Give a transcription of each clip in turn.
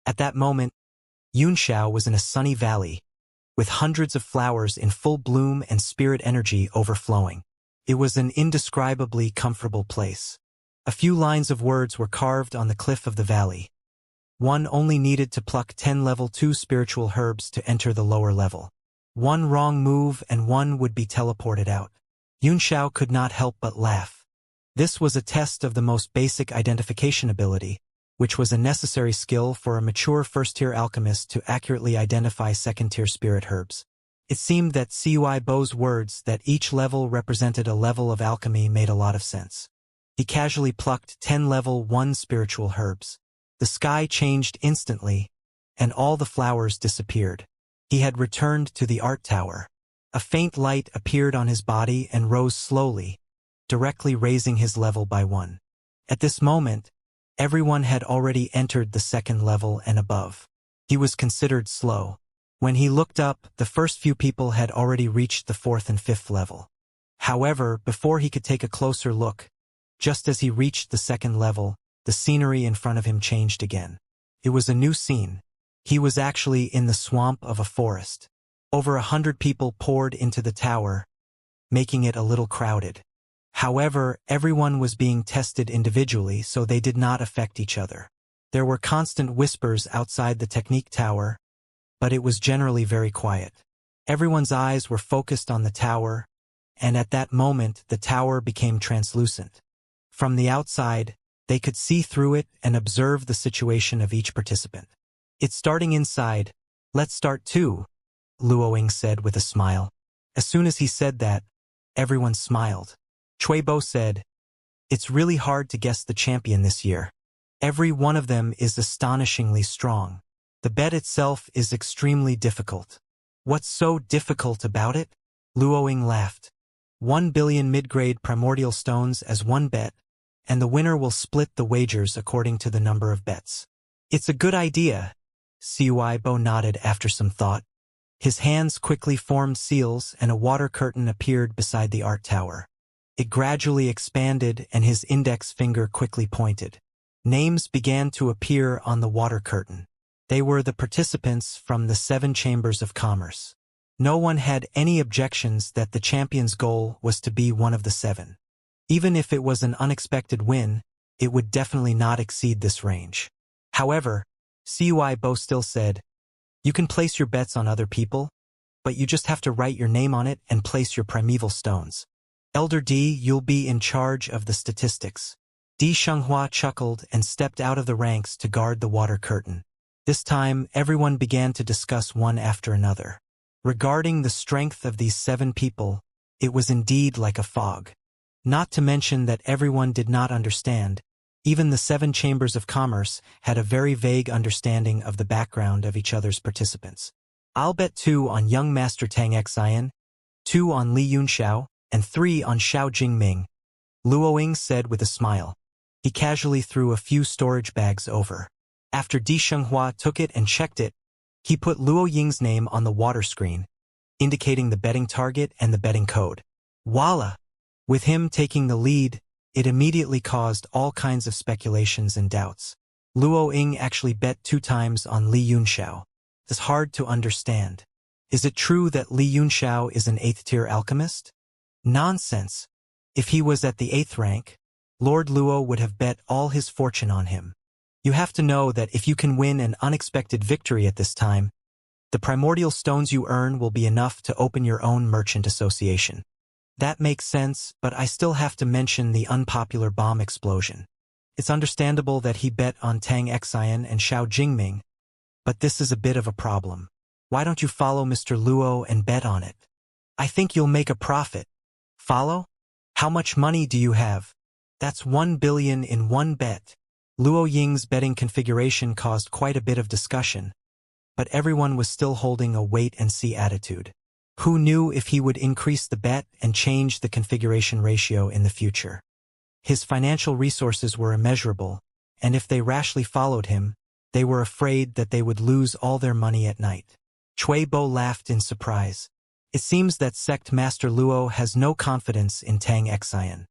At that moment, Xianxia was in a sunny valley, with hundreds of flowers in full bloom and spirit energy overflowing. It was an indescribably comfortable place. A few lines of words were carved on the cliff of the valley. One only needed to pluck 10 level 2 spiritual herbs to enter the lower level. One wrong move and one would be teleported out. Xianxia could not help but laugh. This was a test of the most basic identification ability, which was a necessary skill for a mature first-tier alchemist to accurately identify second-tier spirit herbs. It seemed that Cui Bo's words that each level represented a level of alchemy made a lot of sense. He casually plucked 10 level 1 spiritual herbs. The sky changed instantly, and all the flowers disappeared. He had returned to the art tower. A faint light appeared on his body and rose slowly, directly raising his level by 1. At this moment, everyone had already entered the second level and above. He was considered slow. When he looked up, the first few people had already reached the 4th and 5th level. However, before he could take a closer look, just as he reached the second level, the scenery in front of him changed again. It was a new scene. He was actually in the swamp of a forest. Over 100 people poured into the tower, making it a little crowded. However, everyone was being tested individually, so they did not affect each other. There were constant whispers outside the technique tower, but it was generally very quiet. Everyone's eyes were focused on the tower, and at that moment the tower became translucent. From the outside, they could see through it and observe the situation of each participant. "It's starting inside. Let's start too," Luoying said with a smile. As soon as he said that, everyone smiled. Cui Bo said, "It's really hard to guess the champion this year. Every one of them is astonishingly strong. The bet itself is extremely difficult." "What's so difficult about it?" Luoying laughed. 1 billion mid-grade primordial stones as one bet, and the winner will split the wagers according to the number of bets. "It's a good idea," Cui Bo nodded after some thought. His hands quickly formed seals and a water curtain appeared beside the art tower. It gradually expanded and his index finger quickly pointed. Names began to appear on the water curtain. They were the participants from the 7 chambers of commerce. No one had any objections that the champion's goal was to be one of the 7. Even if it was an unexpected win, it would definitely not exceed this range. However, Cui Bo still said, "You can place your bets on other people, but you just have to write your name on it and place your primeval stones. Elder D, you'll be in charge of the statistics." Di Xianxia chuckled and stepped out of the ranks to guard the water curtain. This time, everyone began to discuss one after another. Regarding the strength of these 7 people, it was indeed like a fog. Not to mention that everyone did not understand. Even the 7 chambers of commerce had a very vague understanding of the background of each other's participants. "I'll bet 2 on young Master Tang Xian, 2 on Li Yunxiao, and 3 on Xiao Jingming," Luoying said with a smile. He casually threw a few storage bags over. After Di Xianxia took it and checked it, he put Luoying's name on the water screen, indicating the betting target and the betting code. Voila! With him taking the lead, it immediately caused all kinds of speculations and doubts. Luoying actually bet 2 times on Li Yunxiao. It's hard to understand. Is it true that Li Yunxiao is an 8th-tier alchemist? Nonsense. If he was at the 8th rank, Lord Luo would have bet all his fortune on him. You have to know that if you can win an unexpected victory at this time, the primordial stones you earn will be enough to open your own merchant association. That makes sense, but I still have to mention the unpopular bomb explosion. It's understandable that he bet on Tang Xian and Xiao Jingming, but this is a bit of a problem. Why don't you follow Mr. Luo and bet on it? I think you'll make a profit. Follow? How much money do you have? That's 1 billion in one bet. Luoying's betting configuration caused quite a bit of discussion, but everyone was still holding a wait-and-see attitude. Who knew if he would increase the bet and change the configuration ratio in the future? His financial resources were immeasurable, and if they rashly followed him, they were afraid that they would lose all their money at night. Cui Bo laughed in surprise. It seems that Sect Master Luo has no confidence in Tang Xian.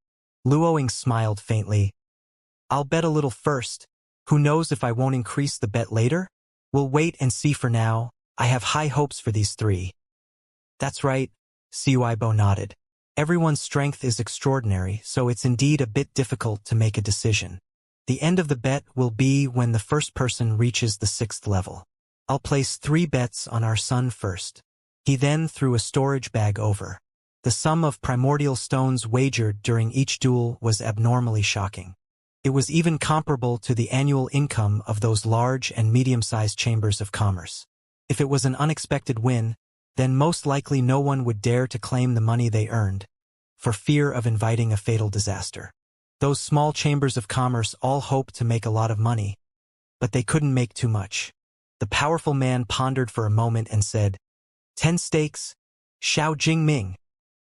Luoying smiled faintly. "I'll bet a little first. Who knows if I won't increase the bet later?" We'll wait and see for now. I have high hopes for these three. That's right, Cuibo nodded. Everyone's strength is extraordinary, so it's indeed a bit difficult to make a decision. The end of the bet will be when the first person reaches the 6th level. I'll place 3 bets on our son first. He then threw a storage bag over. The sum of primordial stones wagered during each duel was abnormally shocking. It was even comparable to the annual income of those large and medium-sized chambers of commerce. If it was an unexpected win, then most likely no one would dare to claim the money they earned, for fear of inviting a fatal disaster. Those small chambers of commerce all hoped to make a lot of money, but they couldn't make too much. The powerful man pondered for a moment and said, 10 stakes, Xiao Jingming.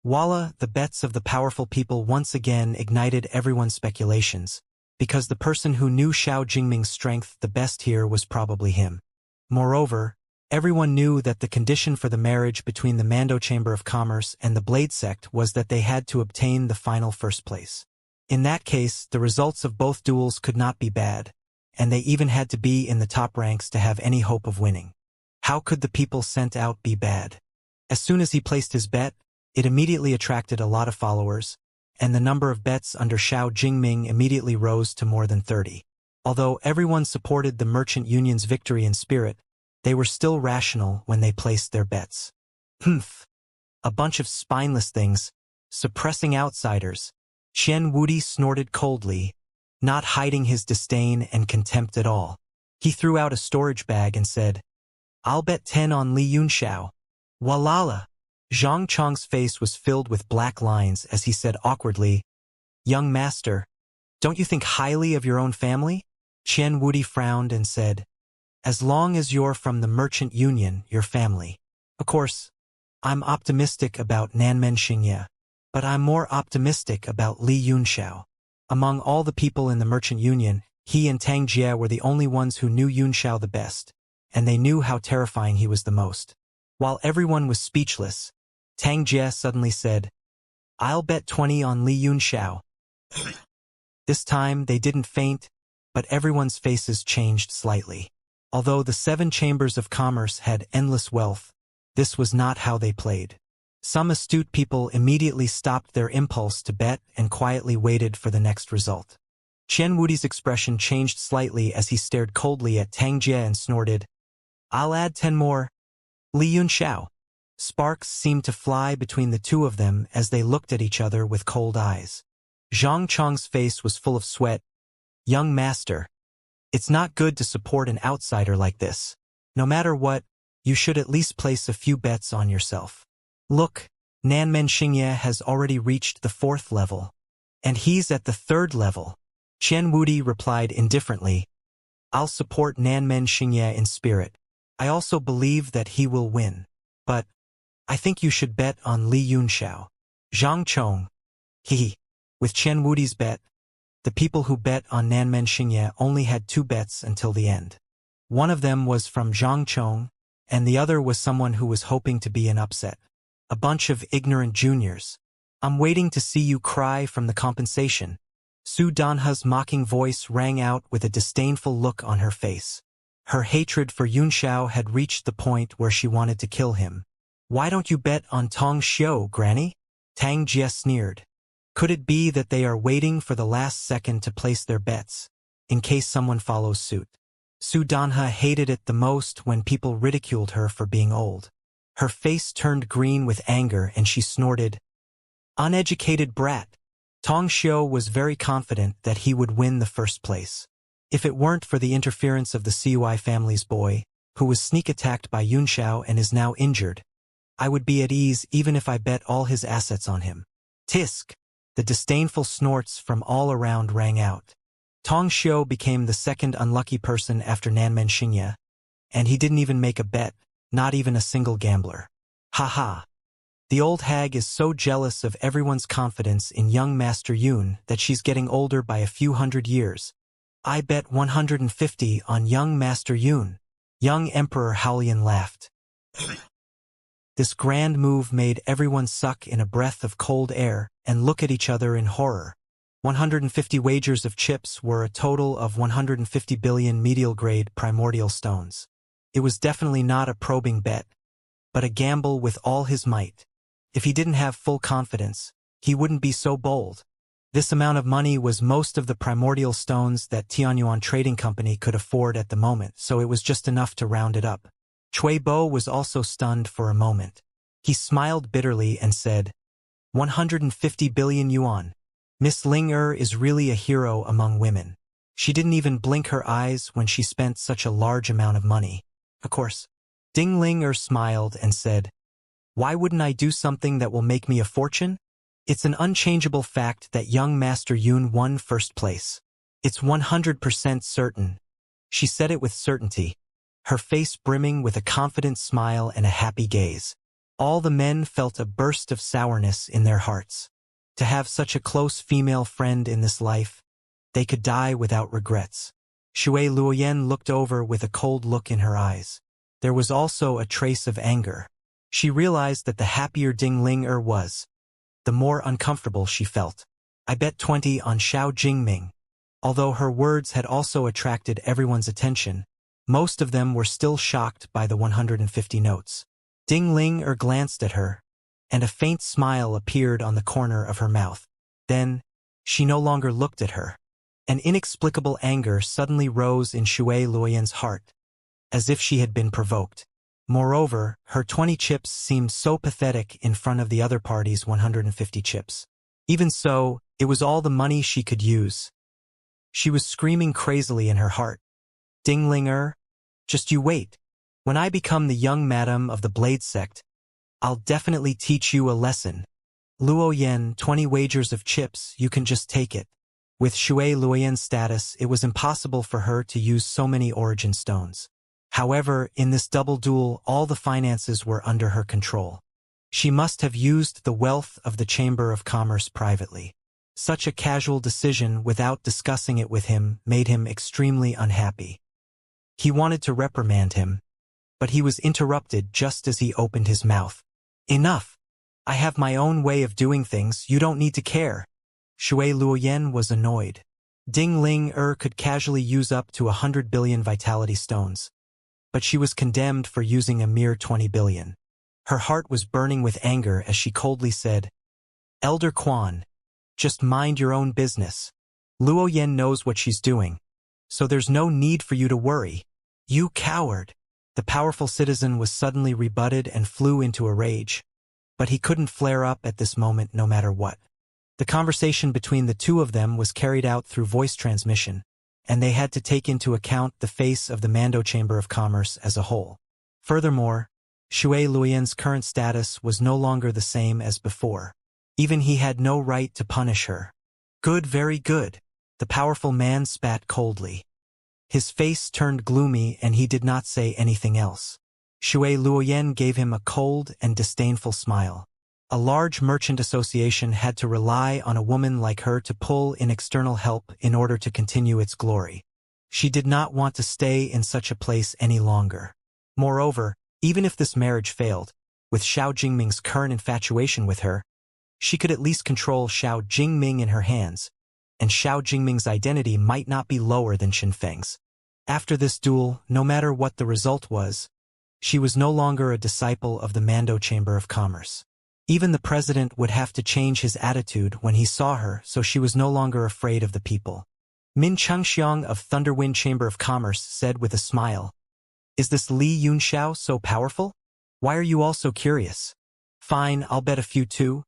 Voila, the bets of the powerful people once again ignited everyone's speculations, because the person who knew Xiao Jingming's strength the best here was probably him. Moreover, everyone knew that the condition for the marriage between the Mando Chamber of Commerce and the Blade Sect was that they had to obtain the final first place. In that case, the results of both duels could not be bad, and they even had to be in the top ranks to have any hope of winning. How could the people sent out be bad? As soon as he placed his bet, it immediately attracted a lot of followers, and the number of bets under Xiao Jingming immediately rose to more than 30. Although everyone supported the merchant union's victory in spirit, they were still rational when they placed their bets. Humph! A bunch of spineless things, suppressing outsiders. Chen Wudi snorted coldly, not hiding his disdain and contempt at all. He threw out a storage bag and said, I'll bet 10 on Li Yunxiao. Walala! Zhang Chong's face was filled with black lines as he said awkwardly, Young master, don't you think highly of your own family? Chen Wudi frowned and said, As long as you're from the merchant union, your family. Of course, I'm optimistic about Nanmen Xingye, but I'm more optimistic about Li Yunxiao. Among all the people in the merchant union, he and Tang Jie were the only ones who knew Yunxiao the best, and they knew how terrifying he was the most. While everyone was speechless, Tang Jie suddenly said, I'll bet 20 on Li Yunxiao. This time they didn't faint, but everyone's faces changed slightly. Although the 7 chambers of commerce had endless wealth, this was not how they played. Some astute people immediately stopped their impulse to bet and quietly waited for the next result. Chen Wudi's expression changed slightly as he stared coldly at Tang Jie and snorted, I'll add 10 more. Li Yunxiao. Sparks seemed to fly between the two of them as they looked at each other with cold eyes. Zhang Chong's face was full of sweat. Young master, it's not good to support an outsider like this. No matter what, you should at least place a few bets on yourself. Look, Nanmen Xingye has already reached the 4th level, and he's at the 3rd level. Chen Wudi replied indifferently, I'll support Nanmen Xingye in spirit. I also believe that he will win. But I think you should bet on Li Yunxiao. Zhang Chong. With Chen Wudi's bet, the people who bet on Nanmen Xingye only had 2 bets until the end. One of them was from Zhang Chong, and the other was someone who was hoping to be an upset. A bunch of ignorant juniors. I'm waiting to see you cry from the compensation. Su Danhe's mocking voice rang out with a disdainful look on her face. Her hatred for Yunxiao had reached the point where she wanted to kill him. Why don't you bet on Tong Xiu, Granny? Tang Jie sneered. Could it be that they are waiting for the last second to place their bets, in case someone follows suit? Su Danhe hated it the most when people ridiculed her for being old. Her face turned green with anger and she snorted, Uneducated brat. Tong Xiu was very confident that he would win the first place. If it weren't for the interference of the Cui family's boy, who was sneak attacked by Yunxiao and is now injured, I would be at ease even if I bet all his assets on him. Tisk! The disdainful snorts from all around rang out. Tong Xiu became the 2nd unlucky person after Nanmen Xingye, and he didn't even make a bet, not even a single gambler. Ha ha! The old hag is so jealous of everyone's confidence in young Master Yun that she's getting older by a few hundred years. I bet 150 on young Master Yun. Young Emperor Haolian laughed. This grand move made everyone suck in a breath of cold air and look at each other in horror. 150 wagers of chips were a total of 150 billion medial-grade primordial stones. It was definitely not a probing bet, but a gamble with all his might. If he didn't have full confidence, he wouldn't be so bold. This amount of money was most of the primordial stones that Tianyuan Trading Company could afford at the moment, so it was just enough to round it up. Cui Bo was also stunned for a moment. He smiled bitterly and said, 150 billion yuan. Miss Ling is really a hero among women. She didn't even blink her eyes when she spent such a large amount of money. Of course. Ding Ling smiled and said, why wouldn't I do something that will make me a fortune? It's an unchangeable fact that young Master Yun won first place. It's 100% certain. She said it with certainty, her face brimming with a confident smile and a happy gaze. All the men felt a burst of sourness in their hearts. To have such a close female friend in this life, they could die without regrets. Shui Luoyan looked over with a cold look in her eyes. There was also a trace of anger. She realized that the happier Ding Ling was, the more uncomfortable she felt. I bet 20 on Xiao Jingming. Although her words had also attracted everyone's attention, most of them were still shocked by the 150 notes. Ding Ling glanced at her, and a faint smile appeared on the corner of her mouth. Then, she no longer looked at her. An inexplicable anger suddenly rose in Shui Luoyan's heart, as if she had been provoked. Moreover, her 20 chips seemed so pathetic in front of the other party's 150 chips. Even so, it was all the money she could use. She was screaming crazily in her heart. Ding Ling just you wait. When I become the young madam of the Blade Sect, I'll definitely teach you a lesson. Luo Yan, 20 wagers of chips, you can just take it. With Shui Luoyan's status, it was impossible for her to use so many origin stones. However, in this double duel, all the finances were under her control. She must have used the wealth of the Chamber of Commerce privately. Such a casual decision without discussing it with him made him extremely unhappy. He wanted to reprimand him, but he was interrupted just as he opened his mouth. Enough! I have my own way of doing things, you don't need to care. Shui Luoyan was annoyed. Ding Ling could casually use up to 100 billion vitality stones, but she was condemned for using a mere 20 billion. Her heart was burning with anger as she coldly said, Elder Quan, just mind your own business. Luo Yan knows what she's doing, so there's no need for you to worry. You coward! The powerful citizen was suddenly rebutted and flew into a rage, but he couldn't flare up at this moment no matter what. The conversation between the two of them was carried out through voice transmission, and they had to take into account the face of the Mando Chamber of Commerce as a whole. Furthermore, Shui Luoyan's current status was no longer the same as before. Even he had no right to punish her. Good, very good. The powerful man spat coldly. His face turned gloomy and he did not say anything else. Shui Luoyan gave him a cold and disdainful smile. A large merchant association had to rely on a woman like her to pull in external help in order to continue its glory. She did not want to stay in such a place any longer. Moreover, even if this marriage failed, with Xiao Jingming's current infatuation with her, she could at least control Xiao Jingming in her hands, and Xiao Jingming's identity might not be lower than Xinfeng's. After this duel, no matter what the result was, she was no longer a disciple of the Mando Chamber of Commerce. Even the president would have to change his attitude when he saw her, so she was no longer afraid of the people. Min Chengxiang of Thunderwind Chamber of Commerce said with a smile, Is this Li Yunxiao so powerful? Why are you all so curious? Fine, I'll bet a few too.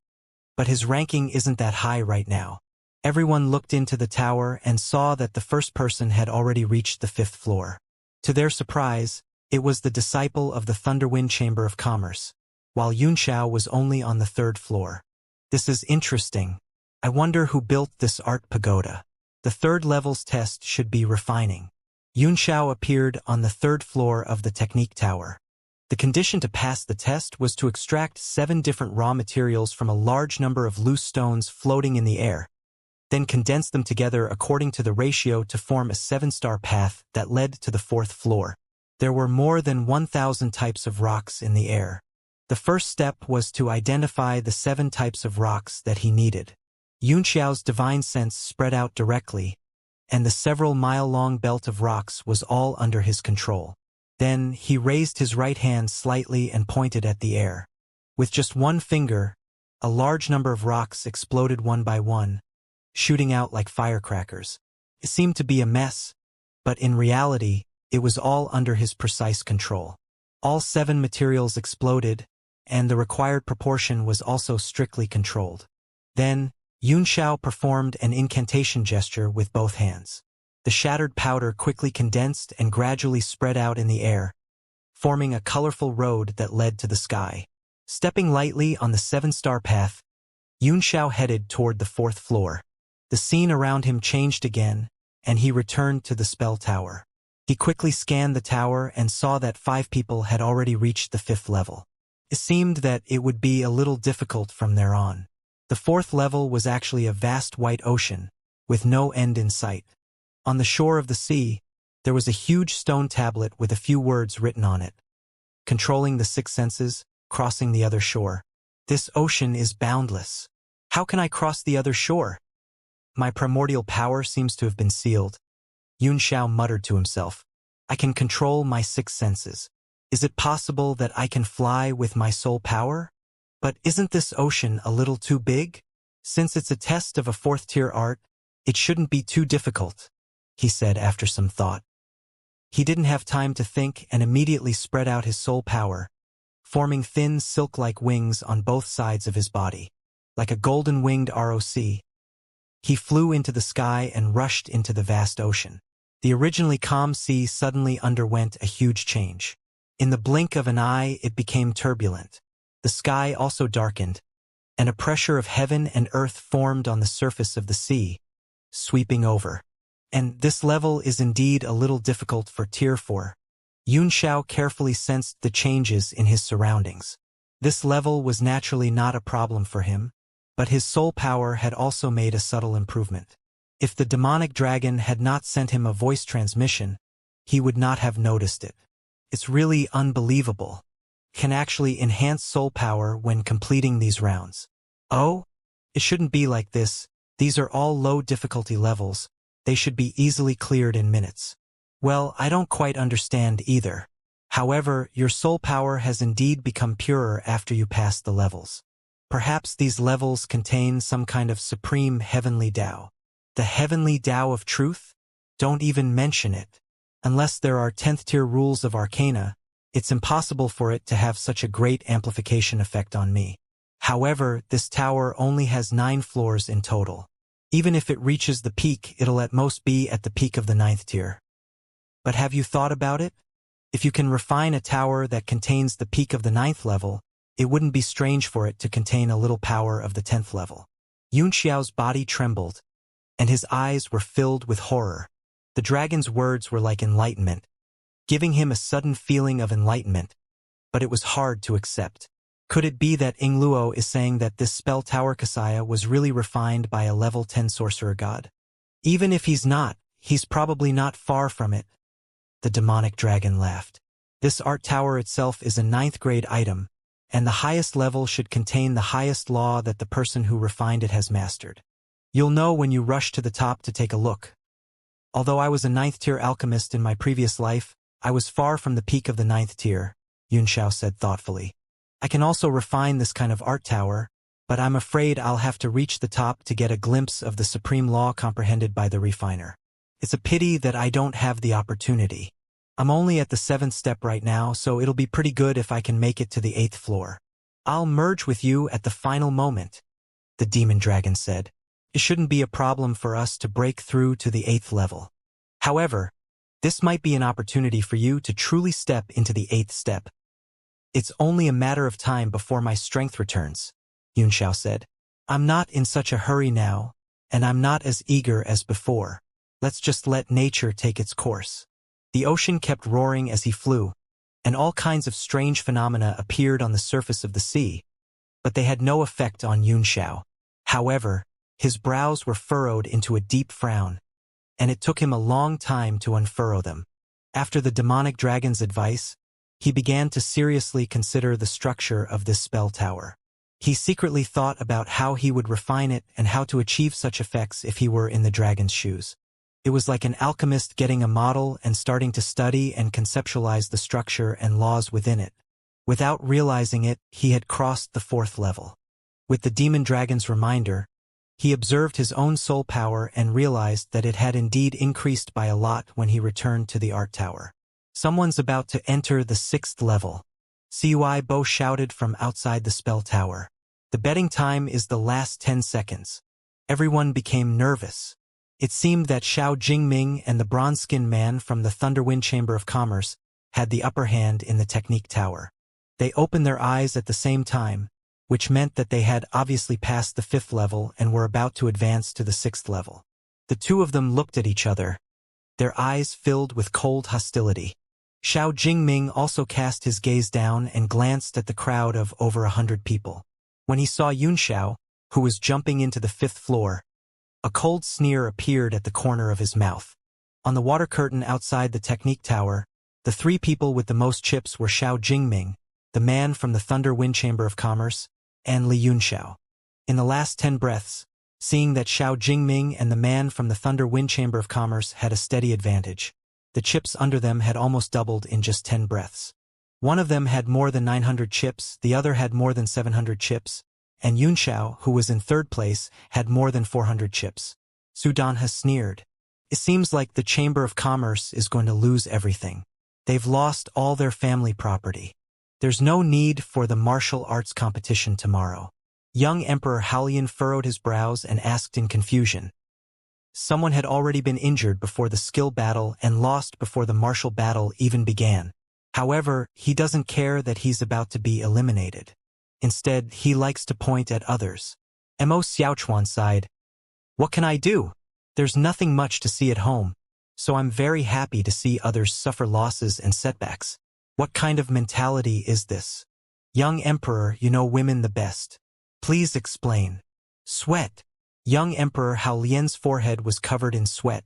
But his ranking isn't that high right now. Everyone looked into the tower and saw that the first person had already reached the 5th floor. To their surprise, it was the disciple of the Thunderwind Chamber of Commerce, while Yunxiao was only on the 3rd floor. This is interesting. I wonder who built this art pagoda. The 3rd level's test should be refining. Yunxiao appeared on the 3rd floor of the technique tower. The condition to pass the test was to extract 7 different raw materials from a large number of loose stones floating in the air, then condense them together according to the ratio to form a 7-star path that led to the 4th floor. There were more than 1,000 types of rocks in the air. The first step was to identify the 7 types of rocks that he needed. Yunxiao's divine sense spread out directly, and the several-mile-long belt of rocks was all under his control. Then he raised his right hand slightly and pointed at the air. With just one finger, a large number of rocks exploded one by one, shooting out like firecrackers. It seemed to be a mess, but in reality, it was all under his precise control. All 7 materials exploded, and the required proportion was also strictly controlled. Then, Xianxia performed an incantation gesture with both hands. The shattered powder quickly condensed and gradually spread out in the air, forming a colorful road that led to the sky. Stepping lightly on the 7-star path, Xianxia headed toward the 4th floor. The scene around him changed again, and he returned to the spell tower. He quickly scanned the tower and saw that 5 people had already reached the 5th level. It seemed that it would be a little difficult from there on. The 4th level was actually a vast white ocean, with no end in sight. On the shore of the sea, there was a huge stone tablet with a few words written on it. Controlling the 6 senses, crossing the other shore. This ocean is boundless. How can I cross the other shore? My primordial power seems to have been sealed. Xianxia muttered to himself. I can control my 6 senses. Is it possible that I can fly with my soul power? But isn't this ocean a little too big? Since it's a test of a 4th-tier art, it shouldn't be too difficult, he said after some thought. He didn't have time to think and immediately spread out his soul power, forming thin silk-like wings on both sides of his body. Like a golden-winged ROC, he flew into the sky and rushed into the vast ocean. The originally calm sea suddenly underwent a huge change. In the blink of an eye, it became turbulent. The sky also darkened, and a pressure of heaven and earth formed on the surface of the sea, sweeping over. And this level is indeed a little difficult for Tier 4. Xianxia carefully sensed the changes in his surroundings. This level was naturally not a problem for him, but his soul power had also made a subtle improvement. If the demonic dragon had not sent him a voice transmission, he would not have noticed it. It's really unbelievable. Can actually enhance soul power when completing these rounds. Oh? It shouldn't be like this. These are all low difficulty levels. They should be easily cleared in minutes. Well, I don't quite understand either. However, your soul power has indeed become purer after you pass the levels. Perhaps these levels contain some kind of supreme heavenly Tao. The heavenly Tao of truth? Don't even mention it. Unless there are 10th-tier rules of arcana, it's impossible for it to have such a great amplification effect on me. However, this tower only has 9 floors in total. Even if it reaches the peak, it'll at most be at the peak of the 9th tier. But have you thought about it? If you can refine a tower that contains the peak of the 9th level, it wouldn't be strange for it to contain a little power of the 10th level. Xianxiao's body trembled, and his eyes were filled with horror. The dragon's words were like enlightenment, giving him a sudden feeling of enlightenment, but it was hard to accept. Could it be that Ingluo is saying that this spell tower Xianxia was really refined by a level 10 sorcerer god? Even if he's not, he's probably not far from it. The demonic dragon laughed. This art tower itself is a 9th grade item, and the highest level should contain the highest law that the person who refined it has mastered. You'll know when you rush to the top to take a look. Although I was a 9th tier alchemist in my previous life, I was far from the peak of the 9th tier, Xianxia said thoughtfully. I can also refine this kind of art tower, but I'm afraid I'll have to reach the top to get a glimpse of the supreme law comprehended by the refiner. It's a pity that I don't have the opportunity. I'm only at the 7th step right now, so it'll be pretty good if I can make it to the 8th floor. I'll merge with you at the final moment, the demon dragon said. It shouldn't be a problem for us to break through to the 8th level. However, this might be an opportunity for you to truly step into the 8th step. It's only a matter of time before my strength returns, Xianxia said. I'm not in such a hurry now, and I'm not as eager as before. Let's just let nature take its course. The ocean kept roaring as he flew, and all kinds of strange phenomena appeared on the surface of the sea, but they had no effect on Xianxia. However, his brows were furrowed into a deep frown, and it took him a long time to unfurrow them. After the demonic dragon's advice, he began to seriously consider the structure of this spell tower. He secretly thought about how he would refine it and how to achieve such effects if he were in the dragon's shoes. It was like an alchemist getting a model and starting to study and conceptualize the structure and laws within it. Without realizing it, he had crossed the 4th level. With the demon dragon's reminder, he observed his own soul power and realized that it had indeed increased by a lot when he returned to the art tower. Someone's about to enter the 6th level. Cui Bo shouted from outside the spell tower. The betting time is the last 10 seconds. Everyone became nervous. It seemed that Xiao Jingming and the bronze-skinned man from the Thunderwind Chamber of Commerce had the upper hand in the technique tower. They opened their eyes at the same time, which meant that they had obviously passed the 5th level and were about to advance to the 6th level. The two of them looked at each other, their eyes filled with cold hostility. Xiao Jingming also cast his gaze down and glanced at the crowd of over 100 people. When he saw Yunxiao, who was jumping into the 5th floor, a cold sneer appeared at the corner of his mouth. On the water curtain outside the technique tower, the 3 people with the most chips were Xiao Jingming, the man from the Thunder Wind Chamber of Commerce, and Li Yunxiao. In the last 10 breaths, seeing that Xiao Jingming and the man from the Thunder Wind Chamber of Commerce had a steady advantage, the chips under them had almost doubled in just 10 breaths. One of them had more than 900 chips, the other had more than 700 chips, and Yunxiao, who was in 3rd place, had more than 400 chips. Su Danhe sneered. It seems like the Chamber of Commerce is going to lose everything. They've lost all their family property. There's no need for the martial arts competition tomorrow. Young Emperor Haolian furrowed his brows and asked in confusion. Someone had already been injured before the skill battle and lost before the martial battle even began. However, he doesn't care that he's about to be eliminated. Instead, he likes to point at others. Mo Xiaochuan sighed. What can I do? There's nothing much to see at home, so I'm very happy to see others suffer losses and setbacks. What kind of mentality is this? Young Emperor, you know women the best. Please explain. Sweat. Young Emperor Haolian's forehead was covered in sweat,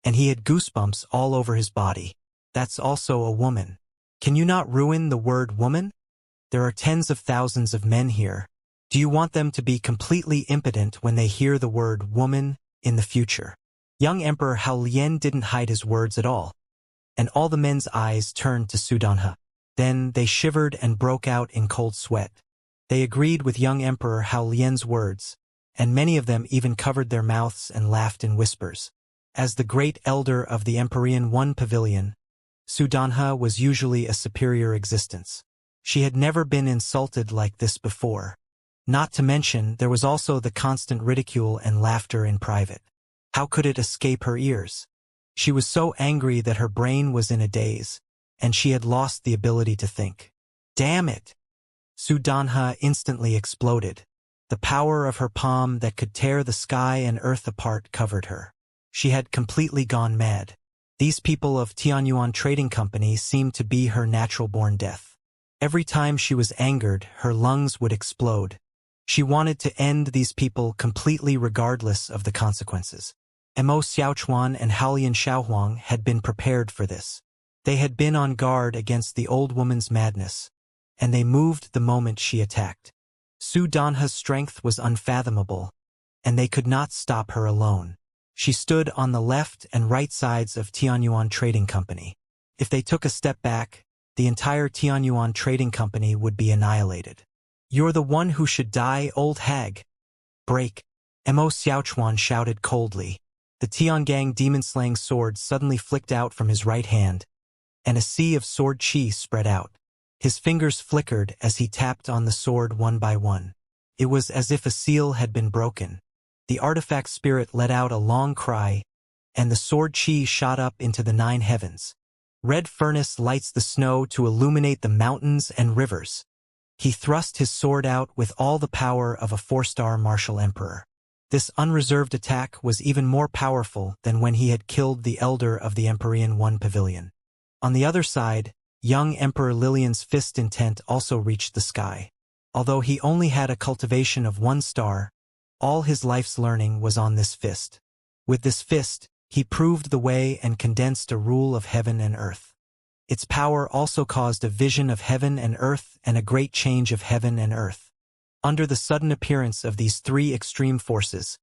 and he had goosebumps all over his body. That's also a woman. Can you not ruin the word woman? There are tens of thousands of men here. Do you want them to be completely impotent when they hear the word woman in the future? Young Emperor Haolian didn't hide his words at all, and all the men's eyes turned to Su Danhe. Then they shivered and broke out in cold sweat. They agreed with young Emperor Haolian's words, and many of them even covered their mouths and laughed in whispers. As the great elder of the Empyrean One Pavilion, Su Danhe was usually a superior existence. She had never been insulted like this before. Not to mention, there was also the constant ridicule and laughter in private. How could it escape her ears? She was so angry that her brain was in a daze, and she had lost the ability to think. Damn it! Su Danhe instantly exploded. The power of her palm that could tear the sky and earth apart covered her. She had completely gone mad. These people of Tianyuan Trading Company seemed to be her natural-born death. Every time she was angered, her lungs would explode. She wanted to end these people completely regardless of the consequences. Mo Xiaochuan and Haolian Xiaohuang had been prepared for this. They had been on guard against the old woman's madness, and they moved the moment she attacked. Su Danhe's strength was unfathomable, and they could not stop her alone. She stood on the left and right sides of Tianyuan Trading Company. If they took a step back, the entire Tianyuan Trading Company would be annihilated. You're the one who should die, old hag. Break. Mo Xiaochuan shouted coldly. The Tiangang demon-slaying sword suddenly flicked out from his right hand, and a sea of sword chi spread out. His fingers flickered as he tapped on the sword one by one. It was as if a seal had been broken. The artifact spirit let out a long cry, and the sword chi shot up into the 9 heavens. Red furnace lights the snow to illuminate the mountains and rivers. He thrust his sword out with all the power of a 4-star martial emperor. This unreserved attack was even more powerful than when he had killed the elder of the Empyrean One Pavilion. On the other side, young Emperor Lilian's fist intent also reached the sky. Although he only had a cultivation of 1 star, all his life's learning was on this fist. With this fist, he proved the way and condensed a rule of heaven and earth. Its power also caused a vision of heaven and earth and a great change of heaven and earth. Under the sudden appearance of these 3 extreme forces,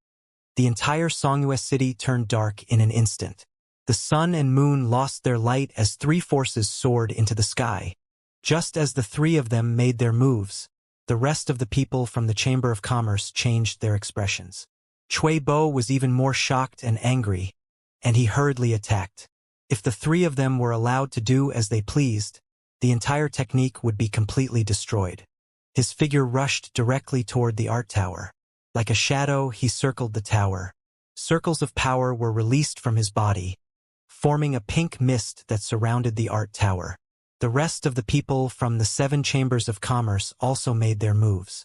the entire Songyue city turned dark in an instant. The sun and moon lost their light as three forces soared into the sky. Just as the three of them made their moves, the rest of the people from the Chamber of Commerce changed their expressions. Cui Bo was even more shocked and angry, and he hurriedly attacked. If the three of them were allowed to do as they pleased, the entire technique would be completely destroyed. His figure rushed directly toward the art tower. Like a shadow, he circled the tower. Circles of power were released from his body, forming a pink mist that surrounded the art tower. The rest of the people from the 7 chambers of commerce also made their moves.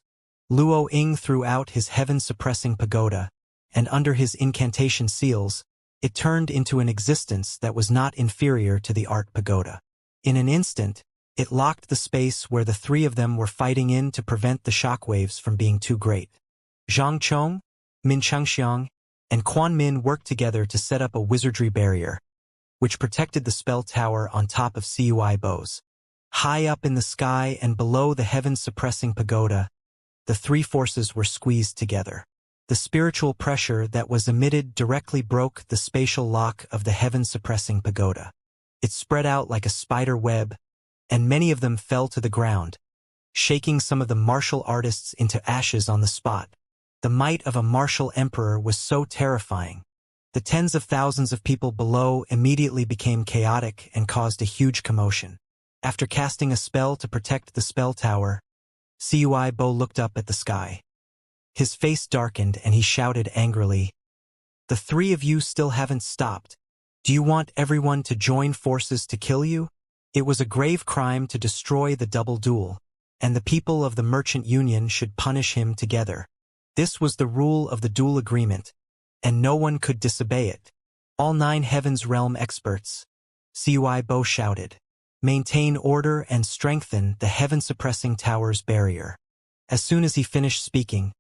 Luo Ying threw out his heaven-suppressing pagoda, and under his incantation seals, it turned into an existence that was not inferior to the art pagoda. In an instant, it locked the space where the three of them were fighting in to prevent the shockwaves from being too great. Zhang Chong, Min Changxiang, and Quan Min worked together to set up a wizardry barrier, which protected the spell tower on top of Cui Bo's. High up in the sky and below the heaven-suppressing pagoda, the three forces were squeezed together. The spiritual pressure that was emitted directly broke the spatial lock of the heaven-suppressing pagoda. It spread out like a spider web, and many of them fell to the ground, shaking some of the martial artists into ashes on the spot. The might of a martial emperor was so terrifying. The tens of thousands of people below immediately became chaotic and caused a huge commotion. After casting a spell to protect the spell tower, Cui Bo looked up at the sky. His face darkened and he shouted angrily, "The three of you still haven't stopped. Do you want everyone to join forces to kill you?" It was a grave crime to destroy the double duel, and the people of the Merchant Union should punish him together. This was the rule of the duel agreement, and no one could disobey it. All 9 Heavens Realm experts, Cui Bo shouted, maintain order and strengthen the heaven-suppressing tower's barrier. As soon as he finished speaking,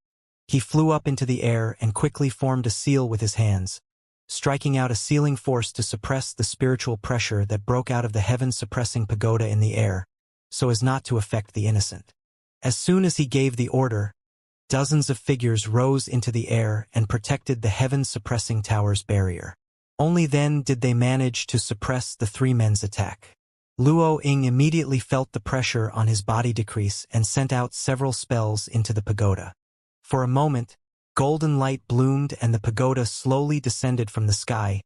he flew up into the air and quickly formed a seal with his hands, striking out a sealing force to suppress the spiritual pressure that broke out of the heaven-suppressing pagoda in the air, so as not to affect the innocent. As soon as he gave the order, dozens of figures rose into the air and protected the heaven-suppressing tower's barrier. Only then did they manage to suppress the three men's attack. Luo Ying immediately felt the pressure on his body decrease and sent out several spells into the pagoda. For a moment, golden light bloomed and the pagoda slowly descended from the sky,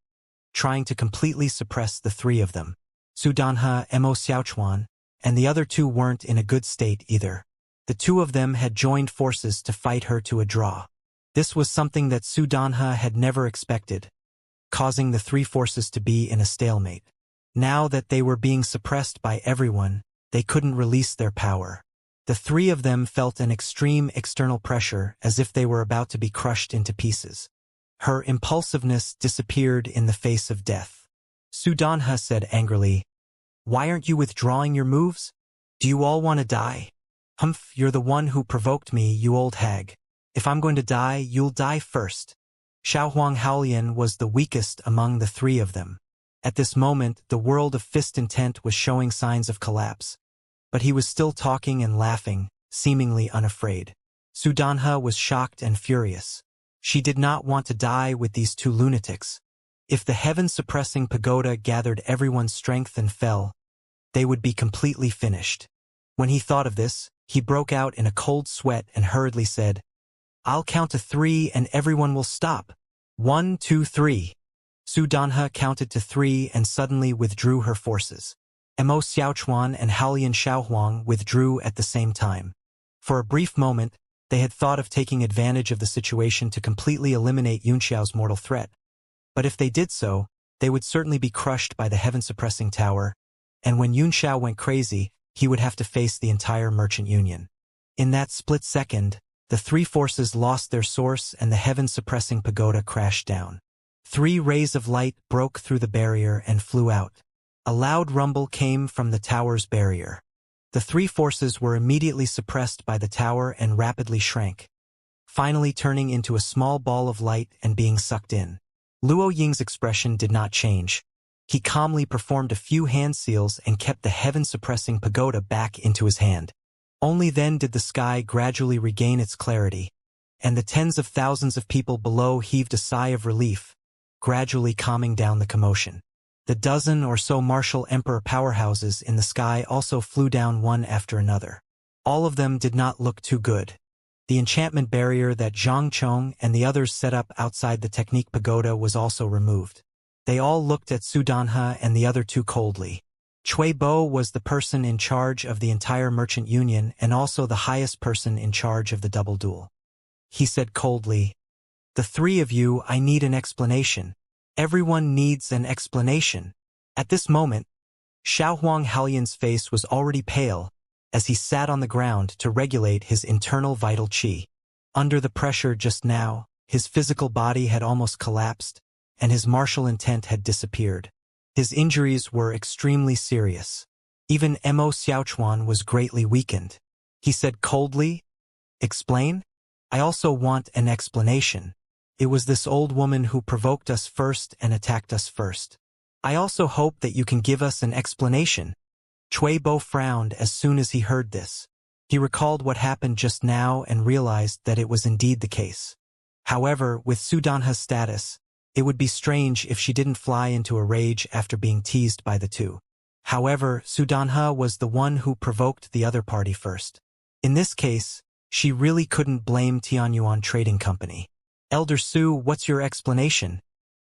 trying to completely suppress the three of them. Su Danhe, Mo Xiaochuan, and the other two weren't in a good state either. The two of them had joined forces to fight her to a draw. This was something that Su Danhe had never expected, causing the three forces to be in a stalemate. Now that they were being suppressed by everyone, they couldn't release their power. The three of them felt an extreme external pressure as if they were about to be crushed into pieces. Her impulsiveness disappeared in the face of death. Su Danhe said angrily, "Why aren't you withdrawing your moves? Do you all want to die? Humph, you're the one who provoked me, you old hag. If I'm going to die, you'll die first." Xiaohuang Haolian was the weakest among the three of them. At this moment, the world of Fist Intent was showing signs of collapse. But he was still talking and laughing, seemingly unafraid. Su Danhe was shocked and furious. She did not want to die with these two lunatics. If the heaven-suppressing pagoda gathered everyone's strength and fell, they would be completely finished. When he thought of this, he broke out in a cold sweat and hurriedly said, "I'll count to 3 and everyone will stop. 1, 2, 3. Su Danhe counted to 3 and suddenly withdrew her forces. Mo Xiaochuan and Haolian Xiaohuang withdrew at the same time. For a brief moment, they had thought of taking advantage of the situation to completely eliminate Yunxiao's mortal threat. But if they did so, they would certainly be crushed by the heaven-suppressing tower, and when Yunxiao went crazy, he would have to face the entire Merchant Union. In that split second, the three forces lost their source and the heaven-suppressing pagoda crashed down. 3 rays of light broke through the barrier and flew out. A loud rumble came from the tower's barrier. The three forces were immediately suppressed by the tower and rapidly shrank, finally turning into a small ball of light and being sucked in. Luo Ying's expression did not change. He calmly performed a few hand seals and kept the heaven-suppressing pagoda back into his hand. Only then did the sky gradually regain its clarity, and the tens of thousands of people below heaved a sigh of relief, gradually calming down the commotion. The dozen or so martial emperor powerhouses in the sky also flew down one after another. All of them did not look too good. The enchantment barrier that Zhang Chong and the others set up outside the Technique Pagoda was also removed. They all looked at Su Danhe and the other two coldly. Cui Bo was the person in charge of the entire merchant union and also the highest person in charge of the double duel. He said coldly, "The three of you, I need an explanation. Everyone needs an explanation." At this moment, Xiaohuang Halian's face was already pale, as he sat on the ground to regulate his internal vital qi. Under the pressure just now, his physical body had almost collapsed, and his martial intent had disappeared. His injuries were extremely serious. Even Mo Xiaochuan was greatly weakened. He said coldly, "Explain? I also want an explanation. It was this old woman who provoked us first and attacked us first. I also hope that you can give us an explanation." Cui Bo frowned as soon as he heard this. He recalled what happened just now and realized that it was indeed the case. However, with Su Danhe's status, it would be strange if she didn't fly into a rage after being teased by the two. However, Su Danhe was the one who provoked the other party first. In this case, she really couldn't blame Tianyuan Trading Company. "Elder Su, what's your explanation?"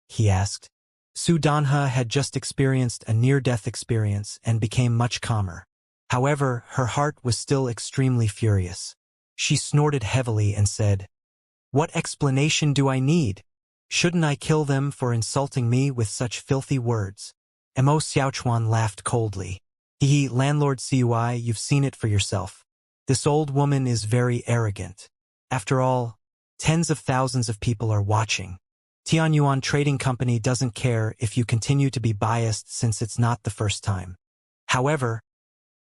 he asked. Su Danhe had just experienced a near-death experience and became much calmer. However, her heart was still extremely furious. She snorted heavily and said, "What explanation do I need? Shouldn't I kill them for insulting me with such filthy words?" Mo Xiaochuan laughed coldly. Landlord Cui, you've seen it for yourself. This old woman is very arrogant. After all, tens of thousands of people are watching. Tianyuan Trading Company doesn't care if you continue to be biased since it's not the first time. However,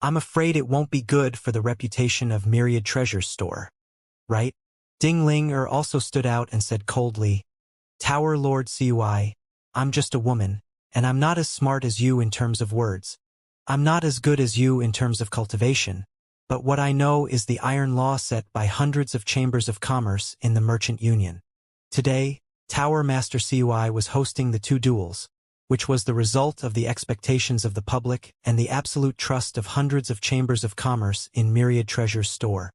I'm afraid it won't be good for the reputation of Myriad Treasures Store. Right? Ding Ling also stood out and said coldly, "Tower Lord Cui, I'm just a woman, and I'm not as smart as you in terms of words. I'm not as good as you in terms of cultivation, but what I know is the iron law set by hundreds of chambers of commerce in the Merchant Union. Today, Tower Master Cui was hosting the two duels, which was the result of the expectations of the public and the absolute trust of hundreds of chambers of commerce in Myriad Treasures Store.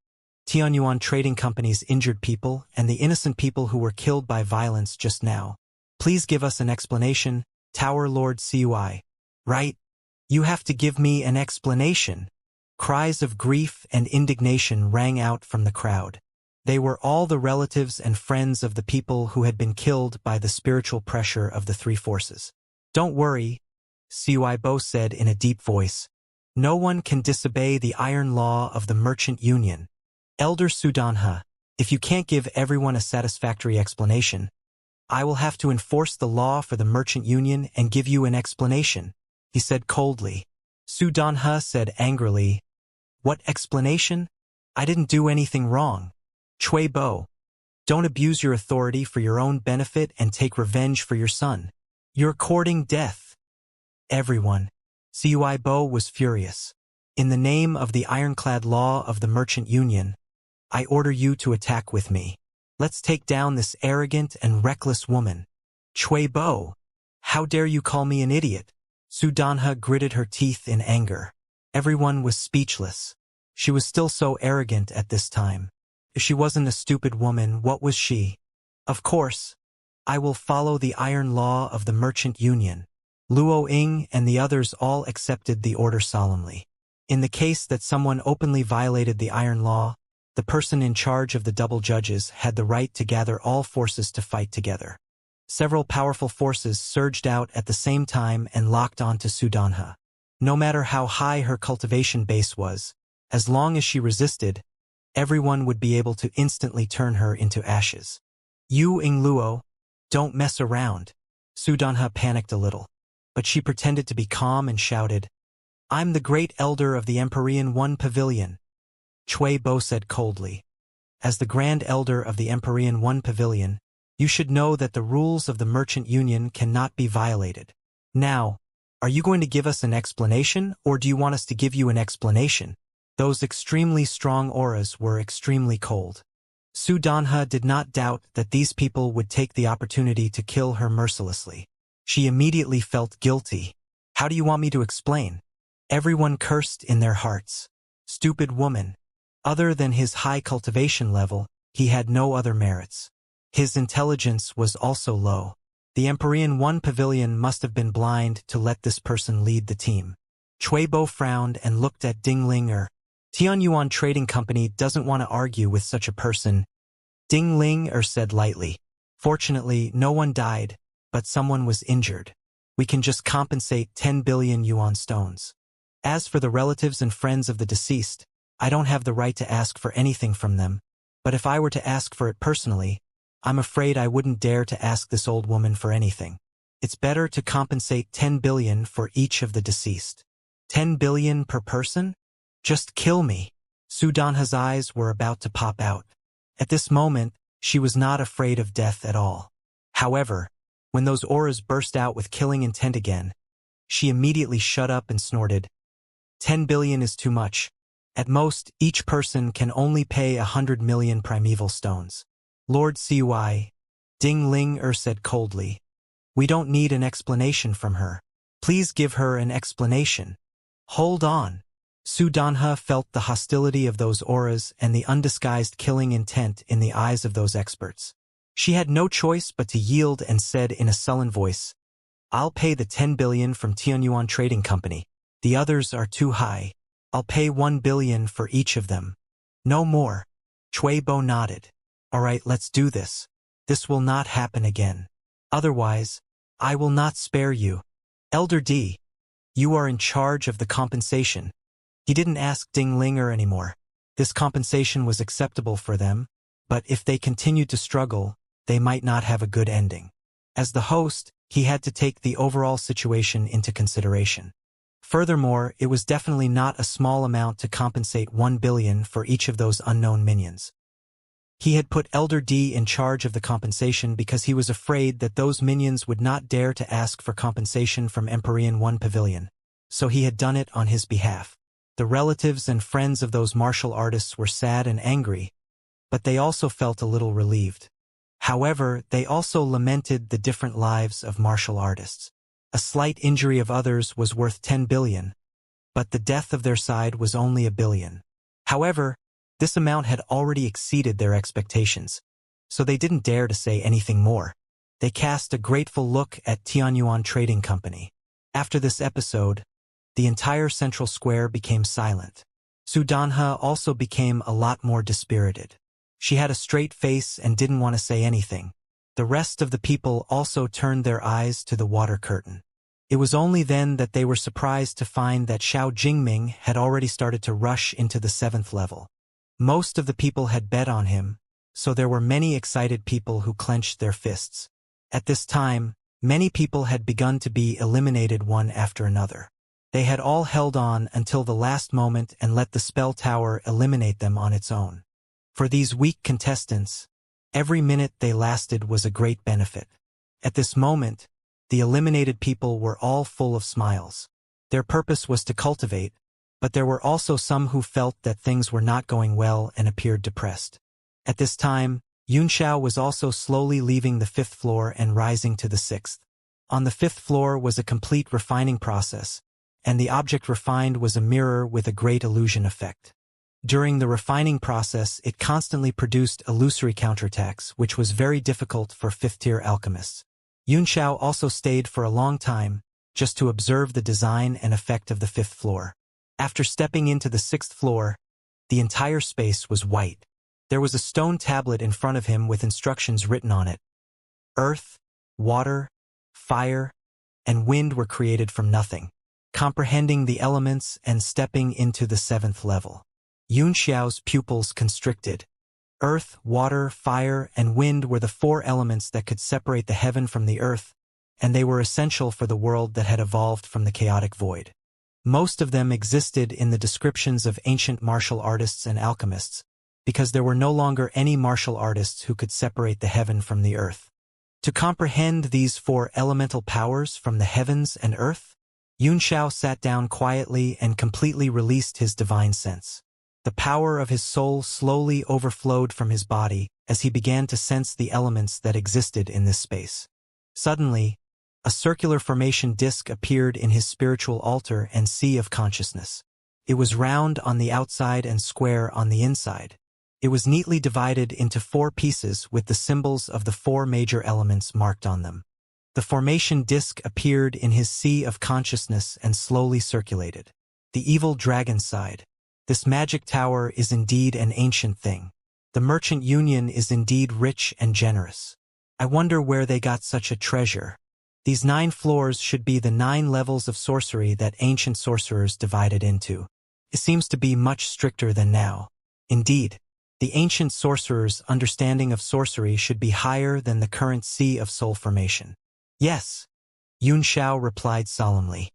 Tianyuan Trading Company's injured people and the innocent people who were killed by violence just now. Please give us an explanation, Tower Lord Cui. Right? You have to give me an explanation." Cries of grief and indignation rang out from the crowd. They were all the relatives and friends of the people who had been killed by the spiritual pressure of the three forces. "Don't worry," Cui Bo said in a deep voice. "No one can disobey the iron law of the Merchant Union. Elder Su Danhe, if you can't give everyone a satisfactory explanation, I will have to enforce the law for the Merchant Union and give you an explanation," he said coldly. Su Danhe said angrily, "What explanation? I didn't do anything wrong. Cui Bo, don't abuse your authority for your own benefit and take revenge for your son. You're courting death." Everyone. Cui Bo was furious. "In the name of the ironclad law of the Merchant Union, I order you to attack with me. Let's take down this arrogant and reckless woman." "Cui Bo, how dare you call me an idiot?" Su Danhe gritted her teeth in anger. Everyone was speechless. She was still so arrogant at this time. If she wasn't a stupid woman, what was she? "Of course, I will follow the iron law of the Merchant Union." Luo Ying and the others all accepted the order solemnly. In the case that someone openly violated the iron law, the person in charge of the double judges had the right to gather all forces to fight together. Several powerful forces surged out at the same time and locked onto Su Danhe. No matter how high her cultivation base was, as long as she resisted, everyone would be able to instantly turn her into ashes. "You Ying Luo, don't mess around." Su Danhe panicked a little, but she pretended to be calm and shouted, "I'm the great elder of the Empyrean One Pavilion." Cui Bo said coldly, "As the Grand Elder of the Empyrean One Pavilion, you should know that the rules of the Merchant Union cannot be violated. Now, are you going to give us an explanation, or do you want us to give you an explanation?" Those extremely strong auras were extremely cold. Su Danhe did not doubt that these people would take the opportunity to kill her mercilessly. She immediately felt guilty. How do you want me to explain? Everyone cursed in their hearts. Stupid woman. Other than his high cultivation level, he had no other merits. His intelligence was also low. The Empyrean 1 pavilion must have been blind to let this person lead the team. Chuibo frowned and looked at Ding Linger. Tianyuan Trading Company doesn't want to argue with such a person. Ding Linger said lightly. Fortunately, no one died, but someone was injured. We can just compensate 10 billion yuan stones. As for the relatives and friends of the deceased, I don't have the right to ask for anything from them, but if I were to ask for it personally, I'm afraid I wouldn't dare to ask this old woman for anything. It's better to compensate 10 billion for each of the deceased. 10 billion per person? Just kill me. Su Danhe's eyes were about to pop out. At this moment, she was not afraid of death at all. However, when those auras burst out with killing intent again, she immediately shut up and snorted. 10 billion is too much. At most, each person can only pay 100 million primeval stones. Lord Cui, Ding Linger said coldly. We don't need an explanation from her. Please give her an explanation. Hold on. Su Danhe felt the hostility of those auras and the undisguised killing intent in the eyes of those experts. She had no choice but to yield and said in a sullen voice, I'll pay the 10 billion from Tianyuan Trading Company. The others are too high. I'll pay 1 billion for each of them. No more. Chuibo nodded. All right, let's do this. This will not happen again. Otherwise, I will not spare you. Elder D, you are in charge of the compensation. He didn't ask Ding Linger anymore. This compensation was acceptable for them, but if they continued to struggle, they might not have a good ending. As the host, he had to take the overall situation into consideration. Furthermore, it was definitely not a small amount to compensate 1 billion for each of those unknown minions. He had put Elder D in charge of the compensation because he was afraid that those minions would not dare to ask for compensation from Empyrean 1 Pavilion, so he had done it on his behalf. The relatives and friends of those martial artists were sad and angry, but they also felt a little relieved. However, they also lamented the different lives of martial artists. A slight injury of others was worth 10 billion, but the death of their side was only 1 billion. However, this amount had already exceeded their expectations, so they didn't dare to say anything more. They cast a grateful look at Tianyuan Trading Company. After this episode, the entire central square became silent. Su Danhe also became a lot more dispirited. She had a straight face and didn't want to say anything. The rest of the people also turned their eyes to the water curtain. It was only then that they were surprised to find that Xiao Jingming had already started to rush into the 7th level. Most of the people had bet on him, so there were many excited people who clenched their fists. At this time, many people had begun to be eliminated one after another. They had all held on until the last moment and let the spell tower eliminate them on its own. For these weak contestants, every minute they lasted was a great benefit. At this moment, the eliminated people were all full of smiles. Their purpose was to cultivate, but there were also some who felt that things were not going well and appeared depressed. At this time, Yunxiao was also slowly leaving the 5th floor and rising to the 6th. On the 5th floor was a complete refining process, and the object refined was a mirror with a great illusion effect. During the refining process, it constantly produced illusory counterattacks, which was very difficult for 5th-tier alchemists. Yunxiao also stayed for a long time, just to observe the design and effect of the 5th floor. After stepping into the 6th floor, the entire space was white. There was a stone tablet in front of him with instructions written on it. Earth, water, fire, and wind were created from nothing, comprehending the elements and stepping into the 7th level. Yunxiao's pupils constricted. Earth, water, fire, and wind were the 4 elements that could separate the heaven from the earth, and they were essential for the world that had evolved from the chaotic void. Most of them existed in the descriptions of ancient martial artists and alchemists, because there were no longer any martial artists who could separate the heaven from the earth. To comprehend these 4 elemental powers from the heavens and earth, Yunxiao sat down quietly and completely released his divine sense. The power of his soul slowly overflowed from his body as he began to sense the elements that existed in this space. Suddenly, a circular formation disk appeared in his spiritual altar and sea of consciousness. It was round on the outside and square on the inside. It was neatly divided into 4 pieces with the symbols of the 4 major elements marked on them. The formation disk appeared in his sea of consciousness and slowly circulated. The evil dragon sighed. This magic tower is indeed an ancient thing. The merchant union is indeed rich and generous. I wonder where they got such a treasure. These 9 floors should be the 9 levels of sorcery that ancient sorcerers divided into. It seems to be much stricter than now. Indeed, the ancient sorcerers' understanding of sorcery should be higher than the current sea of soul formation. Yes, Xianxia replied solemnly.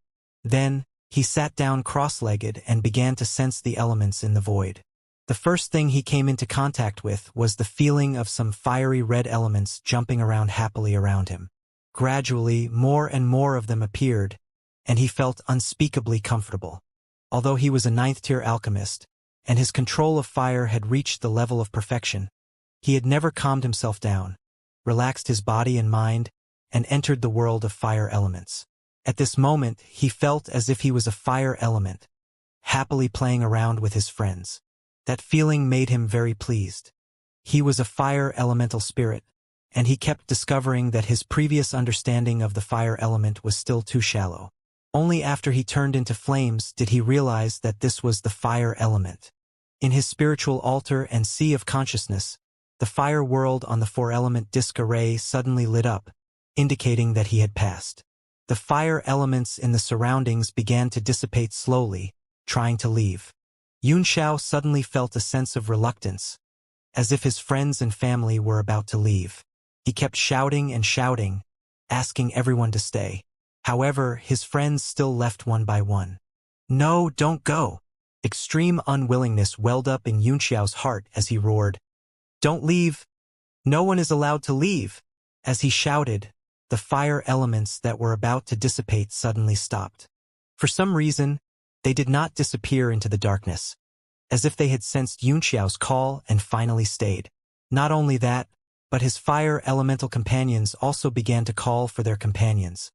Then, he sat down cross-legged and began to sense the elements in the void. The first thing he came into contact with was the feeling of some fiery red elements jumping around happily around him. Gradually, more and more of them appeared, and he felt unspeakably comfortable. Although he was a 9th-tier alchemist, and his control of fire had reached the level of perfection, he had never calmed himself down, relaxed his body and mind, and entered the world of fire elements. At this moment, he felt as if he was a fire element, happily playing around with his friends. That feeling made him very pleased. He was a fire elemental spirit, and he kept discovering that his previous understanding of the fire element was still too shallow. Only after he turned into flames did he realize that this was the fire element. In his spiritual altar and sea of consciousness, the fire world on the 4-element disk array suddenly lit up, indicating that he had passed. The fire elements in the surroundings began to dissipate slowly, trying to leave. Xianxia suddenly felt a sense of reluctance, as if his friends and family were about to leave. He kept shouting and shouting, asking everyone to stay. However, his friends still left one by one. No, don't go. Extreme unwillingness welled up in Xianxia's heart as he roared. Don't leave. No one is allowed to leave. As he shouted, the fire elements that were about to dissipate suddenly stopped. For some reason, they did not disappear into the darkness, as if they had sensed Xianxia's call and finally stayed. Not only that, but his fire elemental companions also began to call for their companions,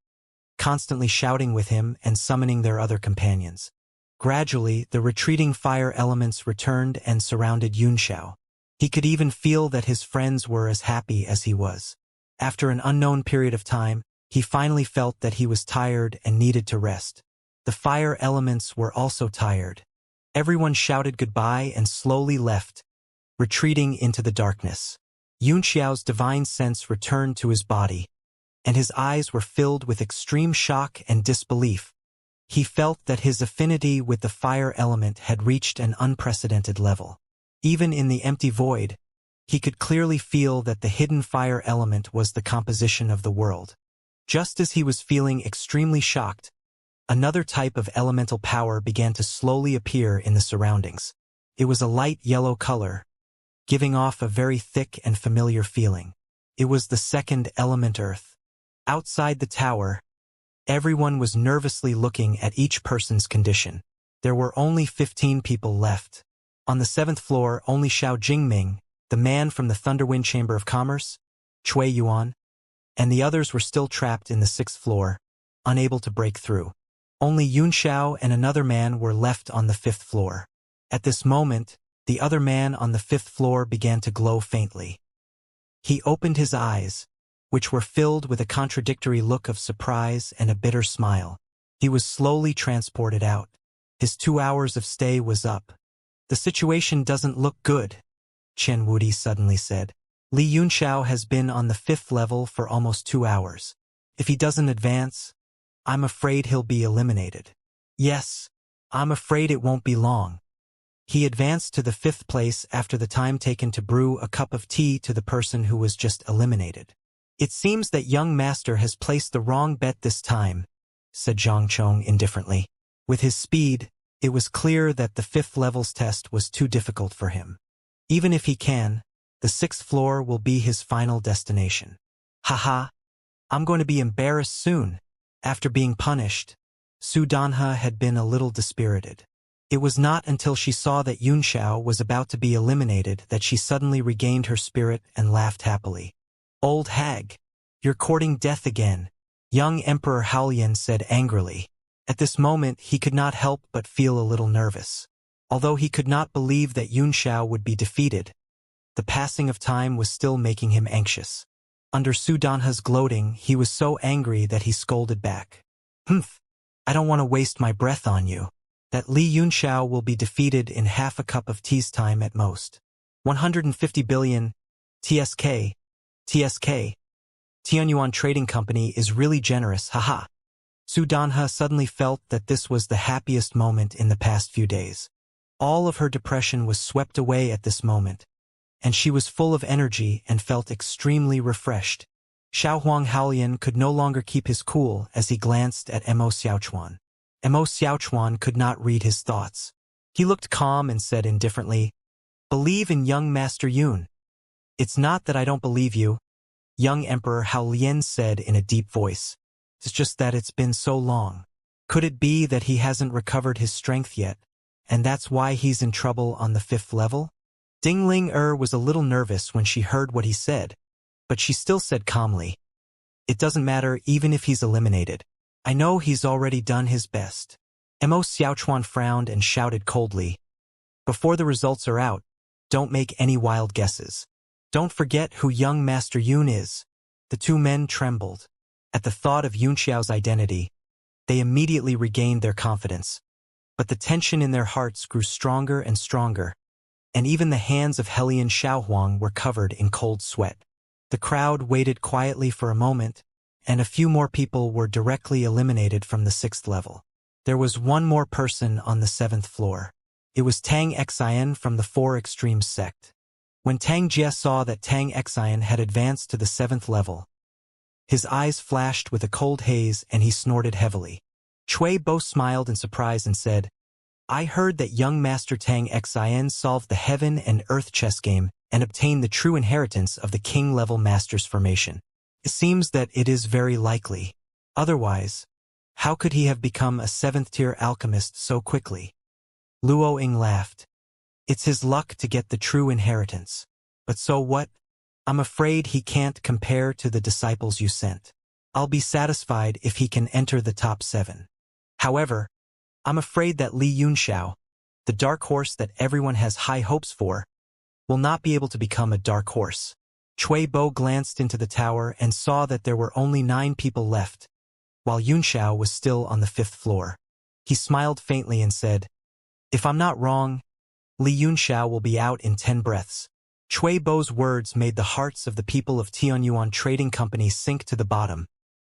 constantly shouting with him and summoning their other companions. Gradually, the retreating fire elements returned and surrounded Xianxia. He could even feel that his friends were as happy as he was. After an unknown period of time, he finally felt that he was tired and needed to rest. The fire elements were also tired. Everyone shouted goodbye and slowly left, retreating into the darkness. Xianxia's divine sense returned to his body, and his eyes were filled with extreme shock and disbelief. He felt that his affinity with the fire element had reached an unprecedented level. Even in the empty void, he could clearly feel that the hidden fire element was the composition of the world. Just as he was feeling extremely shocked, another type of elemental power began to slowly appear in the surroundings. It was a light yellow color, giving off a very thick and familiar feeling. It was the 2nd element Earth. Outside the tower, everyone was nervously looking at each person's condition. There were only 15 people left. On the 7th floor, only Xiao Jingming, the man from the Thunderwind Chamber of Commerce, Cui Yuan, and the others were still trapped in the 6th floor, unable to break through. Only Xianxia and another man were left on the 5th floor. At this moment, the other man on the 5th floor began to glow faintly. He opened his eyes, which were filled with a contradictory look of surprise and a bitter smile. He was slowly transported out. His 2 hours of stay was up. The situation doesn't look good, Chen Wudi suddenly said. Li Yunxiao has been on the 5th level for almost 2 hours. If he doesn't advance, I'm afraid he'll be eliminated. Yes, I'm afraid it won't be long. He advanced to the 5th place after the time taken to brew a cup of tea to the person who was just eliminated. It seems that young master has placed the wrong bet this time, said Zhang Chong indifferently. With his speed, it was clear that the 5th level's test was too difficult for him. Even if he can, the 6th floor will be his final destination. Haha, I'm going to be embarrassed soon. After being punished, Su Danhe had been a little dispirited. It was not until she saw that Yunxiao was about to be eliminated that she suddenly regained her spirit and laughed happily. "Old hag, you're courting death again," young Emperor Haolian said angrily. At this moment he could not help but feel a little nervous. Although he could not believe that Yunxiao would be defeated, the passing of time was still making him anxious. Under Su Danhe's gloating, he was so angry that he scolded back. "Humph, I don't want to waste my breath on you. That Li Yunxiao will be defeated in half a cup of tea's time at most. 150 billion, TSK, Tianyuan Trading Company is really generous, haha." Su Danhe suddenly felt that this was the happiest moment in the past few days. All of her depression was swept away at this moment, and she was full of energy and felt extremely refreshed. Xiaohuang Haolian could no longer keep his cool as he glanced at Mo Xiaochuan. Mo Xiaochuan could not read his thoughts. He looked calm and said indifferently, "Believe in young Master Yun." "It's not that I don't believe you," young Emperor Haolian said in a deep voice. "It's just that it's been so long. Could it be that he hasn't recovered his strength yet, and that's why he's in trouble on the 5th level?" Ding Ling was a little nervous when she heard what he said, but she still said calmly, "It doesn't matter even if he's eliminated. I know he's already done his best." Mo Xiaochuan frowned and shouted coldly, "Before the results are out, don't make any wild guesses. Don't forget who young Master Yun is." The two men trembled. At the thought of Yunxiao's identity, they immediately regained their confidence. But the tension in their hearts grew stronger and stronger, and even the hands of Helian Xiaohuang were covered in cold sweat. The crowd waited quietly for a moment, and a few more people were directly eliminated from the 6th level. There was one more person on the 7th floor. It was Tang Xian from the Four Extremes sect. When Tang Jie saw that Tang Xian had advanced to the 7th level, his eyes flashed with a cold haze and he snorted heavily. Cui Bo smiled in surprise and said, "I heard that young Master Tang Xian solved the heaven and earth chess game and obtained the true inheritance of the king-level master's formation. It seems that it is very likely. Otherwise, how could he have become a 7th-tier alchemist so quickly?" Luo Ying laughed. "It's his luck to get the true inheritance. But so what? I'm afraid he can't compare to the disciples you sent. I'll be satisfied if he can enter the top 7. However, I'm afraid that Li Yunxiao, the dark horse that everyone has high hopes for, will not be able to become a dark horse." Cui Bo glanced into the tower and saw that there were only 9 people left, while Yunxiao was still on the 5th floor. He smiled faintly and said, "If I'm not wrong, Li Yunxiao will be out in 10 breaths." Cui Bo's words made the hearts of the people of Tianyuan Trading Company sink to the bottom,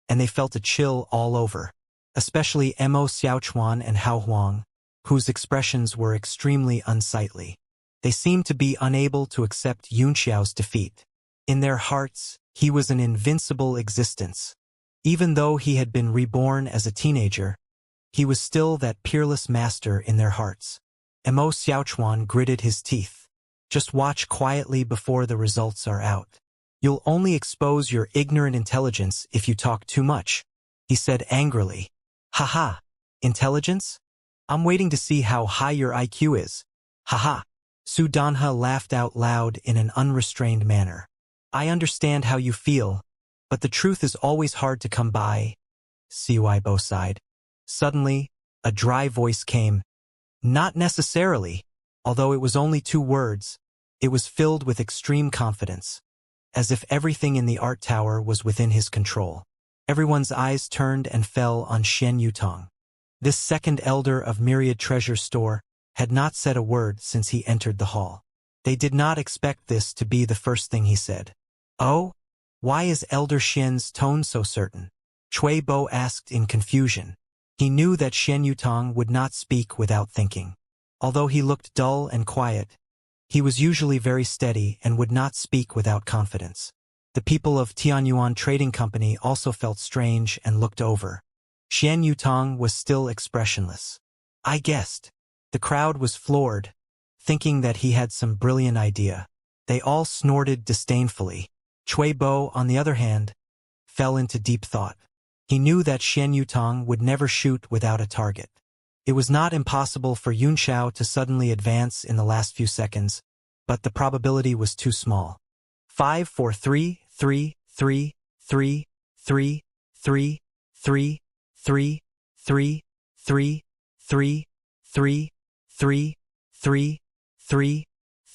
and they felt a chill all over, especially Mo Xiaochuan and Hao Huang, whose expressions were extremely unsightly. They seemed to be unable to accept Yunxiao's defeat. In their hearts, he was an invincible existence. Even though he had been reborn as a teenager, he was still that peerless master in their hearts. Mo Xiaochuan gritted his teeth. "Just watch quietly before the results are out. You'll only expose your ignorant intelligence if you talk too much," he said angrily. "Haha, intelligence? I'm waiting to see how high your IQ is. Haha." Su Danhe laughed out loud in an unrestrained manner. "I understand how you feel, but the truth is always hard to come by." Cui Bo sighed. Suddenly, a dry voice came. "Not necessarily." Although it was only 2 words, it was filled with extreme confidence, as if everything in the art tower was within his control. Everyone's eyes turned and fell on Shen Yutong. This second elder of Myriad Treasure Store had not said a word since he entered the hall. They did not expect this to be the first thing he said. "Oh? Why is Elder Shen's tone so certain?" Cui Bo asked in confusion. He knew that Shen Yutong would not speak without thinking. Although he looked dull and quiet, he was usually very steady and would not speak without confidence. The people of Tianyuan Trading Company also felt strange and looked over. Shen Yutong was still expressionless. "I guessed." The crowd was floored, thinking that he had some brilliant idea. They all snorted disdainfully. Cui Bo, on the other hand, fell into deep thought. He knew that Shen Yutong would never shoot without a target. It was not impossible for Xiao to suddenly advance in the last few seconds, but the probability was too small. 5 4 3 3 3 3 3 3 3 3 3 3 3 3 3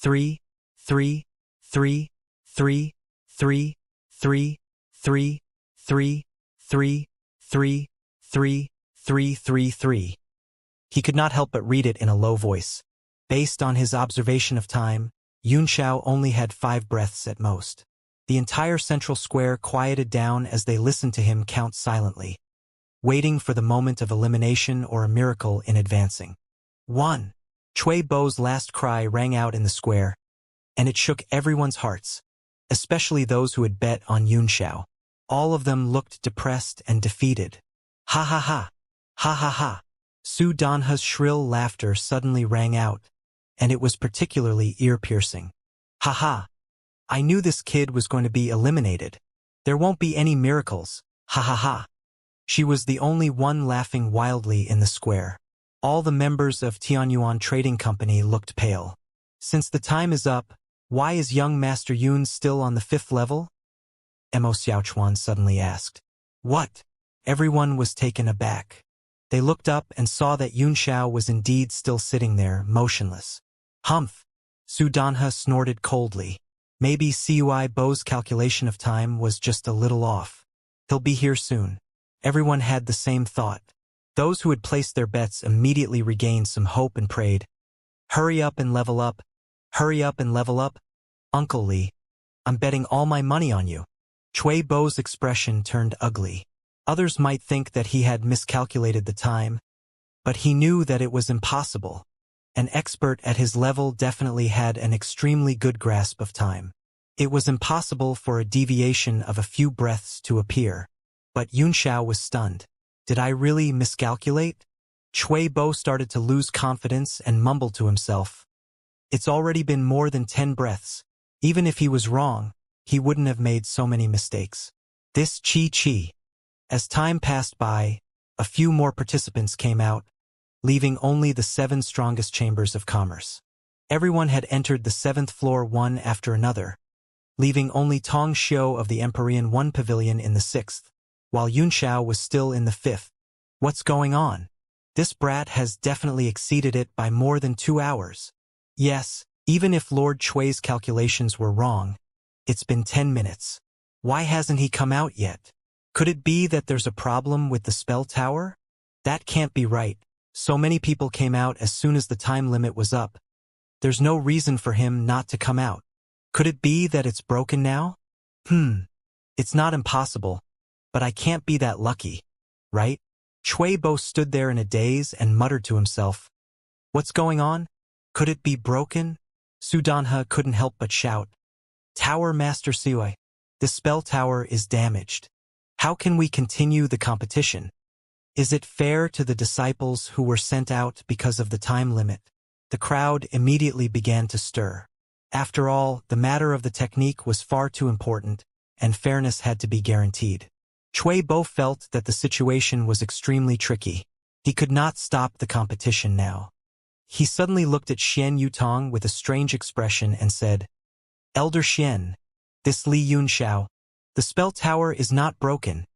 3 3 3 3 3 3 3 3 3 3 3 3 3 3 3 3. He could not help but read it in a low voice. Based on his observation of time, Xiao only had 5 breaths at most. The entire central square quieted down as they listened to him count silently, waiting for the moment of elimination or a miracle in advancing. 1. Cui Bo's last cry rang out in the square, and it shook everyone's hearts, especially those who had bet on Xiao. All of them looked depressed and defeated. Ha ha ha! Ha ha ha! Su Danha's shrill laughter suddenly rang out, and it was particularly ear-piercing. Ha ha! I knew this kid was going to be eliminated. There won't be any miracles. Ha ha ha! She was the only one laughing wildly in the square. All the members of Tianyuan Trading Company looked pale. Since the time is up, why is young Master Yun still on the 5th level? Mo Xiaochuan suddenly asked. What? Everyone was taken aback. They looked up and saw that Xiao was indeed still sitting there, motionless. Humph! Su Danha snorted coldly. Maybe Cui Bo's calculation of time was just a little off. He'll be here soon. Everyone had the same thought. Those who had placed their bets immediately regained some hope and prayed. Hurry up and level up. Hurry up and level up. Uncle Li, I'm betting all my money on you. Cui Bo's expression turned ugly. Others might think that he had miscalculated the time, but he knew that it was impossible. An expert at his level definitely had an extremely good grasp of time. It was impossible for a deviation of a few breaths to appear. But Xiao was stunned. Did I really miscalculate? Cui Bo started to lose confidence and mumbled to himself. It's already been more than 10 breaths. Even if he was wrong, he wouldn't have made so many mistakes. This chi. As time passed by, a few more participants came out, leaving only the 7 strongest chambers of commerce. Everyone had entered the 7th floor one after another, leaving only Tong Xiu of the Empyrean 1 pavilion in the 6th, while Xiao was still in the 5th. What's going on? This brat has definitely exceeded it by more than 2 hours. Yes, even if Lord Chui's calculations were wrong, it's been 10 minutes. Why hasn't he come out yet? Could it be that there's a problem with the spell tower? That can't be right. So many people came out as soon as the time limit was up. There's no reason for him not to come out. Could it be that it's broken now? It's not impossible, but I can't be that lucky, right? Cui Bo stood there in a daze and muttered to himself. What's going on? Could it be broken? Su Danha couldn't help but shout. Tower Master Sui, the spell tower is damaged. How can we continue the competition? Is it fair to the disciples who were sent out because of the time limit? The crowd immediately began to stir. After all, the matter of the technique was far too important, and fairness had to be guaranteed. Cui Bo felt that the situation was extremely tricky. He could not stop the competition now. He suddenly looked at Xian Yutong with a strange expression and said, Elder Xian, this Li Yunxiao, the spell tower is not broken,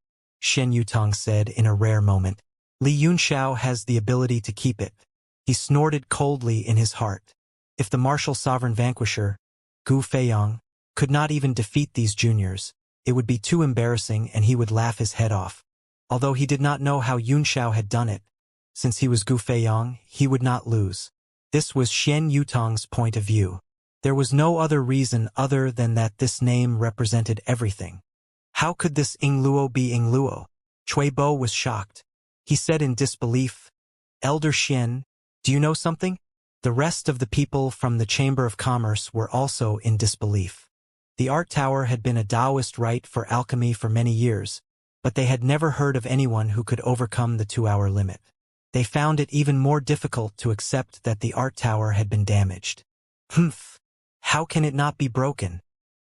Xian Yutong said in a rare moment. Li Yunxiao has the ability to keep it. He snorted coldly in his heart. If the martial sovereign vanquisher, Gu Feiyang, could not even defeat these juniors, it would be too embarrassing and he would laugh his head off. Although he did not know how Yunxiao had done it, since he was Gu Feiyang, he would not lose. This was Xian Yutong's point of view. There was no other reason other than that this name represented everything. How could this Ingluo be Ingluo? Cui Bo was shocked. He said in disbelief, Elder Xian, do you know something? The rest of the people from the Chamber of Commerce were also in disbelief. The art tower had been a Taoist rite for alchemy for many years, but they had never heard of anyone who could overcome the 2-hour limit. They found it even more difficult to accept that the art tower had been damaged. How can it not be broken?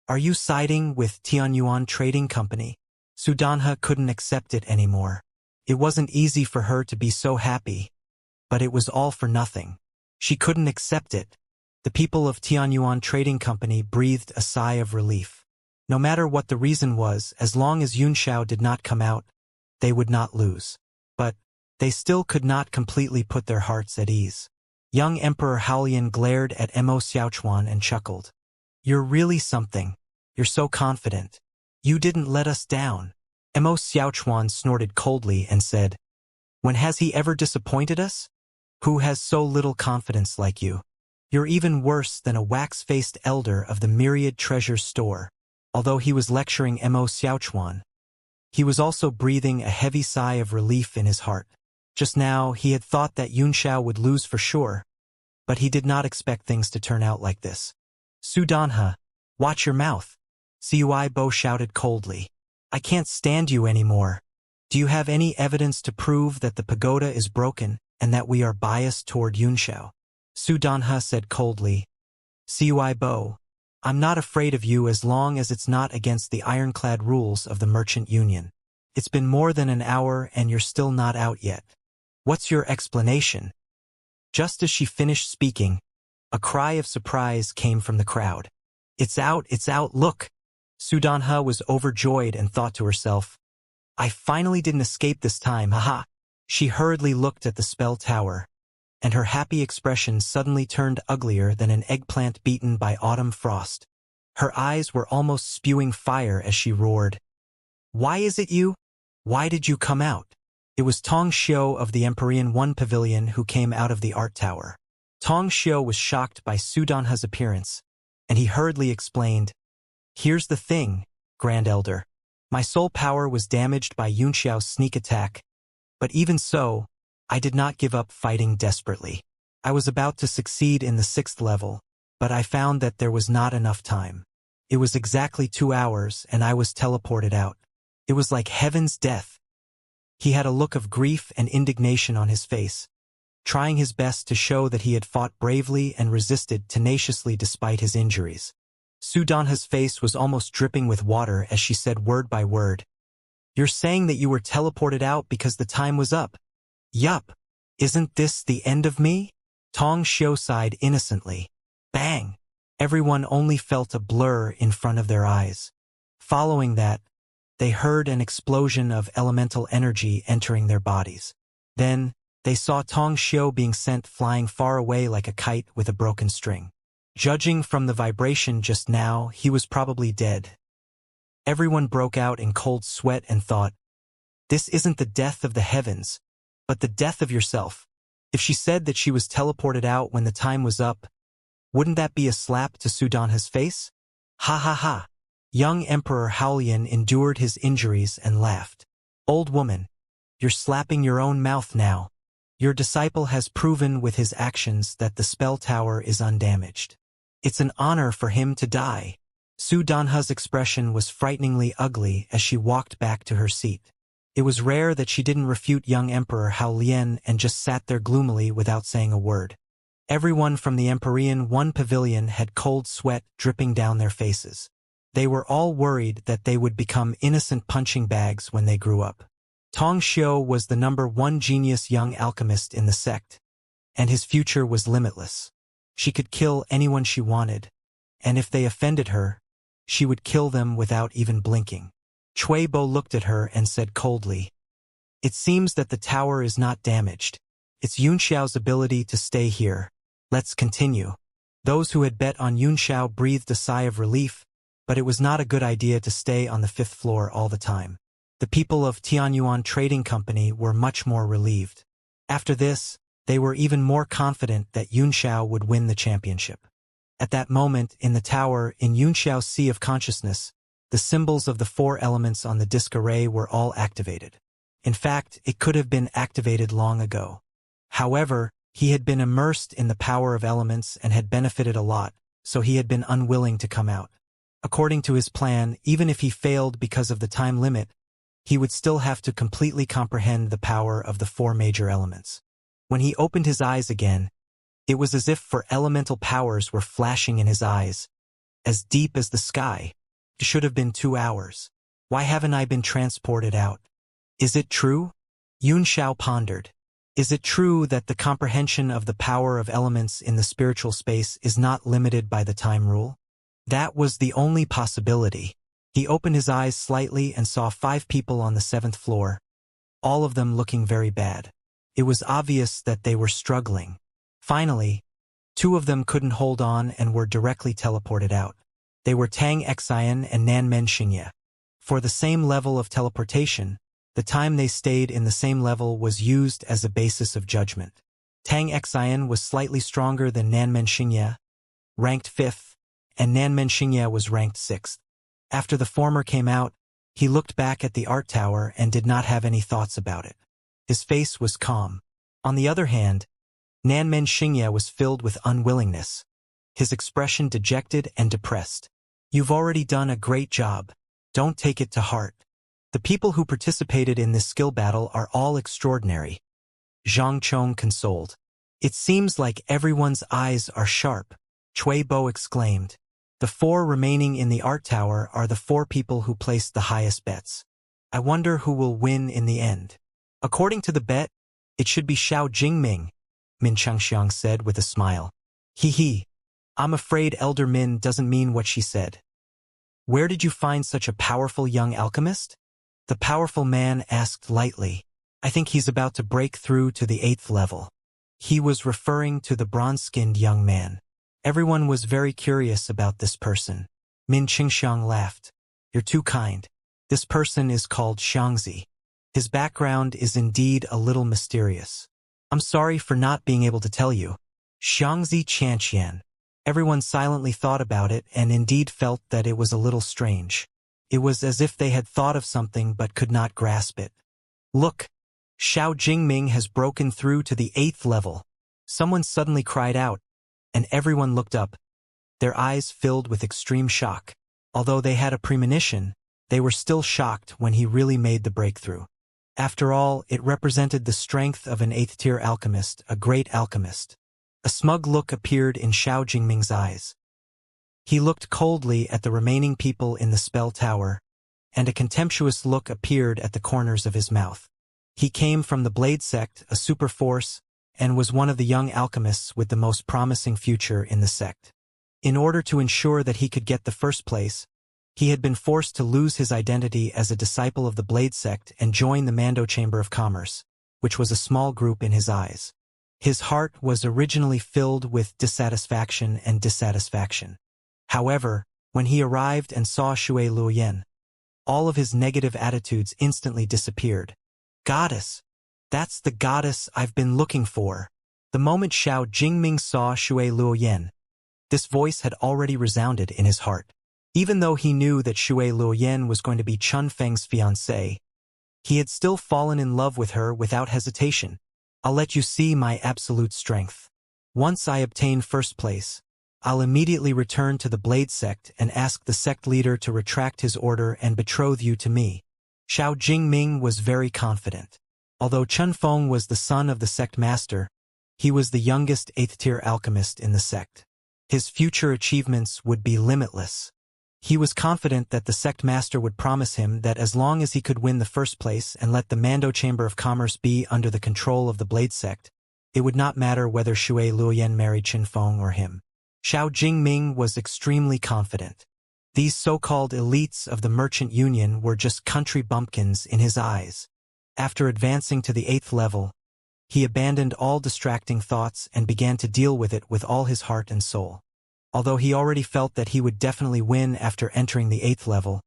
Are you siding with Tianyuan Trading Company? Su Danha couldn't accept it anymore. It wasn't easy for her to be so happy, but it was all for nothing. She couldn't accept it. The people of Tianyuan Trading Company breathed a sigh of relief. No matter what the reason was, as long as Yunxiao did not come out, they would not lose. But they still could not completely put their hearts at ease. Young Emperor Haolian glared at Mo Xiaochuan and chuckled. "You're really something. You're so confident. You didn't let us down." Mo Xiaochuan snorted coldly and said, "When has he ever disappointed us? Who has so little confidence like you? You're even worse than a wax-faced elder of the Myriad Treasures store." Although he was lecturing Mo Xiaochuan, he was also breathing a heavy sigh of relief in his heart. Just now, he had thought that Yunxiao would lose for sure, but he did not expect things to turn out like this. "Su Danhe, watch your mouth," Cui Bo shouted coldly. "I can't stand you anymore. Do you have any evidence to prove that the pagoda is broken and that we are biased toward Yunxiao?" Su Danhe said coldly. "Cui Bo, I'm not afraid of you as long as it's not against the ironclad rules of the Merchant Union. It's been more than an hour and you're still not out yet. What's your explanation?" Just as she finished speaking, a cry of surprise came from the crowd. It's out, look!" Su Danhe was overjoyed and thought to herself, "I finally didn't escape this time, haha." She hurriedly looked at the spell tower, and her happy expression suddenly turned uglier than an eggplant beaten by autumn frost. Her eyes were almost spewing fire as she roared, "Why is it you? Why did you come out?" It was Tong Xiu of the Empyrean One Pavilion who came out of the art tower. Tong Xiu was shocked by Su Danhe's appearance, and he hurriedly explained, "Here's the thing, Grand Elder. My soul power was damaged by Yunxiao's sneak attack, but even so, I did not give up fighting desperately. I was about to succeed in the 6th level, but I found that there was not enough time. It was exactly 2 hours and I was teleported out. It was like heaven's death." He had a look of grief and indignation on his face, trying his best to show that he had fought bravely and resisted tenaciously despite his injuries. Su Danhe's face was almost dripping with water as she said word by word, "You're saying that you were teleported out because the time was up?" "Yup. Isn't this the end of me?" Tong Xiu sighed innocently. Bang! Everyone only felt a blur in front of their eyes. Following that, they heard an explosion of elemental energy entering their bodies. Then, they saw Tong Xiu being sent flying far away like a kite with a broken string. Judging from the vibration just now, he was probably dead. Everyone broke out in cold sweat and thought, "This isn't the death of the heavens, but the death of yourself." If she said that she was teleported out when the time was up, wouldn't that be a slap to Su Danhe's face? Ha ha ha. Young Emperor Haolian endured his injuries and laughed. "Old woman, you're slapping your own mouth now. Your disciple has proven with his actions that the spell tower is undamaged. It's an honor for him to die." Su Danhe's expression was frighteningly ugly as she walked back to her seat. It was rare that she didn't refute young Emperor Haolian and just sat there gloomily without saying a word. Everyone from the Empyrean One Pavilion had cold sweat dripping down their faces. They were all worried that they would become innocent punching bags when they grew up. Tong Xiu was the #1 genius young alchemist in the sect, and his future was limitless. She could kill anyone she wanted, and if they offended her, she would kill them without even blinking. Cui Bo looked at her and said coldly, "It seems that the tower is not damaged. It's Yunxiao's ability to stay here. Let's continue." Those who had bet on Yunxiao breathed a sigh of relief, but it was not a good idea to stay on the 5th floor all the time. The people of Tianyuan Trading Company were much more relieved. After this, they were even more confident that Yunxiao would win the championship. At that moment, in the tower, in Yunxiao's sea of consciousness, the symbols of the 4 elements on the disk array were all activated. In fact, it could have been activated long ago. However, he had been immersed in the power of elements and had benefited a lot, so he had been unwilling to come out. According to his plan, even if he failed because of the time limit, he would still have to completely comprehend the power of the 4 major elements. When he opened his eyes again, it was as if 4 elemental powers were flashing in his eyes, as deep as the sky. It should have been 2 hours. Why haven't I been transported out? Is it true? Yunxiao pondered. Is it true that the comprehension of the power of elements in the spiritual space is not limited by the time rule? That was the only possibility. He opened his eyes slightly and saw 5 people on the 7th floor, all of them looking very bad. It was obvious that they were struggling. Finally, 2 of them couldn't hold on and were directly teleported out. They were Tang Xian and Nanmen Xingye. For the same level of teleportation, the time they stayed in the same level was used as a basis of judgment. Tang Xian was slightly stronger than Nanmen Xingye, ranked 5th, and Nanmen Xingye was ranked 6th. After the former came out, he looked back at the art tower and did not have any thoughts about it. His face was calm. On the other hand, Nanmen Xingye was filled with unwillingness, his expression dejected and depressed. You've already done a great job. Don't take it to heart. The people who participated in this skill battle are all extraordinary. Zhang Chong consoled. It seems like everyone's eyes are sharp, Cui Bo exclaimed. The 4 remaining in the art tower are the 4 people who placed the highest bets. I wonder who will win in the end. According to the bet, it should be Xiao Jingming, Min Changxiang said with a smile. Hee. I'm afraid Elder Min doesn't mean what she said. Where did you find such a powerful young alchemist? The powerful man asked lightly. I think he's about to break through to the 8th level. He was referring to the bronze-skinned young man. Everyone was very curious about this person. Min Qingxiang laughed. You're too kind. This person is called Xianxia. His background is indeed a little mysterious. I'm sorry for not being able to tell you. Xianxia Qianqian. Everyone silently thought about it and indeed felt that it was a little strange. It was as if they had thought of something but could not grasp it. Look! Xiao Jingming has broken through to the 8th level. Someone suddenly cried out, and everyone looked up, their eyes filled with extreme shock. Although they had a premonition, they were still shocked when he really made the breakthrough. After all, it represented the strength of an 8th-tier alchemist, a great alchemist. A smug look appeared in Xiao Jingming's eyes. He looked coldly at the remaining people in the spell tower, and a contemptuous look appeared at the corners of his mouth. He came from the Blade Sect, a super force, and was one of the young alchemists with the most promising future in the sect. In order to ensure that he could get the first place, he had been forced to lose his identity as a disciple of the Blade Sect and join the Mando Chamber of Commerce, which was a small group in his eyes. His heart was originally filled with dissatisfaction and dissatisfaction. However, when he arrived and saw Shui Luoyan, all of his negative attitudes instantly disappeared. Goddess! That's the goddess I've been looking for. The moment Xiao Jingming saw Shui Luoyan, this voice had already resounded in his heart. Even though he knew that Shui Luoyan was going to be Chun Feng's fiancée, he had still fallen in love with her without hesitation. I'll let you see my absolute strength. Once I obtain first place, I'll immediately return to the Blade Sect and ask the sect leader to retract his order and betroth you to me. Xiao Jingming was very confident. Although Chun Feng was the son of the sect master, he was the youngest 8th-tier alchemist in the sect. His future achievements would be limitless. He was confident that the sect master would promise him that as long as he could win the first place and let the Mando Chamber of Commerce be under the control of the Blade Sect, it would not matter whether Shui Luoyan married Qin Feng or him. Xiao Jingming was extremely confident. These so-called elites of the Merchant Union were just country bumpkins in his eyes. After advancing to the 8th level, he abandoned all distracting thoughts and began to deal with it with all his heart and soul. Although he already felt that he would definitely win after entering the 8th level,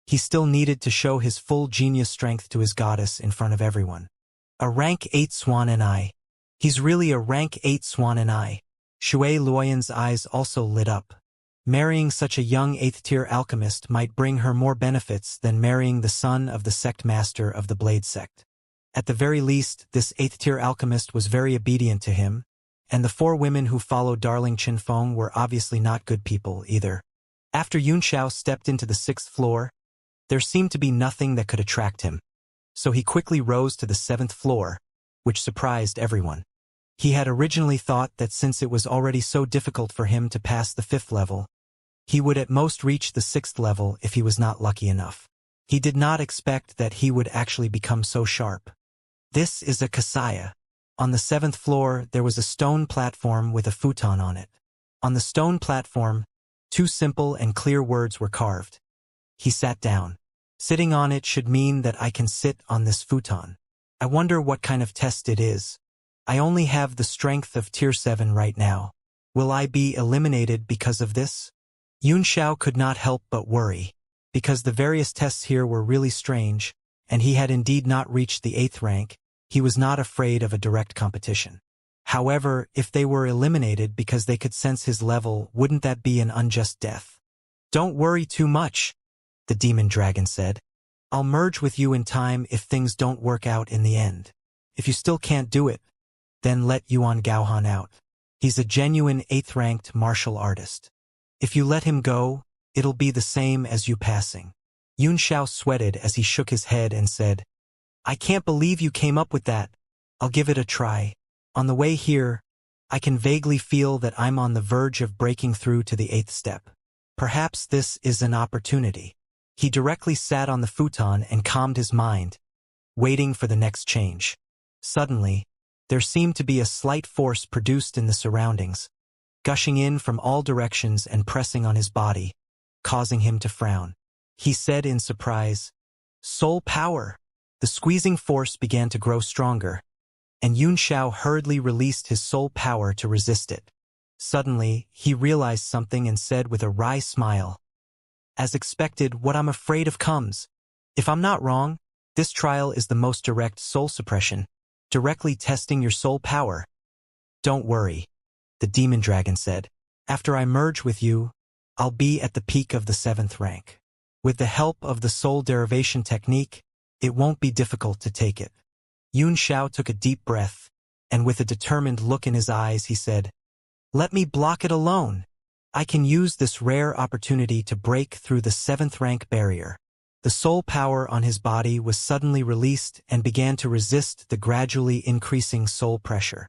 he still needed to show his full genius strength to his goddess in front of everyone. A rank 8 swan and I. He's really a rank 8 swan and I. Shui Luoyan's eyes also lit up. Marrying such a young 8th-tier alchemist might bring her more benefits than marrying the son of the sect master of the Blade Sect. At the very least, this 8th-tier alchemist was very obedient to him, and the 4 women who followed darling Qin Feng were obviously not good people either. After Yunxiao stepped into the 6th floor, there seemed to be nothing that could attract him, so he quickly rose to the 7th floor, which surprised everyone. He had originally thought that since it was already so difficult for him to pass the 5th level, he would at most reach the 6th level if he was not lucky enough. He did not expect that he would actually become so sharp. This is a Kasaya. On the 7th floor, there was a stone platform with a futon on it. On the stone platform, 2 simple and clear words were carved. He sat down. Sitting on it should mean that I can sit on this futon. I wonder what kind of test it is. I only have the strength of tier 7 right now. Will I be eliminated because of this? Xianxia could not help but worry, because the various tests here were really strange, and he had indeed not reached the 8th rank. He was not afraid of a direct competition. However, if they were eliminated because they could sense his level, wouldn't that be an unjust death? Don't worry too much, the demon dragon said. I'll merge with you in time if things don't work out in the end. If you still can't do it, then let Yuan Gaohan out. He's a genuine 8th-ranked martial artist. If you let him go, it'll be the same as you passing. Xianxia sweated as he shook his head and said, I can't believe you came up with that. I'll give it a try. On the way here, I can vaguely feel that I'm on the verge of breaking through to the 8th step. Perhaps this is an opportunity. He directly sat on the futon and calmed his mind, waiting for the next change. Suddenly, there seemed to be a slight force produced in the surroundings, gushing in from all directions and pressing on his body, causing him to frown. He said in surprise, Soul power! The squeezing force began to grow stronger, and Xianxia hurriedly released his soul power to resist it. Suddenly, he realized something and said with a wry smile, As expected, what I'm afraid of comes. If I'm not wrong, this trial is the most direct soul suppression, directly testing your soul power. Don't worry, the demon dragon said. After I merge with you, I'll be at the peak of the 7th rank. With the help of the soul derivation technique, it won't be difficult to take it. Xianxia took a deep breath, and with a determined look in his eyes he said, Let me block it alone. I can use this rare opportunity to break through the 7th rank barrier. The soul power on his body was suddenly released and began to resist the gradually increasing soul pressure.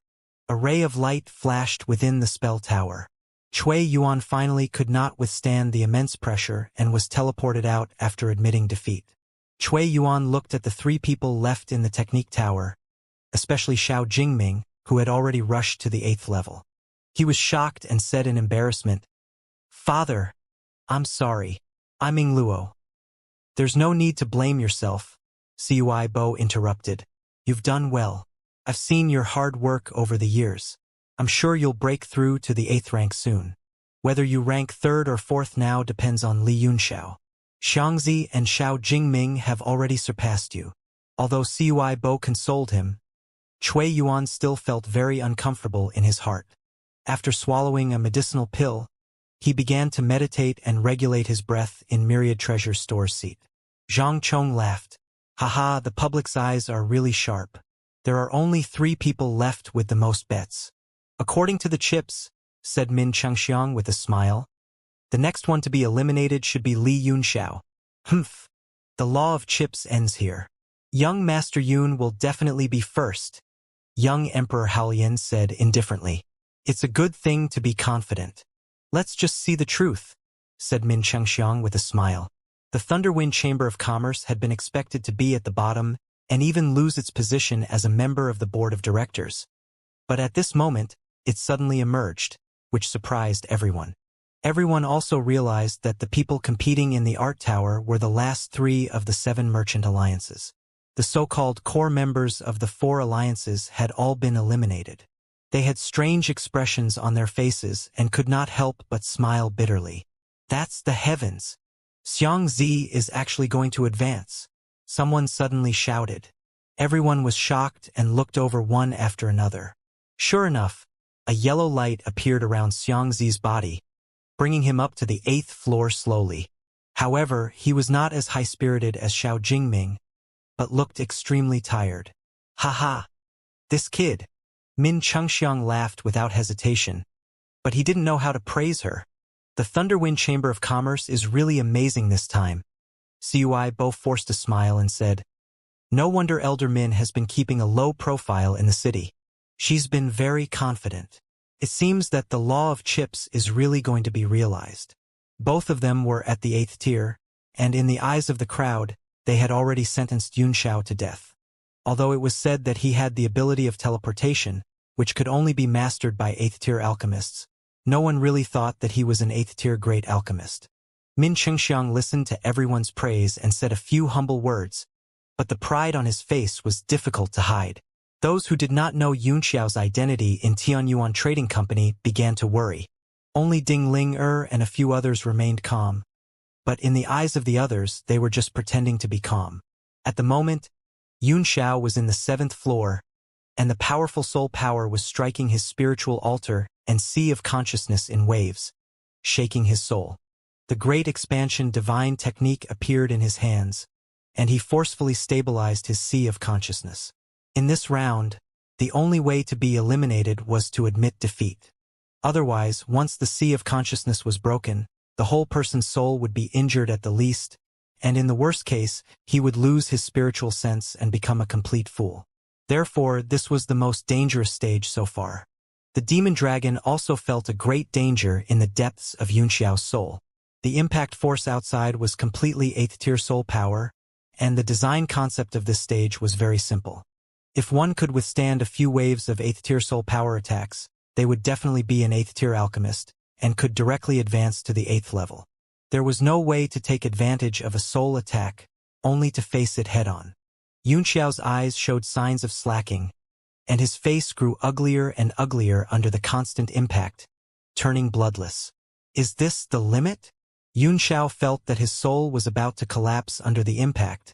A ray of light flashed within the spell tower. Cui Yuan finally could not withstand the immense pressure and was teleported out after admitting defeat. Cui Yuan looked at the 3 people left in the technique tower, especially Xiao Jingming, who had already rushed to the 8th level. He was shocked and said in embarrassment, Father, I'm sorry. I'm Ming Luo. There's no need to blame yourself, Cui Bo interrupted. You've done well. I've seen your hard work over the years. I'm sure you'll break through to the 8th rank soon. Whether you rank 3rd or 4th now depends on Li Yunxiao. Xianxia and Xiao Jingming have already surpassed you. Although Cui Bo consoled him, Cui Yuan still felt very uncomfortable in his heart. After swallowing a medicinal pill, he began to meditate and regulate his breath in Myriad Treasure Store's seat. Zhang Chong laughed. Haha, the public's eyes are really sharp. There are only 3 people left with the most bets. According to the chips, said Min Chengxiang with a smile, the next one to be eliminated should be Li Yunxiao. Humph. The law of chips ends here. Young Master Yun will definitely be first, young Emperor Haolian said indifferently. It's a good thing to be confident. Let's just see the truth, said Min Chengxiang with a smile. The Thunderwind Chamber of Commerce had been expected to be at the bottom and even lose its position as a member of the board of directors. But at this moment, it suddenly emerged, which surprised everyone. Everyone also realized that the people competing in the art tower were the last 3 of the 7 merchant alliances. The so-called core members of the 4 alliances had all been eliminated. They had strange expressions on their faces and could not help but smile bitterly. That's the heavens. Xianxia is actually going to advance. Someone suddenly shouted. Everyone was shocked and looked over one after another. Sure enough, a yellow light appeared around Xianxia's body, bringing him up to the 8th floor slowly. However, he was not as high-spirited as Xiao Jingming, but looked extremely tired. Ha! This kid. Min Chengxiang laughed without hesitation, but he didn't know how to praise her. The Thunderwind Chamber of Commerce is really amazing this time. Cui Bo forced a smile and said, No wonder Elder Min has been keeping a low profile in the city. She's been very confident. It seems that the law of chips is really going to be realized. Both of them were at the 8th tier, and in the eyes of the crowd, they had already sentenced Xianxia to death. Although it was said that he had the ability of teleportation, which could only be mastered by 8th-tier alchemists, no one really thought that he was an 8th-tier great alchemist. Min Xianxia listened to everyone's praise and said a few humble words, but the pride on his face was difficult to hide. Those who did not know Xiao's identity in Tianyuan Trading Company began to worry. Only Ding Ling and a few others remained calm. But in the eyes of the others, they were just pretending to be calm. At the moment, Xiao was in the 7th floor, and the powerful soul power was striking his spiritual altar and sea of consciousness in waves, shaking his soul. The great expansion divine technique appeared in his hands, and he forcefully stabilized his sea of consciousness. In this round, the only way to be eliminated was to admit defeat. Otherwise, once the sea of consciousness was broken, the whole person's soul would be injured at the least, and in the worst case, he would lose his spiritual sense and become a complete fool. Therefore, this was the most dangerous stage so far. The demon dragon also felt a great danger in the depths of Xiao's soul. The impact force outside was completely 8th-tier soul power, and the design concept of this stage was very simple. If one could withstand a few waves of 8th-tier soul power attacks, they would definitely be an 8th-tier alchemist, and could directly advance to the 8th level. There was no way to take advantage of a soul attack, only to face it head-on. Xiao's eyes showed signs of slacking, and his face grew uglier and uglier under the constant impact, turning bloodless. Is this the limit? Xiao felt that his soul was about to collapse under the impact,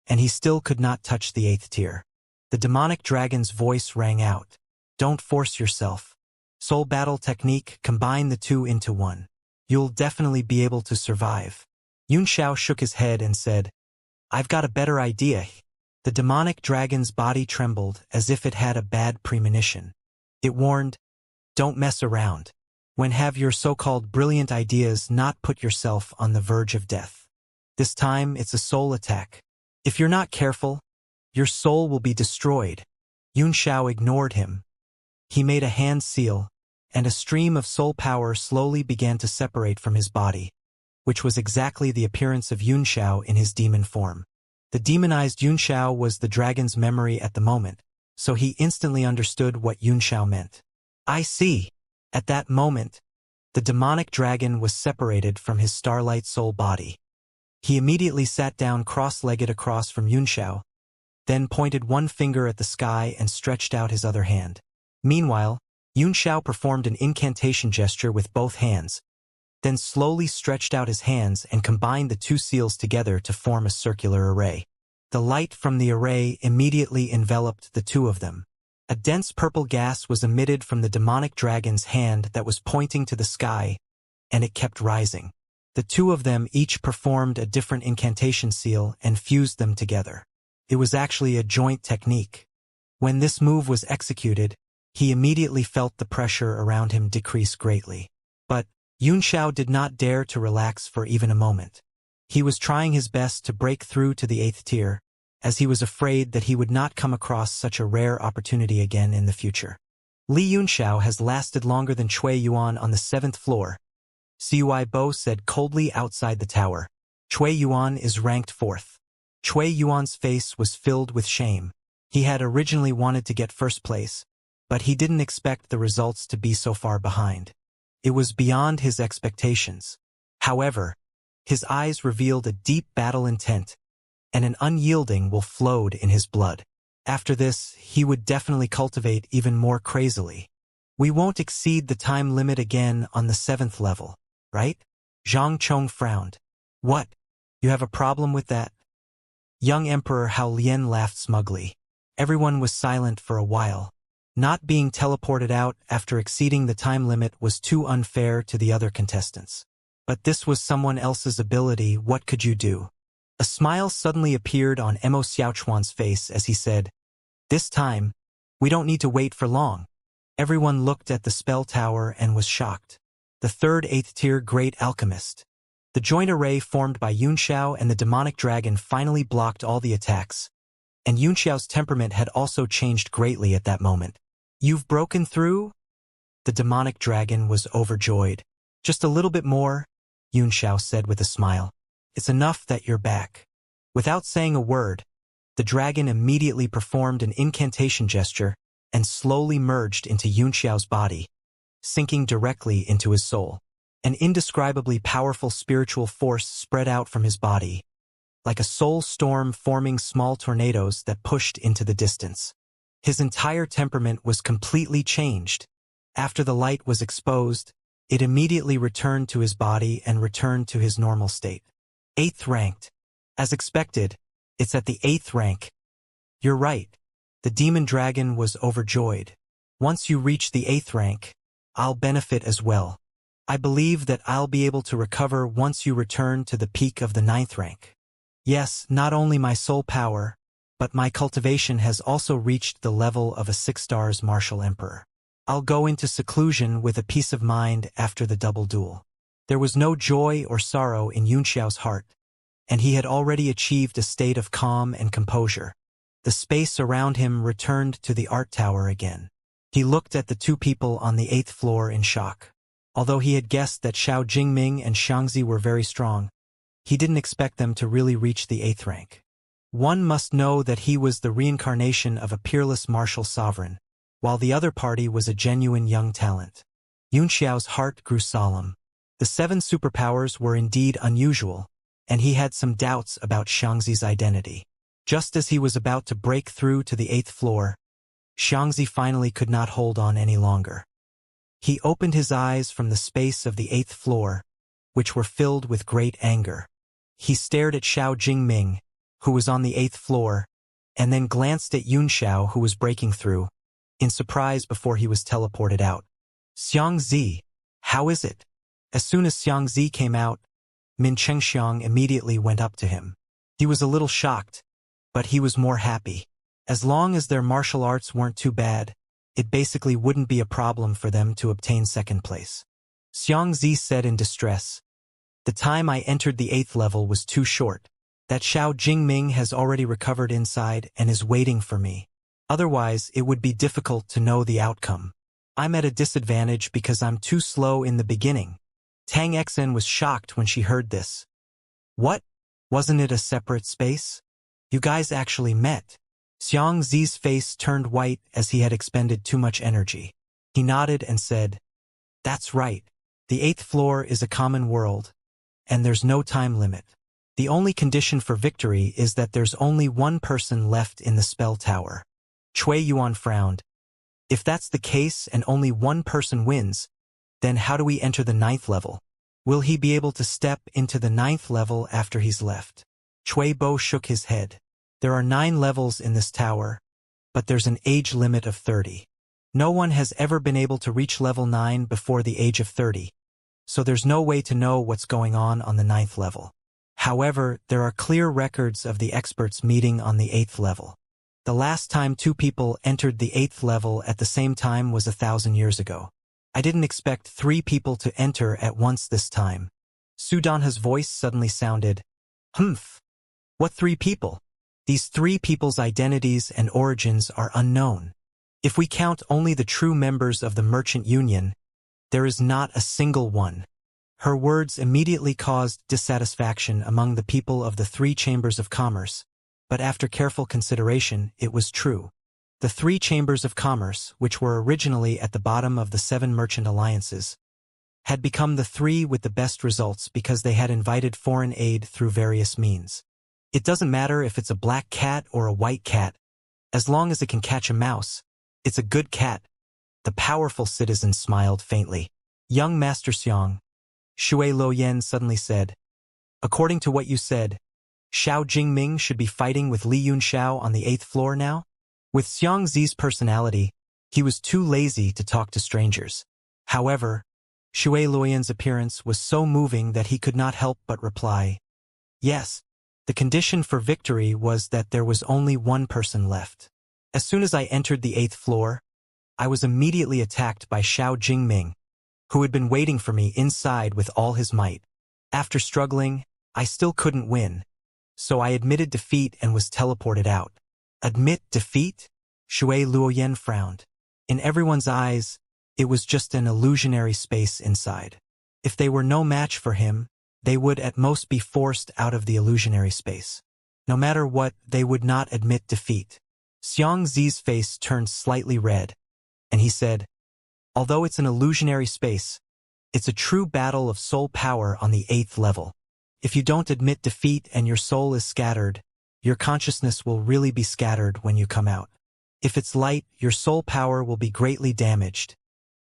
and he still could not touch the 8th tier. The demonic dragon's voice rang out. Don't force yourself. Soul battle technique, combine the two into one. You'll definitely be able to survive. Xiao shook his head and said, I've got a better idea. The demonic dragon's body trembled as if it had a bad premonition. It warned, don't mess around. When have your so-called brilliant ideas not put yourself on the verge of death. This time it's a soul attack. If you're not careful, your soul will be destroyed. Xiao ignored him. He made a hand seal, and a stream of soul power slowly began to separate from his body, which was exactly the appearance of Xiao in his demon form. The demonized Xiao was the dragon's memory at the moment, so he instantly understood what Xiao meant. I see. At that moment, the demonic dragon was separated from his starlight soul body. He immediately sat down cross-legged across from Xiao, then pointed one finger at the sky and stretched out his other hand. Meanwhile, Xiao performed an incantation gesture with both hands, then slowly stretched out his hands and combined the two seals together to form a circular array. The light from the array immediately enveloped the two of them. A dense purple gas was emitted from the demonic dragon's hand that was pointing to the sky, and it kept rising. The two of them each performed a different incantation seal and fused them together. It was actually a joint technique. When this move was executed, he immediately felt the pressure around him decrease greatly. But Xiao did not dare to relax for even a moment. He was trying his best to break through to the 8th tier, as he was afraid that he would not come across such a rare opportunity again in the future. Li Xiao has lasted longer than Cui Yuan on the 7th floor, Cui Bo said coldly outside the tower. Cui Yuan is ranked 4th. Cui Yuan's face was filled with shame. He had originally wanted to get first place, but he didn't expect the results to be so far behind. It was beyond his expectations. However, his eyes revealed a deep battle intent, and an unyielding will flowed in his blood. After this, he would definitely cultivate even more crazily. We won't exceed the time limit again on the 7th level, right? Zhang Chong frowned. What? You have a problem with that? Young Emperor Hao Lian laughed smugly. Everyone was silent for a while. Not being teleported out after exceeding the time limit was too unfair to the other contestants. But this was someone else's ability, what could you do? A smile suddenly appeared on Mo Xiaochuan's face as he said, This time, we don't need to wait for long. Everyone looked at the spell tower and was shocked. The third 8th tier great alchemist. The joint array formed by Xiao and the demonic dragon finally blocked all the attacks, and Xiao's temperament had also changed greatly at that moment. You've broken through? The demonic dragon was overjoyed. Just a little bit more, Xiao said with a smile. It's enough that you're back. Without saying a word, The dragon immediately performed an incantation gesture and slowly merged into Yunxiao's body, sinking directly into his soul. An indescribably powerful spiritual force spread out from his body, like a soul storm forming small tornadoes that pushed into the distance. His entire temperament was completely changed. After the light was exposed, it immediately returned to his body and returned to his normal state. 8th ranked. As expected, it's at the 8th rank. You're right. The demon dragon was overjoyed. Once you reach the 8th rank, I'll benefit as well. I believe that I'll be able to recover once you return to the peak of the 9th rank. Yes, not only my soul power, but my cultivation has also reached the level of a 6 stars martial emperor. I'll go into seclusion with a peace of mind after the double duel. There was no joy or sorrow in Yunxiao's heart, and he had already achieved a state of calm and composure. The space around him returned to the art tower again. He looked at the two people on the 8th floor in shock. Although he had guessed that Xiao Jingming and Xianxia were very strong, he didn't expect them to really reach the 8th rank. One must know that he was the reincarnation of a peerless martial sovereign, while the other party was a genuine young talent. Yunxiao's heart grew solemn. The 7 superpowers were indeed unusual, and he had some doubts about Xianxia's identity. Just as he was about to break through to the 8th floor, Xianxia finally could not hold on any longer. He opened his eyes from the space of the 8th floor, which were filled with great anger. He stared at Xiao Jingming, who was on the 8th floor, and then glanced at Yunxiao, who was breaking through, in surprise before he was teleported out. Xianxia, how is it? As soon as Xianxia came out, Min Chengxiang immediately went up to him. He was a little shocked, but he was more happy. As long as their martial arts weren't too bad, it basically wouldn't be a problem for them to obtain 2nd place. Xianxia said in distress, "The time I entered the 8th level was too short. That Xiao Jingming has already recovered inside and is waiting for me. Otherwise, it would be difficult to know the outcome. I'm at a disadvantage because I'm too slow in the beginning." Tang Xen was shocked when she heard this. What? Wasn't it a separate space? You guys actually met. Xiangxi's face turned white as he had expended too much energy. He nodded and said, "That's right. The 8th floor is a common world, and there's no time limit. The only condition for victory is that there's only one person left in the spell tower." Cui Yuan frowned. "If that's the case and only one person wins, then how do we enter the 9th level? Will he be able to step into the 9th level after he's left?" Cui Bo shook his head. "There are 9 levels in this tower, but there's an age limit of 30. No one has ever been able to reach level 9 before the age of 30, so there's no way to know what's going on the 9th level. However, there are clear records of the experts meeting on the 8th level. The last time 2 people entered the 8th level at the same time was 1,000 years ago. I didn't expect 3 people to enter at once this time." Su Danha's voice suddenly sounded, "Humph. What 3 people? These 3 people's identities and origins are unknown. If we count only the true members of the Merchant Union, there is not a single one." Her words immediately caused dissatisfaction among the people of the 3 chambers of commerce, but after careful consideration, it was true. The 3 chambers of commerce, which were originally at the bottom of the 7 merchant alliances, had become the 3 with the best results because they had invited foreign aid through various means. It doesn't matter if it's a black cat or a white cat, as long as it can catch a mouse, it's a good cat. The powerful citizen smiled faintly. "Young Master Xiang," Shui Luoyan suddenly said, "according to what you said, Xiao Jingming should be fighting with Li Yunxiao on the 8th floor now?" With Xiangxi's personality, he was too lazy to talk to strangers. However, Shui Luoyan's appearance was so moving that he could not help but reply, "Yes, the condition for victory was that there was only one person left. As soon as I entered the 8th floor, I was immediately attacked by Xiao Jingming, who had been waiting for me inside with all his might. After struggling, I still couldn't win, so I admitted defeat and was teleported out." "Admit defeat?" Shui Luoyan frowned. In everyone's eyes, it was just an illusionary space inside. If they were no match for him, they would at most be forced out of the illusionary space. No matter what, they would not admit defeat. Xianxia's face turned slightly red, and he said, although it's an illusionary space, it's a true battle of soul power on the 8th level. If you don't admit defeat and your soul is scattered, your consciousness will really be scattered when you come out. If it's light, your soul power will be greatly damaged,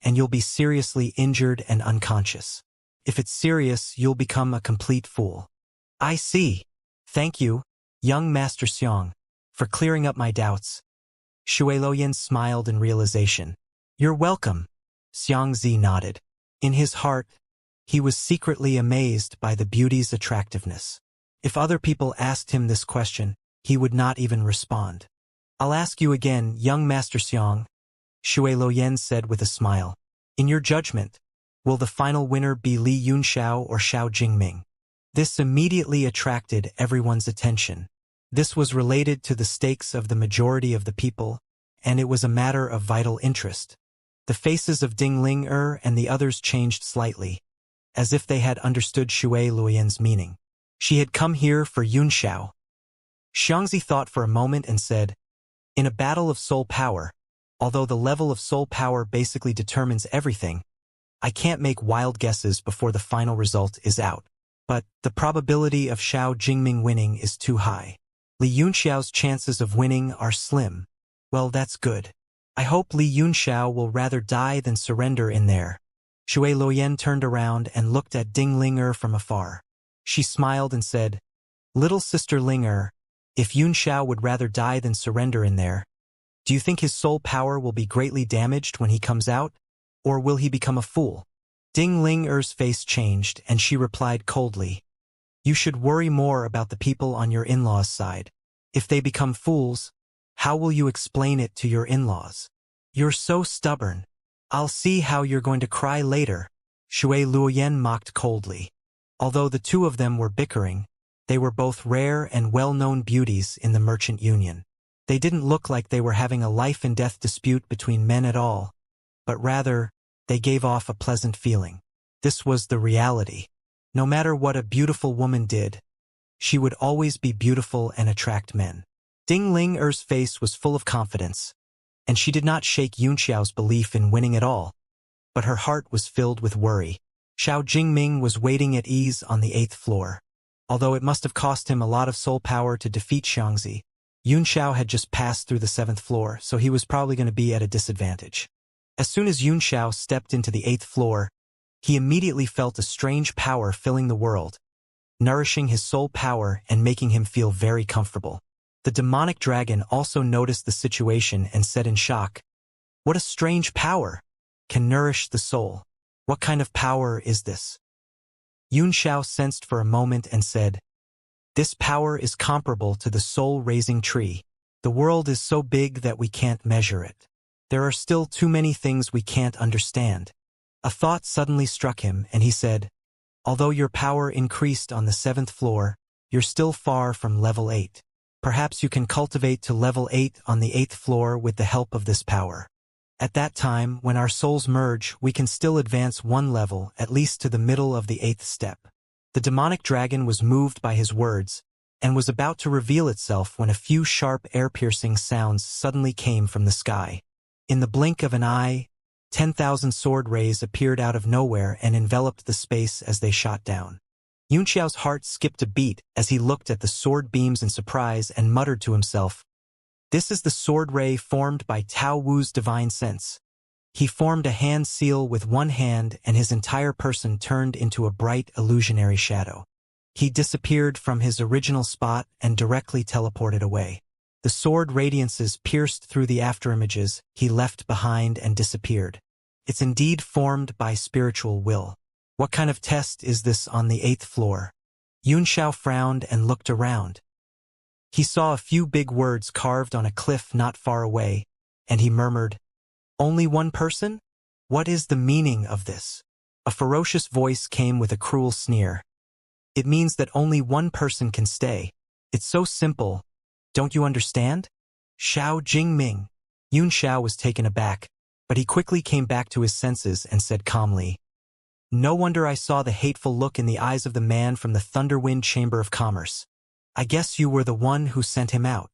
and you'll be seriously injured and unconscious. If it's serious, you'll become a complete fool. I see. Thank you, young Master Xiang, for clearing up my doubts. Shueloyan smiled in realization. You're welcome. Xiangxi nodded. In his heart, he was secretly amazed by the beauty's attractiveness. If other people asked him this question, he would not even respond. I'll ask you again, young Master Xiang, Shueloyan said with a smile. In your judgment, will the final winner be Li Yunxiao or Xiao Jingming? This immediately attracted everyone's attention. This was related to the stakes of the majority of the people, and it was a matter of vital interest. The faces of Ding Ling and the others changed slightly, as if they had understood Shui Luoyan's meaning. She had come here for Yunxiao. Xiangxi thought for a moment and said, in a battle of soul power, although the level of soul power basically determines everything, I can't make wild guesses before the final result is out. But the probability of Xiao Jingming winning is too high. Li Yunxiao's chances of winning are slim. Well, that's good. I hope Li Yunxiao will rather die than surrender in there. Shui Luoyan turned around and looked at Ding Ling from afar. She smiled and said, Little sister Ling, if Yunxiao would rather die than surrender in there, do you think his soul power will be greatly damaged when he comes out, or will he become a fool? Ding Ling face changed, and she replied coldly, You should worry more about the people on your in-laws' side. If they become fools, how will you explain it to your in-laws? You're so stubborn. I'll see how you're going to cry later, Shui Luoyan mocked coldly. Although the two of them were bickering, they were both rare and well-known beauties in the merchant union. They didn't look like they were having a life-and-death dispute between men at all, but rather, they gave off a pleasant feeling. This was the reality. No matter what a beautiful woman did, she would always be beautiful and attract men. Ding Ling face was full of confidence, and she did not shake Yunxiao's belief in winning at all, but her heart was filled with worry. Xiao Jingming was waiting at ease on the 8th floor. Although it must have cost him a lot of soul power to defeat Xiangxi, Yunxiao had just passed through the 7th floor, so he was probably going to be at a disadvantage. As soon as Yunxiao stepped into the 8th floor, he immediately felt a strange power filling the world, nourishing his soul power and making him feel very comfortable. The demonic dragon also noticed the situation and said in shock, What a strange power! Can nourish the soul. What kind of power is this? Yunxiao sensed for a moment and said, This power is comparable to the soul-raising tree. The world is so big that we can't measure it. There are still too many things we can't understand. A thought suddenly struck him, and he said, Although your power increased on the 7th floor, you're still far from level 8. Perhaps you can cultivate to level 8 on the 8th floor with the help of this power. At that time, when our souls merge, we can still advance one level, at least to the middle of the 8th step. The demonic dragon was moved by his words, and was about to reveal itself when a few sharp air-piercing sounds suddenly came from the sky. In the blink of an eye, 10,000 sword rays appeared out of nowhere and enveloped the space as they shot down. Yunxiao's heart skipped a beat as he looked at the sword beams in surprise and muttered to himself, This is the sword ray formed by Tao Wu's divine sense. He formed a hand seal with one hand and his entire person turned into a bright illusionary shadow. He disappeared from his original spot and directly teleported away. The sword radiances pierced through the afterimages he left behind and disappeared. It's indeed formed by spiritual will. What kind of test is this on the 8th floor? Yunxiao frowned and looked around. He saw a few big words carved on a cliff not far away, and he murmured, Only one person? What is the meaning of this? A ferocious voice came with a cruel sneer. It means that only one person can stay. It's so simple. Don't you understand? Xiao Jingming. Yunxiao was taken aback, but he quickly came back to his senses and said calmly, No wonder I saw the hateful look in the eyes of the man from the Thunderwind Chamber of Commerce. I guess you were the one who sent him out.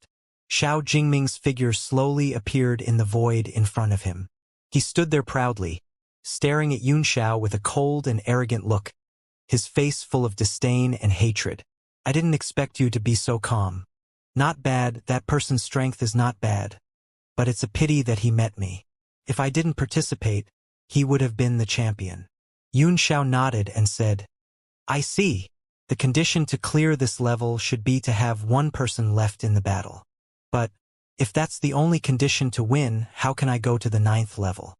Xiao Jingming's figure slowly appeared in the void in front of him. He stood there proudly, staring at Yunxiao with a cold and arrogant look, his face full of disdain and hatred. I didn't expect you to be so calm. Not bad, that person's strength is not bad. But it's a pity that he met me. If I didn't participate, he would have been the champion. Yunxiao nodded and said, I see. The condition to clear this level should be to have one person left in the battle. But, if that's the only condition to win, how can I go to the 9th level?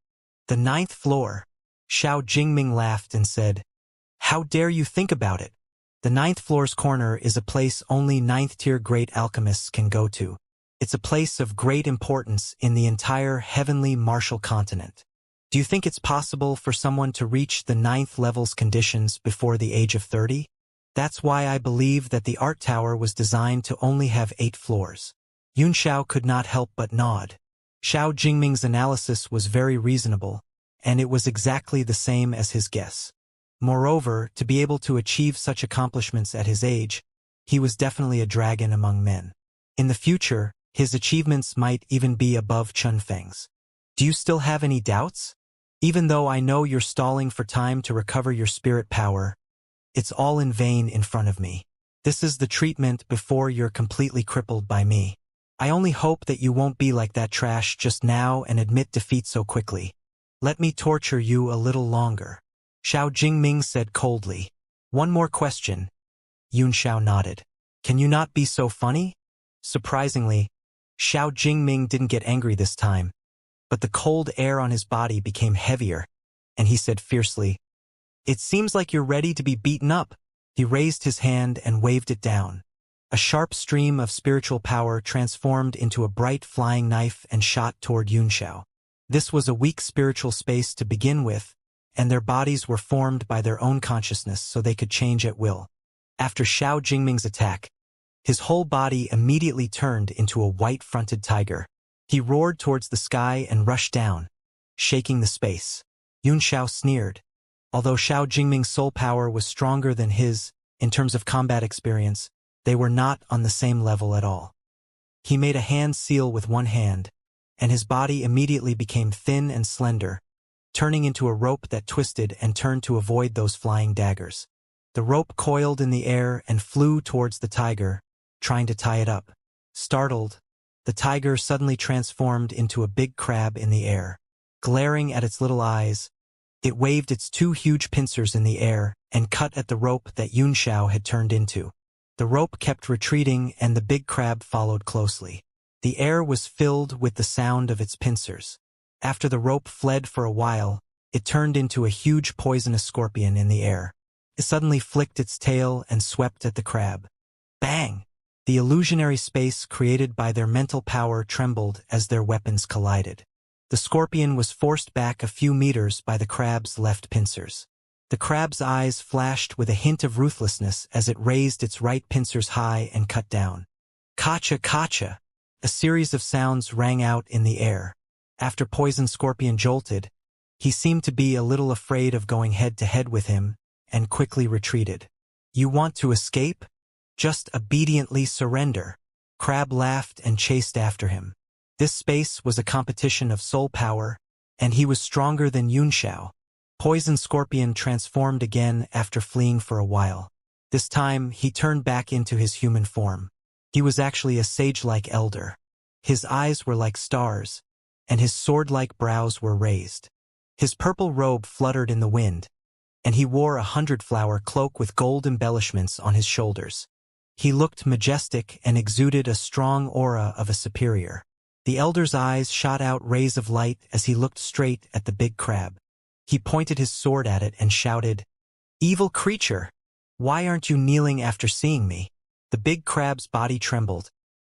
The 9th floor? Xiao Jingming laughed and said, How dare you think about it? The 9th floor's corner is a place only 9th-tier great alchemists can go to. It's a place of great importance in the entire heavenly martial continent. Do you think it's possible for someone to reach the 9th level's conditions before the age of 30? That's why I believe that the art tower was designed to only have 8 floors. Yunxiao could not help but nod. Xiao Jingming's analysis was very reasonable, and it was exactly the same as his guess. Moreover, to be able to achieve such accomplishments at his age, he was definitely a dragon among men. In the future, his achievements might even be above Chunfeng's. Do you still have any doubts? Even though I know you're stalling for time to recover your spirit power, it's all in vain in front of me. This is the treatment before you're completely crippled by me. I only hope that you won't be like that trash just now and admit defeat so quickly. Let me torture you a little longer. Xiao Jingming said coldly. One more question. Yunxiao nodded. Can you not be so funny? Surprisingly, Xiao Jingming didn't get angry this time, but the cold air on his body became heavier, and he said fiercely, It seems like you're ready to be beaten up. He raised his hand and waved it down. A sharp stream of spiritual power transformed into a bright flying knife and shot toward Yunxiao. This was a weak spiritual space to begin with, and their bodies were formed by their own consciousness so they could change at will. After Xiao Jingming's attack, his whole body immediately turned into a white-fronted tiger. He roared towards the sky and rushed down, shaking the space. Yunxiao sneered. Although Xiao Jingming's soul power was stronger than his, in terms of combat experience, they were not on the same level at all. He made a hand seal with one hand, and his body immediately became thin and slender, turning into a rope that twisted and turned to avoid those flying daggers. The rope coiled in the air and flew towards the tiger, trying to tie it up. Startled, the tiger suddenly transformed into a big crab in the air. Glaring at its little eyes, it waved its 2 huge pincers in the air and cut at the rope that Yunxiao had turned into. The rope kept retreating and the big crab followed closely. The air was filled with the sound of its pincers. After the rope fled for a while, it turned into a huge poisonous scorpion in the air. It suddenly flicked its tail and swept at the crab. Bang! The illusionary space created by their mental power trembled as their weapons collided. The scorpion was forced back a few meters by the crab's left pincers. The crab's eyes flashed with a hint of ruthlessness as it raised its right pincers high and cut down. Kacha kacha! A series of sounds rang out in the air. After Poison Scorpion jolted, he seemed to be a little afraid of going head-to-head with him, and quickly retreated. You want to escape? Just obediently surrender. Crab laughed and chased after him. This space was a competition of soul power, and he was stronger than Yunxiao. Poison Scorpion transformed again after fleeing for a while. This time, he turned back into his human form. He was actually a sage-like elder. His eyes were like stars, and his sword-like brows were raised. His purple robe fluttered in the wind, and he wore a 100-flower cloak with gold embellishments on his shoulders. He looked majestic and exuded a strong aura of a superior. The elder's eyes shot out rays of light as he looked straight at the big crab. He pointed his sword at it and shouted, "Evil creature! Why aren't you kneeling after seeing me?" The big crab's body trembled,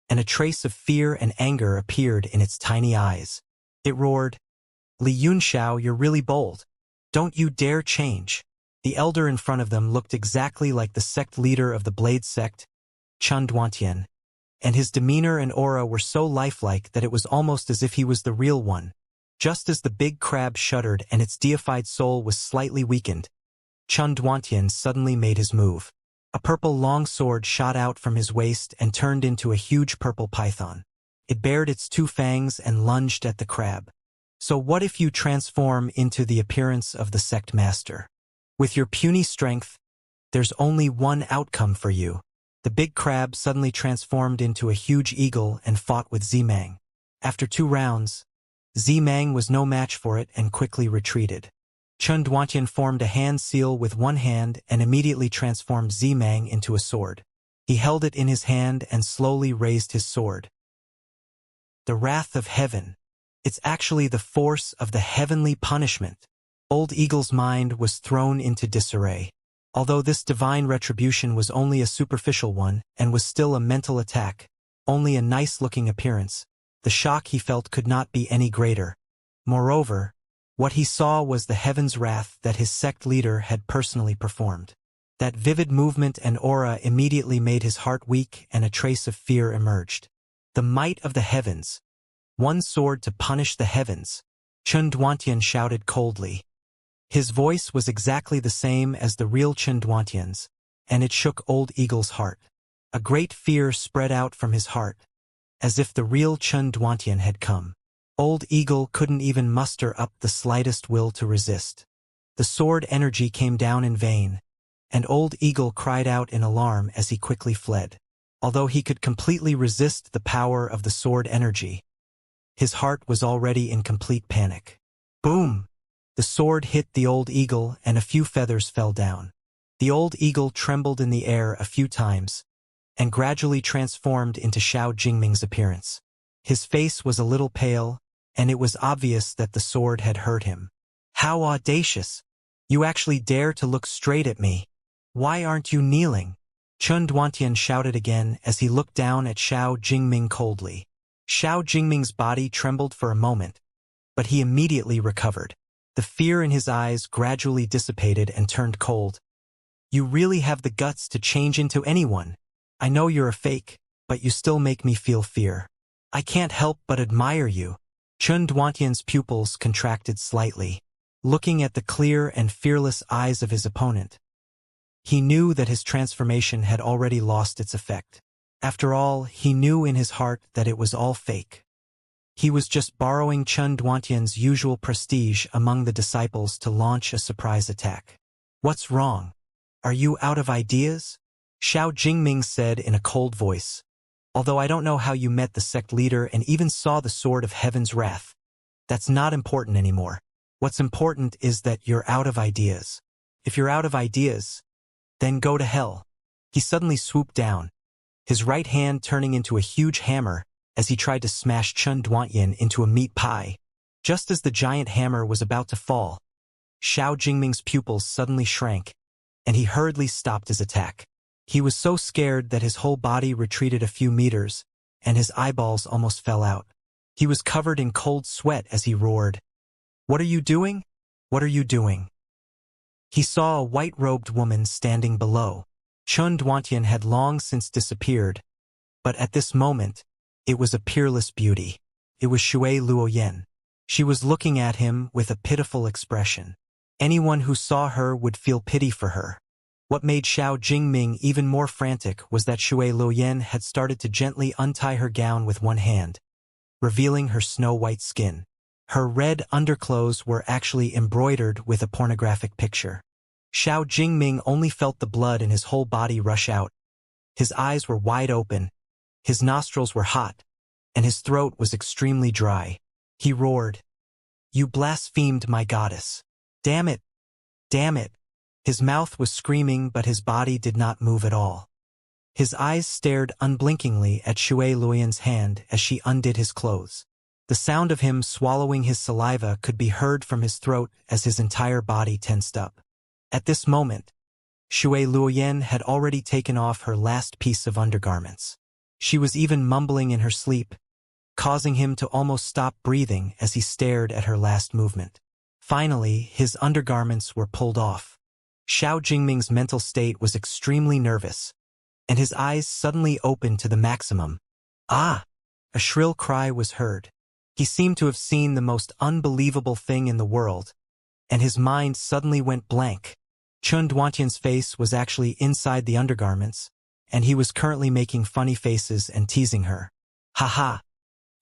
and a trace of fear and anger appeared in its tiny eyes. It roared, "Li Yunxiao, you're really bold. Don't you dare change." The elder in front of them looked exactly like the sect leader of the Blade sect, Chun Duantian, and his demeanor and aura were so lifelike that it was almost as if he was the real one. Just as the big crab shuddered and its deified soul was slightly weakened, Chun Duantian suddenly made his move. A purple long sword shot out from his waist and turned into a huge purple python. It bared its two fangs and lunged at the crab. So what if you transform into the appearance of the sect master? With your puny strength, there's only one outcome for you. The big crab suddenly transformed into a huge eagle and fought with Zimang. After 2 rounds, Zimang was no match for it and quickly retreated. Chen Duantian formed a hand seal with one hand and immediately transformed Zimang into a sword. He held it in his hand and slowly raised his sword. The wrath of heaven. It's actually the force of the heavenly punishment. Old Eagle's mind was thrown into disarray. Although this divine retribution was only a superficial one and was still a mental attack, only a nice-looking appearance, the shock he felt could not be any greater. Moreover, what he saw was the heaven's wrath that his sect leader had personally performed. That vivid movement and aura immediately made his heart weak and a trace of fear emerged. The might of the heavens. One sword to punish the heavens. Chen Duantian shouted coldly. His voice was exactly the same as the real Chen Duantian's, and it shook Old Eagle's heart. A great fear spread out from his heart, as if the real Chen Duantian had come. Old Eagle couldn't even muster up the slightest will to resist. The sword energy came down in vain, and Old Eagle cried out in alarm as he quickly fled. Although he could completely resist the power of the sword energy, his heart was already in complete panic. Boom! The sword hit the Old Eagle and a few feathers fell down. The Old Eagle trembled in the air a few times, and gradually transformed into Xiao Jingming's appearance. His face was a little pale, and it was obvious that the sword had hurt him. How audacious! You actually dare to look straight at me. Why aren't you kneeling? Chen Duantian shouted again as he looked down at Xiao Jingming coldly. Xiao Jingming's body trembled for a moment, but he immediately recovered. The fear in his eyes gradually dissipated and turned cold. You really have the guts to change into anyone. I know you're a fake, but you still make me feel fear. I can't help but admire you. Chen Duantian's pupils contracted slightly, looking at the clear and fearless eyes of his opponent. He knew that his transformation had already lost its effect. After all, he knew in his heart that it was all fake. He was just borrowing Chen Duantian's usual prestige among the disciples to launch a surprise attack. What's wrong? Are you out of ideas? Xiao Jingming said in a cold voice. Although I don't know how you met the sect leader and even saw the sword of heaven's wrath, that's not important anymore. What's important is that you're out of ideas. If you're out of ideas, then go to hell. He suddenly swooped down, his right hand turning into a huge hammer as he tried to smash Chen Duantian into a meat pie. Just as the giant hammer was about to fall, Xiao Jingming's pupils suddenly shrank, and he hurriedly stopped his attack. He was so scared that his whole body retreated a few meters, and his eyeballs almost fell out. He was covered in cold sweat as he roared, "What are you doing? What are you doing?" He saw a white-robed woman standing below. Chen Duantian had long since disappeared, but at this moment, it was a peerless beauty. It was Shui Luoyan. She was looking at him with a pitiful expression. Anyone who saw her would feel pity for her. What made Xiao Jingming even more frantic was that Shui Luoyan had started to gently untie her gown with one hand, revealing her snow-white skin. Her red underclothes were actually embroidered with a pornographic picture. Xiao Jingming only felt the blood in his whole body rush out. His eyes were wide open, his nostrils were hot, and his throat was extremely dry. He roared, "You blasphemed my goddess! Damn it! Damn it!" His mouth was screaming, but his body did not move at all. His eyes stared unblinkingly at Shui Luoyan's hand as she undid his clothes. The sound of him swallowing his saliva could be heard from his throat as his entire body tensed up. At this moment, Shui Luoyan had already taken off her last piece of undergarments. She was even mumbling in her sleep, causing him to almost stop breathing as he stared at her last movement. Finally, his undergarments were pulled off. Xiao Jingming's mental state was extremely nervous, and his eyes suddenly opened to the maximum. Ah! A shrill cry was heard. He seemed to have seen the most unbelievable thing in the world, and his mind suddenly went blank. Chun Duantian's face was actually inside the undergarments, and he was currently making funny faces and teasing her. Haha,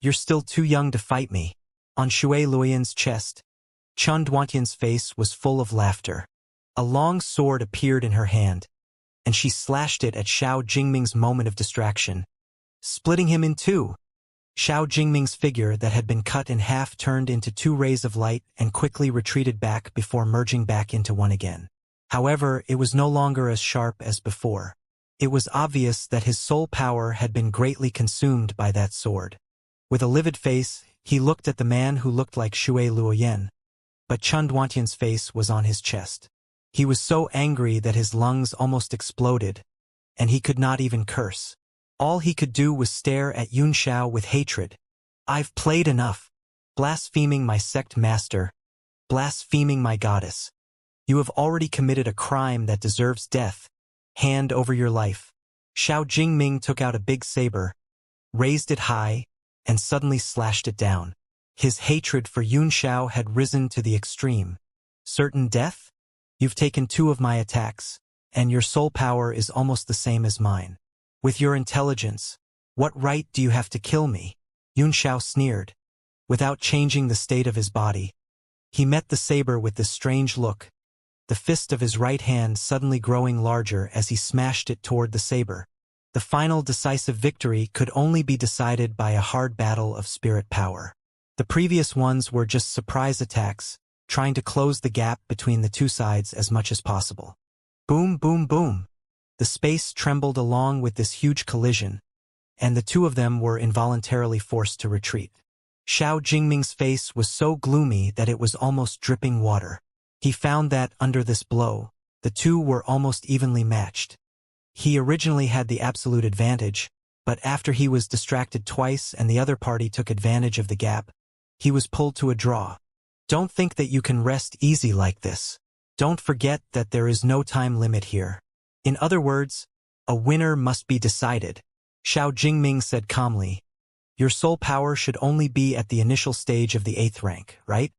you're still too young to fight me. On Shui Luoyan's chest, Chun Duantian's face was full of laughter. A long sword appeared in her hand, and she slashed it at Xiao Jingming's moment of distraction, splitting him in two. Xiao Jingming's figure that had been cut in half turned into two rays of light and quickly retreated back before merging back into one again. However, it was no longer as sharp as before. It was obvious that his soul power had been greatly consumed by that sword. With a livid face, he looked at the man who looked like Shui Luoyan, but Chun Duantian's face was on his chest. He was so angry that his lungs almost exploded, and he could not even curse. All he could do was stare at Yun Xiao with hatred. I've played enough. Blaspheming my sect master. Blaspheming my goddess. You have already committed a crime that deserves death. Hand over your life. Xiao Jingming took out a big saber, raised it high, and suddenly slashed it down. His hatred for Yun Xiao had risen to the extreme. Certain death? You've taken 2 of my attacks, and your soul power is almost the same as mine. With your intelligence, what right do you have to kill me? Yun Xiao sneered. Without changing the state of his body, he met the saber with this strange look, the fist of his right hand suddenly growing larger as he smashed it toward the saber. The final decisive victory could only be decided by a hard battle of spirit power. The previous ones were just surprise attacks, trying to close the gap between the two sides as much as possible. Boom, boom, boom. The space trembled along with this huge collision, and the 2 of them were involuntarily forced to retreat. Xiao Jingming's face was so gloomy that it was almost dripping water. He found that, under this blow, the 2 were almost evenly matched. He originally had the absolute advantage, but after he was distracted twice and the other party took advantage of the gap, he was pulled to a draw. Don't think that you can rest easy like this. Don't forget that there is no time limit here. In other words, a winner must be decided. Xiao Jingming said calmly. Your soul power should only be at the initial stage of the 8th rank, right?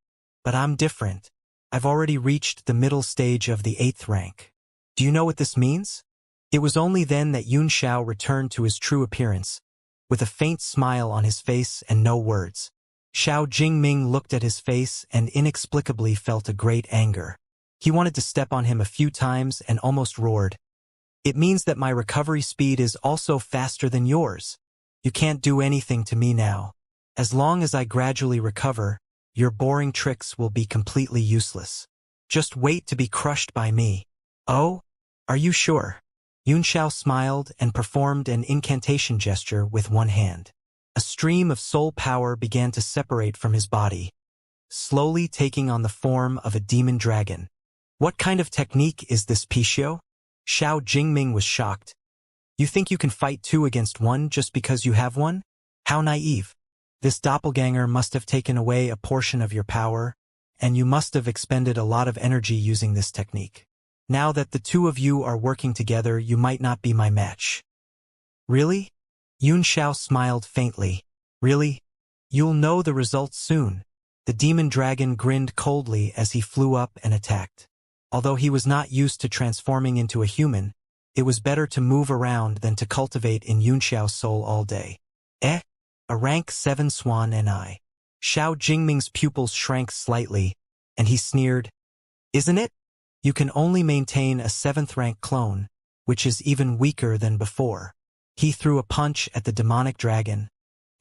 But I'm different. I've already reached the middle stage of the 8th rank. Do you know what this means? It was only then that Yun Xiao returned to his true appearance, with a faint smile on his face and no words. Xiao Jingming looked at his face and inexplicably felt a great anger. He wanted to step on him a few times and almost roared. It means that my recovery speed is also faster than yours. You can't do anything to me now. As long as I gradually recover, your boring tricks will be completely useless. Just wait to be crushed by me. Oh? Are you sure? Yun Xiao smiled and performed an incantation gesture with one hand. A stream of soul power began to separate from his body, slowly taking on the form of a demon dragon. What kind of technique is this, Pishio? Xiao Jingming was shocked. You think you can fight 2 against 1 just because you have one? How naive. This doppelganger must have taken away a portion of your power, and you must have expended a lot of energy using this technique. Now that the 2 of you are working together, you might not be my match. Really? Yun Xiao smiled faintly. Really? You'll know the results soon. The demon dragon grinned coldly as he flew up and attacked. Although he was not used to transforming into a human, it was better to move around than to cultivate in Yun Xiao's soul all day. A rank 7 swan and I. Xiao Jingming's pupils shrank slightly, and he sneered. Isn't it? You can only maintain a 7th rank clone, which is even weaker than before. He threw a punch at the demonic dragon,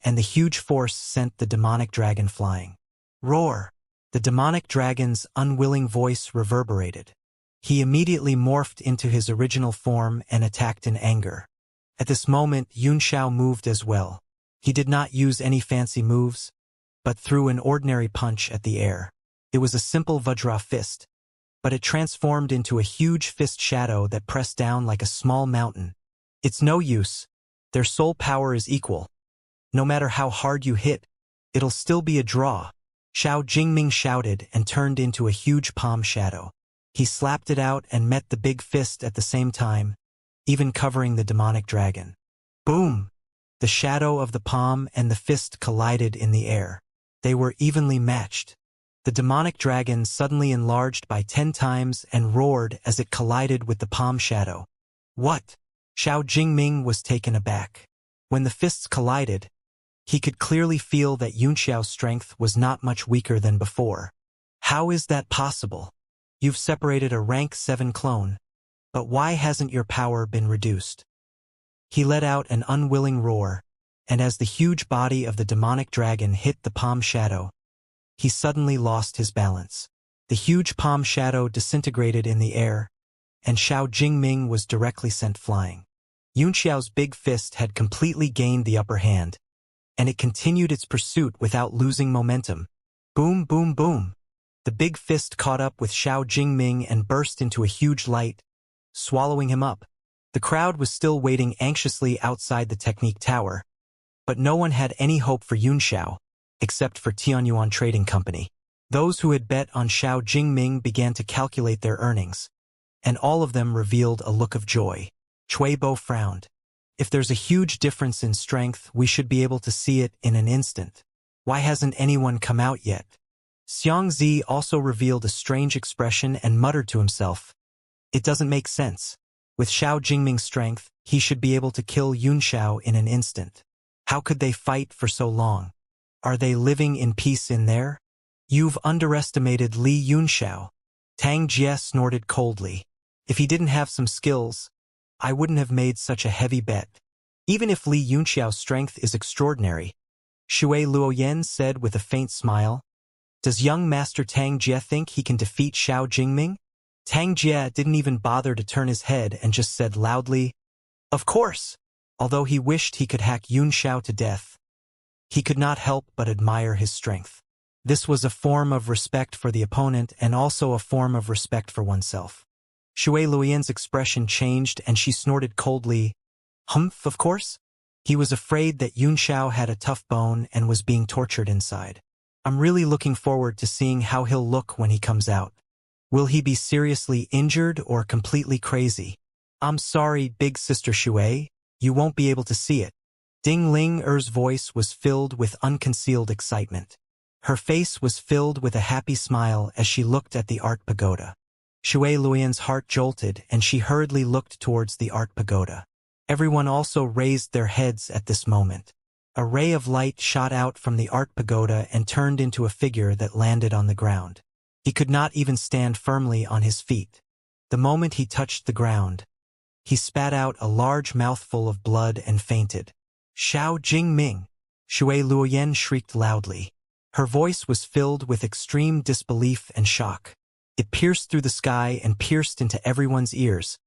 and the huge force sent the demonic dragon flying. Roar! The demonic dragon's unwilling voice reverberated. He immediately morphed into his original form and attacked in anger. At this moment, Yun Xiao moved as well. He did not use any fancy moves, but threw an ordinary punch at the air. It was a simple Vajra fist, but it transformed into a huge fist shadow that pressed down like a small mountain. It's no use. Their soul power is equal. No matter how hard you hit, it'll still be a draw. Xiao Jingming shouted and turned into a huge palm shadow. He slapped it out and met the big fist at the same time, even covering the demonic dragon. Boom! The shadow of the palm and the fist collided in the air. They were evenly matched. The demonic dragon suddenly enlarged by 10 times and roared as it collided with the palm shadow. What? Xiao Jingming was taken aback. When the fists collided, he could clearly feel that Yunxiao's strength was not much weaker than before. How is that possible? You've separated a rank 7 clone, but why hasn't your power been reduced? He let out an unwilling roar, and as the huge body of the demonic dragon hit the palm shadow, he suddenly lost his balance. The huge palm shadow disintegrated in the air, and Xiao Jingming was directly sent flying. Yunxiao's big fist had completely gained the upper hand, and it continued its pursuit without losing momentum. Boom, boom, boom. The big fist caught up with Xiao Jingming and burst into a huge light, swallowing him up. The crowd was still waiting anxiously outside the technique tower, but no one had any hope for Yunxiao, except for Tianyuan Trading Company. Those who had bet on Xiao Jingming began to calculate their earnings, and all of them revealed a look of joy. Cui Bo frowned. If there's a huge difference in strength, we should be able to see it in an instant. Why hasn't anyone come out yet? Xianxia also revealed a strange expression and muttered to himself. It doesn't make sense. With Xiao Jingming's strength, he should be able to kill Yunxiao in an instant. How could they fight for so long? Are they living in peace in there? You've underestimated Li Yunxiao. Tang Jie snorted coldly. If he didn't have some skills, I wouldn't have made such a heavy bet. Even if Li Yunxiao's strength is extraordinary, Shui Luoyan said with a faint smile. Does young Master Tang Jie think he can defeat Xiao Jingming? Tang Jie didn't even bother to turn his head and just said loudly, "Of course." Although he wished he could hack Yunxiao to death, he could not help but admire his strength. This was a form of respect for the opponent and also a form of respect for oneself. Shui Luoyan's expression changed and she snorted coldly. Humph, of course? He was afraid that Yunxiao had a tough bone and was being tortured inside. I'm really looking forward to seeing how he'll look when he comes out. Will he be seriously injured or completely crazy? I'm sorry, big sister Shui, you won't be able to see it. Ding Ling Er's voice was filled with unconcealed excitement. Her face was filled with a happy smile as she looked at the art pagoda. Shui Luoyan's heart jolted and she hurriedly looked towards the art pagoda. Everyone also raised their heads at this moment. A ray of light shot out from the art pagoda and turned into a figure that landed on the ground. He could not even stand firmly on his feet. The moment he touched the ground, he spat out a large mouthful of blood and fainted. Xiao Jingming! Shui Luoyan shrieked loudly. Her voice was filled with extreme disbelief and shock. It pierced through the sky and pierced into everyone's ears,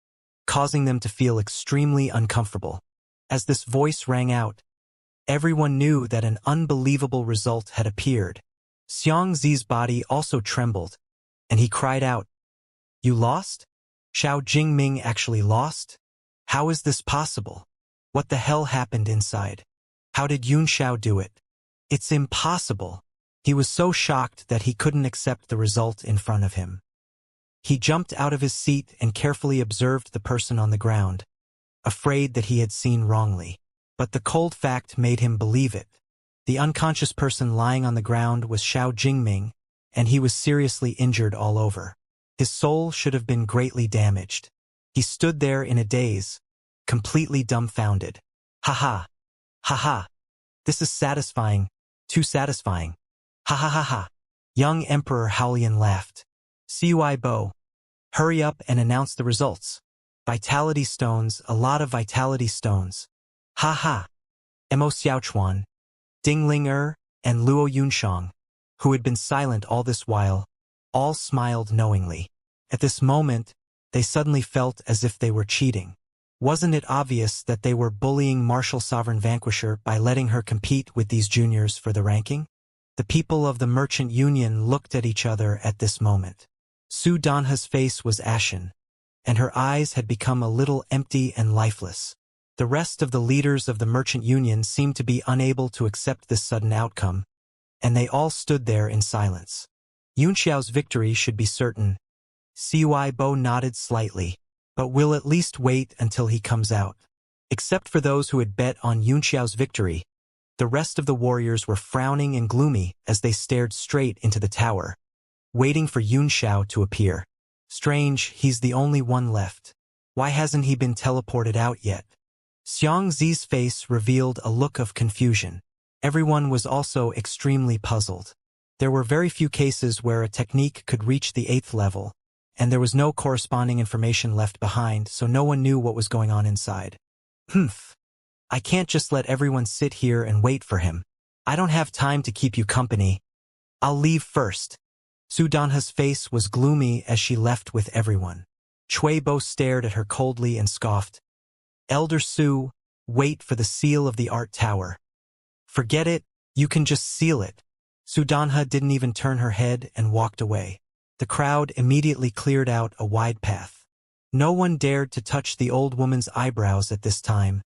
causing them to feel extremely uncomfortable. As this voice rang out, everyone knew that an unbelievable result had appeared. Xiangzi's body also trembled, and he cried out, "You lost? Xiao Jingming actually lost? How is this possible? What the hell happened inside? How did Yunxiao do it? It's impossible." He was so shocked that he couldn't accept the result in front of him. He jumped out of his seat and carefully observed the person on the ground, afraid that he had seen wrongly. But the cold fact made him believe it. The unconscious person lying on the ground was Xiao Jingming, and he was seriously injured all over. His soul should have been greatly damaged. He stood there in a daze, completely dumbfounded. Ha ha! Ha ha! This is satisfying, too satisfying. Ha ha ha ha! Young Emperor Haolian laughed. Cui Bo, hurry up and announce the results. Vitality stones, a lot of vitality stones. Ha ha! Mo Xiaochuan, Ding Ling and Luo Yunshang, who had been silent all this while, all smiled knowingly. At this moment, they suddenly felt as if they were cheating. Wasn't it obvious that they were bullying Martial Sovereign Vanquisher by letting her compete with these juniors for the ranking? The people of the Merchant Union looked at each other at this moment. Su Danha's face was ashen, and her eyes had become a little empty and lifeless. The rest of the leaders of the Merchant Union seemed to be unable to accept this sudden outcome, and they all stood there in silence. Yunxiao's victory should be certain. Cui Bo nodded slightly, but we'll at least wait until he comes out. Except for those who had bet on Yunxiao's victory, the rest of the warriors were frowning and gloomy as they stared straight into the tower. waiting for Yunxiao to appear. Strange, he's the only one left. Why hasn't he been teleported out yet? Xianxia's face revealed a look of confusion. Everyone was also extremely puzzled. There were very few cases where a technique could reach the 8th level, and there was no corresponding information left behind, so no one knew what was going on inside. Humph. I can't just let everyone sit here and wait for him. I don't have time to keep you company. I'll leave first. Su Danhe's face was gloomy as she left with everyone. Cui Bo stared at her coldly and scoffed. Elder Su, wait for the seal of the art tower. Forget it, you can just seal it. Su Danhe didn't even turn her head and walked away. The crowd immediately cleared out a wide path. No one dared to touch the old woman's eyebrows at this time,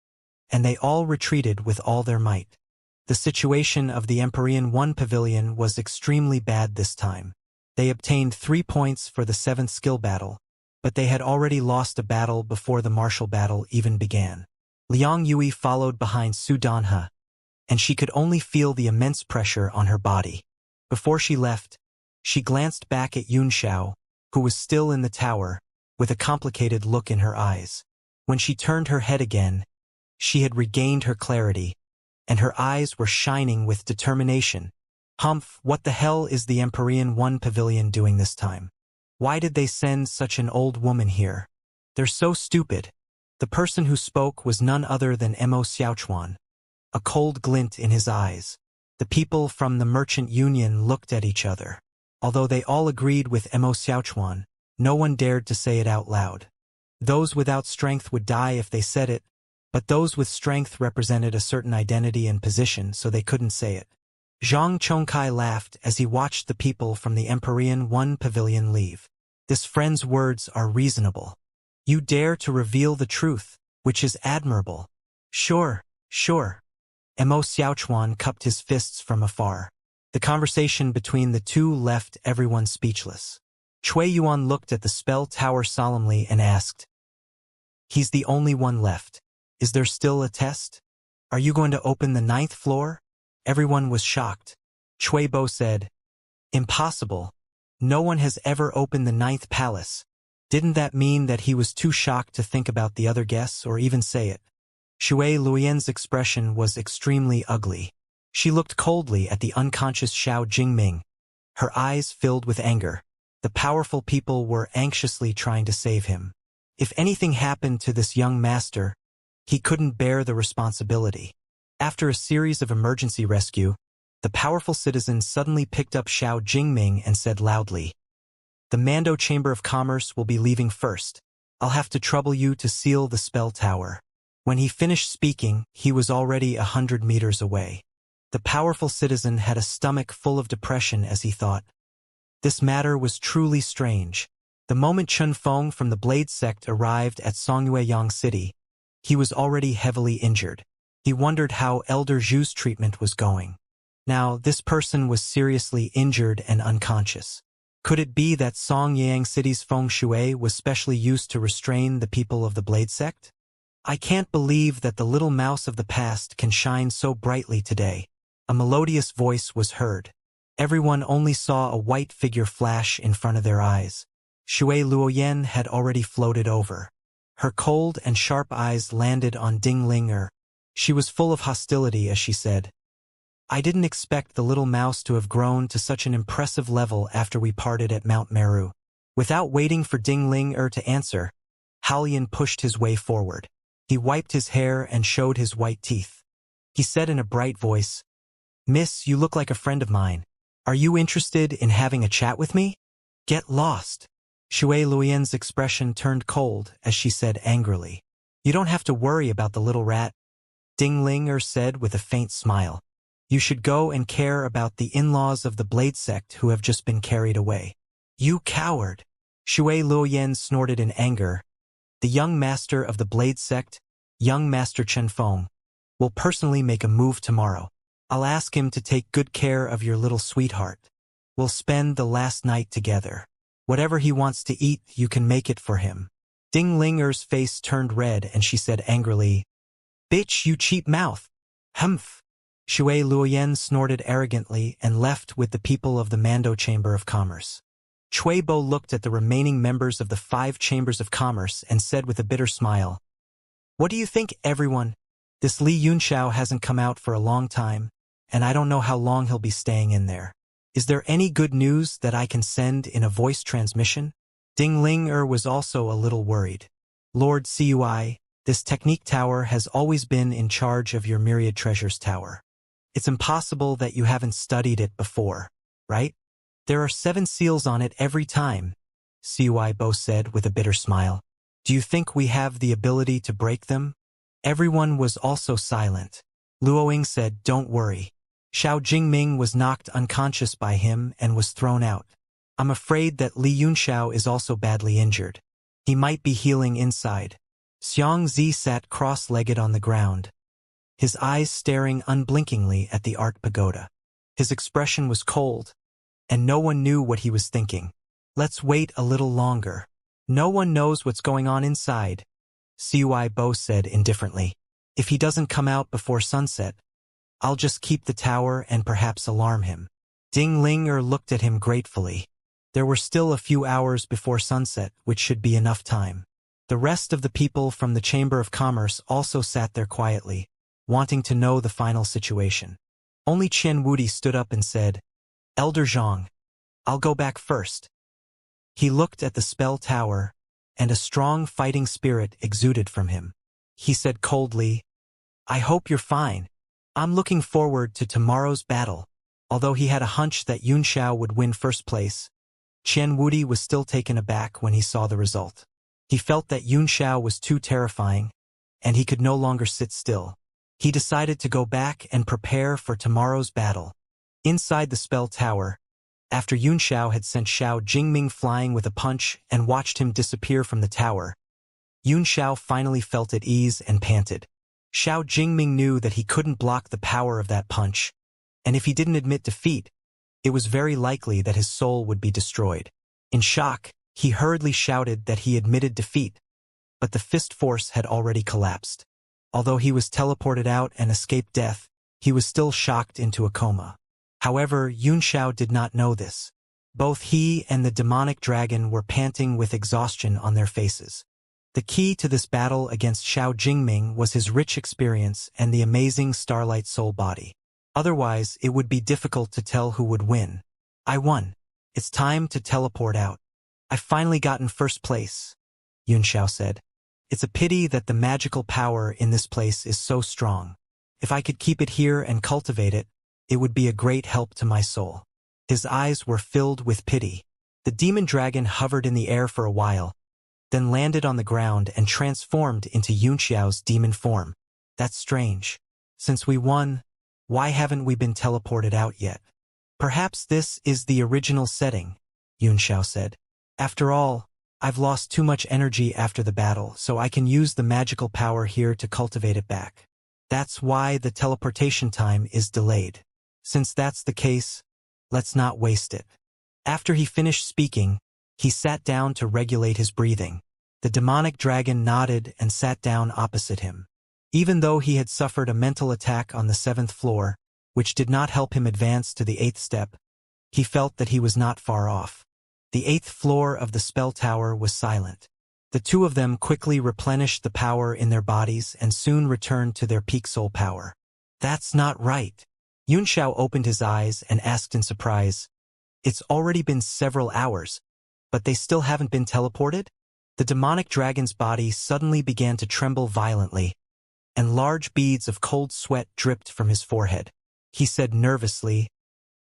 and they all retreated with all their might. The situation of the Empyrean 1 pavilion was extremely bad this time. They obtained 3 points for the 7th skill battle, but they had already lost a battle before the martial battle even began. Liang Yui followed behind Su Danhe, and she could only feel the immense pressure on her body. Before she left, she glanced back at Yunxiao, who was still in the tower, with a complicated look in her eyes. When she turned her head again, she had regained her clarity, and her eyes were shining with determination. Humph, what the hell is the Empyrean 1 pavilion doing this time? Why did they send such an old woman here? They're so stupid. The person who spoke was none other than Mo Xiaochuan. A cold glint in his eyes. The people from the Merchant Union looked at each other. Although they all agreed with Mo Xiaochuan, no one dared to say it out loud. Those without strength would die if they said it, but those with strength represented a certain identity and position, so they couldn't say it. Zhang Chongkai laughed as he watched the people from the Empyrean 1 pavilion leave. This friend's words are reasonable. You dare to reveal the truth, which is admirable. Sure, sure. Mo Xiaochuan cupped his fists from afar. The conversation between the two left everyone speechless. Cui Yuan looked at the spell tower solemnly and asked, He's the only one left. Is there still a test? Are you going to open the 9th floor? Everyone was shocked. Cui Bo said, Impossible. No one has ever opened the 9th palace. Didn't that mean that he was too shocked to think about the other guests or even say it? Shui Luoyan's expression was extremely ugly. She looked coldly at the unconscious Xiao Jingming. Her eyes filled with anger. The powerful people were anxiously trying to save him. If anything happened to this young master, he couldn't bear the responsibility. After a series of emergency rescue, the powerful citizen suddenly picked up Xiao Jingming and said loudly, The Mando Chamber of Commerce will be leaving first. I'll have to trouble you to seal the spell tower. When he finished speaking, he was already 100 meters away. The powerful citizen had a stomach full of depression as he thought. This matter was truly strange. The moment Chun Feng from the Blade sect arrived at Songyueyang City, he was already heavily injured. He wondered how Elder Zhu's treatment was going. Now, this person was seriously injured and unconscious. Could it be that Songyang City's Feng Shui was specially used to restrain the people of the Blade sect? I can't believe that the little mouse of the past can shine so brightly today. A melodious voice was heard. Everyone only saw a white figure flash in front of their eyes. Shui Luoyan had already floated over. Her cold and sharp eyes landed on Ding Linger. She was full of hostility as she said, I didn't expect the little mouse to have grown to such an impressive level after we parted at Mount Meru. Without waiting for Ding Linger to answer, Halian pushed his way forward. He wiped his hair and showed his white teeth. He said in a bright voice, Miss, you look like a friend of mine. Are you interested in having a chat with me? Get lost. Shui Luoyan's expression turned cold as she said angrily, You don't have to worry about the little rat. Ding Linger said with a faint smile, You should go and care about the in-laws of the Blade sect who have just been carried away. You coward. Shui Luoyan snorted in anger. The young master of the Blade sect, young Master Chen Feng, will personally make a move tomorrow. I'll ask him to take good care of your little sweetheart. We'll spend the last night together. Whatever he wants to eat, you can make it for him. Ding Linger's face turned red and she said angrily, Bitch, you cheap mouth. Humph. Shui Luoyan snorted arrogantly and left with the people of the Mando Chamber of Commerce. Bo looked at the remaining members of the 5 chambers of commerce and said with a bitter smile, "What do you think, everyone? This Li Yunxiao hasn't come out for a long time, and I don't know how long he'll be staying in there. Is there any good news that I can send in a voice transmission?" Ding Ling was also a little worried. "Lord Cui, this technique tower has always been in charge of your myriad treasures tower. It's impossible that you haven't studied it before, right? There are 7 seals on it every time," Cui Bo said with a bitter smile. "Do you think we have the ability to break them?" Everyone was also silent. Luoying said, "Don't worry. Xiao Jingming was knocked unconscious by him and was thrown out. I'm afraid that Li Yunxiao is also badly injured. He might be healing inside." Xianxia sat cross-legged on the ground, his eyes staring unblinkingly at the art pagoda. His expression was cold, and no one knew what he was thinking. "Let's wait a little longer. No one knows what's going on inside," Cui Bo said indifferently. "If he doesn't come out before sunset, I'll just keep the tower and perhaps alarm him." Ding Ling looked at him gratefully. There were still a few hours before sunset, which should be enough time. The rest of the people from the Chamber of Commerce also sat there quietly, wanting to know the final situation. Only Chen Wudi stood up and said, "Elder Zhang, I'll go back first." He looked at the spell tower, and a strong fighting spirit exuded from him. He said coldly, "I hope you're fine. I'm looking forward to tomorrow's battle." Although he had a hunch that Yunxiao would win first place, Chen Wudi was still taken aback when he saw the result. He felt that Yunxiao was too terrifying, and he could no longer sit still. He decided to go back and prepare for tomorrow's battle. Inside the spell tower, after Yunxiao had sent Xiao Jingming flying with a punch and watched him disappear from the tower, Yunxiao finally felt at ease and panted. Xiao Jingming knew that he couldn't block the power of that punch, and if he didn't admit defeat, it was very likely that his soul would be destroyed. In shock, he hurriedly shouted that he admitted defeat, but the fist force had already collapsed. Although he was teleported out and escaped death, he was still shocked into a coma. However, Yunxiao did not know this. Both he and the demonic dragon were panting with exhaustion on their faces. The key to this battle against Xiao Jingming was his rich experience and the amazing Starlight Soul body. Otherwise, it would be difficult to tell who would win. "I won. It's time to teleport out. I've finally gotten first place," Yunxiao said. "It's a pity that the magical power in this place is so strong. If I could keep it here and cultivate it, it would be a great help to my soul." His eyes were filled with pity. The demon dragon hovered in the air for a while, then landed on the ground and transformed into Yunxiao's demon form. "That's strange. Since we won, why haven't we been teleported out yet?" "Perhaps this is the original setting," Yunxiao said. "After all, I've lost too much energy after the battle, so I can use the magical power here to cultivate it back. That's why the teleportation time is delayed. Since that's the case, let's not waste it." After he finished speaking, he sat down to regulate his breathing. The demonic dragon nodded and sat down opposite him. Even though he had suffered a mental attack on the 7th floor, which did not help him advance to the 8th step, he felt that he was not far off. The 8th floor of the spell tower was silent. The two of them quickly replenished the power in their bodies and soon returned to their peak soul power. "That's not right." Yunxiao opened his eyes and asked in surprise, "It's already been several hours, but they still haven't been teleported?" The demonic dragon's body suddenly began to tremble violently, and large beads of cold sweat dripped from his forehead. He said nervously,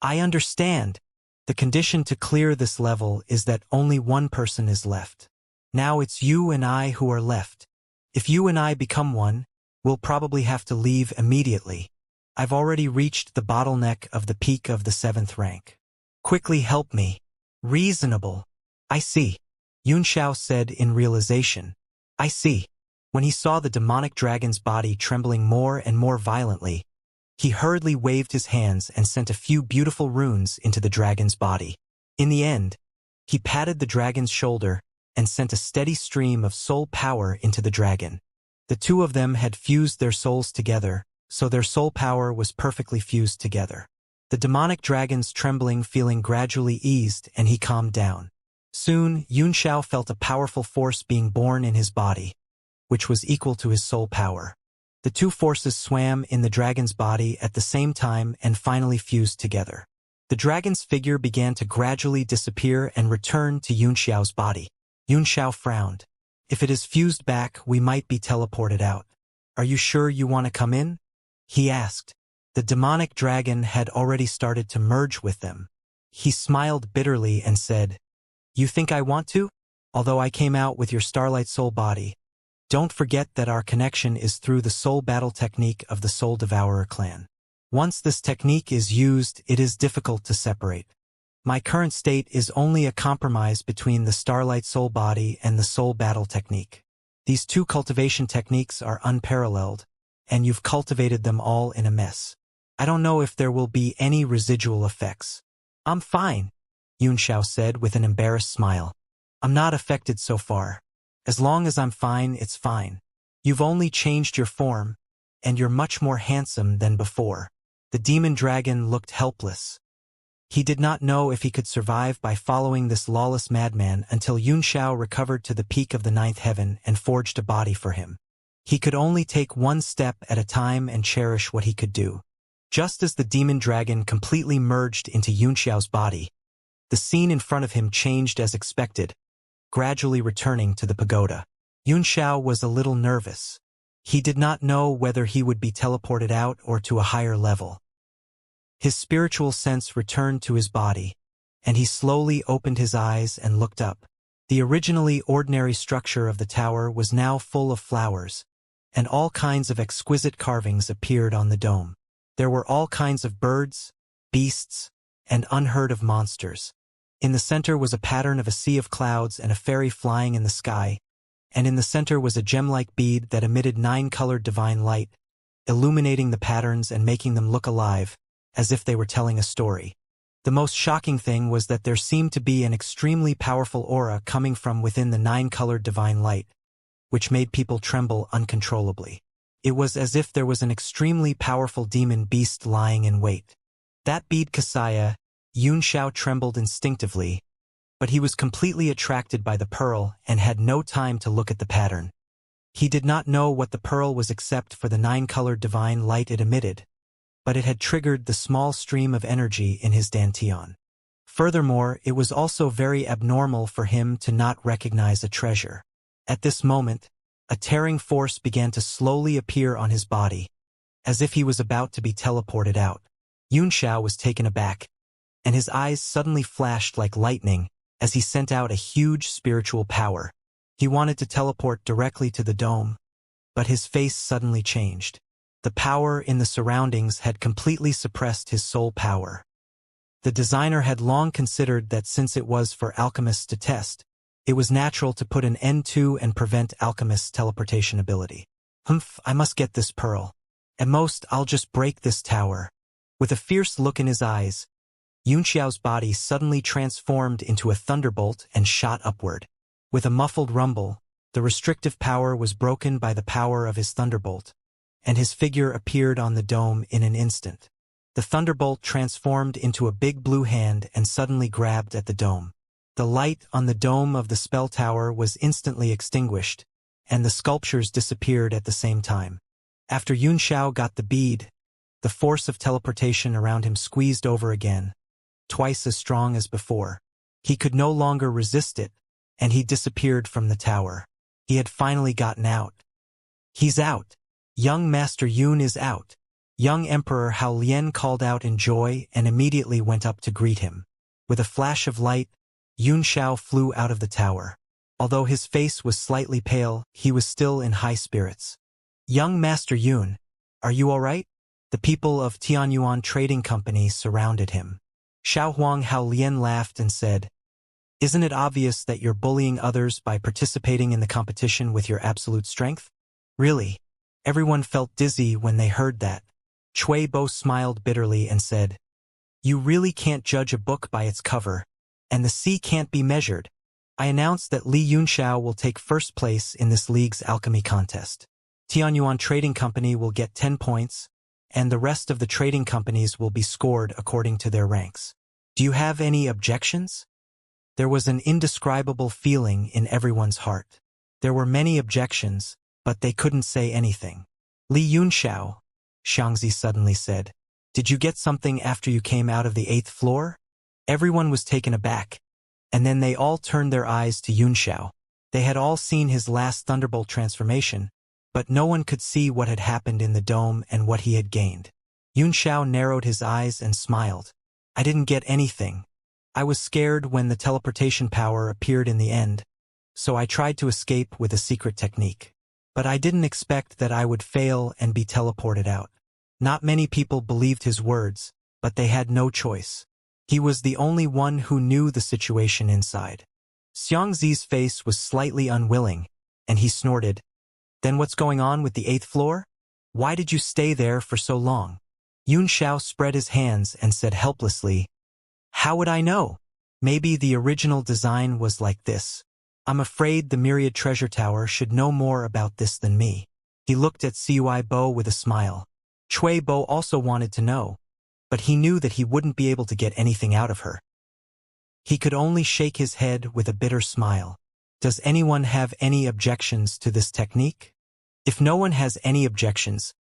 "I understand. The condition to clear this level is that only one person is left. Now it's you and I who are left. If you and I become one, we'll probably have to leave immediately. I've already reached the bottleneck of the peak of the 7th rank. Quickly help me." "Reasonable. I see," Yunxiao said in realization. "I see." When he saw the demonic dragon's body trembling more and more violently, he hurriedly waved his hands and sent a few beautiful runes into the dragon's body. In the end, he patted the dragon's shoulder and sent a steady stream of soul power into the dragon. The two of them had fused their souls together, so their soul power was perfectly fused together. The demonic dragon's trembling feeling gradually eased and he calmed down. Soon, Xianxia felt a powerful force being born in his body, which was equal to his soul power. The two forces swam in the dragon's body at the same time and finally fused together. The dragon's figure began to gradually disappear and return to Xianxia's body. Xianxia frowned. If it is fused back, we might be teleported out. Are you sure you want to come in? He asked. The demonic dragon had already started to merge with them. He smiled bitterly and said, "You think I want to? Although I came out with your Starlight Soul body. Don't forget that our connection is through the soul battle technique of the Soul Devourer clan. Once this technique is used, it is difficult to separate. My current state is only a compromise between the Starlight Soul body and the soul battle technique. These two cultivation techniques are unparalleled, and you've cultivated them all in a mess. I don't know if there will be any residual effects." "I'm fine," Xianxia said with an embarrassed smile. "I'm not affected so far. As long as I'm fine, it's fine. You've only changed your form, and you're much more handsome than before." The demon dragon looked helpless. He did not know if he could survive by following this lawless madman until Xianxia recovered to the peak of the ninth heaven and forged a body for him. He could only take one step at a time and cherish what he could do. Just as the demon dragon completely merged into Xianxia's body, the scene in front of him changed as expected, gradually returning to the pagoda. Xianxia was a little nervous. He did not know whether he would be teleported out or to a higher level. His spiritual sense returned to his body, and he slowly opened his eyes and looked up. The originally ordinary structure of the tower was now full of flowers, and all kinds of exquisite carvings appeared on the dome. There were all kinds of birds, beasts, and unheard-of monsters. In the center was a pattern of a sea of clouds and a fairy flying in the sky, and in the center was a gem-like bead that emitted 9-colored divine light, illuminating the patterns and making them look alive, as if they were telling a story. The most shocking thing was that there seemed to be an extremely powerful aura coming from within the 9-colored divine light, which made people tremble uncontrollably. It was as if there was an extremely powerful demon beast lying in wait. That bead Kasaya, Xianxia trembled instinctively, but he was completely attracted by the pearl and had no time to look at the pattern. He did not know what the pearl was except for the 9-colored divine light it emitted, but it had triggered the small stream of energy in his dantian. Furthermore, it was also very abnormal for him to not recognize a treasure. At this moment, a tearing force began to slowly appear on his body, as if he was about to be teleported out. Xianxia was taken aback, and his eyes suddenly flashed like lightning as he sent out a huge spiritual power. He wanted to teleport directly to the dome, but his face suddenly changed. The power in the surroundings had completely suppressed his soul power. The designer had long considered that since it was for alchemists to test, it was natural to put an end to and prevent alchemists' teleportation ability. I must get this pearl. At most, I'll just break this tower." With a fierce look in his eyes, Xianxia's body suddenly transformed into a thunderbolt and shot upward. With a muffled rumble, the restrictive power was broken by the power of his thunderbolt, and his figure appeared on the dome in an instant. The thunderbolt transformed into a big blue hand and suddenly grabbed at the dome. The light on the dome of the spell tower was instantly extinguished, and the sculptures disappeared at the same time. After Xianxia got the bead, the force of teleportation around him squeezed over again, twice as strong as before. He could no longer resist it, and he disappeared from the tower. He had finally gotten out. "He's out. Young Master Yun is out." Young Emperor Hao Lian called out in joy and immediately went up to greet him. With a flash of light, Xianxia flew out of the tower. Although his face was slightly pale, he was still in high spirits. "Young Master Yun, are you all right?" The people of Tianyuan Trading Company surrounded him. Xiaohuang Hao Lian laughed and said, "Isn't it obvious that you're bullying others by participating in the competition with your absolute strength?" "Really?" Everyone felt dizzy when they heard that. Cui Bo smiled bitterly and said, "You really can't judge a book by its cover, and the sea can't be measured. I announce that Li Yunxiao will take first place in this league's alchemy contest. Tianyuan Trading Company will get 10 points, and the rest of the trading companies will be scored according to their ranks. Do you have any objections?" There was an indescribable feeling in everyone's heart. There were many objections, but they couldn't say anything. Li Yunxiao, Xianxia suddenly said, "Did you get something after you came out of the 8th floor?" Everyone was taken aback, and then they all turned their eyes to Yunxiao. They had all seen his last Thunderbolt transformation, but no one could see what had happened in the dome and what he had gained. Yunxiao narrowed his eyes and smiled. "I didn't get anything. I was scared when the teleportation power appeared in the end, so I tried to escape with a secret technique. But I didn't expect that I would fail and be teleported out." Not many people believed his words, but they had no choice. He was the only one who knew the situation inside. Xiangzi's face was slightly unwilling, and he snorted, "Then what's going on with the 8th floor? Why did you stay there for so long?" Yunxiao spread his hands and said helplessly, "How would I know? Maybe the original design was like this. I'm afraid the Myriad Treasure Tower should know more about this than me." He looked at Cui Bo with a smile. Cui Bo also wanted to know, but he knew that he wouldn't be able to get anything out of her. He could only shake his head with a bitter smile. Does anyone have any objections to this technique? If no one has any objections,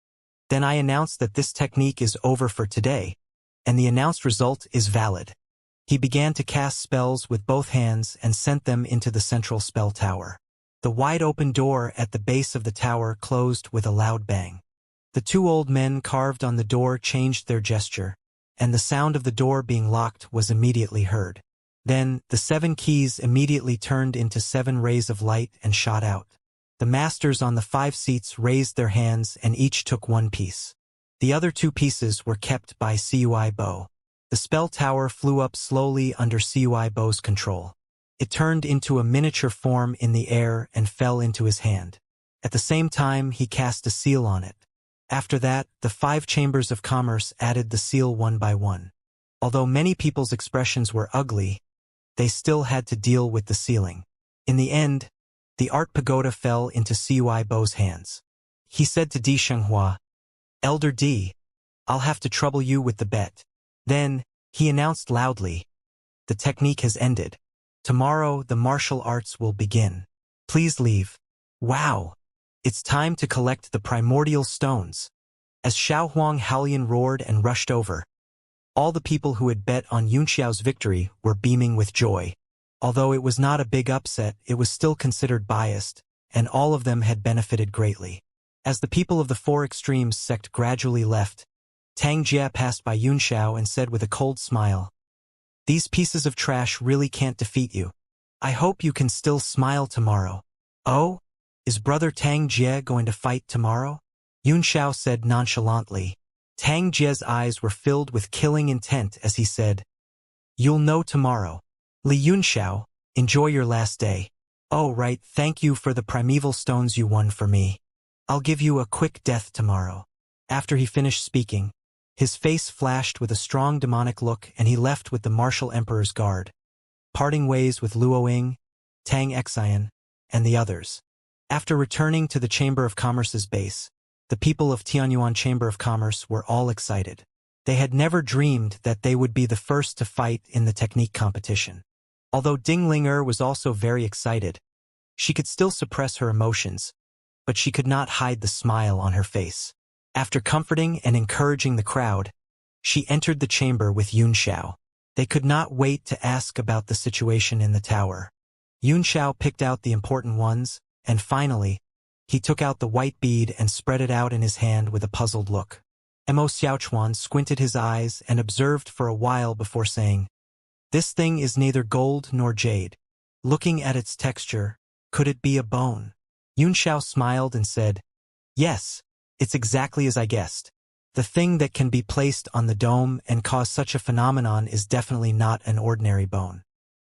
then I announce that this technique is over for today, and the announced result is valid. He began to cast spells with both hands and sent them into the central spell tower. The wide-open door at the base of the tower closed with a loud bang. The two old men carved on the door changed their gesture, and the sound of the door being locked was immediately heard. Then, the 7 keys immediately turned into 7 rays of light and shot out. The masters on the 5 seats raised their hands and each took 1 piece. The other 2 pieces were kept by Cui Bo. The spell tower flew up slowly under Cui Bo's control. It turned into a miniature form in the air and fell into his hand. At the same time, he cast a seal on it. After that, the 5 chambers of commerce added the seal one by one. Although many people's expressions were ugly, they still had to deal with the sealing. In the end, the art pagoda fell into Cui Bo's hands. He said to Di Shenghua, "Elder Di, I'll have to trouble you with the bet." Then, he announced loudly, "The technique has ended. Tomorrow, the martial arts will begin. Please leave." Wow! It's time to collect the primordial stones. As Xiaohuang Haolian roared and rushed over, all the people who had bet on Yunxiao's victory were beaming with joy. Although it was not a big upset, it was still considered biased, and all of them had benefited greatly. As the people of the 4 extremes sect gradually left, Tang Jia passed by Yunxiao and said with a cold smile, "These pieces of trash really can't defeat you. I hope you can still smile tomorrow." "Oh? Is Brother Tang Jie going to fight tomorrow?" Yunxiao said nonchalantly. Tang Jie's eyes were filled with killing intent as he said, "You'll know tomorrow. Li Yunxiao, enjoy your last day. Oh right, thank you for the primeval stones you won for me. I'll give you a quick death tomorrow." After he finished speaking, his face flashed with a strong demonic look and he left with the martial emperor's guard, parting ways with Luoying, Tang Xian, and the others. After returning to the Chamber of Commerce's base, the people of Tianyuan Chamber of Commerce were all excited. They had never dreamed that they would be the first to fight in the technique competition. Although Ding Linger was also very excited, she could still suppress her emotions, but she could not hide the smile on her face. After comforting and encouraging the crowd, she entered the chamber with Yunxiao. They could not wait to ask about the situation in the tower. Yunxiao picked out the important ones, and finally, he took out the white bead and spread it out in his hand with a puzzled look. Mo Xiaochuan squinted his eyes and observed for a while before saying, "This thing is neither gold nor jade. Looking at its texture, could it be a bone?" Yunxiao smiled and said, "Yes, it's exactly as I guessed. The thing that can be placed on the dome and cause such a phenomenon is definitely not an ordinary bone.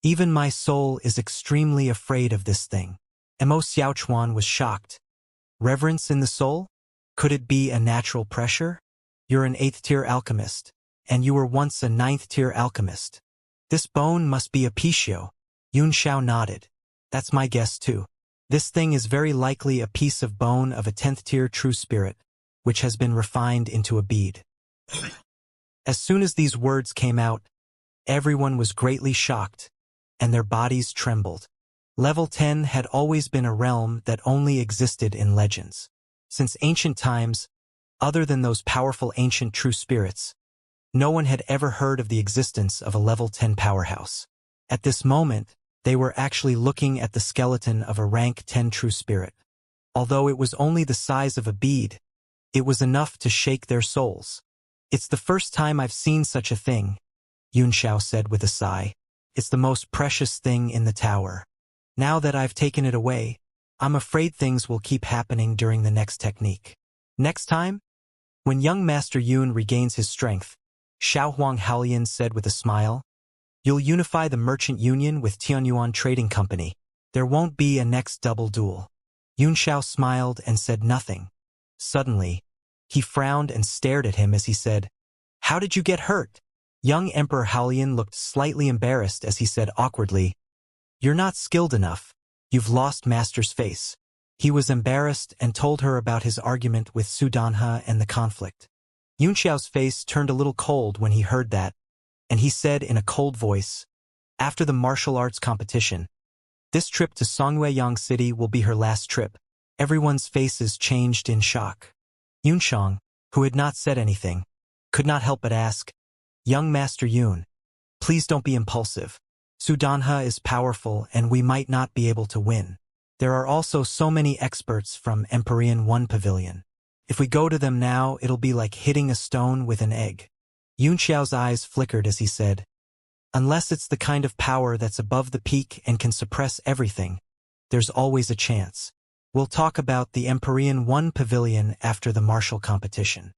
Even my soul is extremely afraid of this thing." Mo Xiaochuan was shocked. "Reverence in the soul? Could it be a natural pressure? You're an 8th-tier alchemist, and you were once a 9th-tier alchemist. This bone must be a Pichio." Yunxiao nodded. "That's my guess too. This thing is very likely a piece of bone of a 10th-tier true spirit, which has been refined into a bead." As soon as these words came out, everyone was greatly shocked. and their bodies trembled. Level 10 had always been a realm that only existed in legends. Since ancient times, other than those powerful ancient true spirits, no one had ever heard of the existence of a level 10 powerhouse. At this moment, they were actually looking at the skeleton of a rank 10 true spirit. Although it was only the size of a bead, it was enough to shake their souls. "It's the first time I've seen such a thing," Xianxia said with a sigh. "It's the most precious thing in the tower. Now that I've taken it away, I'm afraid things will keep happening during the next technique." Next time, when young Master Yun regains his strength, Xiaohuang Haolian said with a smile, "You'll unify the merchant union with Tianyuan Trading Company. There won't be a next double duel." Yunxiao smiled and said nothing. Suddenly, he frowned and stared at him as he said, "How did you get hurt?" Young Emperor Haolian looked slightly embarrassed as he said awkwardly, "You're not skilled enough. You've lost Master's face." He was embarrassed and told her about his argument with Sudanha and the conflict. Yunxiao's face turned a little cold when he heard that, and he said in a cold voice, "After the martial arts competition, this trip to Songweiyang City will be her last trip." Everyone's faces changed in shock. Yunxiang, who had not said anything, could not help but ask, "Young Master Yun, please don't be impulsive. Sudanha is powerful and we might not be able to win. There are also so many experts from Empyrean 1 Pavilion. If we go to them now, it'll be like hitting a stone with an egg." Yunxiao's eyes flickered as he said, "Unless it's the kind of power that's above the peak and can suppress everything, there's always a chance. We'll talk about the Empyrean 1 Pavilion after the martial competition.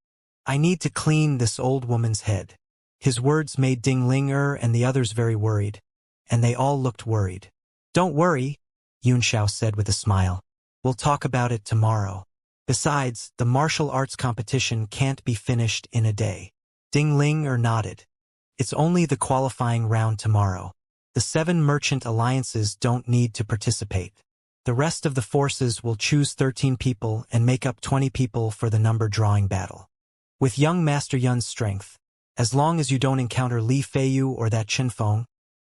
I need to clean this old woman's head." His words made Ding Ling and the others very worried, and they all looked worried. "Don't worry," Yunxiao said with a smile. "We'll talk about it tomorrow. Besides, the martial arts competition can't be finished in a day." Ding Ling nodded. "It's only the qualifying round tomorrow. The 7 merchant alliances don't need to participate. The rest of the forces will choose 13 people and make up 20 people for the number drawing battle. With young Master Yun's strength, as long as you don't encounter Li Feiyu or that Qinfeng,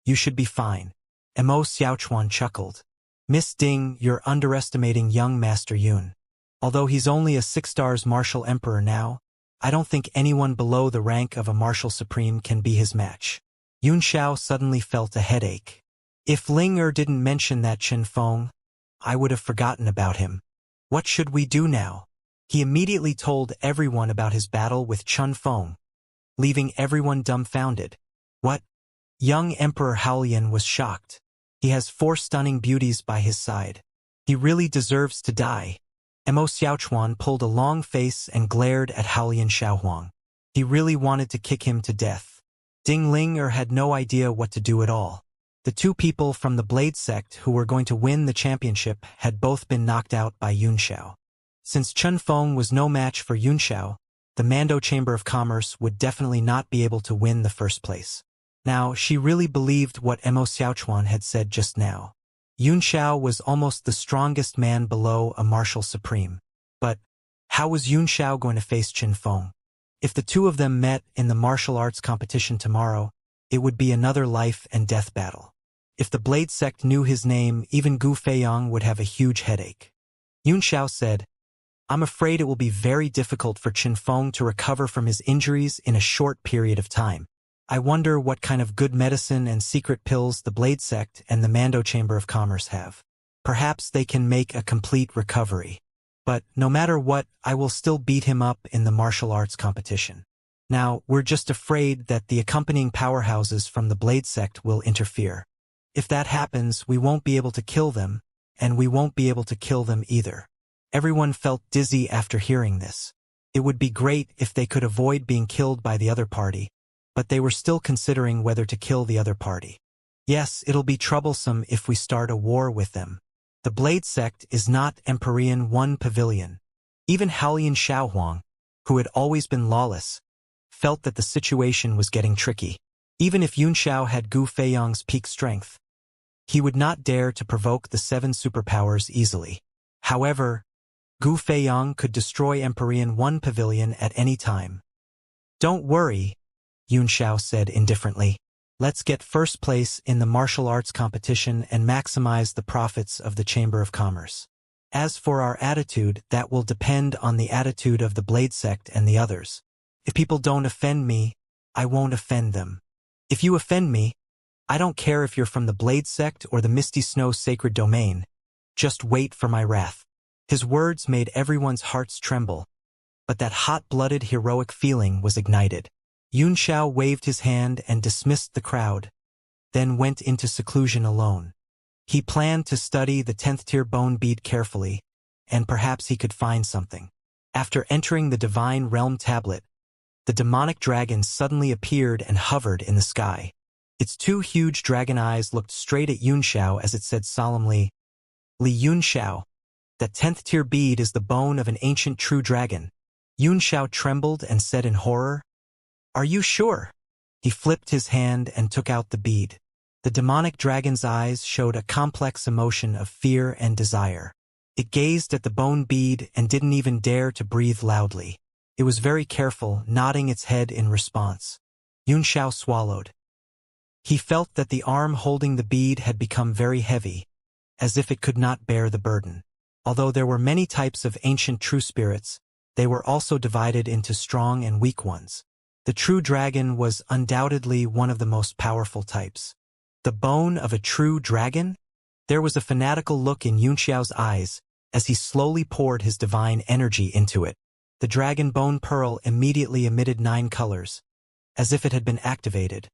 you should be fine." Mo Xiaochuan chuckled. "Miss Ding, you're underestimating young Master Yun. Although he's only a 6-stars martial emperor now, I don't think anyone below the rank of a martial supreme can be his match." Yunxiao suddenly felt a headache. If Ling didn't mention that Qinfeng, I would have forgotten about him. What should we do now? He immediately told everyone about his battle with Qinfeng, leaving everyone dumbfounded. "What?" Young Emperor Haolian was shocked. "He has 4 stunning beauties by his side. He really deserves to die." Mo Xiaochuan pulled a long face and glared at Haolian Xiaohuang. He really wanted to kick him to death. Ding Ling had no idea what to do at all. The 2 people from the Blade sect who were going to win the championship had both been knocked out by Yunxiao. Since Qinfeng was no match for Yunxiao, the Mando Chamber of Commerce would definitely not be able to win the first place. Now, she really believed what Mo Xiaochuan had said just now. Yunxiao was almost the strongest man below a martial supreme. But how was Yunxiao going to face Qinfeng? If the 2 of them met in the martial arts competition tomorrow, it would be another life and death battle. If the Blade sect knew his name, even Gu Feiyang would have a huge headache. Yunxiao said, "I'm afraid it will be very difficult for Qinfeng to recover from his injuries in a short period of time. I wonder what kind of good medicine and secret pills the Blade sect and the Mando Chamber of Commerce have. Perhaps they can make a complete recovery. But no matter what, I will still beat him up in the martial arts competition. Now, we're just afraid that the accompanying powerhouses from the Blade sect will interfere. If that happens, we won't be able to kill them, and we won't be able to kill them either." Everyone felt dizzy after hearing this. It would be great if they could avoid being killed by the other party, but they were still considering whether to kill the other party. "Yes, it'll be troublesome if we start a war with them. The Blade sect is not Empyrean 1 Pavilion." Even Haolian Xiaohuang, who had always been lawless, felt that the situation was getting tricky. Even if Yunxiao had Gu Feiyang's peak strength, he would not dare to provoke the 7 superpowers easily. However, Gu Feiyang could destroy Empyrean 1 Pavilion at any time. "Don't worry," Yunxiao said indifferently. Let's get first place in the martial arts competition and maximize the profits of the Chamber of Commerce. As for our attitude, that will depend on the attitude of the Blade Sect and the others. If people don't offend me, I won't offend them. If you offend me, I don't care if you're from the Blade Sect or the Misty Snow Sacred Domain. Just wait for my wrath. His words made everyone's hearts tremble, but that hot-blooded heroic feeling was ignited. Xianxia waved his hand and dismissed the crowd, then went into seclusion alone. He planned to study the 10th tier bone bead carefully, and perhaps he could find something. After entering the Divine Realm tablet, the demonic dragon suddenly appeared and hovered in the sky. Its two huge dragon eyes looked straight at Xianxia as it said solemnly, "Li Xianxia, that 10th tier bead is the bone of an ancient true dragon." Xianxia trembled and said in horror, "Are you sure?" He flipped his hand and took out the bead. The demonic dragon's eyes showed a complex emotion of fear and desire. It gazed at the bone bead and didn't even dare to breathe loudly. It was very careful, nodding its head in response. Xianxia swallowed. He felt that the arm holding the bead had become very heavy, as if it could not bear the burden. Although there were many types of ancient true spirits, they were also divided into strong and weak ones. The true dragon was undoubtedly one of the most powerful types. The bone of a true dragon? There was a fanatical look in Xianxia's eyes as he slowly poured his divine energy into it. The dragon bone pearl immediately emitted 9 colors, as if it had been activated,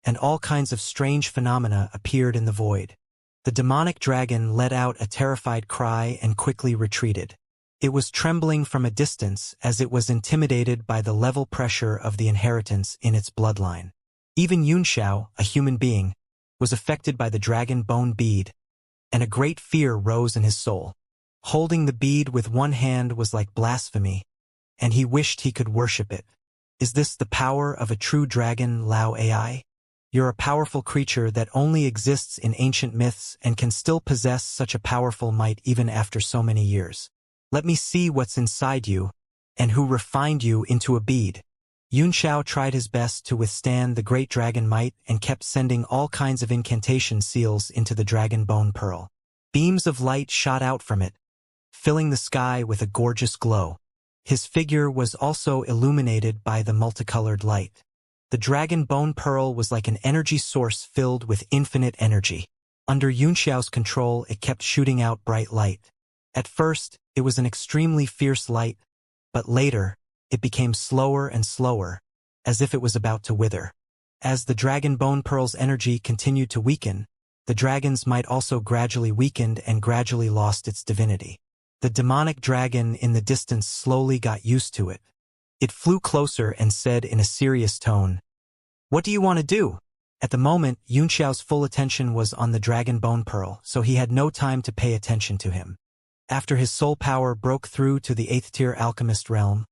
and all kinds of strange phenomena appeared in the void. The demonic dragon let out a terrified cry and quickly retreated. It was trembling from a distance as it was intimidated by the level pressure of the inheritance in its bloodline. Even Xianxia, a human being, was affected by the dragon bone bead, and a great fear rose in his soul. Holding the bead with one hand was like blasphemy, and he wished he could worship it. Is this the power of a true dragon, Lao AI? You're a powerful creature that only exists in ancient myths and can still possess such a powerful might even after so many years. Let me see what's inside you, and who refined you into a bead. Xianxia tried his best to withstand the great dragon might and kept sending all kinds of incantation seals into the dragon bone pearl. Beams of light shot out from it, filling the sky with a gorgeous glow. His figure was also illuminated by the multicolored light. The dragon bone pearl was like an energy source filled with infinite energy. Under Xianxia's control, it kept shooting out bright light. At first, it was an extremely fierce light, but later, it became slower and slower, as if it was about to wither. As the dragon bone pearl's energy continued to weaken, the dragon's might also gradually weakened and gradually lost its divinity. The demonic dragon in the distance slowly got used to it. It flew closer and said in a serious tone, "What do you want to do?" At the moment, Xianxia's full attention was on the dragon bone pearl, so he had no time to pay attention to him. After his soul power broke through to the 8th tier alchemist realm,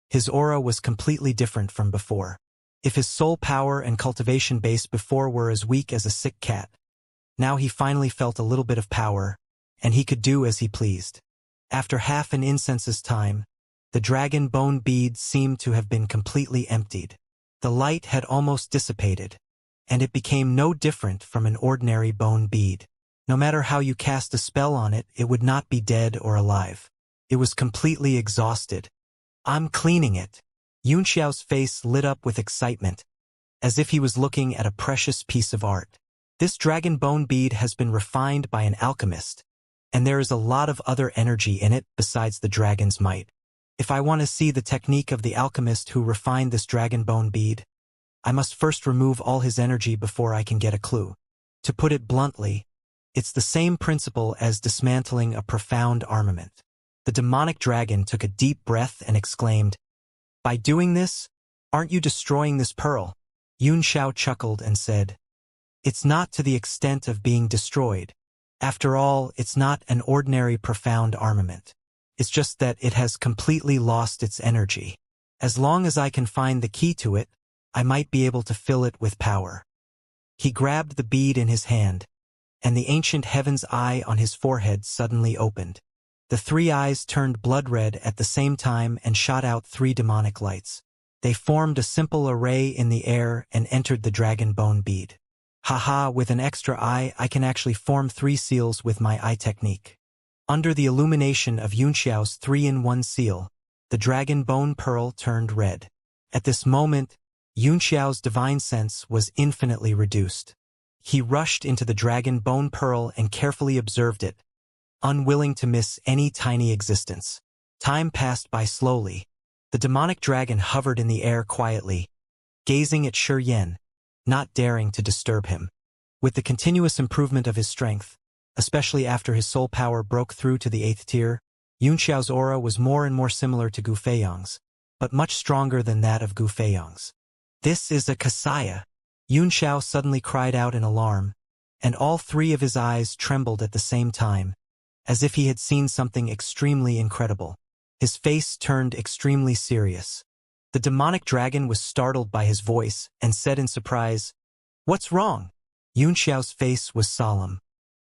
his aura was completely different from before. If his soul power and cultivation base before were as weak as a sick cat, now he finally felt a little bit of power, and he could do as he pleased. After half an incense's time, the dragon bone bead seemed to have been completely emptied. The light had almost dissipated, and it became no different from an ordinary bone bead. No matter how you cast a spell on it, it would not be dead or alive. It was completely exhausted. "I'm cleaning it." Xianxia's face lit up with excitement, as if he was looking at a precious piece of art. This dragon bone bead has been refined by an alchemist, and there is a lot of other energy in it besides the dragon's might. If I want to see the technique of the alchemist who refined this dragon bone bead, I must first remove all his energy before I can get a clue. To put it bluntly, it's the same principle as dismantling a profound armament. The demonic dragon took a deep breath and exclaimed, "By doing this, aren't you destroying this pearl?" Xianxia chuckled and said, "It's not to the extent of being destroyed. After all, it's not an ordinary profound armament. It's just that it has completely lost its energy. As long as I can find the key to it, I might be able to fill it with power." He grabbed the bead in his hand, and the ancient heaven's eye on his forehead suddenly opened. The 3 eyes turned blood red at the same time and shot out 3 demonic lights. They formed a simple array in the air and entered the dragon bone bead. Haha, with an extra eye, I can actually form 3 seals with my eye technique. Under the illumination of Xianxiao's 3-in-1 seal, the dragon bone pearl turned red. At this moment, Xianxiao's divine sense was infinitely reduced. He rushed into the dragon bone pearl and carefully observed it, unwilling to miss any tiny existence. Time passed by slowly. The demonic dragon hovered in the air quietly, gazing at Shi Yan, not daring to disturb him. With the continuous improvement of his strength, especially after his soul power broke through to the 8th tier, Yunxiao's aura was more and more similar to Gu Feiyang's, but much stronger than that of Gu Feiyang's. This is a Kasaya! Yunxiao suddenly cried out in alarm, and all 3 of his eyes trembled at the same time, as if he had seen something extremely incredible. His face turned extremely serious. The demonic dragon was startled by his voice and said in surprise, "What's wrong?" Yunxiao's face was solemn.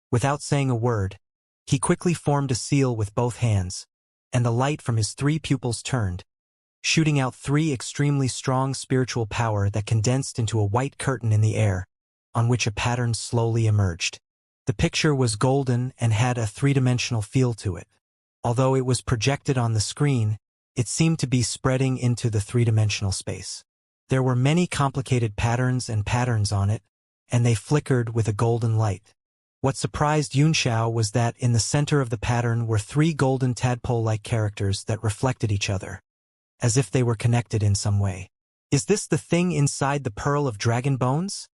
Without saying a word, he quickly formed a seal with both hands, and the light from his 3 pupils turned, shooting out 3 extremely strong spiritual power that condensed into a white curtain in the air, on which a pattern slowly emerged. The picture was golden and had a 3-dimensional feel to it. Although it was projected on the screen, it seemed to be spreading into the 3-dimensional space. There were many complicated patterns on it, and they flickered with a golden light. What surprised Yunxiao was that in the center of the pattern were 3 golden tadpole-like characters that reflected each other, as if they were connected in some way. "Is this the thing inside the pearl of dragon bones?"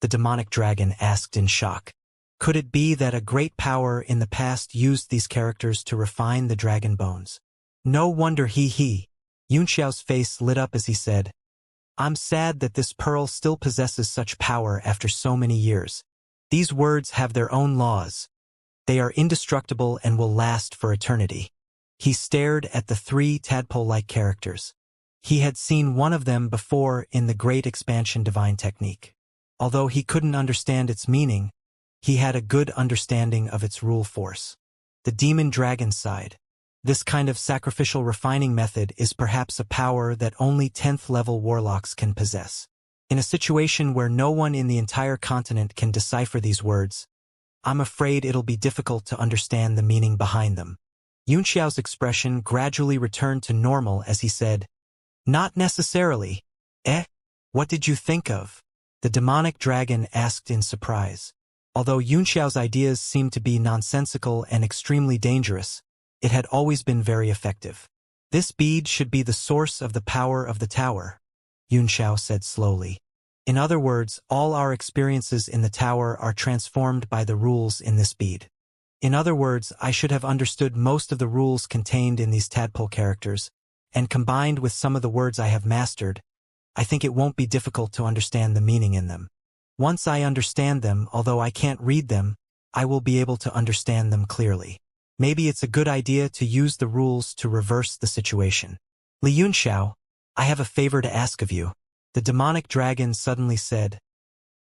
the demonic dragon asked in shock. Could it be that a great power in the past used these characters to refine the dragon bones? No wonder he. Yunxiao's face lit up as he said, "I'm sad that this pearl still possesses such power after so many years. These words have their own laws. They are indestructible and will last for eternity." He stared at the 3 tadpole-like characters. He had seen one of them before in the Great Expansion Divine Technique. Although he couldn't understand its meaning, he had a good understanding of its rule force. The demon dragon sighed. This kind of sacrificial refining method is perhaps a power that only 10th level warlocks can possess. In a situation where no one in the entire continent can decipher these words, I'm afraid it'll be difficult to understand the meaning behind them. Yunxiao's expression gradually returned to normal as he said, "Not necessarily." "Eh? What did you think of?" the demonic dragon asked in surprise. Although Yunxiao's ideas seemed to be nonsensical and extremely dangerous, it had always been very effective. "This bead should be the source of the power of the tower," Yunxiao said slowly. "In other words, all our experiences in the tower are transformed by the rules in this bead. In other words, I should have understood most of the rules contained in these tadpole characters, and combined with some of the words I have mastered, I think it won't be difficult to understand the meaning in them. Once I understand them, although I can't read them, I will be able to understand them clearly. Maybe it's a good idea to use the rules to reverse the situation." "Li Yunxiao, I have a favor to ask of you," the demonic dragon suddenly said,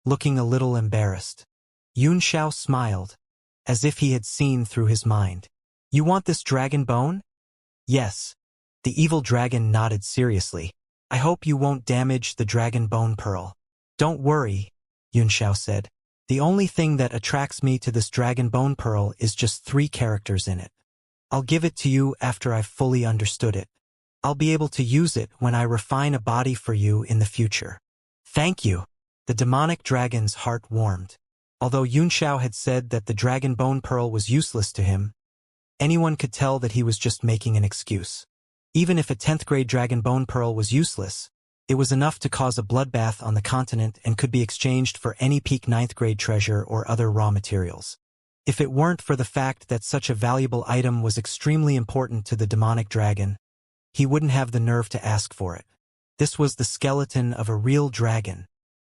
looking a little embarrassed. Yunxiao smiled, as if he had seen through his mind. "You want this dragon bone?" "Yes." The evil dragon nodded seriously. "I hope you won't damage the dragon bone pearl." "Don't worry," Yunxiao said. "The only thing that attracts me to this dragon bone pearl is just 3 characters in it. I'll give it to you after I've fully understood it. I'll be able to use it when I refine a body for you in the future." "Thank you." The demonic dragon's heart warmed. Although Yunxiao had said that the dragon bone pearl was useless to him, anyone could tell that he was just making an excuse. Even if a 10th grade dragon bone pearl was useless, it was enough to cause a bloodbath on the continent and could be exchanged for any peak 9th grade treasure or other raw materials. If it weren't for the fact that such a valuable item was extremely important to the demonic dragon, he wouldn't have the nerve to ask for it. This was the skeleton of a real dragon.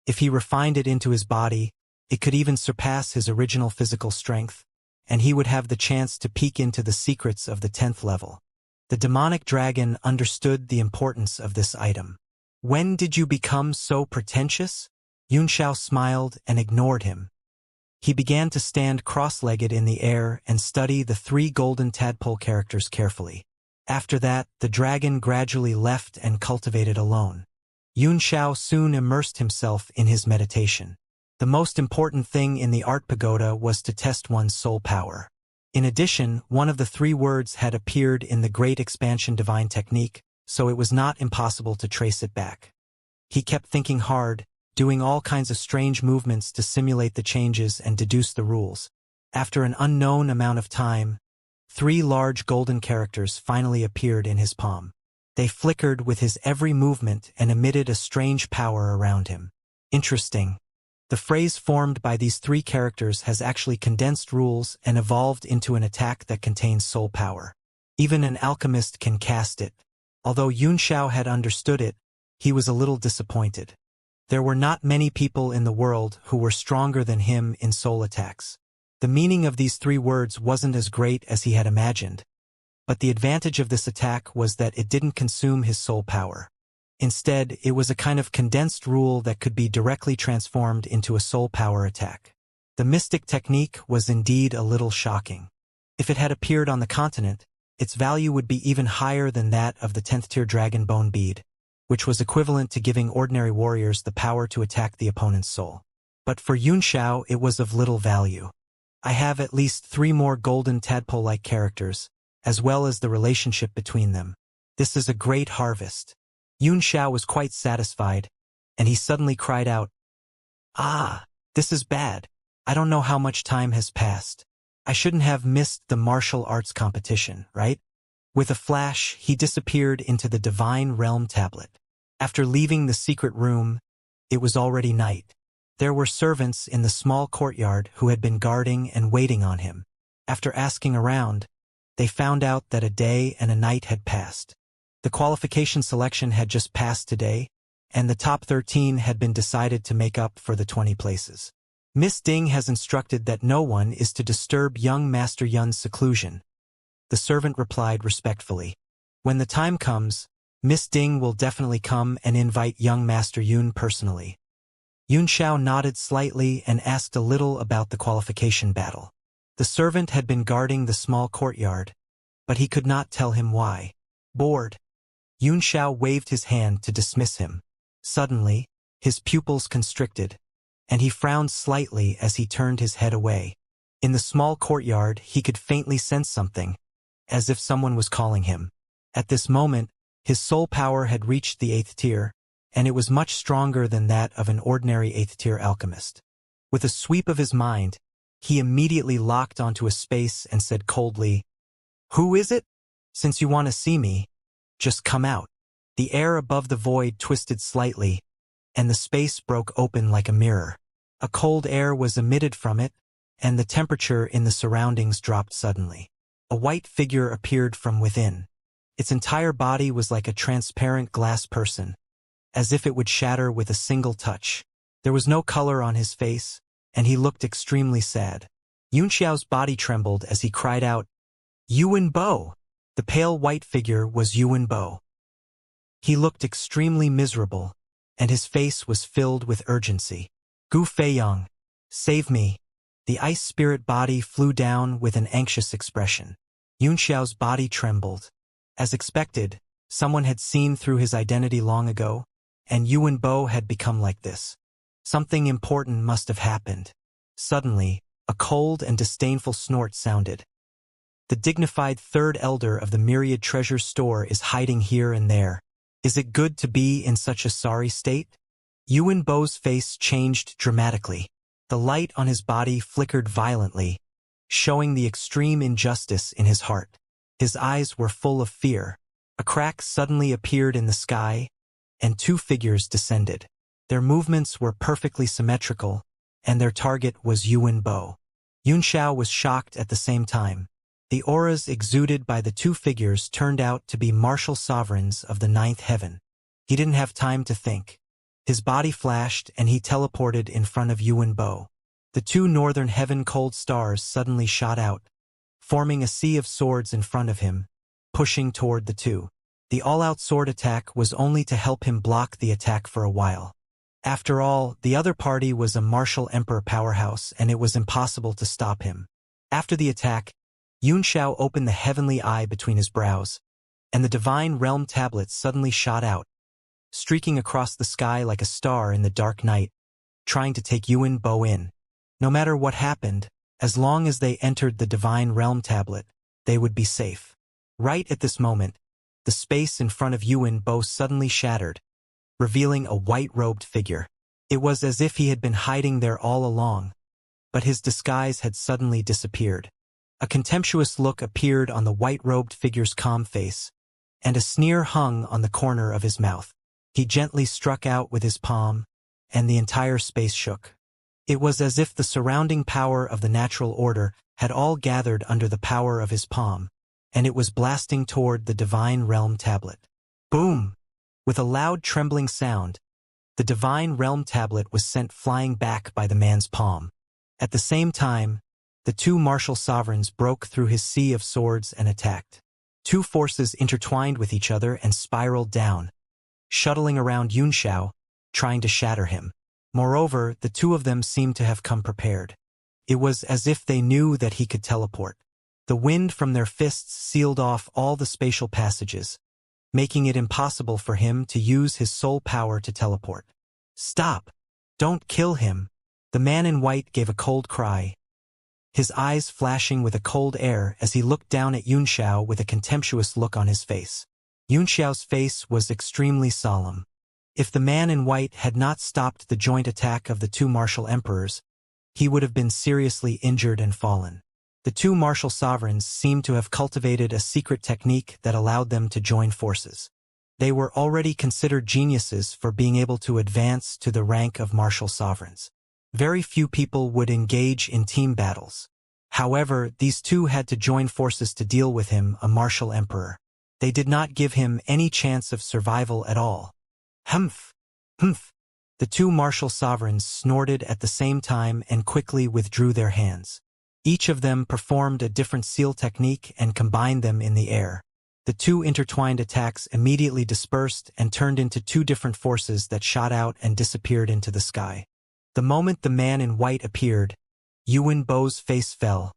If he refined it into his body, it could even surpass his original physical strength, and he would have the chance to peek into the secrets of the 10th level. The demonic dragon understood the importance of this item. "When did you become so pretentious?" Yunxiao smiled and ignored him. He began to stand cross-legged in the air and study the 3 golden tadpole characters carefully. After that, the dragon gradually left and cultivated alone. Yuanxiao soon immersed himself in his meditation. The most important thing in the art pagoda was to test one's soul power. In addition, one of the 3 words had appeared in the Great Expansion Divine Technique, so it was not impossible to trace it back. He kept thinking hard, doing all kinds of strange movements to simulate the changes and deduce the rules. After an unknown amount of time, 3 large golden characters finally appeared in his palm. They flickered with his every movement and emitted a strange power around him. Interesting. The phrase formed by these 3 characters has actually condensed rules and evolved into an attack that contains soul power. Even an alchemist can cast it. Although Yuanxiao had understood it, he was a little disappointed. There were not many people in the world who were stronger than him in soul attacks. The meaning of these 3 words wasn't as great as he had imagined, but the advantage of this attack was that it didn't consume his soul power. Instead, it was a kind of condensed rule that could be directly transformed into a soul power attack. The mystic technique was indeed a little shocking. If it had appeared on the continent, its value would be even higher than that of the 10th tier dragon bone bead, which was equivalent to giving ordinary warriors the power to attack the opponent's soul. But for Yuanxiao, it was of little value. I have at least 3 more golden tadpole-like characters, as well as the relationship between them. This is a great harvest. Yuanxiao was quite satisfied, and he suddenly cried out, "Ah, this is bad. I don't know how much time has passed. I shouldn't have missed the martial arts competition, right?" With a flash, he disappeared into the Divine Realm tablet. After leaving the secret room, it was already night. There were servants in the small courtyard who had been guarding and waiting on him. After asking around, they found out that a day and a night had passed. The qualification selection had just passed today, and the top 13 had been decided to make up for the 20 places. Miss Ding has instructed that no one is to disturb young Master Yun's seclusion. The servant replied respectfully. When the time comes, Miss Ding will definitely come and invite young Master Yun personally. Yuanxiao nodded slightly and asked a little about the qualification battle. The servant had been guarding the small courtyard, but he could not tell him why. Bored, Yuanxiao waved his hand to dismiss him. Suddenly, his pupils constricted, and he frowned slightly as he turned his head away. In the small courtyard, he could faintly sense something, as if someone was calling him. At this moment, his soul power had reached the 8th tier, and it was much stronger than that of an ordinary 8th tier alchemist. With a sweep of his mind, he immediately locked onto a space and said coldly, "Who is it? Since you want to see me, just come out." The air above the void twisted slightly, and the space broke open like a mirror. A cold air was emitted from it, and the temperature in the surroundings dropped suddenly. A white figure appeared from within. Its entire body was like a transparent glass person, as if it would shatter with a single touch. There was no color on his face, and he looked extremely sad. Yuanxiao's body trembled as he cried out, "Yuan Bo!" The pale white figure was Yuan Bo. He looked extremely miserable, and his face was filled with urgency. "Gu Feiyang, save me." The ice spirit body flew down with an anxious expression. Yuanxiao's body trembled. As expected, someone had seen through his identity long ago, and Yuan Bo had become like this. Something important must have happened. Suddenly, a cold and disdainful snort sounded. The dignified third elder of the myriad treasure store is hiding here and there. Is it good to be in such a sorry state? Yuan Bo's face changed dramatically. The light on his body flickered violently, showing the extreme injustice in his heart. His eyes were full of fear. A crack suddenly appeared in the sky, and 2 figures descended. Their movements were perfectly symmetrical, and their target was Yuan Bo. Yuanxiao was shocked at the same time. The auras exuded by the 2 figures turned out to be martial sovereigns of the 9th heaven. He didn't have time to think. His body flashed and he teleported in front of Yuan Bo. The 2 northern heaven cold stars suddenly shot out, forming a sea of swords in front of him, pushing toward the 2. The all-out sword attack was only to help him block the attack for a while. After all, the other party was a martial emperor powerhouse and it was impossible to stop him. After the attack, Yuanxiao opened the heavenly eye between his brows. and the Divine Realm tablet suddenly shot out, streaking across the sky like a star in the dark night, trying to take Yuan Bo in. No matter what happened, as long as they entered the Divine Realm tablet, they would be safe. Right at this moment, the space in front of Yuan Bo suddenly shattered, revealing a white-robed figure. It was as if he had been hiding there all along, but his disguise had suddenly disappeared. A contemptuous look appeared on the white-robed figure's calm face, and a sneer hung on the corner of his mouth. He gently struck out with his palm, and the entire space shook. It was as if the surrounding power of the natural order had all gathered under the power of his palm, and it was blasting toward the Divine Realm tablet. Boom! With a loud trembling sound, the Divine Realm tablet was sent flying back by the man's palm. At the same time, the two martial sovereigns broke through his sea of swords and attacked. Two forces intertwined with each other and spiraled down, shuttling around Yunxiao, trying to shatter him. Moreover, the two of them seemed to have come prepared. It was as if they knew that he could teleport. The wind from their fists sealed off all the spatial passages, making it impossible for him to use his soul power to teleport. Stop! Don't kill him! The man in white gave a cold cry, his eyes flashing with a cold air as he looked down at Yunxiao with a contemptuous look on his face. Yunxiao's face was extremely solemn. If the man in white had not stopped the joint attack of the two martial emperors, he would have been seriously injured and fallen. The two martial sovereigns seemed to have cultivated a secret technique that allowed them to join forces. They were already considered geniuses for being able to advance to the rank of martial sovereigns. Very few people would engage in team battles. However, these two had to join forces to deal with him, a martial emperor. They did not give him any chance of survival at all. Humph! Humph! The two martial sovereigns snorted at the same time and quickly withdrew their hands. Each of them performed a different seal technique and combined them in the air. The two intertwined attacks immediately dispersed and turned into two different forces that shot out and disappeared into the sky. The moment the man in white appeared, Yuan Bo's face fell,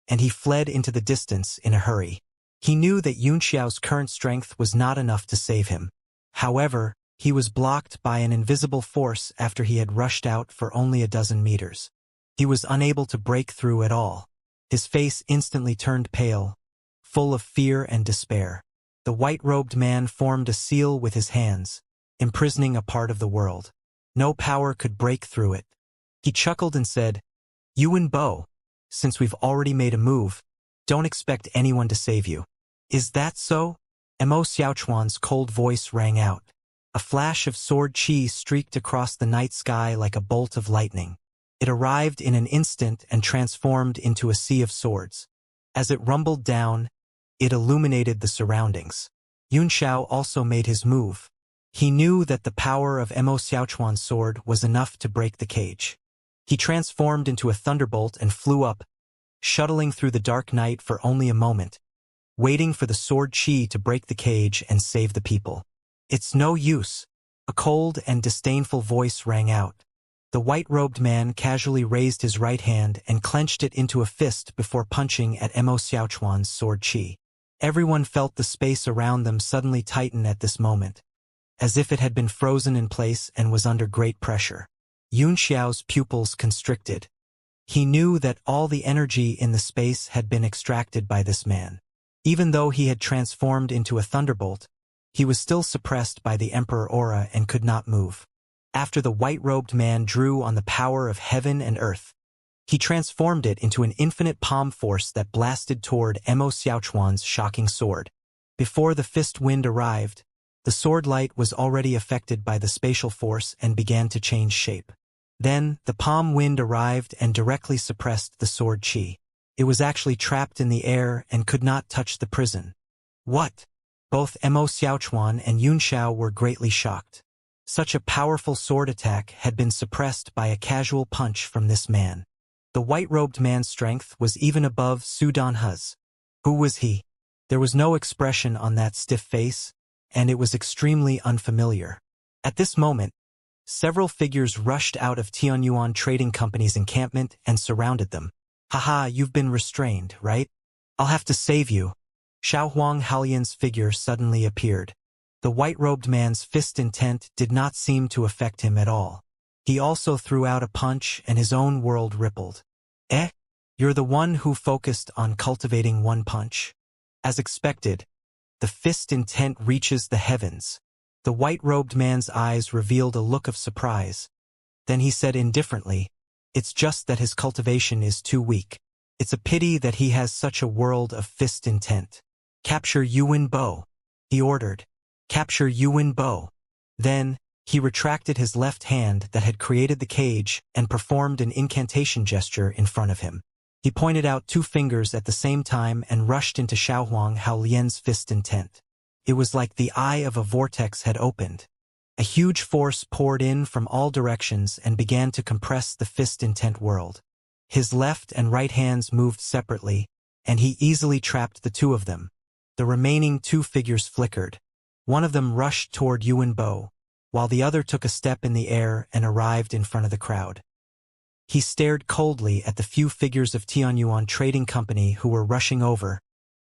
and he fled into the distance in a hurry. He knew that Yunxiao's current strength was not enough to save him. However, he was blocked by an invisible force after he had rushed out for only a dozen meters. He was unable to break through at all. His face instantly turned pale, full of fear and despair. The white-robed man formed a seal with his hands, imprisoning a part of the world. No power could break through it. He chuckled and said, "Yuan Bo, since we've already made a move, don't expect anyone to save you." "Is that so?" Mo Xiaochuan's cold voice rang out. A flash of sword chi streaked across the night sky like a bolt of lightning. It arrived in an instant and transformed into a sea of swords. As it rumbled down, it illuminated the surroundings. Yunxiao also made his move. He knew that the power of Mo Xiaochuan's sword was enough to break the cage. He transformed into a thunderbolt and flew up, shuttling through the dark night for only a moment, waiting for the sword chi to break the cage and save the people. "It's no use," a cold and disdainful voice rang out. The white-robed man casually raised his right hand and clenched it into a fist before punching at Mo Xiaochuan's sword chi. Everyone felt the space around them suddenly tighten at this moment, as if it had been frozen in place and was under great pressure. Yunxiao's pupils constricted. He knew that all the energy in the space had been extracted by this man. Even though he had transformed into a thunderbolt, he was still suppressed by the Emperor aura and could not move. After the white-robed man drew on the power of heaven and earth, he transformed it into an infinite palm force that blasted toward Mo Xiaochuan's shocking sword. Before the fist wind arrived, the sword light was already affected by the spatial force and began to change shape. Then, the palm wind arrived and directly suppressed the sword chi. It was actually trapped in the air and could not touch the prison. What? Both Mo Xiaochuan and Yunxiao were greatly shocked. Such a powerful sword attack had been suppressed by a casual punch from this man. The white-robed man's strength was even above Su Danhe's. Who was he? There was no expression on that stiff face, and it was extremely unfamiliar. At this moment, several figures rushed out of Tianyuan Trading Company's encampment and surrounded them. "Haha, you've been restrained, right? I'll have to save you." Xiaohuang Halian's figure suddenly appeared. The white-robed man's fist intent did not seem to affect him at all. He also threw out a punch and his own world rippled. Eh? You're the one who focused on cultivating one punch. As expected, the fist intent reaches the heavens. The white-robed man's eyes revealed a look of surprise. Then he said indifferently, "It's just that his cultivation is too weak. It's a pity that he has such a world of fist intent." "Capture Yuan Bo," he ordered. "Capture Yuan Bo." Then, he retracted his left hand that had created the cage and performed an incantation gesture in front of him. He pointed out 2 fingers at the same time and rushed into Xiaohuang Haolian's fist intent. It was like the eye of a vortex had opened. A huge force poured in from all directions and began to compress the fist intent world. His left and right hands moved separately, and he easily trapped the 2 of them. The remaining 2 figures flickered. One of them rushed toward Yuan Bo, while the other took a step in the air and arrived in front of the crowd. He stared coldly at the few figures of Tianyuan Trading Company who were rushing over,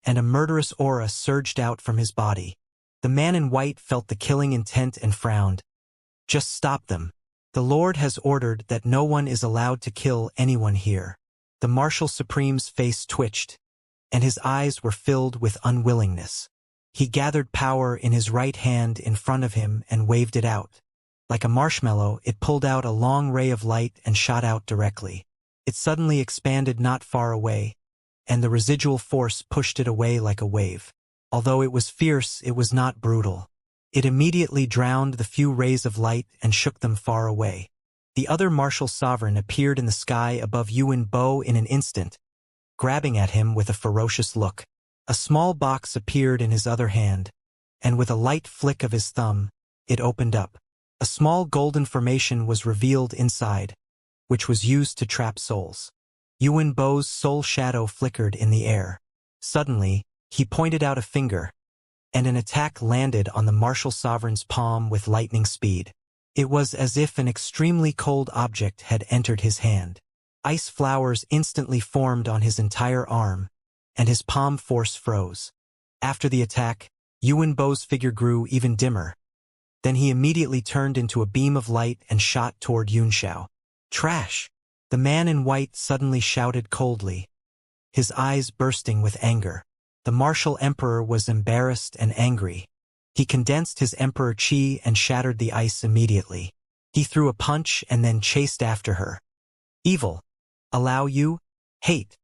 and a murderous aura surged out from his body. The man in white felt the killing intent and frowned. "Just stop them. The Lord has ordered that no one is allowed to kill anyone here." The Martial Supreme's face twitched, and his eyes were filled with unwillingness. He gathered power in his right hand in front of him and waved it out. Like a marshmallow, it pulled out a long ray of light and shot out directly. It suddenly expanded not far away, and the residual force pushed it away like a wave. Although it was fierce, it was not brutal. It immediately drowned the few rays of light and shook them far away. The other martial sovereign appeared in the sky above Yuan Bo in an instant, grabbing at him with a ferocious look. A small box appeared in his other hand, and with a light flick of his thumb, it opened up. A small golden formation was revealed inside, which was used to trap souls. Yuan Bo's soul shadow flickered in the air. Suddenly, he pointed out a finger, and an attack landed on the martial sovereign's palm with lightning speed. It was as if an extremely cold object had entered his hand. Ice flowers instantly formed on his entire arm, and his palm force froze. After the attack, Yuan Bo's figure grew even dimmer. Then he immediately turned into a beam of light and shot toward Yunxiao. "Trash!" The man in white suddenly shouted coldly, his eyes bursting with anger. The martial emperor was embarrassed and angry. He condensed his emperor chi and shattered the ice immediately. He threw a punch and then chased after her. "Evil. Allow you? Hate."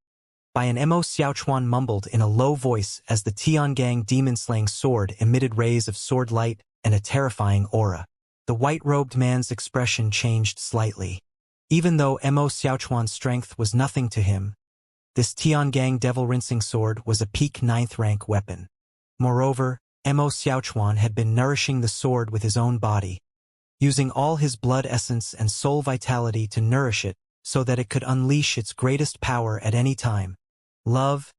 By an Mo Xiaochuan mumbled in a low voice as the Tiangang demon-slaying sword emitted rays of sword light and a terrifying aura. The white-robed man's expression changed slightly. Even though Mo Xiaochuan's strength was nothing to him, this Tiangang devil-rinsing sword was a peak 9th rank weapon. Moreover, Mo Xiaochuan had been nourishing the sword with his own body, using all his blood essence and soul vitality to nourish it so that it could unleash its greatest power at any time. Love,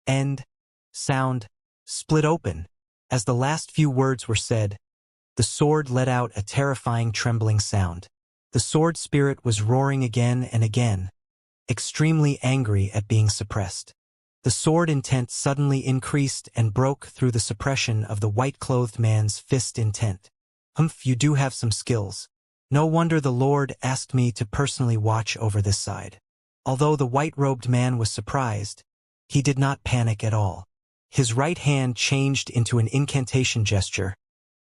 end, sound, split open. As the last few words were said, the sword let out a terrifying trembling sound. The sword spirit was roaring again and again, extremely angry at being suppressed. The sword intent suddenly increased and broke through the suppression of the white-clothed man's fist intent. "Humph, you do have some skills. No wonder the Lord asked me to personally watch over this side." Although the white-robed man was surprised, he did not panic at all. His right hand changed into an incantation gesture,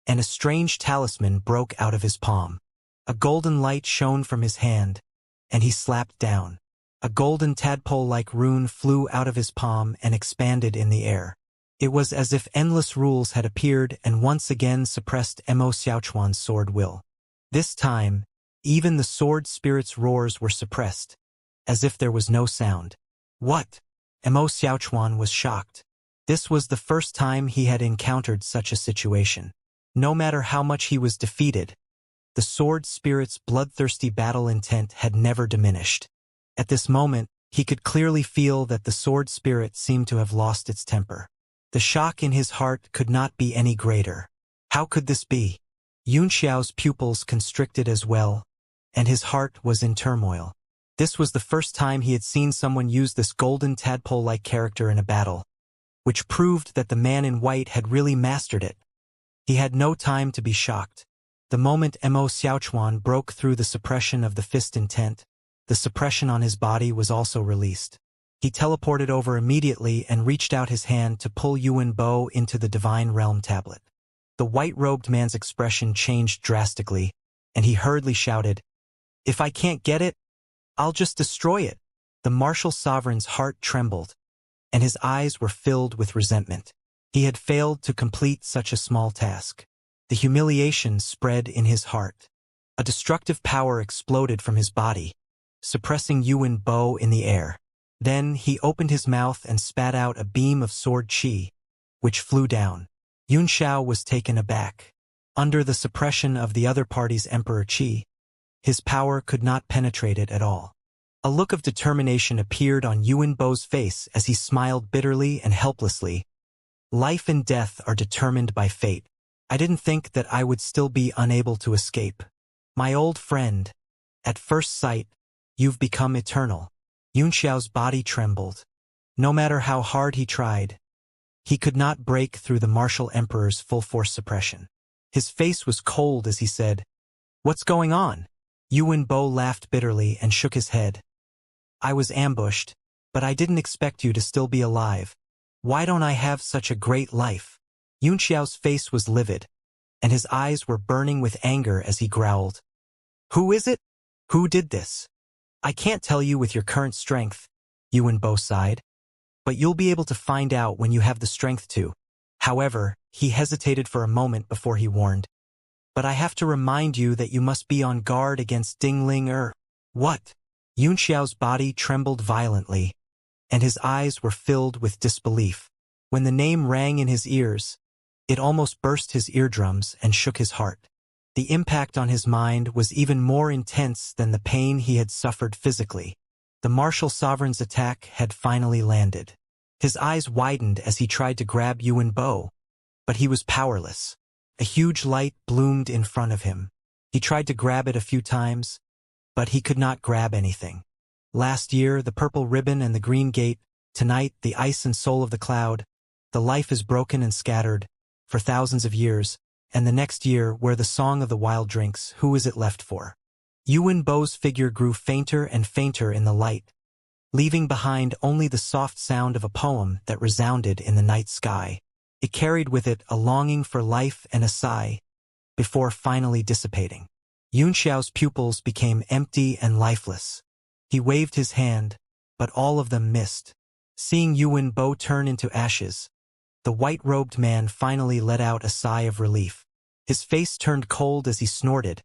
and a strange talisman broke out of his palm. A golden light shone from his hand, and he slapped down. A golden tadpole-like rune flew out of his palm and expanded in the air. It was as if endless rules had appeared and once again suppressed Mo Xiaochuan's sword will. This time, even the sword spirit's roars were suppressed, as if there was no sound. "What?" Mo Xiaochuan was shocked. This was the first time he had encountered such a situation. No matter how much he was defeated, the sword spirit's bloodthirsty battle intent had never diminished. At this moment, he could clearly feel that the sword spirit seemed to have lost its temper. The shock in his heart could not be any greater. How could this be? Yunxiao's pupils constricted as well, and his heart was in turmoil. This was the first time he had seen someone use this golden tadpole-like character in a battle. which proved that the man in white had really mastered it. He had no time to be shocked. The moment Mo Xiaochuan broke through the suppression of the fist intent, the suppression on his body was also released. He teleported over immediately and reached out his hand to pull Yuan Bo into the Divine Realm tablet. The white-robed man's expression changed drastically, and he hurriedly shouted, "If I can't get it, I'll just destroy it." The martial sovereign's heart trembled, and his eyes were filled with resentment. He had failed to complete such a small task. The humiliation spread in his heart. A destructive power exploded from his body, suppressing Yuan Bo in the air. Then he opened his mouth and spat out a beam of sword qi, which flew down. Yun Xiao was taken aback. Under the suppression of the other party's emperor qi, his power could not penetrate it at all. A look of determination appeared on Yuan Bo's face as he smiled bitterly and helplessly. "Life and death are determined by fate. I didn't think that I would still be unable to escape. My old friend, at first sight, you've become eternal." Yun Xiao's body trembled. No matter how hard he tried, he could not break through the martial emperor's full-force suppression. His face was cold as he said, "What's going on?" Yuan Bo laughed bitterly and shook his head. "I was ambushed, but I didn't expect you to still be alive. Why don't I have such a great life?" Yun Xiao's face was livid, and his eyes were burning with anger as he growled. "Who is it? Who did this?" "I can't tell you with your current strength," Yuan Bo sighed. "But you'll be able to find out when you have the strength to." However, he hesitated for a moment before he warned, "But I have to remind you that you must be on guard against Ding Ling Er." "What?" Yun Xiao's body trembled violently, and his eyes were filled with disbelief. When the name rang in his ears, it almost burst his eardrums and shook his heart. The impact on his mind was even more intense than the pain he had suffered physically. The martial sovereign's attack had finally landed. His eyes widened as he tried to grab Yuan Bo, but he was powerless. A huge light bloomed in front of him. He tried to grab it a few times, but he could not grab anything. Last year, the purple ribbon and the green gate, tonight, the ice and soul of the cloud. The life is broken and scattered, for thousands of years, and the next year, where the song of the wild drinks, who is it left for? Yuan Bo's figure grew fainter and fainter in the light, leaving behind only the soft sound of a poem that resounded in the night sky. It carried with it a longing for life and a sigh, before finally dissipating. Yun Xiao's pupils became empty and lifeless. He waved his hand, but all of them missed. Seeing Yuan Bo turn into ashes, the white-robed man finally let out a sigh of relief. His face turned cold as he snorted.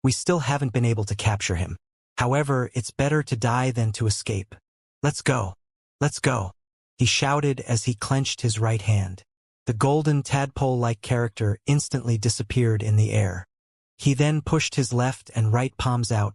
"We still haven't been able to capture him. However, it's better to die than to escape. Let's go. Let's go," he shouted as he clenched his right hand. The golden tadpole-like character instantly disappeared in the air. He then pushed his left and right palms out,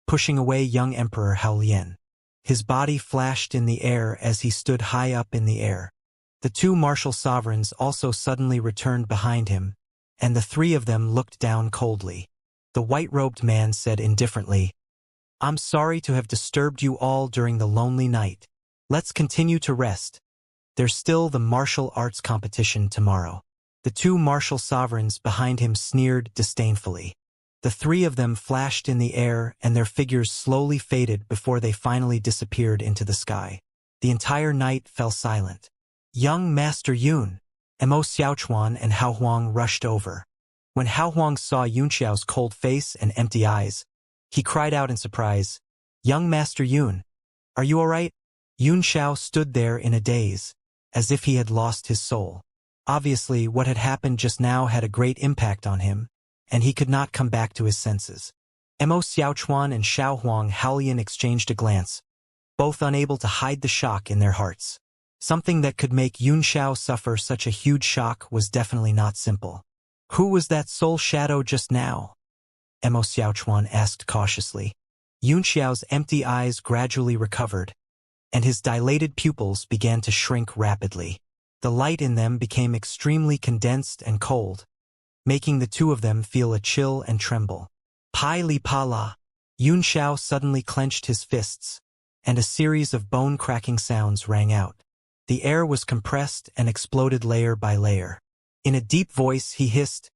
pushing away young Emperor Hao Lian. His body flashed in the air as he stood high up in the air. The two martial sovereigns also suddenly returned behind him, and the three of them looked down coldly. The white-robed man said indifferently, "I'm sorry to have disturbed you all during the lonely night. Let's continue to rest. There's still the martial arts competition tomorrow." The two martial sovereigns behind him sneered disdainfully. The three of them flashed in the air and their figures slowly faded before they finally disappeared into the sky. The entire night fell silent. Young Master Yun, Mo Xiaochuan and Hao Huang rushed over. When Hao Huang saw Yun Xiao's cold face and empty eyes, he cried out in surprise, "Young Master Yun, are you all right?" Yun Xiao stood there in a daze, as if he had lost his soul. Obviously, what had happened just now had a great impact on him, and he could not come back to his senses. Mo Xiaochuan and Xiao Huang Haolian exchanged a glance, both unable to hide the shock in their hearts. Something that could make Yun Xiao suffer such a huge shock was definitely not simple. "Who was that soul shadow just now?" Mo Xiaochuan asked cautiously. Yun Xiao's empty eyes gradually recovered, and his dilated pupils began to shrink rapidly. The light in them became extremely condensed and cold, making the two of them feel a chill and tremble. "Pai li pa la." Yun Xiao suddenly clenched his fists, and a series of bone-cracking sounds rang out. The air was compressed and exploded layer by layer. In a deep voice he hissed,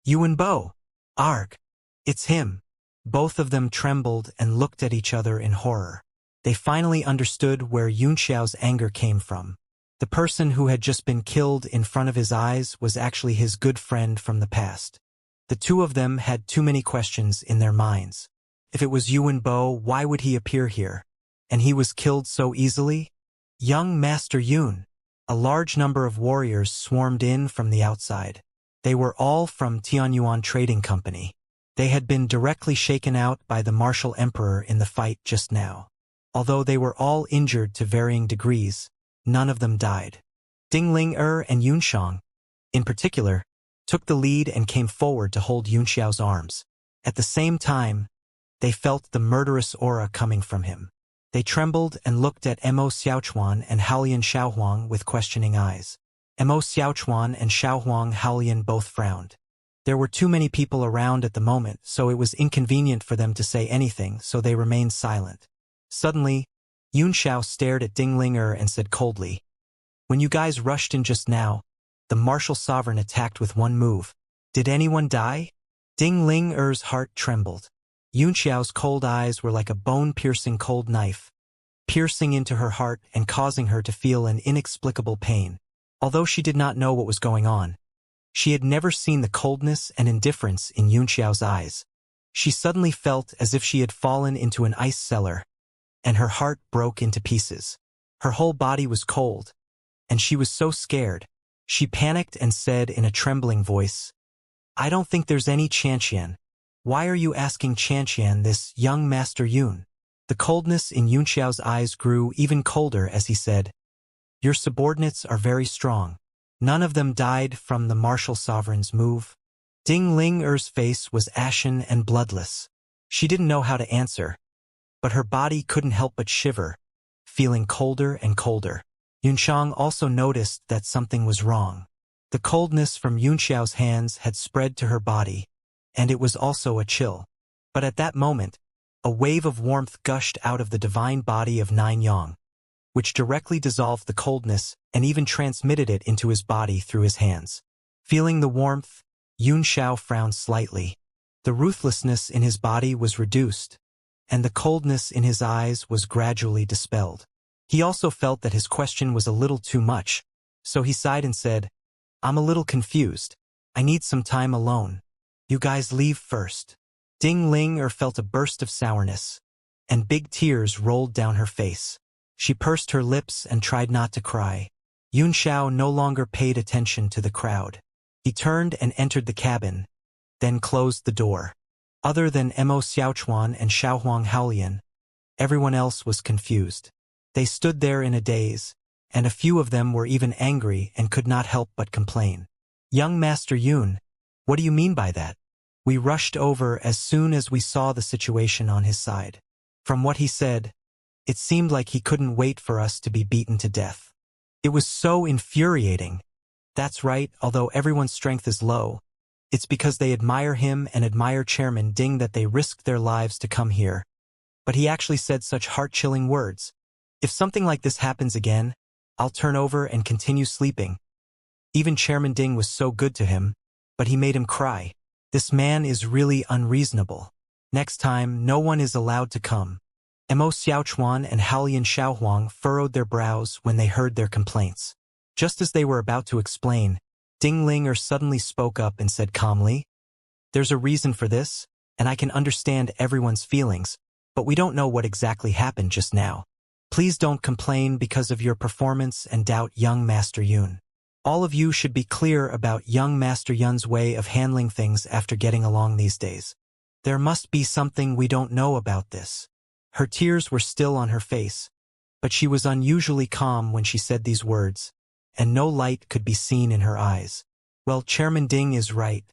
"Yuan Bo! Arg! It's him!" Both of them trembled and looked at each other in horror. They finally understood where Yunxiao's anger came from. The person who had just been killed in front of his eyes was actually his good friend from the past. The two of them had too many questions in their minds. If it was Yuan Bo, why would he appear here? And he was killed so easily? Young Master Yun. A large number of warriors swarmed in from the outside. They were all from Tianyuan Trading Company. They had been directly shaken out by the martial emperor in the fight just now. Although they were all injured to varying degrees, none of them died. Ding Ling and Yunxiang, in particular, took the lead and came forward to hold Yunxiao's arms. At the same time, they felt the murderous aura coming from him. They trembled and looked at Mo Xiaochuan and Haolian Xiaohuang with questioning eyes. Mo Xiaochuan and Xiaohuang Haolian both frowned. There were too many people around at the moment, so it was inconvenient for them to say anything, so they remained silent. Suddenly, Yunxiao stared at Ding Linger and said coldly, "When you guys rushed in just now, the martial sovereign attacked with one move. Did anyone die?" Ding Linger's heart trembled. Yunxiao's cold eyes were like a bone-piercing cold knife, piercing into her heart and causing her to feel an inexplicable pain. Although she did not know what was going on, she had never seen the coldness and indifference in Yunxiao's eyes. She suddenly felt as if she had fallen into an ice cellar, and her heart broke into pieces. Her whole body was cold, and she was so scared. She panicked and said in a trembling voice, "I don't think there's any Xianxia. Why are you asking Xianxia this, young Master Yun?" The coldness in Yunxiao's eyes grew even colder as he said, "Your subordinates are very strong. None of them died from the martial sovereign's move." Ding Linger's face was ashen and bloodless. She didn't know how to answer, but her body couldn't help but shiver, feeling colder and colder. Yunxiang also noticed that something was wrong. The coldness from Yunxiao's hands had spread to her body, and it was also a chill. But at that moment, a wave of warmth gushed out of the divine body of Nine Yang, which directly dissolved the coldness and even transmitted it into his body through his hands. Feeling the warmth, Yunxiao frowned slightly. The ruthlessness in his body was reduced, and the coldness in his eyes was gradually dispelled. He also felt that his question was a little too much, so he sighed and said, "I'm a little confused. I need some time alone. You guys leave first." Ding Linger felt a burst of sourness, and big tears rolled down her face. She pursed her lips and tried not to cry. Yunxiao no longer paid attention to the crowd. He turned and entered the cabin, then closed the door. Other than Mo Xiaochuan and Xiaohuang Haolian, everyone else was confused. They stood there in a daze, and a few of them were even angry and could not help but complain. "Young Master Yun, what do you mean by that? We rushed over as soon as we saw the situation on his side. From what he said, it seemed like he couldn't wait for us to be beaten to death. It was so infuriating." "That's right, although everyone's strength is low. It's because they admire him and admire Chairman Ding that they risked their lives to come here. But he actually said such heart-chilling words. If something like this happens again, I'll turn over and continue sleeping. Even Chairman Ding was so good to him, but he made him cry. This man is really unreasonable. Next time, no one is allowed to come." Mo Xiaochuan and Haolian Xiaohuang furrowed their brows when they heard their complaints. Just as they were about to explain, Ding Linger suddenly spoke up and said calmly, "There's a reason for this, and I can understand everyone's feelings, but we don't know what exactly happened just now. Please don't complain because of your performance and doubt young Master Yun. All of you should be clear about young Master Yun's way of handling things after getting along these days. There must be something we don't know about this." Her tears were still on her face, but she was unusually calm when she said these words, and no light could be seen in her eyes. "Well, Chairman Ding is right.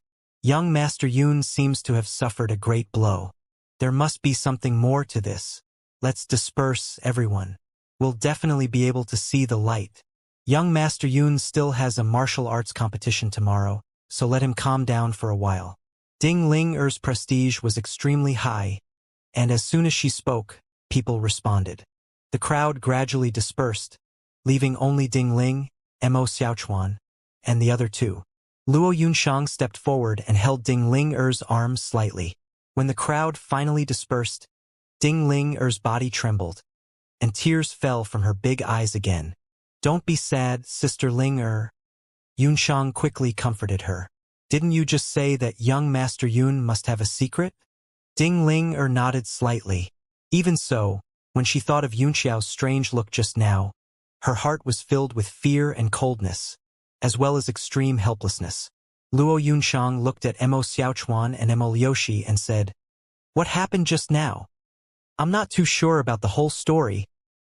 Young Master Yun seems to have suffered a great blow. There must be something more to this. Let's disperse, everyone. We'll definitely be able to see the light. Young Master Yun still has a martial arts competition tomorrow, so let him calm down for a while." Ding Linger's prestige was extremely high, and as soon as she spoke, people responded. The crowd gradually dispersed, leaving only Ding Ling, Mo Xiaochuan, and the other two. Luo Yunshang stepped forward and held Ding Ling-er's arms slightly. When the crowd finally dispersed, Ding Ling-er's body trembled, and tears fell from her big eyes again. "Don't be sad, Sister Ling-er." Yunshang quickly comforted her. "Didn't you just say that young Master Yun must have a secret?" Ding Ling-er nodded slightly. Even so, when she thought of Yunxiao's strange look just now, her heart was filled with fear and coldness, as well as extreme helplessness. Luo Yunshang looked at Mo Xiaochuan and Mo Liushi and said, "What happened just now?" "I'm not too sure about the whole story,"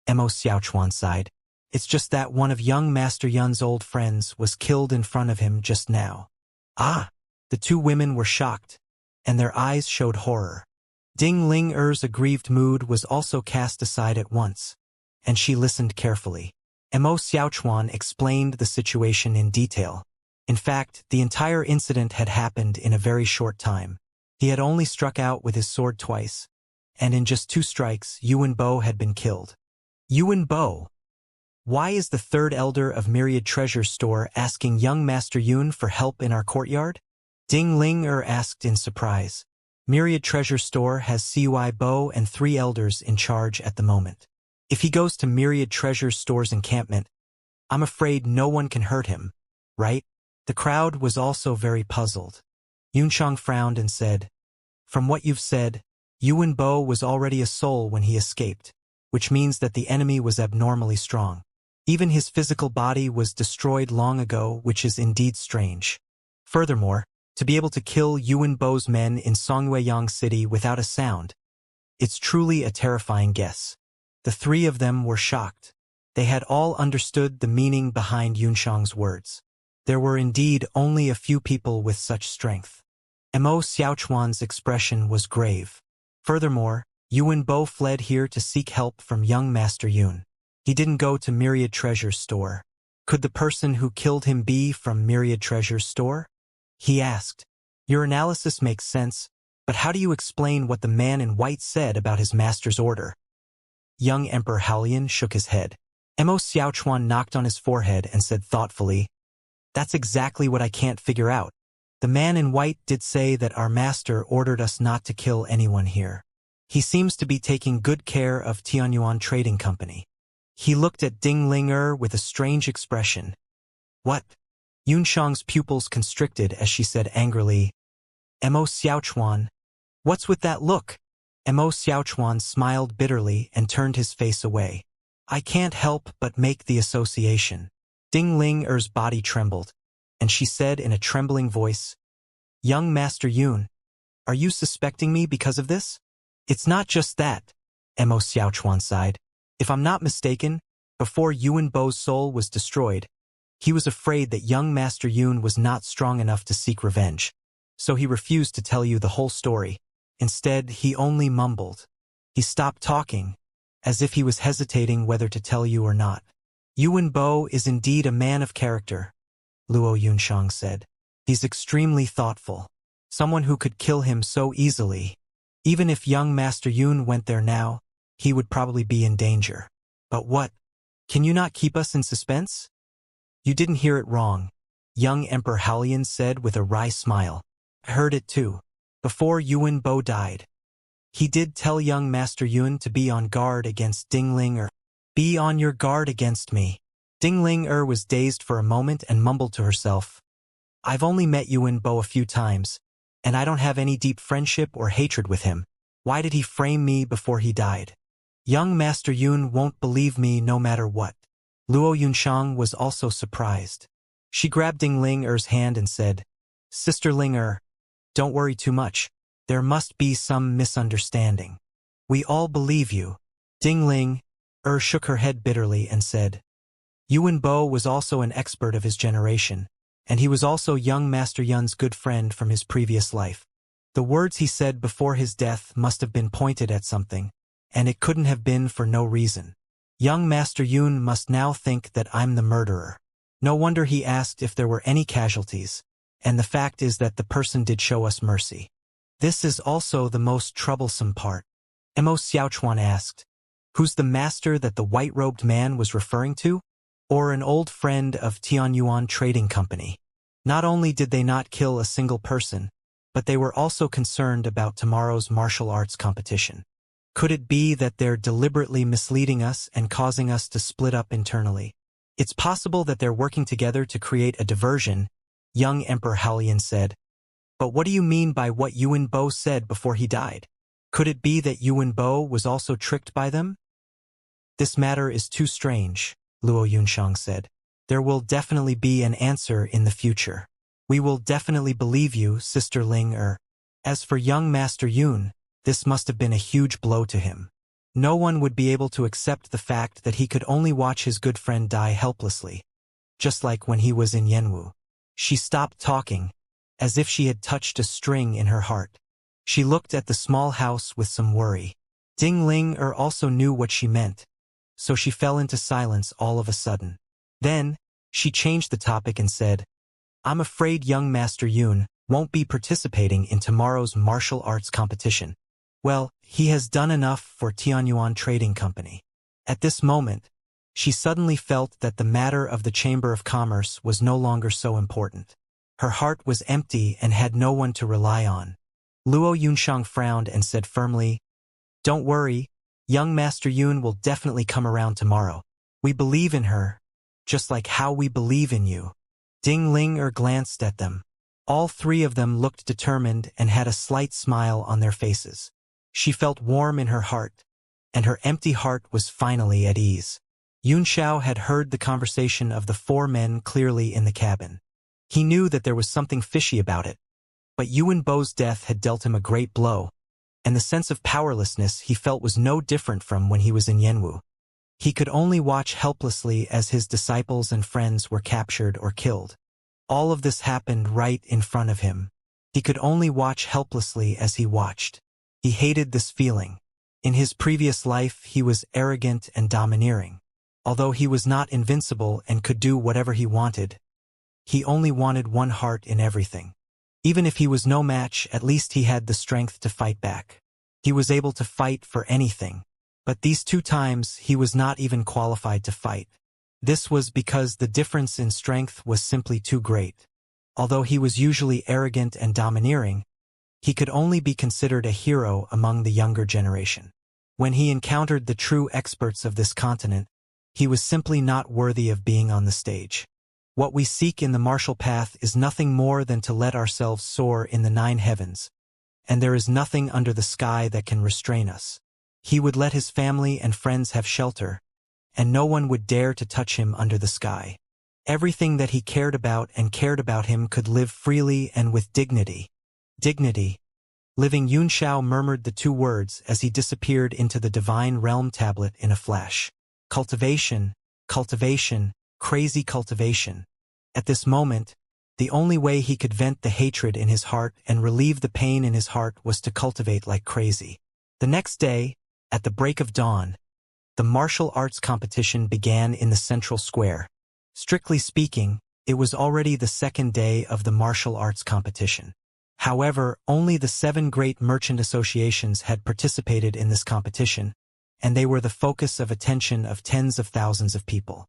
Mo Xiaochuan sighed. "It's just that one of young Master Yun's old friends was killed in front of him just now." "Ah!" The two women were shocked, and their eyes showed horror. Ding Ling-er's aggrieved mood was also cast aside at once, and she listened carefully. Mo Xiaochuan explained the situation in detail. In fact, the entire incident had happened in a very short time. He had only struck out with his sword twice, and in just 2 strikes, Yuan Bo had been killed. Yuan Bo? Why is the third elder of Myriad Treasure Store asking young Master Yun for help in our courtyard? Ding Ling-er asked in surprise. Myriad Treasure Store has Cui Bo and 3 elders in charge at the moment. If he goes to Myriad Treasure Store's encampment, I'm afraid no one can hurt him, right? The crowd was also very puzzled. Yunshang frowned and said, "From what you've said, Yuan Bo was already a soul when he escaped, which means that the enemy was abnormally strong. Even his physical body was destroyed long ago, which is indeed strange. Furthermore, to be able to kill Yuan Bo's men in Songweiyang City without a sound, it's truly a terrifying guess." The 3 of them were shocked. They had all understood the meaning behind Yunshang's words. There were indeed only a few people with such strength. Mo Xiaochuan's expression was grave. Furthermore, Yuan Bo fled here to seek help from young Master Yun. He didn't go to Myriad Treasure Store. Could the person who killed him be from Myriad Treasure Store? He asked. "Your analysis makes sense, but how do you explain what the man in white said about his master's order?" Young Emperor Haolian shook his head. Mo Xiaochuan knocked on his forehead and said thoughtfully, "That's exactly what I can't figure out. The man in white did say that our master ordered us not to kill anyone here. He seems to be taking good care of Tianyuan Trading Company." He looked at Ding Ling-er with a strange expression. "What?" Yunshang's pupils constricted as she said angrily, "Mo Xiaochuan, what's with that look?" Mo Xiaochuan smiled bitterly and turned his face away. "I can't help but make the association." Ding Ling-er's body trembled, and she said in a trembling voice, "Young Master Yun, are you suspecting me because of this?" "It's not just that," Mo Xiaochuan sighed. "If I'm not mistaken, before Yuan Bo's soul was destroyed, he was afraid that young Master Yun was not strong enough to seek revenge, so he refused to tell you the whole story. Instead, he only mumbled. He stopped talking, as if he was hesitating whether to tell you or not." "Yuan Bo is indeed a man of character," Luo Yunshang said. "He's extremely thoughtful. Someone who could kill him so easily. Even if young Master Yun went there now, he would probably be in danger." "But what? Can you not keep us in suspense?" "You didn't hear it wrong," young Emperor Haolian said with a wry smile. "I heard it too. Before Yuan Bo died, he did tell young Master Yun to be on guard against Ding Ling-er. Be on your guard against me." Ding Ling-er was dazed for a moment and mumbled to herself, "I've only met Yuan Bo a few times, and I don't have any deep friendship or hatred with him. Why did he frame me before he died? Young Master Yun won't believe me no matter what." Luo Yunshang was also surprised. She grabbed Ding Ling-er's hand and said, "Sister Ling-er, don't worry too much. There must be some misunderstanding. We all believe you." Ding Ling-er shook her head bitterly and said, "Yuan Bo was also an expert of his generation, and he was also young Master Yun's good friend from his previous life. The words he said before his death must have been pointed at something, and it couldn't have been for no reason. Young Master Yun must now think that I'm the murderer. No wonder he asked if there were any casualties, and the fact is that the person did show us mercy." "This is also the most troublesome part," Mo Xiaochuan asked. "Who's the master that the white-robed man was referring to?" or an old friend of Tianyuan Trading Company. Not only did they not kill a single person, but they were also concerned about tomorrow's martial arts competition. Could it be that they're deliberately misleading us and causing us to split up internally? It's possible that they're working together to create a diversion, young Emperor Haolian said. But what do you mean by what Yuan Bo said before he died? Could it be that Yuan Bo was also tricked by them? This matter is too strange, Luo Yunshang said. There will definitely be an answer in the future. We will definitely believe you, Sister Ling Er. As for young Master Yun, this must have been a huge blow to him. No one would be able to accept the fact that he could only watch his good friend die helplessly. Just like when he was in Yanwu. She stopped talking, as if she had touched a string in her heart. She looked at the small house with some worry. Ding Ling Er also knew what she meant, so she fell into silence all of a sudden. Then, she changed the topic and said, I'm afraid young Master Yun won't be participating in tomorrow's martial arts competition. Well, he has done enough for Tianyuan Trading Company. At this moment, she suddenly felt that the matter of the Chamber of Commerce was no longer so important. Her heart was empty and had no one to rely on. Luo Yunshang frowned and said firmly, Don't worry, young Master Yun will definitely come around tomorrow. We believe in her, just like how we believe in you. Ding Ling Er glanced at them. All three of them looked determined and had a slight smile on their faces. She felt warm in her heart, and her empty heart was finally at ease. Yun Xiao had heard the conversation of the four men clearly in the cabin. He knew that there was something fishy about it, but Yuan Bo's death had dealt him a great blow, and the sense of powerlessness he felt was no different from when he was in Yanwu. He could only watch helplessly as his disciples and friends were captured or killed. All of this happened right in front of him. He could only watch helplessly as he watched. He hated this feeling. In his previous life he was arrogant and domineering. Although he was not invincible and could do whatever he wanted, he only wanted one heart in everything. Even if he was no match, at least he had the strength to fight back. He was able to fight for anything. But these 2 times he was not even qualified to fight. This was because the difference in strength was simply too great. Although he was usually arrogant and domineering, he could only be considered a hero among the younger generation. When he encountered the true experts of this continent, he was simply not worthy of being on the stage. What we seek in the martial path is nothing more than to let ourselves soar in the 9 heavens, and there is nothing under the sky that can restrain us. He would let his family and friends have shelter, and no one would dare to touch him under the sky. Everything that he cared about him could live freely and with dignity. Dignity. Living Yun Xiao murmured the 2 words as he disappeared into the divine realm tablet in a flash. Cultivation, cultivation, crazy cultivation. At this moment, the only way he could vent the hatred in his heart and relieve the pain in his heart was to cultivate like crazy. The next day, at the break of dawn, the martial arts competition began in the central square. Strictly speaking, it was already the 2nd day of the martial arts competition. However, only the 7 great merchant associations had participated in this competition, and they were the focus of attention of tens of thousands of people.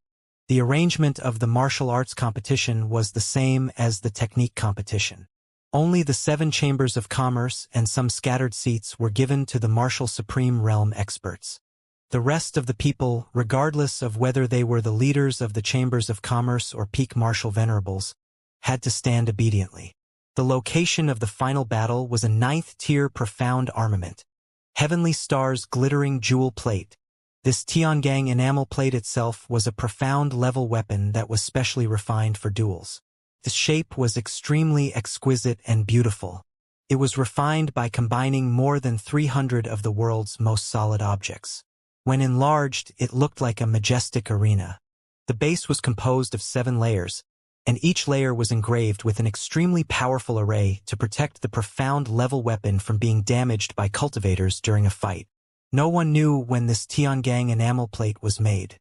The arrangement of the martial arts competition was the same as the technique competition. Only the 7 chambers of commerce and some scattered seats were given to the martial supreme realm experts. The rest of the people, regardless of whether they were the leaders of the chambers of commerce or peak martial venerables, had to stand obediently. The location of the final battle was a 9th-tier profound armament. Heavenly Star's glittering jewel plate. This Tiangang enamel plate itself was a profound level weapon that was specially refined for duels. The shape was extremely exquisite and beautiful. It was refined by combining more than 300 of the world's most solid objects. When enlarged, it looked like a majestic arena. The base was composed of 7 layers, and each layer was engraved with an extremely powerful array to protect the profound level weapon from being damaged by cultivators during a fight. No one knew when this Tiangang enamel plate was made.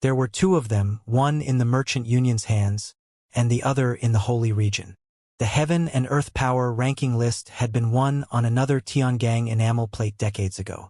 There were 2 of them, one in the Merchant Union's hands, and the other in the Holy Region. The Heaven and Earth Power ranking list had been won on another Tiangang enamel plate decades ago.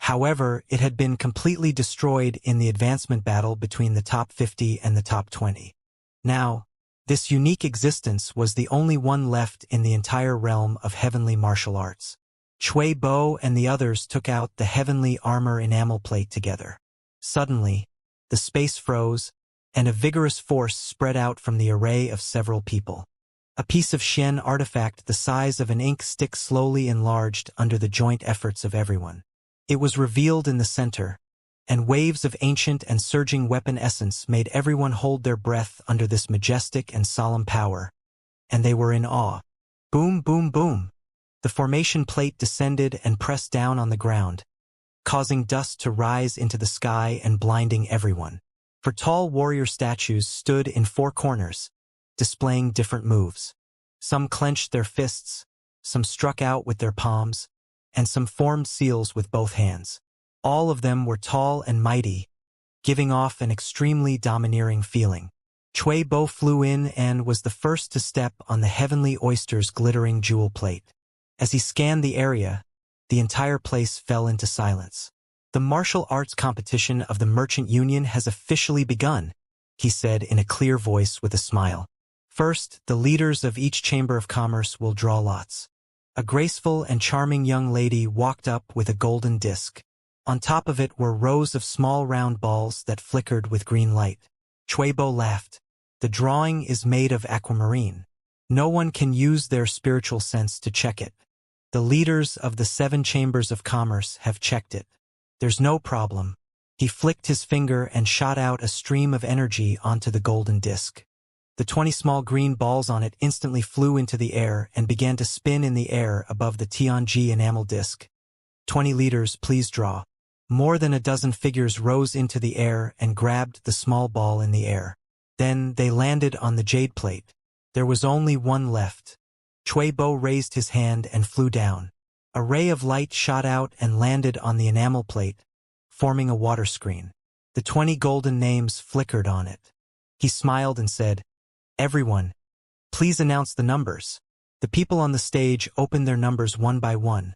However, it had been completely destroyed in the advancement battle between the top 50 and the top 20. Now, this unique existence was the only one left in the entire realm of heavenly martial arts. Cui Bo and the others took out the heavenly armor enamel plate together. Suddenly, the space froze, and a vigorous force spread out from the array of several people. A piece of Xian artifact the size of an ink stick slowly enlarged under the joint efforts of everyone. It was revealed in the center, and waves of ancient and surging weapon essence made everyone hold their breath under this majestic and solemn power, and they were in awe. Boom, boom, boom. The formation plate descended and pressed down on the ground, causing dust to rise into the sky and blinding everyone. For tall warrior statues stood in four corners, displaying different moves. Some clenched their fists, some struck out with their palms, and some formed seals with both hands. All of them were tall and mighty, giving off an extremely domineering feeling. Cui Bo flew in and was the first to step on the heavenly oyster's glittering jewel plate. As he scanned the area, the entire place fell into silence. The martial arts competition of the Merchant Union has officially begun, he said in a clear voice with a smile. First, the leaders of each chamber of commerce will draw lots. A graceful and charming young lady walked up with a golden disc. On top of it were rows of small round balls that flickered with green light. Cui Bo laughed. The drawing is made of aquamarine. No one can use their spiritual sense to check it. The leaders of the 7 chambers of commerce have checked it. There's no problem. He flicked his finger and shot out a stream of energy onto the golden disc. The 20 small green balls on it instantly flew into the air and began to spin in the air above the Tianji enamel disc. 20 leaders, please draw. More than a dozen figures rose into the air and grabbed the small ball in the air. Then they landed on the jade plate. There was only one left. Cui Bo raised his hand and flew down. A ray of light shot out and landed on the enamel plate, forming a water screen. The 20 golden names flickered on it. He smiled and said, "Everyone, please announce the numbers." The people on the stage opened their numbers one by one,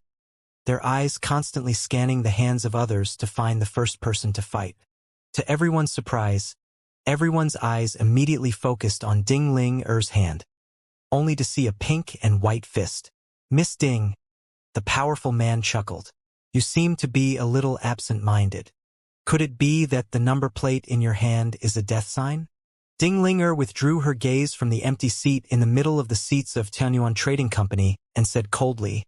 their eyes constantly scanning the hands of others to find the first person to fight. To everyone's surprise, everyone's eyes immediately focused on Ding Ling Er's hand, only to see a pink and white fist. "Miss Ding," the powerful man chuckled. "You seem to be a little absent-minded. Could it be that the number plate in your hand is a death sign?" Ding Linger withdrew her gaze from the empty seat in the middle of the seats of Tianyuan Trading Company and said coldly,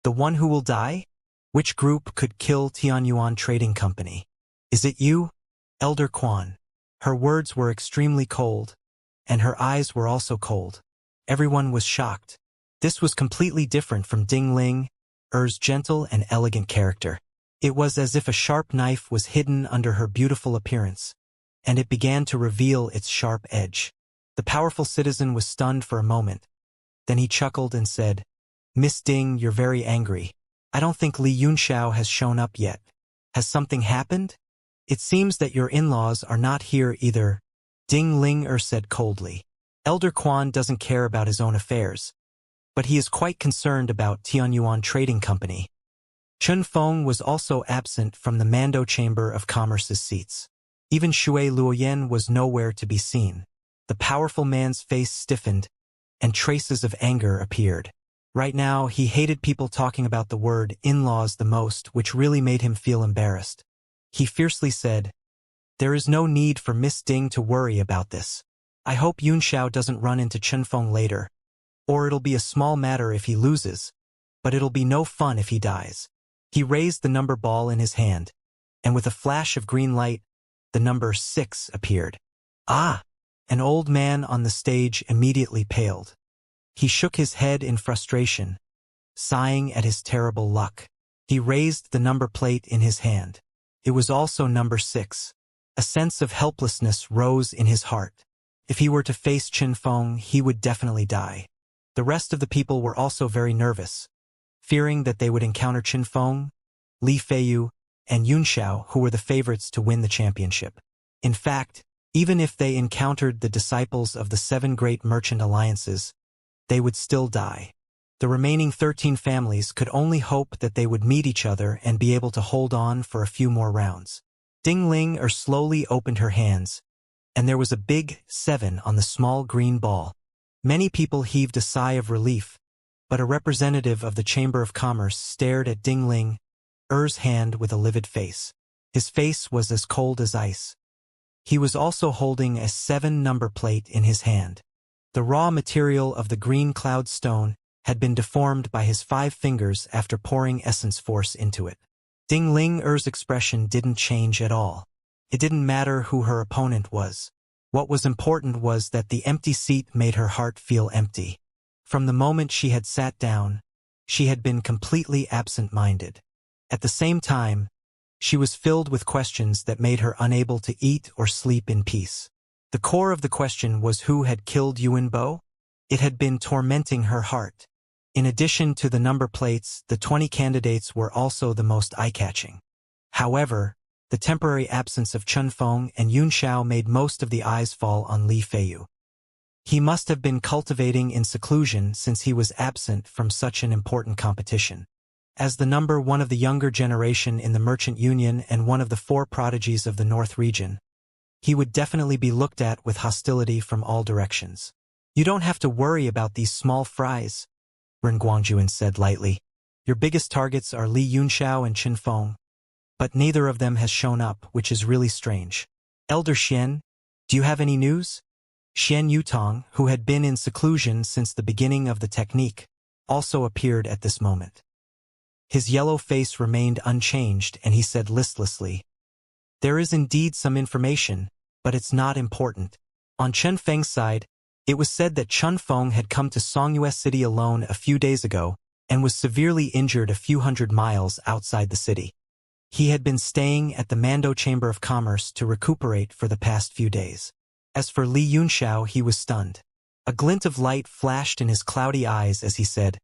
"The one who will die? Which group could kill Tianyuan Trading Company? Is it you, Elder Quan?" Her words were extremely cold, and her eyes were also cold. Everyone was shocked. This was completely different from Ding Ling Er's gentle and elegant character. It was as if a sharp knife was hidden under her beautiful appearance, and it began to reveal its sharp edge. The powerful citizen was stunned for a moment. Then he chuckled and said, "Miss Ding, you're very angry. I don't think Li Yunxiao has shown up yet. Has something happened? It seems that your in-laws are not here either," Ding Ling said coldly. Elder Quan doesn't care about his own affairs, but he is quite concerned about Tianyuan Trading Company. Chun Feng was also absent from the Mando Chamber of Commerce's seats. Even Shui Luoyan was nowhere to be seen. The powerful man's face stiffened, and traces of anger appeared. Right now, he hated people talking about the word in-laws the most, which really made him feel embarrassed. He fiercely said, "There is no need for Miss Ding to worry about this. I hope Yunxiao doesn't run into Chun Feng later, or it'll be a small matter if he loses, but it'll be no fun if he dies." He raised the number ball in his hand, and with a flash of green light, the number 6 appeared. "Ah!" An old man on the stage immediately paled. He shook his head in frustration, sighing at his terrible luck. He raised the number plate in his hand. It was also number 6. A sense of helplessness rose in his heart. If he were to face Chun Feng, he would definitely die. The rest of the people were also very nervous, fearing that they would encounter Chun Feng, Li Feiyu, and Yunxiao, who were the favorites to win the championship. In fact, even if they encountered the disciples of the 7 great merchant alliances, they would still die. The remaining 13 families could only hope that they would meet each other and be able to hold on for a few more rounds. Ding Ling slowly opened her hands, and there was a big 7 on the small green ball. Many people heaved a sigh of relief, but a representative of the Chamber of Commerce stared at Ding Ling hand with a livid face. His face was as cold as ice. He was also holding a 7 number plate in his hand. The raw material of the green cloud stone had been deformed by his 5 fingers after pouring essence force into it. Ding Ling's expression didn't change at all. It didn't matter who her opponent was. What was important was that the empty seat made her heart feel empty. From the moment she had sat down, she had been completely absent-minded. At the same time, she was filled with questions that made her unable to eat or sleep in peace. The core of the question was who had killed Yuan Bo? It had been tormenting her heart. In addition to the number plates, the 20 candidates were also the most eye-catching. However, the temporary absence of Chun Feng and Yun Xiao made most of the eyes fall on Li Feiyu. He must have been cultivating in seclusion since he was absent from such an important competition. As the number 1 of the younger generation in the Merchant Union and one of the 4 prodigies of the North region, he would definitely be looked at with hostility from all directions. You don't have to worry about these small fries, Ren Guangjuan said lightly. Your biggest targets are Li Yunxiao and Qin Feng, but neither of them has shown up, which is really strange. Elder Xian, do you have any news? Xian Yutong, who had been in seclusion since the beginning of the technique, also appeared at this moment. His yellow face remained unchanged, and he said listlessly, "There is indeed some information, but it's not important." On Chen Feng's side, it was said that Chun Feng had come to Songyue City alone a few days ago and was severely injured a few hundred miles outside the city. He had been staying at the Mando Chamber of Commerce to recuperate for the past few days. As for Li Yunxiao, he was stunned. A glint of light flashed in his cloudy eyes as he said,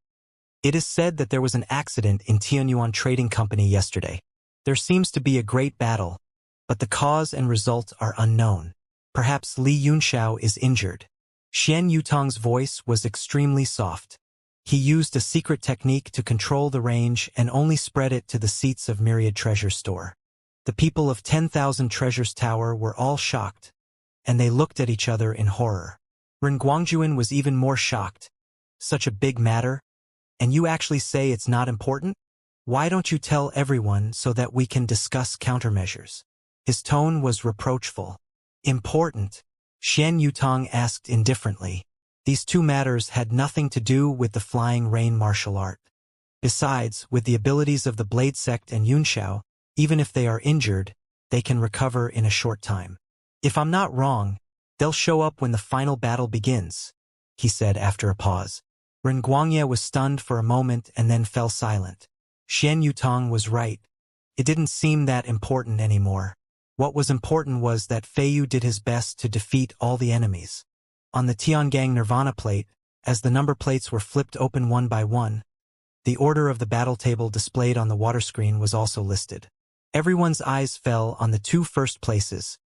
"It is said that there was an accident in Tianyuan Trading Company yesterday. There seems to be a great battle, but the cause and result are unknown. Perhaps Li Yunxiao is injured." Xian Yutong's voice was extremely soft. He used a secret technique to control the range and only spread it to the seats of Myriad Treasure Store. The people of 10,000 Treasures Tower were all shocked, and they looked at each other in horror. Ren Guangjuan was even more shocked. Such a big matter? And you actually say it's not important? Why don't you tell everyone so that we can discuss countermeasures? His tone was reproachful. Important? Xian Yutong asked indifferently. These 2 matters had nothing to do with the Flying Rain martial art. Besides, with the abilities of the Blade Sect and Yunxiao, even if they are injured, they can recover in a short time. If I'm not wrong, they'll show up when the final battle begins, he said after a pause. Ren Guangye was stunned for a moment and then fell silent. Xian Yutong was right. It didn't seem that important anymore. What was important was that Feiyu did his best to defeat all the enemies. On the Tiangang Nirvana plate, as the number plates were flipped open one by one, the order of the battle table displayed on the water screen was also listed. Everyone's eyes fell on the 2 first places.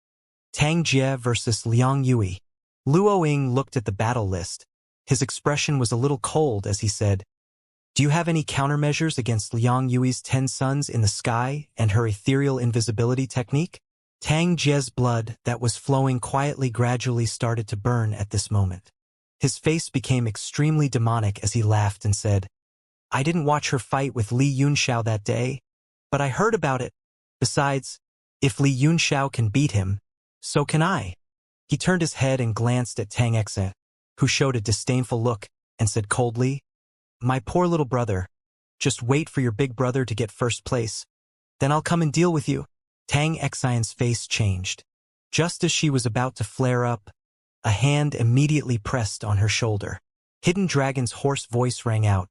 Tang Jie versus Liang Yui. Luo Ying looked at the battle list. His expression was a little cold as he said, "Do you have any countermeasures against Liang Yui's 10 suns in the sky and her ethereal invisibility technique?" Tang Jie's blood that was flowing quietly gradually started to burn at this moment. His face became extremely demonic as he laughed and said, "I didn't watch her fight with Li Yunxiao that day, but I heard about it. Besides, if Li Yunxiao can beat him, so can I." He turned his head and glanced at Tang Xe, who showed a disdainful look, and said coldly, "My poor little brother, just wait for your big brother to get first place. Then I'll come and deal with you." Tang Xian's face changed. Just as she was about to flare up, a hand immediately pressed on her shoulder. Hidden Dragon's hoarse voice rang out,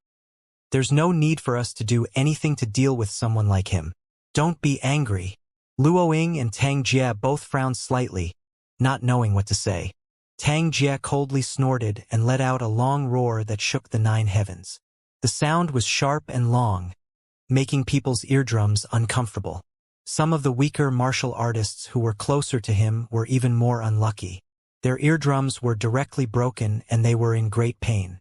"There's no need for us to do anything to deal with someone like him. Don't be angry." Luo Ying and Tang Jie both frowned slightly, not knowing what to say. Tang Jie coldly snorted and let out a long roar that shook the 9 heavens. The sound was sharp and long, making people's eardrums uncomfortable. Some of the weaker martial artists who were closer to him were even more unlucky. Their eardrums were directly broken and they were in great pain.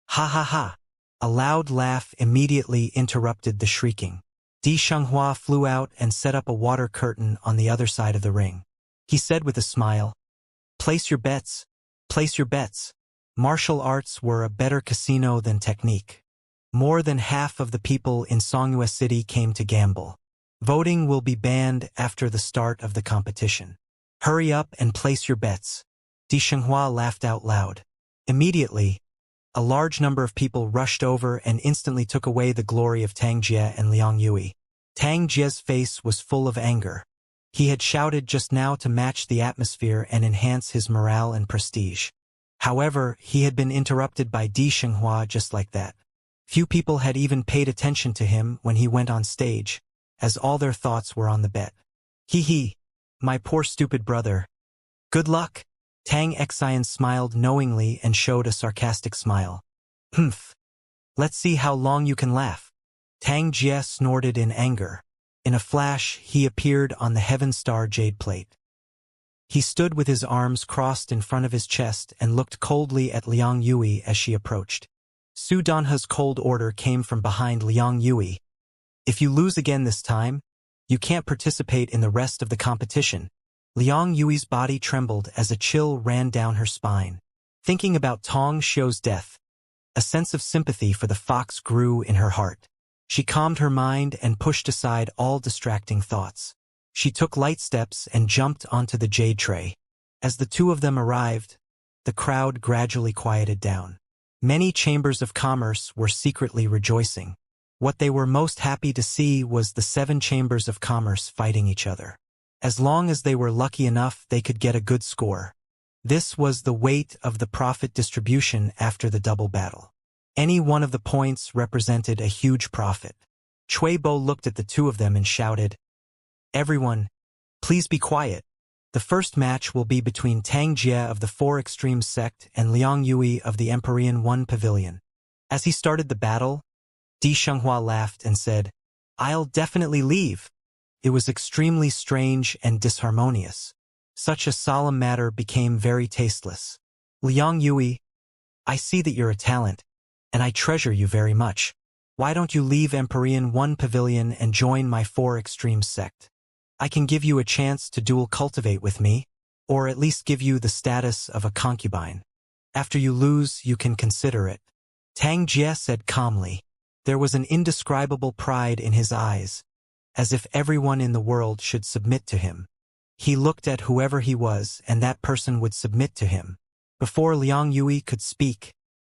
"Ha ha ha! A loud laugh immediately interrupted the shrieking. Di Xianxia flew out and set up a water curtain on the other side of the ring. He said with a smile, "Place your bets. Place your bets." Martial arts were a better casino than technique. More than half of the people in Xianxia City came to gamble. Voting will be banned after the start of the competition. Hurry up and place your bets. Di Xianxia laughed out loud. Immediately, a large number of people rushed over and instantly took away the glory of Tang Jie and Liang Yui. Tang Jie's face was full of anger. He had shouted just now to match the atmosphere and enhance his morale and prestige. However, he had been interrupted by Di Xianxia just like that. Few people had even paid attention to him when he went on stage, as all their thoughts were on the bet. Hee hee, my poor stupid brother. Good luck. Tang Xian smiled knowingly and showed a sarcastic smile. Humph. Let's see how long you can laugh. Tang Jie snorted in anger. In a flash, he appeared on the Heaven Star Jade Plate. He stood with his arms crossed in front of his chest and looked coldly at Liang Yui as she approached. Su Danhe's cold order came from behind Liang Yui. If you lose again this time, you can't participate in the rest of the competition. Liang Yui's body trembled as a chill ran down her spine. Thinking about Tong Xiu's death, a sense of sympathy for the fox grew in her heart. She calmed her mind and pushed aside all distracting thoughts. She took light steps and jumped onto the jade tray. As the two of them arrived, the crowd gradually quieted down. Many chambers of commerce were secretly rejoicing. What they were most happy to see was the 7 chambers of commerce fighting each other. As long as they were lucky enough, they could get a good score. This was the weight of the profit distribution after the double battle. Any one of the points represented a huge profit. Cui Bo looked at the two of them and shouted, "Everyone, please be quiet. The first match will be between Tang Jie of the Four Extremes sect and Liang Yui of the Empyrean One Pavilion." As he started the battle, Di Xianxia laughed and said, "I'll definitely leave." It was extremely strange and disharmonious. Such a solemn matter became very tasteless. "Liang Yui, I see that you're a talent, and I treasure you very much. Why don't you leave Empyrean One Pavilion and join my Four Extremes sect? I can give you a chance to dual cultivate with me, or at least give you the status of a concubine. After you lose, you can consider it." Tang Jie said calmly. There was an indescribable pride in his eyes, as if everyone in the world should submit to him. He looked at whoever he was, and that person would submit to him. Before Liang Yui could speak,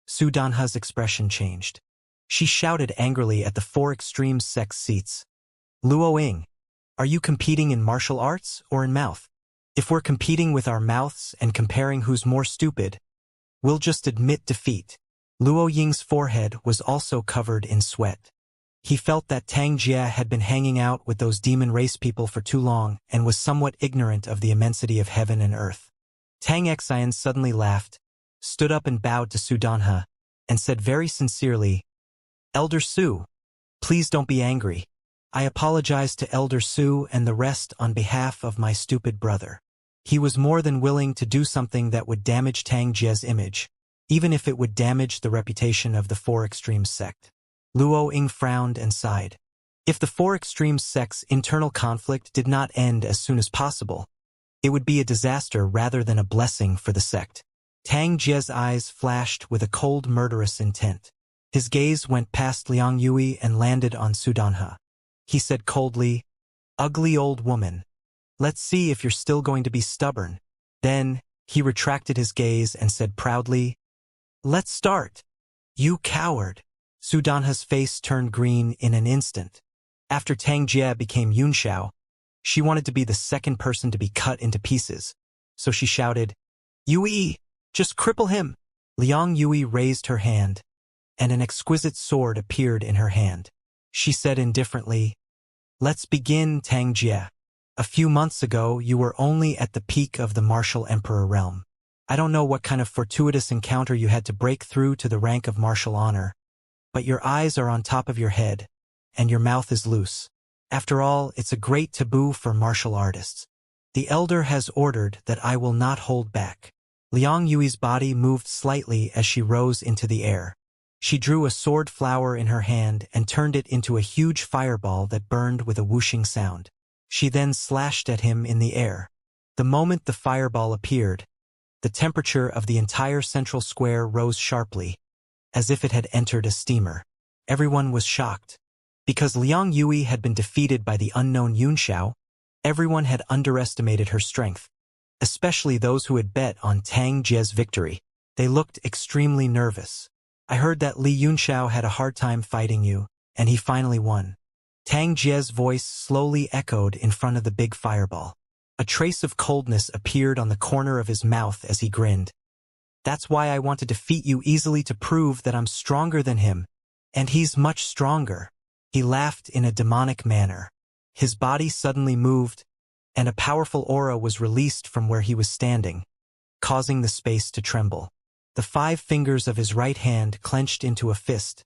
Su Danhe's expression changed. She shouted angrily at the Four Extremes sect seats. "Luo Ying, are you competing in martial arts or in mouth? If we're competing with our mouths and comparing who's more stupid, we'll just admit defeat." Luo Ying's forehead was also covered in sweat. He felt that Tang Jie had been hanging out with those demon race people for too long and was somewhat ignorant of the immensity of heaven and earth. Tang Xian suddenly laughed, stood up and bowed to Su Danhe, and said very sincerely, "Elder Su, please don't be angry. I apologize to Elder Su and the rest on behalf of my stupid brother." He was more than willing to do something that would damage Tang Jie's image, even if it would damage the reputation of the Four Extremes sect. Luo Ying frowned and sighed. If the Four Extremes sect's internal conflict did not end as soon as possible, it would be a disaster rather than a blessing for the sect. Tang Jie's eyes flashed with a cold, murderous intent. His gaze went past Liang Yui and landed on Su Danhe. He said coldly, "Ugly old woman. Let's see if you're still going to be stubborn." Then, he retracted his gaze and said proudly, "Let's start." "You coward." Su Danhe's face turned green in an instant. After Tang Jie became Yunxiao, she wanted to be the second person to be cut into pieces. So she shouted, "Yui, just cripple him." Liang Yui raised her hand, and an exquisite sword appeared in her hand. She said indifferently, "Let's begin, Tang Jie. A few months ago, you were only at the peak of the martial emperor realm. I don't know what kind of fortuitous encounter you had to break through to the rank of martial honor, but your eyes are on top of your head, and your mouth is loose. After all, it's a great taboo for martial artists. The elder has ordered that I will not hold back." Liang Yui's body moved slightly as she rose into the air. She drew a sword flower in her hand and turned it into a huge fireball that burned with a whooshing sound. She then slashed at him in the air. The moment the fireball appeared, the temperature of the entire central square rose sharply, as if it had entered a steamer. Everyone was shocked. Because Liang Yui had been defeated by the unknown Yunxiao, everyone had underestimated her strength, especially those who had bet on Tang Jie's victory. They looked extremely nervous. I heard that Li Yunxiao had a hard time fighting you, and he finally won. Tang Jie's voice slowly echoed in front of the big fireball. A trace of coldness appeared on the corner of his mouth as he grinned. That's why I want to defeat you easily, to prove that I'm stronger than him, and he's much stronger. He laughed in a demonic manner. His body suddenly moved, and a powerful aura was released from where he was standing, causing the space to tremble. The 5 fingers of his right hand clenched into a fist,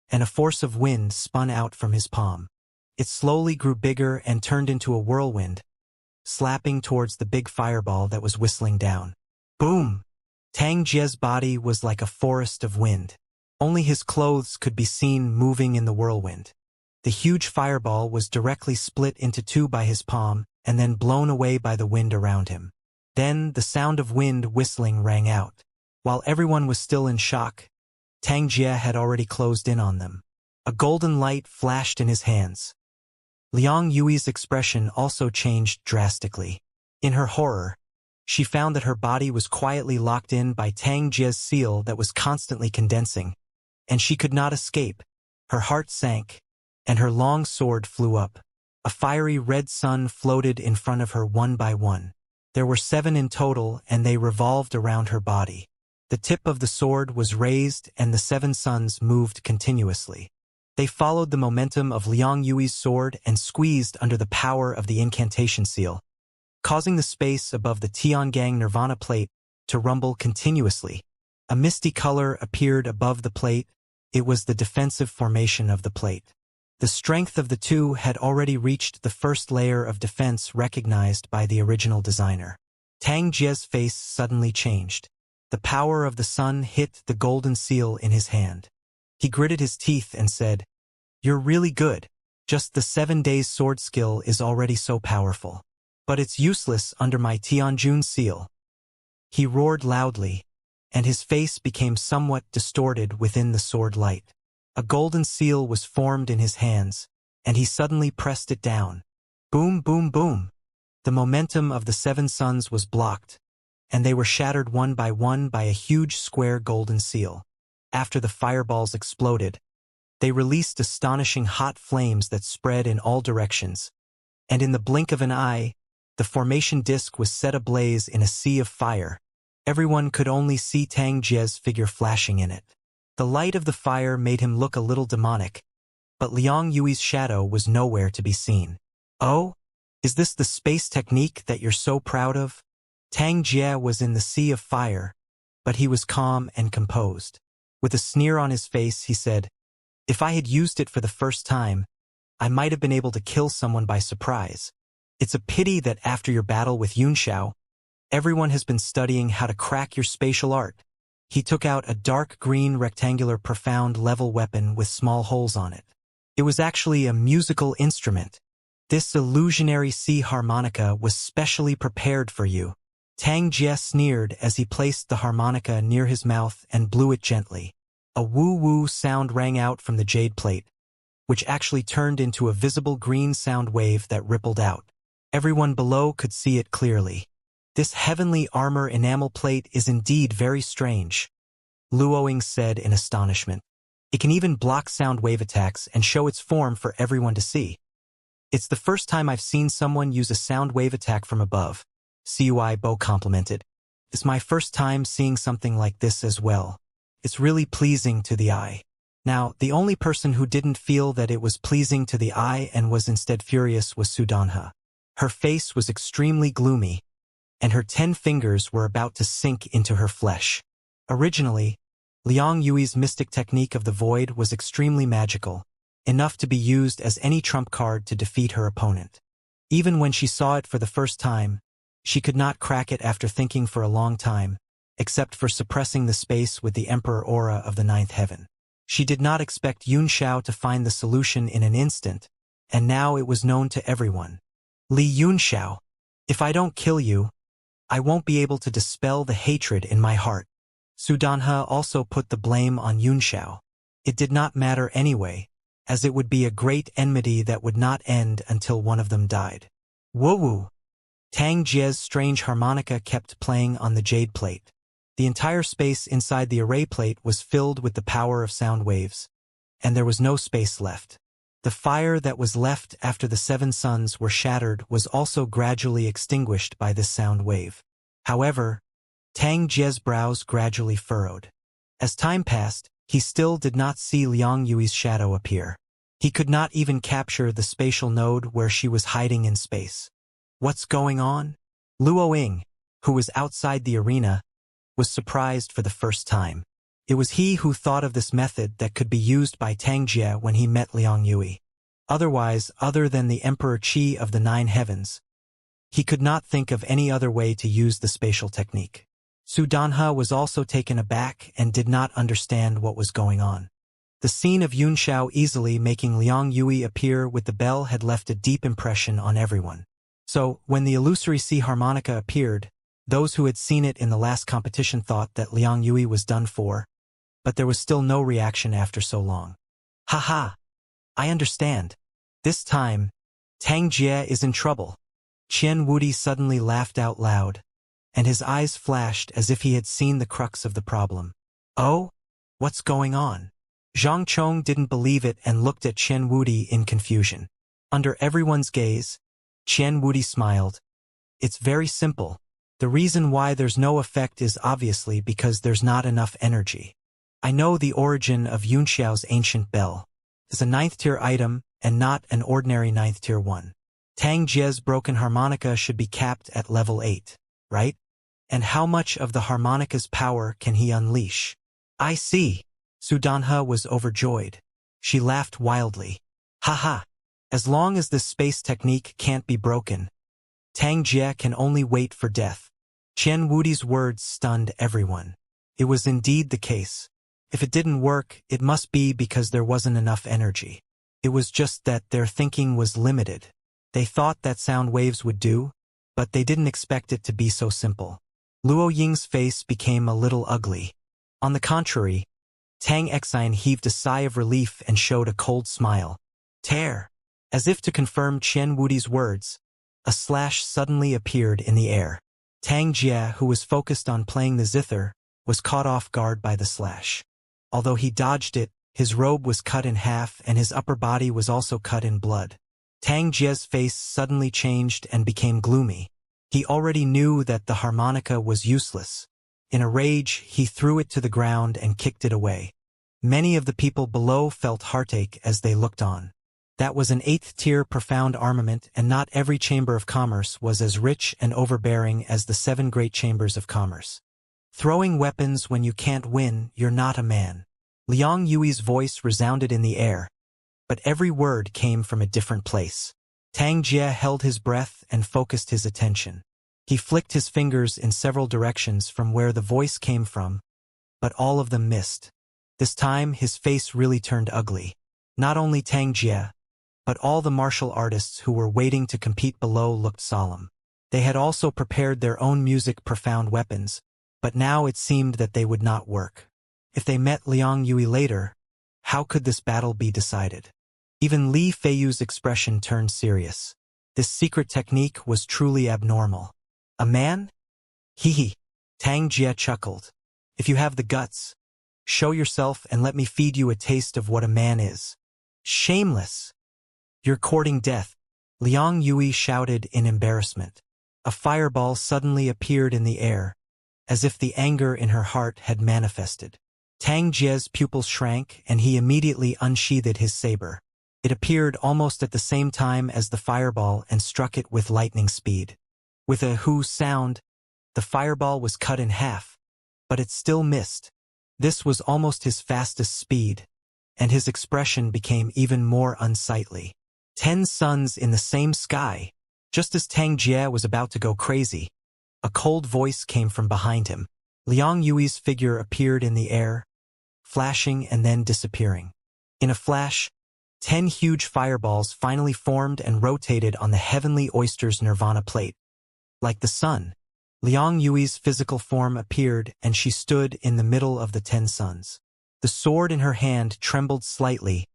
and a force of wind spun out from his palm. It slowly grew bigger and turned into a whirlwind, slapping towards the big fireball that was whistling down. Boom! Tang Jie's body was like a forest of wind. Only his clothes could be seen moving in the whirlwind. The huge fireball was directly split into 2 by his palm and then blown away by the wind around him. Then the sound of wind whistling rang out. While everyone was still in shock, Tang Jie had already closed in on them. A golden light flashed in his hands. Liang Yui's expression also changed drastically. In her horror, she found that her body was quietly locked in by Tang Jie's seal that was constantly condensing, and she could not escape. Her heart sank, and her long sword flew up. A fiery red sun floated in front of her one by one. There were 7 in total, and they revolved around her body. The tip of the sword was raised, and the 7 suns moved continuously. They followed the momentum of Liang Yui's sword and squeezed under the power of the incantation seal, causing the space above the Tiangang Nirvana plate to rumble continuously. A misty color appeared above the plate. It was the defensive formation of the plate. The strength of the 2 had already reached the first layer of defense recognized by the original designer. Tang Jie's face suddenly changed. The power of the sun hit the golden seal in his hand. He gritted his teeth and said, "You're really good. Just the 7 days sword skill is already so powerful. But it's useless under my Tianjun seal." He roared loudly, and his face became somewhat distorted within the sword light. A golden seal was formed in his hands, and he suddenly pressed it down. Boom, boom, boom. The momentum of the 7 suns was blocked, and they were shattered one by a huge square golden seal. After the fireballs exploded, they released astonishing hot flames that spread in all directions, and in the blink of an eye, the formation disc was set ablaze in a sea of fire. Everyone could only see Tang Jie's figure flashing in it. The light of the fire made him look a little demonic, but Liang Yui's shadow was nowhere to be seen. "Oh? Is this the space technique that you're so proud of?" Tang Jie was in the sea of fire, but he was calm and composed. With a sneer on his face, he said, "If I had used it for the first time, I might have been able to kill someone by surprise. It's a pity that after your battle with Yunxiao, everyone has been studying how to crack your spatial art." He took out a dark green rectangular profound level weapon with small holes on it. It was actually a musical instrument. "This illusionary sea harmonica was specially prepared for you." Tang Jie sneered as he placed the harmonica near his mouth and blew it gently. A woo-woo sound rang out from the jade plate, which actually turned into a visible green sound wave that rippled out. Everyone below could see it clearly. "This heavenly armor enamel plate is indeed very strange," Luoying said in astonishment. "It can even block sound wave attacks and show its form for everyone to see. It's the first time I've seen someone use a sound wave attack from above," Cui Bo complimented. "It's my first time seeing something like this as well. It's really pleasing to the eye." Now, the only person who didn't feel that it was pleasing to the eye and was instead furious was Sudanha. Her face was extremely gloomy, and her 10 fingers were about to sink into her flesh. Originally, Liang Yui's mystic technique of the void was extremely magical, enough to be used as any trump card to defeat her opponent. Even when she saw it for the first time, she could not crack it after thinking for a long time, except for suppressing the space with the Emperor Aura of the 9th Heaven. She did not expect Yunxiao to find the solution in an instant, and now it was known to everyone. Li Yunxiao, if I don't kill you, I won't be able to dispel the hatred in my heart. Su Danhe also put the blame on Yunxiao. It did not matter anyway, as it would be a great enmity that would not end until one of them died. Woo-woo! Tang Jie's strange harmonica kept playing on the jade plate. The entire space inside the array plate was filled with the power of sound waves, and there was no space left. The fire that was left after the 7 suns were shattered was also gradually extinguished by this sound wave. However, Tang Jie's brows gradually furrowed. As time passed, he still did not see Liang Yui's shadow appear. He could not even capture the spatial node where she was hiding in space. What's going on? Luo Ying, who was outside the arena, was surprised for the first time. It was he who thought of this method that could be used by Tang Jie when he met Liang Yui. Otherwise, other than the Emperor Qi of the 9 heavens, he could not think of any other way to use the spatial technique. Su Danhe was also taken aback and did not understand what was going on. The scene of Yunxiao easily making Liang Yui appear with the bell had left a deep impression on everyone. So, when the illusory sea harmonica appeared, those who had seen it in the last competition thought that Liang Yui was done for, but there was still no reaction after so long. Haha! I understand. This time, Tang Jie is in trouble. Qian Wudi suddenly laughed out loud, and his eyes flashed as if he had seen the crux of the problem. Oh? What's going on? Zhang Chong didn't believe it and looked at Qian Wudi in confusion. Under everyone's gaze, Qian Wudi smiled. It's very simple. The reason why there's no effect is obviously because there's not enough energy. I know the origin of Yunxiao's ancient bell. It's a 9th tier item and not an ordinary 9th tier one. Tang Jie's broken harmonica should be capped at level 8, right? And how much of the harmonica's power can he unleash? I see. Su Danhe was overjoyed. She laughed wildly. Haha! As long as this space technique can't be broken, Tang Jie can only wait for death. Qian Wudi's words stunned everyone. It was indeed the case. If it didn't work, it must be because there wasn't enough energy. It was just that their thinking was limited. They thought that sound waves would do, but they didn't expect it to be so simple. Luo Ying's face became a little ugly. On the contrary, Tang Exine heaved a sigh of relief and showed a cold smile. Tear! As if to confirm Qian Wudi's words, a slash suddenly appeared in the air. Tang Jie, who was focused on playing the zither, was caught off guard by the slash. Although he dodged it, his robe was cut in half and his upper body was also cut in blood. Tang Jie's face suddenly changed and became gloomy. He already knew that the harmonica was useless. In a rage, he threw it to the ground and kicked it away. Many of the people below felt heartache as they looked on. That was an 8th tier profound armament, and not every chamber of commerce was as rich and overbearing as the 7 great chambers of commerce. Throwing weapons when you can't win, you're not a man. Liang Yui's voice resounded in the air, but every word came from a different place. Tang Jie held his breath and focused his attention. He flicked his fingers in several directions from where the voice came from, but all of them missed. This time his face really turned ugly. Not only Tang Jie, but all the martial artists who were waiting to compete below looked solemn. They had also prepared their own music profound weapons, but now it seemed that they would not work. If they met Liang Yui later, how could this battle be decided? Even Li Feiyu's expression turned serious. This secret technique was truly abnormal. A man? Hee. Tang Jie chuckled. If you have the guts, show yourself and let me feed you a taste of what a man is. Shameless! You're courting death, Liang Yui shouted in embarrassment. A fireball suddenly appeared in the air, as if the anger in her heart had manifested. Tang Jie's pupils shrank and he immediately unsheathed his saber. It appeared almost at the same time as the fireball and struck it with lightning speed. With a hoo sound, the fireball was cut in half, but it still missed. This was almost his fastest speed, and his expression became even more unsightly. 10 suns in the same sky. Just as Tang Jie was about to go crazy, a cold voice came from behind him. Liang Yui's figure appeared in the air, flashing and then disappearing. In a flash, 10 huge fireballs finally formed and rotated on the heavenly oyster's nirvana plate. Like the sun, Liang Yui's physical form appeared and she stood in the middle of the 10 suns. The sword in her hand trembled slightly,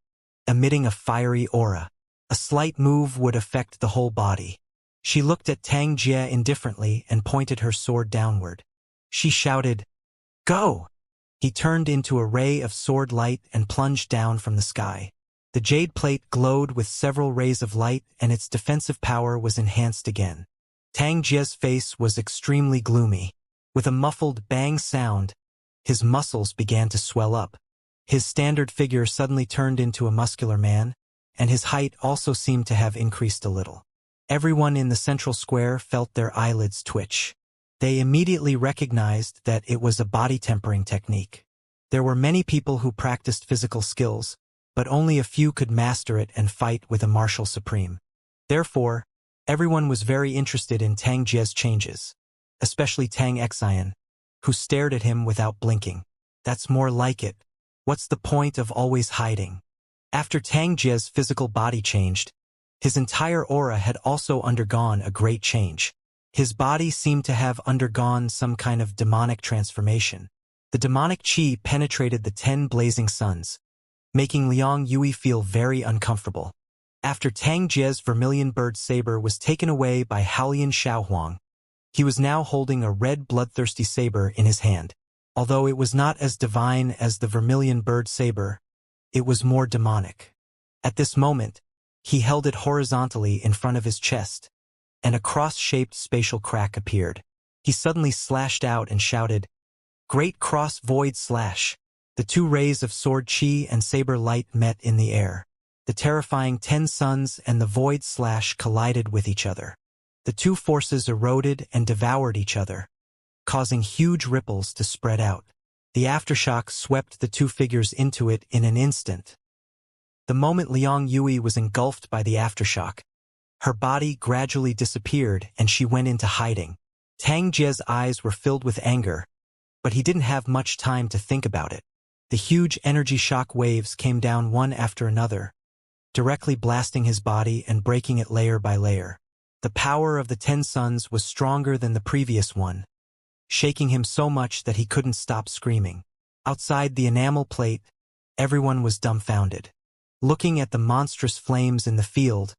emitting a fiery aura. A slight move would affect the whole body. She looked at Tang Jie indifferently and pointed her sword downward. She shouted, "Go!" He turned into a ray of sword light and plunged down from the sky. The jade plate glowed with several rays of light and its defensive power was enhanced again. Tang Jie's face was extremely gloomy. With a muffled bang sound, his muscles began to swell up. His standard figure suddenly turned into a muscular man, and his height also seemed to have increased a little. Everyone in the central square felt their eyelids twitch. They immediately recognized that it was a body tempering technique. There were many people who practiced physical skills, but only a few could master it and fight with a martial supreme. Therefore, everyone was very interested in Tang Jie's changes, especially Tang Xian, who stared at him without blinking. That's more like it. What's the point of always hiding? After Tang Jie's physical body changed, his entire aura had also undergone a great change. His body seemed to have undergone some kind of demonic transformation. The demonic qi penetrated the 10 blazing suns, making Liang Yui feel very uncomfortable. After Tang Jie's vermilion bird saber was taken away by Haolian Xiaohuang, he was now holding a red bloodthirsty saber in his hand. Although it was not as divine as the vermilion bird saber, it was more demonic. At this moment, he held it horizontally in front of his chest, and a cross-shaped spatial crack appeared. He suddenly slashed out and shouted, "Great cross void slash!" The two rays of sword chi and saber light met in the air. The terrifying 10 suns and the void slash collided with each other. The two forces eroded and devoured each other, causing huge ripples to spread out. The aftershock swept the two figures into it in an instant. The moment Liang Yui was engulfed by the aftershock, her body gradually disappeared and she went into hiding. Tang Jie's eyes were filled with anger, but he didn't have much time to think about it. The huge energy shock waves came down one after another, directly blasting his body and breaking it layer by layer. The power of the 10 suns was stronger than the previous one, shaking him so much that he couldn't stop screaming. Outside the enamel plate, everyone was dumbfounded. Looking at the monstrous flames in the field,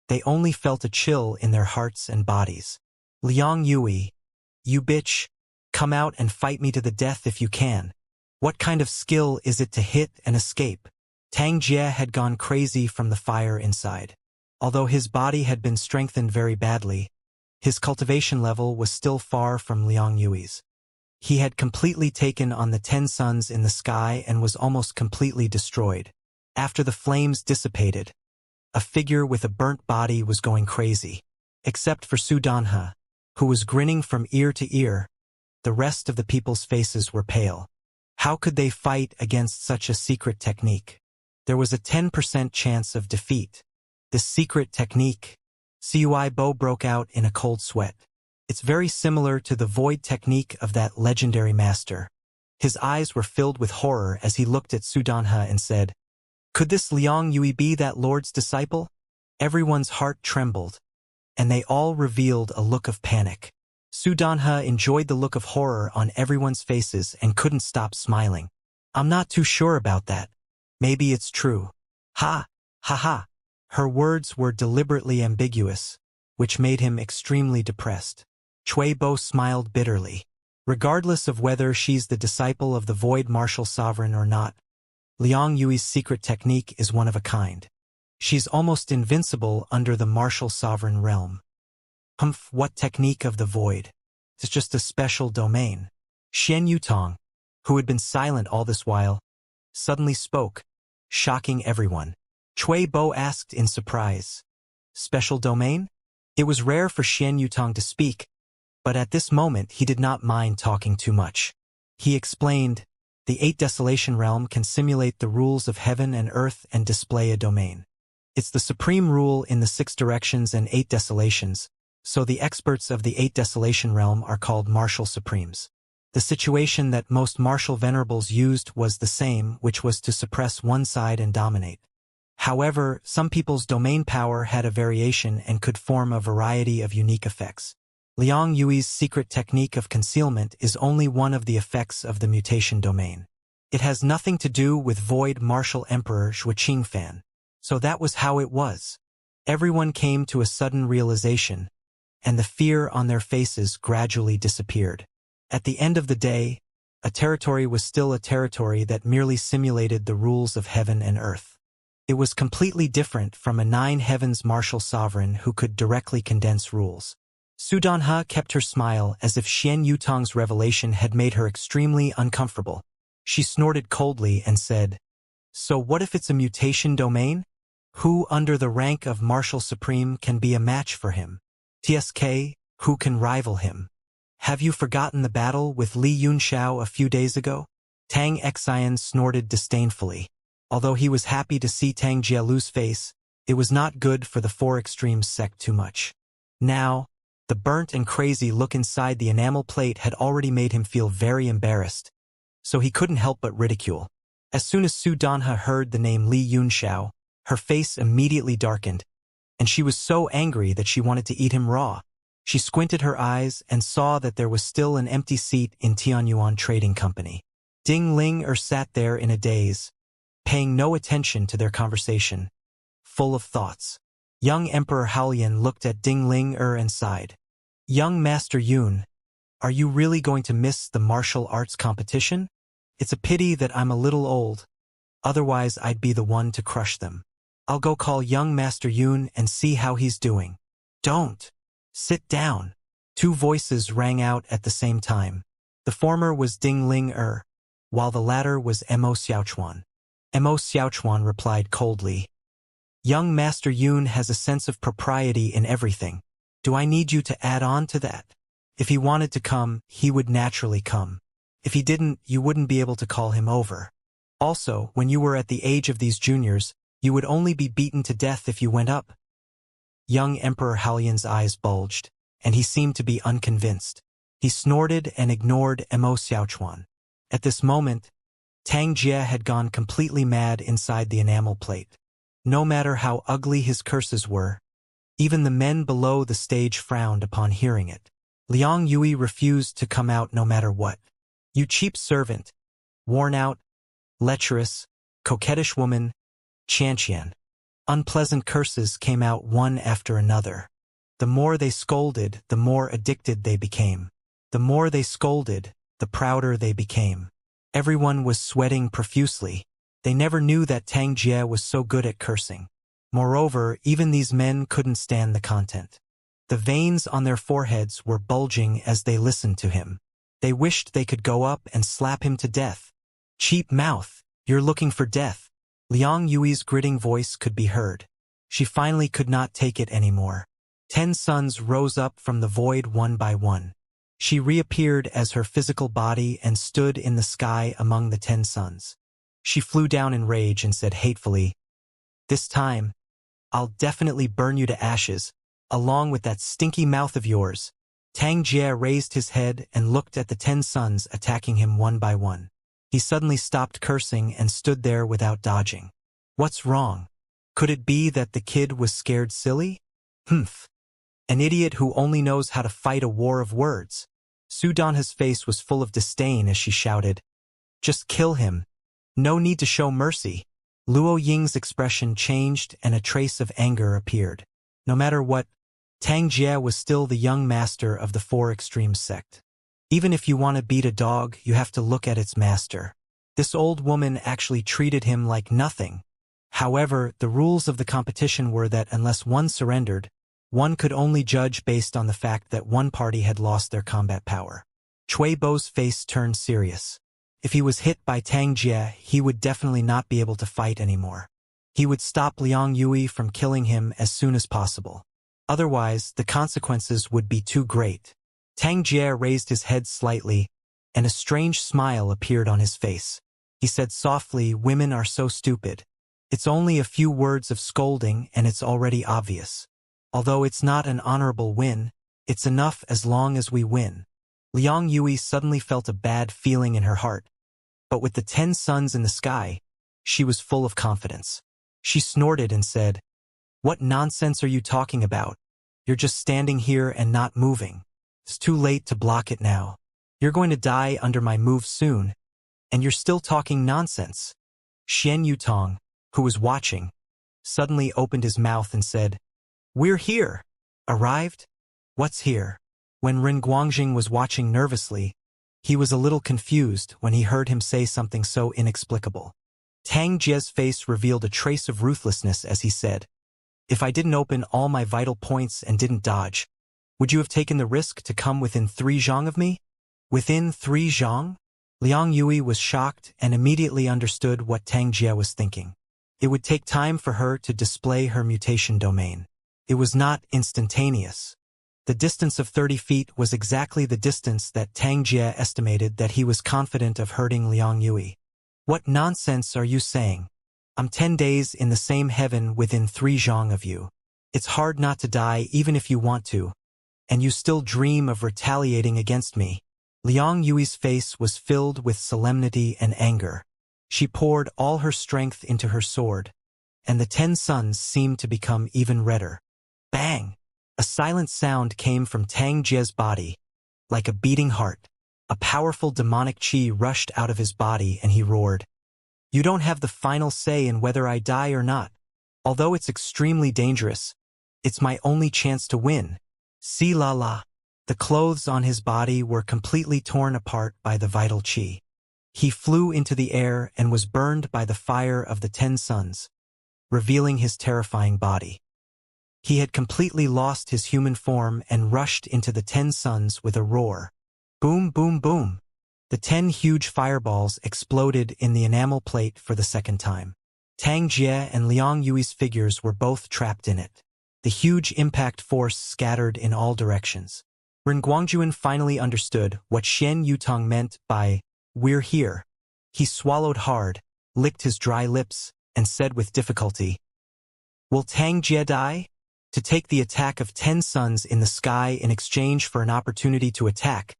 they only felt a chill in their hearts and bodies. "Liang Yui, you bitch, come out and fight me to the death if you can. What kind of skill is it to hit and escape?" Tang Jie had gone crazy from the fire inside. Although his body had been strengthened very badly, his cultivation level was still far from Liang Yui's. He had completely taken on the 10 suns in the sky and was almost completely destroyed. After the flames dissipated, a figure with a burnt body was going crazy. Except for Su Danhe, who was grinning from ear to ear, the rest of the people's faces were pale. How could they fight against such a secret technique? There was a 10% chance of defeat. This secret technique, Cui Bo broke out in a cold sweat. It's very similar to the void technique of that legendary master. His eyes were filled with horror as he looked at Su Danhe and said, "Could this Liang Yui be that Lord's disciple?" Everyone's heart trembled, and they all revealed a look of panic. Su Danhe enjoyed the look of horror on everyone's faces and couldn't stop smiling. "I'm not too sure about that. Maybe it's true. Ha, ha ha." Her words were deliberately ambiguous, which made him extremely depressed. Cui Bo smiled bitterly. Regardless of whether she's the disciple of the Void Martial Sovereign or not, Liang Yui's secret technique is one of a kind. She's almost invincible under the Martial Sovereign realm. Humph, what technique of the Void? It's just a special domain. Xian Yutong, who had been silent all this while, suddenly spoke, shocking everyone. Cui Bo asked in surprise, "Special domain?" It was rare for Xian Yutong to speak, but at this moment he did not mind talking too much. He explained, "The 8 Desolation realm can simulate the rules of heaven and earth and display a domain. It's the supreme rule in the 6 directions and 8 desolations, so the experts of the 8 Desolation realm are called Martial Supremes. The situation that most martial venerables used was the same, which was to suppress one side and dominate. However, some people's domain power had a variation and could form a variety of unique effects. Liang Yui's secret technique of concealment is only one of the effects of the mutation domain. It has nothing to do with Void Martial Emperor Shuqing Fan. So that was how it was. Everyone came to a sudden realization, and the fear on their faces gradually disappeared. At the end of the day, a territory was still a territory that merely simulated the rules of heaven and earth. It was completely different from a nine heavens martial sovereign who could directly condense rules. Su Donhe kept her smile as if Xian Yutong's revelation had made her extremely uncomfortable. She snorted coldly and said, "So what if it's a mutation domain? Who under the rank of Martial Supreme can be a match for him? TSK, who can rival him? Have you forgotten the battle with Li Yunxiao a few days ago?" Tang Xian snorted disdainfully. Although he was happy to see Tang Jialu's face, it was not good for the Four Extremes sect too much. Now, the burnt and crazy look inside the enamel plate had already made him feel very embarrassed, so he couldn't help but ridicule. As soon as Su Donhe heard the name Li Yunxiao, her face immediately darkened, and she was so angry that she wanted to eat him raw. She squinted her eyes and saw that there was still an empty seat in Tianyuan Trading Company. Ding Ling sat there in a daze, paying no attention to their conversation, full of thoughts. Young Emperor Haolian looked at Ding Ling and sighed. "Young Master Yun, are you really going to miss the martial arts competition? It's a pity that I'm a little old, otherwise I'd be the one to crush them. I'll go call young Master Yun and see how he's doing." "Don't! Sit down!" Two voices rang out at the same time. The former was Ding Ling while the latter was Mo Xiaochuan. Mo Xiaochuan replied coldly, "Young Master Yun has a sense of propriety in everything. Do I need you to add on to that? If he wanted to come, he would naturally come. If he didn't, you wouldn't be able to call him over. Also, when you were at the age of these juniors, you would only be beaten to death if you went up." Young Emperor Haolian's eyes bulged, and he seemed to be unconvinced. He snorted and ignored Mo Xiaochuan. At this moment, Tang Jie had gone completely mad inside the enamel plate. No matter how ugly his curses were, even the men below the stage frowned upon hearing it. Liang Yui refused to come out no matter what. "You cheap servant, worn out, lecherous, coquettish woman, Xianxia." Unpleasant curses came out one after another. The more they scolded, the more addicted they became. The more they scolded, the prouder they became. Everyone was sweating profusely. They never knew that Tang Jie was so good at cursing. Moreover, even these men couldn't stand the content. The veins on their foreheads were bulging as they listened to him. They wished they could go up and slap him to death. "Cheap mouth, you're looking for death." Liang Yui's gritting voice could be heard. She finally could not take it anymore. 10 suns rose up from the void one by one. She reappeared as her physical body and stood in the sky among the 10 suns. She flew down in rage and said hatefully, "This time, I'll definitely burn you to ashes, along with that stinky mouth of yours." Tang Jie raised his head and looked at the 10 suns attacking him one by one. He suddenly stopped cursing and stood there without dodging. What's wrong? Could it be that the kid was scared silly? Humph. An idiot who only knows how to fight a war of words. Su Donhe's face was full of disdain as she shouted, "Just kill him. No need to show mercy." Luo Ying's expression changed and a trace of anger appeared. No matter what, Tang Jie was still the young master of the Four Extremes sect. Even if you want to beat a dog, you have to look at its master. This old woman actually treated him like nothing. However, the rules of the competition were that unless one surrendered, one could only judge based on the fact that one party had lost their combat power. Cui Bo's face turned serious. If he was hit by Tang Jie, he would definitely not be able to fight anymore. He would stop Liang Yui from killing him as soon as possible. Otherwise, the consequences would be too great. Tang Jie raised his head slightly, and a strange smile appeared on his face. He said softly, "Women are so stupid. It's only a few words of scolding and it's already obvious. Although it's not an honorable win, it's enough as long as we win." Liang Yui suddenly felt a bad feeling in her heart, but with the 10 suns in the sky, she was full of confidence. She snorted and said, "What nonsense are you talking about? You're just standing here and not moving. It's too late to block it now. You're going to die under my move soon, and you're still talking nonsense." Xian Yutong, who was watching, suddenly opened his mouth and said, "We're here." "Arrived? What's here?" When Ren Guangjing was watching nervously, he was a little confused when he heard him say something so inexplicable. Tang Jie's face revealed a trace of ruthlessness as he said, "If I didn't open all my vital points and didn't dodge, would you have taken the risk to come within 3 zhang of me?" "Within 3 zhang?" Liang Yui was shocked and immediately understood what Tang Jie was thinking. It would take time for her to display her mutation domain. It was not instantaneous. The distance of 30 feet was exactly the distance that Tang Jie estimated that he was confident of hurting Liang Yui. "What nonsense are you saying? I'm 10 days in the same heaven within 3 zhang of you. It's hard not to die even if you want to, and you still dream of retaliating against me." Liang Yui's face was filled with solemnity and anger. She poured all her strength into her sword, and the 10 suns seemed to become even redder. Bang! A silent sound came from Tang Jie's body, like a beating heart. A powerful demonic chi rushed out of his body and he roared, "You don't have the final say in whether I die or not. Although it's extremely dangerous, it's my only chance to win." Si la la. The clothes on his body were completely torn apart by the vital chi. He flew into the air and was burned by the fire of the 10 suns, revealing his terrifying body. He had completely lost his human form and rushed into the 10 suns with a roar. Boom, boom, boom. The 10 huge fireballs exploded in the enamel plate for the second time. Tang Jie and Liang Yui's figures were both trapped in it. The huge impact force scattered in all directions. Ren Guangjuan finally understood what Xian Yutong meant by, "We're here." He swallowed hard, licked his dry lips, and said with difficulty, "Will Tang Jie die? To take the attack of 10 suns in the sky in exchange for an opportunity to attack.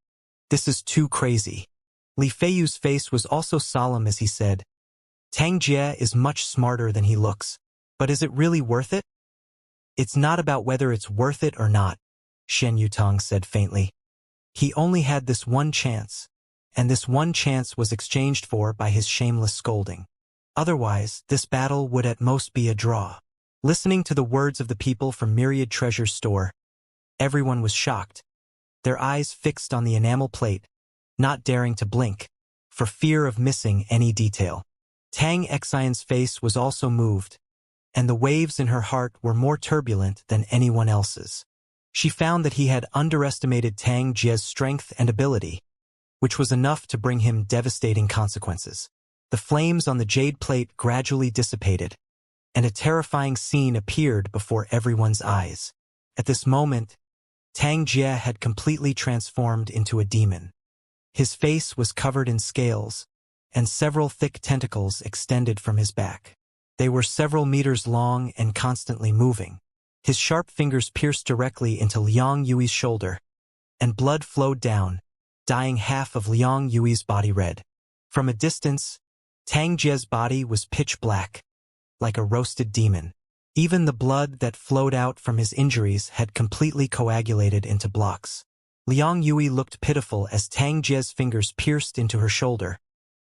This is too crazy." Li Feiyu's face was also solemn as he said, "Tang Jie is much smarter than he looks, but is it really worth it?" "It's not about whether it's worth it or not," Xian Yutong said faintly. "He only had this one chance, and this one chance was exchanged for by his shameless scolding. Otherwise, this battle would at most be a draw." Listening to the words of the people from Myriad Treasure's store, everyone was shocked, their eyes fixed on the enamel plate, not daring to blink, for fear of missing any detail. Tang Xian's face was also moved, and the waves in her heart were more turbulent than anyone else's. She found that he had underestimated Tang Jie's strength and ability, which was enough to bring him devastating consequences. The flames on the jade plate gradually dissipated, and a terrifying scene appeared before everyone's eyes. At this moment, Tang Jie had completely transformed into a demon. His face was covered in scales, and several thick tentacles extended from his back. They were several meters long and constantly moving. His sharp fingers pierced directly into Liang Yui's shoulder, and blood flowed down, dyeing half of Liang Yui's body red. From a distance, Tang Jie's body was pitch black, like a roasted demon. Even the blood that flowed out from his injuries had completely coagulated into blocks. Liang Yui looked pitiful as Tang Jie's fingers pierced into her shoulder,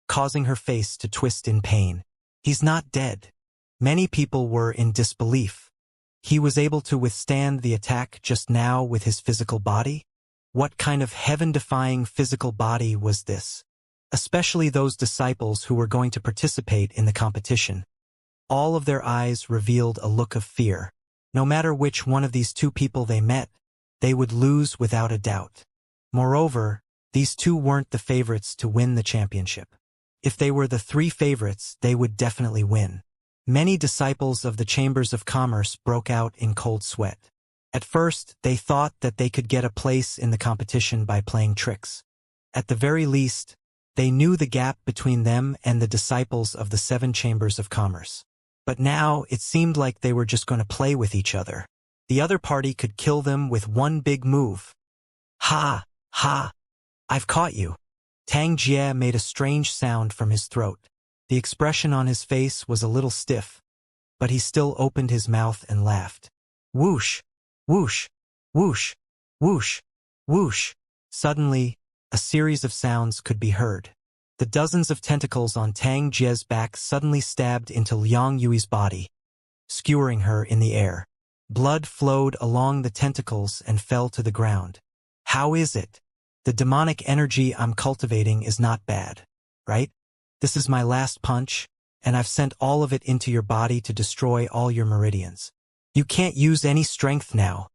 causing her face to twist in pain. "He's not dead." Many people were in disbelief. He was able to withstand the attack just now with his physical body? What kind of heaven-defying physical body was this? Especially those disciples who were going to participate in the competition. All of their eyes revealed a look of fear. No matter which one of these two people they met, they would lose without a doubt. Moreover, these two weren't the favorites to win the championship. If they were the 3 favorites, they would definitely win. Many disciples of the Chambers of Commerce broke out in cold sweat. At first, they thought that they could get a place in the competition by playing tricks. At the very least, they knew the gap between them and the disciples of the 7 Chambers of Commerce. But now it seemed like they were just going to play with each other. The other party could kill them with one big move. Ha! Ha! I've caught you. Tang Jie made a strange sound from his throat. The expression on his face was a little stiff, but he still opened his mouth and laughed. Whoosh, whoosh, whoosh, whoosh, whoosh. Suddenly, a series of sounds could be heard. The dozens of tentacles on Tang Jie's back suddenly stabbed into Liang Yui's body, skewering her in the air. Blood flowed along the tentacles and fell to the ground. How is it? The demonic energy I'm cultivating is not bad, right? This is my last punch, and I've sent all of it into your body to destroy all your meridians. You can't use any strength now.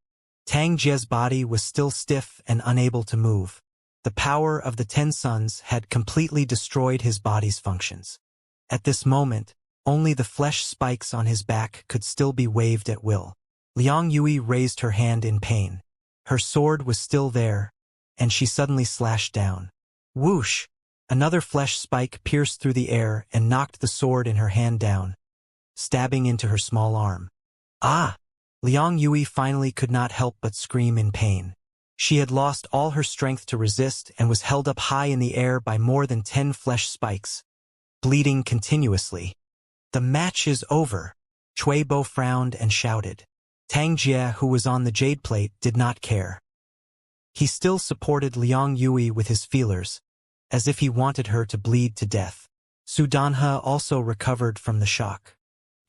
Tang Jie's body was still stiff and unable to move. The power of the 10 suns had completely destroyed his body's functions. At this moment, only the flesh spikes on his back could still be waved at will. Liang Yui raised her hand in pain. Her sword was still there, and she suddenly slashed down. Whoosh! Another flesh spike pierced through the air and knocked the sword in her hand down, stabbing into her small arm. Ah! Liang Yui finally could not help but scream in pain. She had lost all her strength to resist and was held up high in the air by more than 10 flesh spikes, bleeding continuously. The match is over. Cui Bo frowned and shouted. Tang Jie, who was on the jade plate, did not care. He still supported Liang Yui with his feelers, as if he wanted her to bleed to death. Su Danhe also recovered from the shock.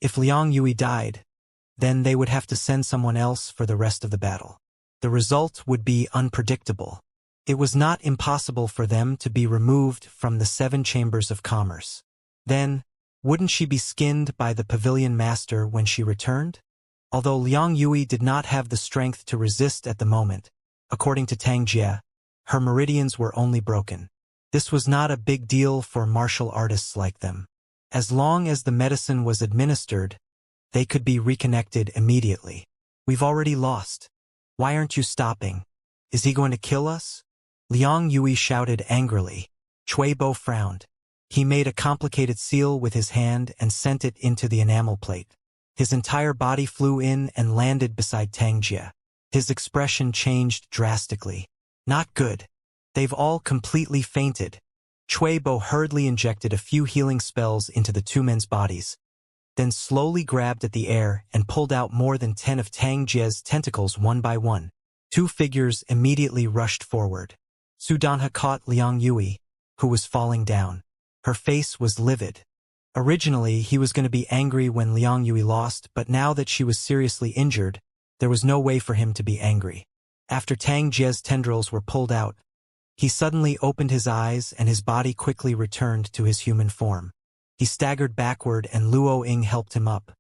If Liang Yui died, then they would have to send someone else for the rest of the battle. The result would be unpredictable. It was not impossible for them to be removed from the 7 chambers of commerce. Then, wouldn't she be skinned by the pavilion master when she returned? Although Liang Yui did not have the strength to resist at the moment, according to Tang Jie, her meridians were only broken. This was not a big deal for martial artists like them. As long as the medicine was administered, they could be reconnected immediately. We've already lost. Why aren't you stopping? Is he going to kill us? Liang Yui shouted angrily. Cui Bo frowned. He made a complicated seal with his hand and sent it into the enamel plate. His entire body flew in and landed beside Tang Jie. His expression changed drastically. Not good. They've all completely fainted. Cui Bo hurriedly injected a few healing spells into the 2 men's bodies, then slowly grabbed at the air and pulled out more than 10 of Tang Jie's tentacles one by one. 2 figures immediately rushed forward. Su Danhe caught Liang Yui, who was falling down. Her face was livid. Originally, he was going to be angry when Liang Yui lost, but now that she was seriously injured, there was no way for him to be angry. After Tang Jie's tendrils were pulled out, he suddenly opened his eyes and his body quickly returned to his human form. He staggered backward and Luo Ying helped him up.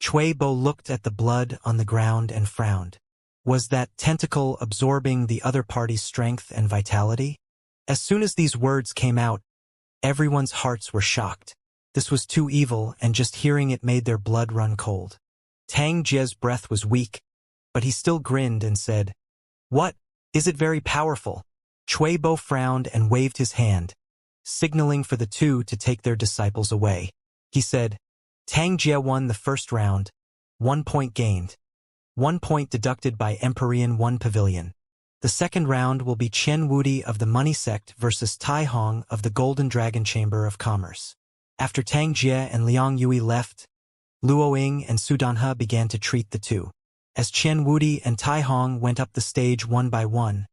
Cui Bo looked at the blood on the ground and frowned. Was that tentacle absorbing the other party's strength and vitality? As soon as these words came out, everyone's hearts were shocked. This was too evil, and just hearing it made their blood run cold. Tang Jie's breath was weak, but he still grinned and said, "What? Is it very powerful?" Cui Bo frowned and waved his hand, signaling for the 2 to take their disciples away. He said, Tang Jie won the first round, 1 point gained. 1 point deducted by Empyrean 1 Pavilion. The second round will be Chen Wudi of the Money Sect versus Tai Hong of the Golden Dragon Chamber of Commerce. After Tang Jie and Liang Yui left, Luo Ying and Su Danhe began to treat the 2. As Chen Wudi and Tai Hong went up the stage one by one,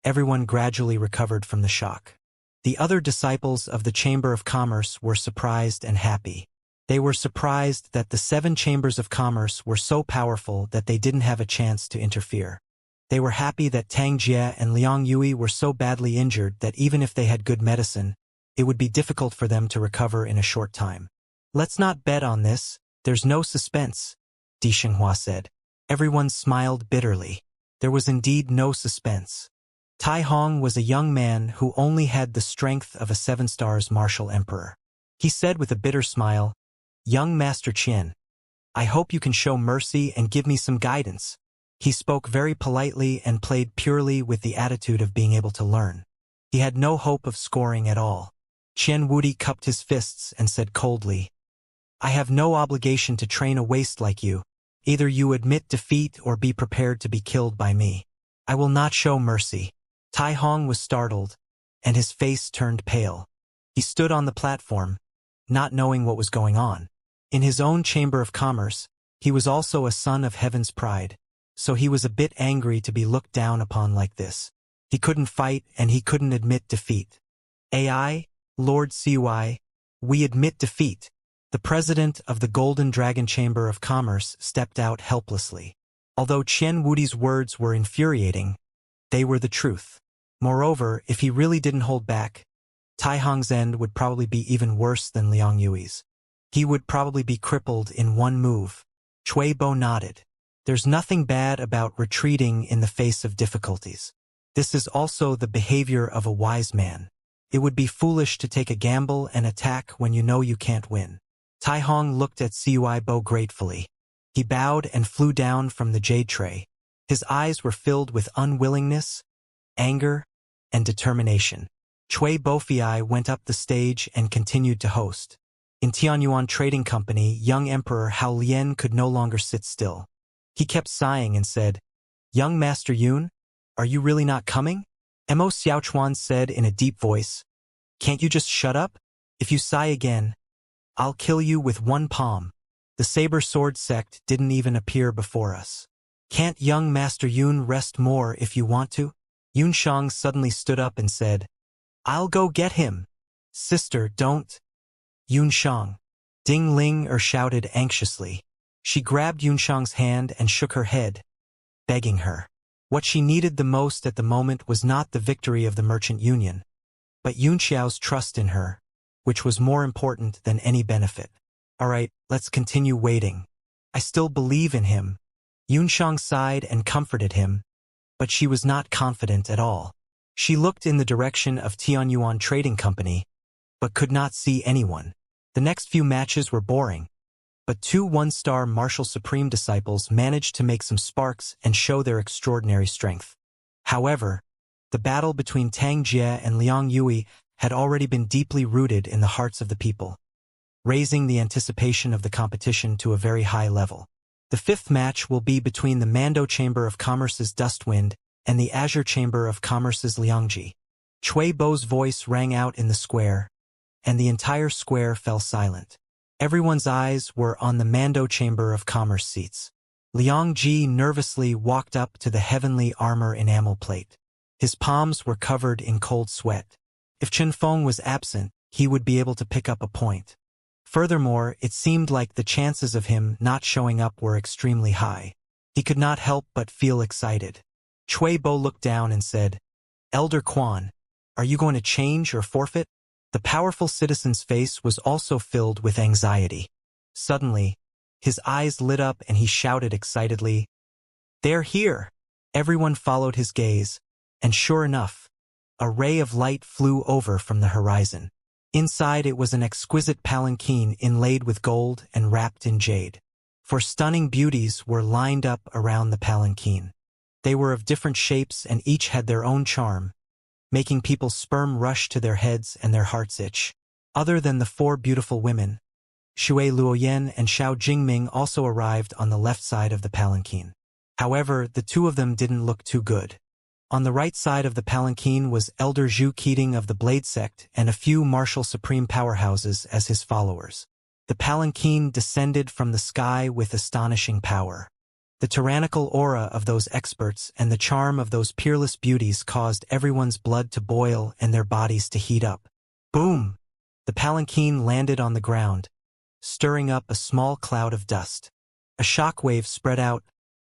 everyone gradually recovered from the shock. The other disciples of the Chamber of Commerce were surprised and happy. They were surprised that the 7 chambers of commerce were so powerful that they didn't have a chance to interfere. They were happy that Tang Jie and Liang Yui were so badly injured that even if they had good medicine, it would be difficult for them to recover in a short time. Let's not bet on this, there's no suspense, Di Xinghua said. Everyone smiled bitterly. There was indeed no suspense. Tai Hong was a young man who only had the strength of a 7-stars martial emperor. He said with a bitter smile, "Young Master Qian, I hope you can show mercy and give me some guidance." He spoke very politely and played purely with the attitude of being able to learn. He had no hope of scoring at all. Chen Wudi cupped his fists and said coldly, "I have no obligation to train a waste like you. Either you admit defeat or be prepared to be killed by me. I will not show mercy." Tai Hong was startled, and his face turned pale. He stood on the platform, not knowing what was going on. In his own chamber of commerce, he was also a son of heaven's pride, so he was a bit angry to be looked down upon like this. He couldn't fight and he couldn't admit defeat. AI, Lord Cui, we admit defeat. The president of the Golden Dragon Chamber of Commerce stepped out helplessly. Although Qian Wudi's words were infuriating, they were the truth. Moreover, if he really didn't hold back, Tai Hong's end would probably be even worse than Liang Yui's. He would probably be crippled in one move. Cui Bo nodded. There's nothing bad about retreating in the face of difficulties. This is also the behavior of a wise man. It would be foolish to take a gamble and attack when you know you can't win. Tai Hong looked at Cui Bo gratefully. He bowed and flew down from the jade tray. His eyes were filled with unwillingness, anger, and determination. Cui Bofiai went up the stage and continued to host. In Tianyuan Trading Company, young Emperor Hao Lian could no longer sit still. He kept sighing and said, "Young Master Yun, are you really not coming?" Mo Xiaochuan said in a deep voice, "Can't you just shut up? If you sigh again, I'll kill you with one palm." The Saber Sword sect didn't even appear before us. "Can't young Master Yun rest more if you want to?" Yun Shang suddenly stood up and said, "I'll go get him." "Sister, don't." Yun Shang. Ding Ling shouted anxiously. She grabbed Yun Shang's hand and shook her head, begging her. What she needed the most at the moment was not the victory of the Merchant Union, but Yun Xiao's trust in her, which was more important than any benefit. "All right, let's continue waiting. I still believe in him." Yun Shang sighed and comforted him, but she was not confident at all. She looked in the direction of Tianyuan Trading Company, but could not see anyone. The next few matches were boring, but two one-star Martial Supreme disciples managed to make some sparks and show their extraordinary strength. However, the battle between Tang Jie and Liang Yui had already been deeply rooted in the hearts of the people, raising the anticipation of the competition to a very high level. The fifth match will be between the Mando Chamber of Commerce's Dustwind and the Azure Chamber of Commerce's Liangji. Cui Bo's voice rang out in the square, and the entire square fell silent. Everyone's eyes were on the Mando Chamber of Commerce seats. Liang Ji nervously walked up to the heavenly armor enamel plate. His palms were covered in cold sweat. If Chen Feng was absent, he would be able to pick up a point. Furthermore, it seemed like the chances of him not showing up were extremely high. He could not help but feel excited. Cui Bo looked down and said, "Elder Quan, are you going to change or forfeit?" The powerful citizen's face was also filled with anxiety. Suddenly, his eyes lit up and he shouted excitedly, "They're here!" Everyone followed his gaze, and sure enough, a ray of light flew over from the horizon. Inside it was an exquisite palanquin inlaid with gold and wrapped in jade. Four stunning beauties were lined up around the palanquin. They were of different shapes and each had their own charm, making people's sperm rush to their heads and their hearts itch. Other than the four beautiful women, Xue Luoyan and Xiao Jingming also arrived on the left side of the palanquin. However, the two of them didn't look too good. On the right side of the palanquin was Elder Zhu Keating of the Blade Sect and a few martial supreme powerhouses as his followers. The palanquin descended from the sky with astonishing power. The tyrannical aura of those experts and the charm of those peerless beauties caused everyone's blood to boil and their bodies to heat up. Boom! The palanquin landed on the ground, stirring up a small cloud of dust. A shockwave spread out,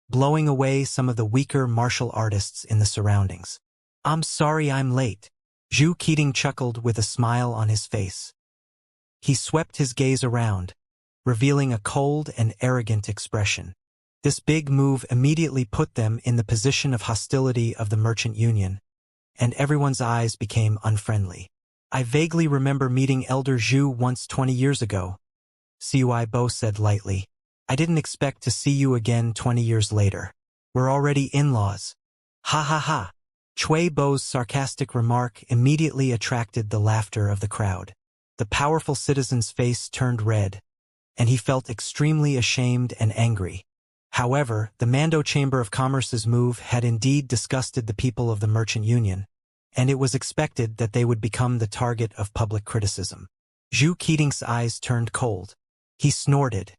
blowing away some of the weaker martial artists in the surroundings. "I'm sorry I'm late." Zhu Keating chuckled with a smile on his face. He swept his gaze around, revealing a cold and arrogant expression. This big move immediately put them in the position of hostility of the Merchant Union, and everyone's eyes became unfriendly. "I vaguely remember meeting Elder Zhu once 20 years ago," Cui Bo said lightly. "I didn't expect to see you again 20 years later. We're already in-laws." Ha ha ha. Cui Bo's sarcastic remark immediately attracted the laughter of the crowd. The powerful citizen's face turned red, and he felt extremely ashamed and angry. However, the Mando Chamber of Commerce's move had indeed disgusted the people of the Merchant Union, and it was expected that they would become the target of public criticism. Zhu Keating's eyes turned cold. He snorted.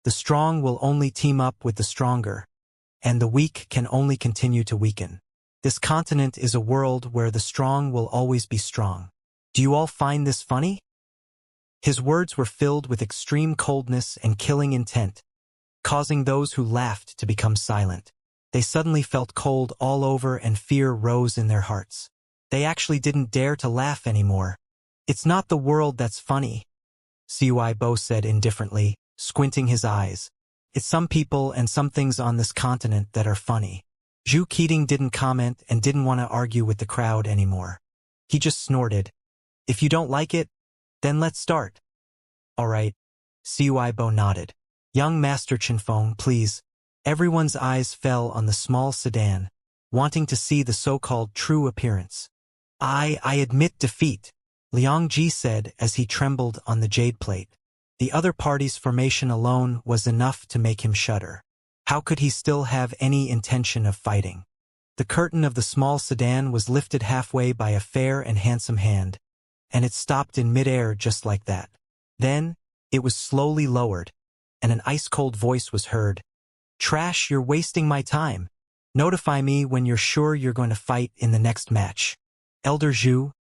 The strong will only team up with the stronger, and the weak can only continue to weaken. This continent is a world where the strong will always be strong. Do you all find this funny? His words were filled with extreme coldness and killing intent, causing those who laughed to become silent. They suddenly felt cold all over and fear rose in their hearts. They actually didn't dare to laugh anymore. It's not the world that's funny, Cui Bo said indifferently, squinting his eyes. It's some people and some things on this continent that are funny. Zhu Keating didn't comment and didn't want to argue with the crowd anymore. He just snorted. If you don't like it, then let's start. All right. Cui Bo nodded. Young Master Chinfeng, please. Everyone's eyes fell on the small sedan, wanting to see the so-called true appearance. I admit defeat, Liang Ji said as he trembled on the jade plate. The other party's formation alone was enough to make him shudder. How could he still have any intention of fighting? The curtain of the small sedan was lifted halfway by a fair and handsome hand, and it stopped in midair just like that. Then, it was slowly lowered, and an ice-cold voice was heard. Trash, you're wasting my time. Notify me when you're sure you're going to fight in the next match. Elder Zhu,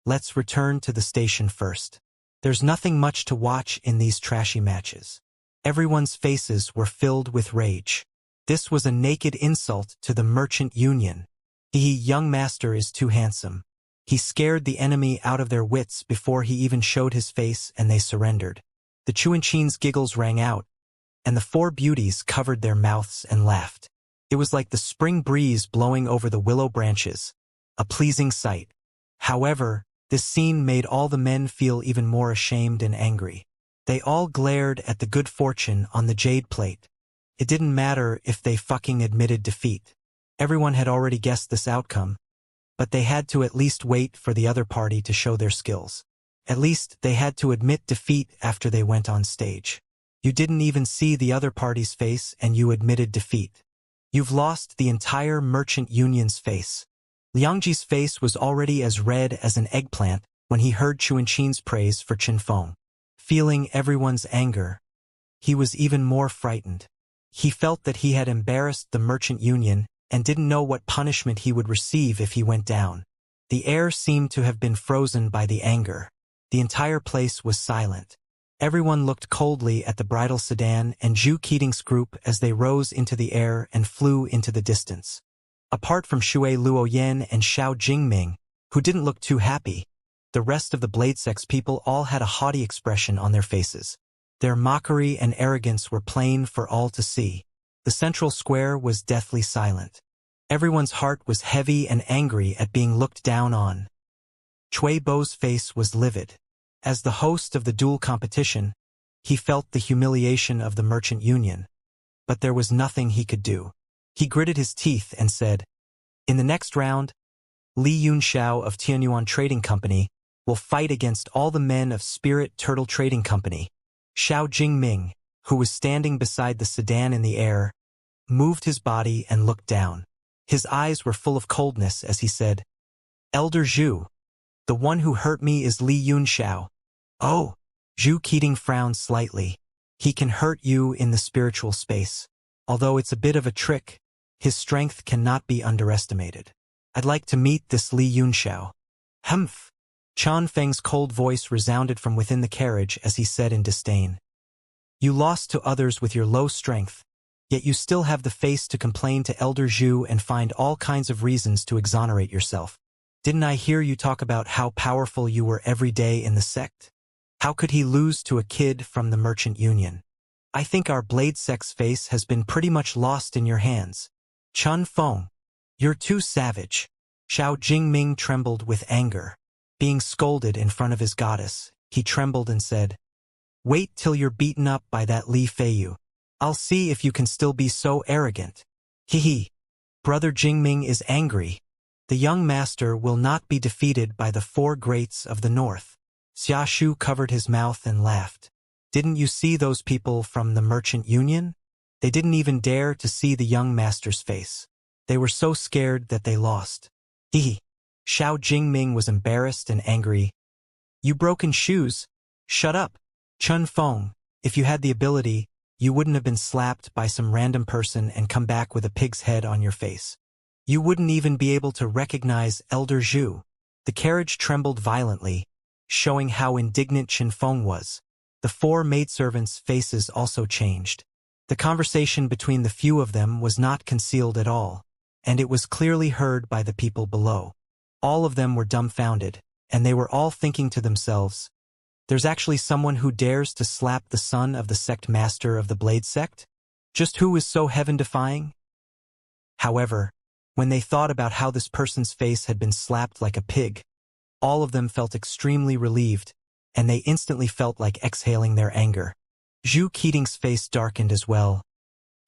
let's return to the station first. There's nothing much to watch in these trashy matches. Everyone's faces were filled with rage. This was a naked insult to the merchant union. Young master is too handsome. He scared the enemy out of their wits before he even showed his face and they surrendered. The Chuanchin's giggles rang out, and the four beauties covered their mouths and laughed. It was like the spring breeze blowing over the willow branches, a pleasing sight. However, this scene made all the men feel even more ashamed and angry. They all glared at the good fortune on the jade plate. It didn't matter if they fucking admitted defeat. Everyone had already guessed this outcome, but they had to at least wait for the other party to show their skills. At least they had to admit defeat after they went on stage. You didn't even see the other party's face and you admitted defeat. You've lost the entire merchant union's face. Liangji's face was already as red as an eggplant when he heard Chuanchin's praise for Chinfeng. Feeling everyone's anger, he was even more frightened. He felt that he had embarrassed the merchant union and didn't know what punishment he would receive if he went down. The air seemed to have been frozen by the anger. The entire place was silent. Everyone looked coldly at the bridal sedan and Zhu Keating's group as they rose into the air and flew into the distance. Apart from Shui Luoyan and Xiao Jingming, who didn't look too happy, the rest of the Blade Sex people all had a haughty expression on their faces. Their mockery and arrogance were plain for all to see. The central square was deathly silent. Everyone's heart was heavy and angry at being looked down on. Cui Bo's face was livid. As the host of the duel competition, he felt the humiliation of the merchant union. But there was nothing he could do. He gritted his teeth and said, "In the next round, Li Yunxiao of Tianyuan Trading Company will fight against all the men of Spirit Turtle Trading Company." Xiao Jingming, who was standing beside the sedan in the air, moved his body and looked down. His eyes were full of coldness as he said, "Elder Zhu, the one who hurt me is Li Yunxiao." "Oh." Zhu Keating frowned slightly. "He can hurt you in the spiritual space. Although it's a bit of a trick, his strength cannot be underestimated. I'd like to meet this Li Yunxiao." "Humph." Chan Feng's cold voice resounded from within the carriage as he said in disdain, "You lost to others with your low strength, yet you still have the face to complain to Elder Zhu and find all kinds of reasons to exonerate yourself. Didn't I hear you talk about how powerful you were every day in the sect? How could he lose to a kid from the merchant union? I think our blade sect's face has been pretty much lost in your hands. Chun Feng, you're too savage." Xiao Jingming trembled with anger. Being scolded in front of his goddess, he trembled and said, "Wait till you're beaten up by that Li Feiyu. I'll see if you can still be so arrogant." Hee. Brother Jingming is angry. The young master will not be defeated by the four greats of the north. Xiaoshu covered his mouth and laughed. "Didn't you see those people from the merchant union? They didn't even dare to see the young master's face. They were so scared that they lost." Hee. Xiao Jingming was embarrassed and angry. You broken shoes? Shut up. Chun Feng, if you had the ability, you wouldn't have been slapped by some random person and come back with a pig's head on your face. You wouldn't even be able to recognize Elder Zhu. The carriage trembled violently, showing how indignant Chun Feng was. The 4 maidservants' faces also changed. The conversation between the few of them was not concealed at all, and it was clearly heard by the people below. All of them were dumbfounded, and they were all thinking to themselves, there's actually someone who dares to slap the son of the sect master of the Blade sect? Just who is so heaven-defying? However, when they thought about how this person's face had been slapped like a pig, all of them felt extremely relieved, and they instantly felt like exhaling their anger. Zhu Keating's face darkened as well.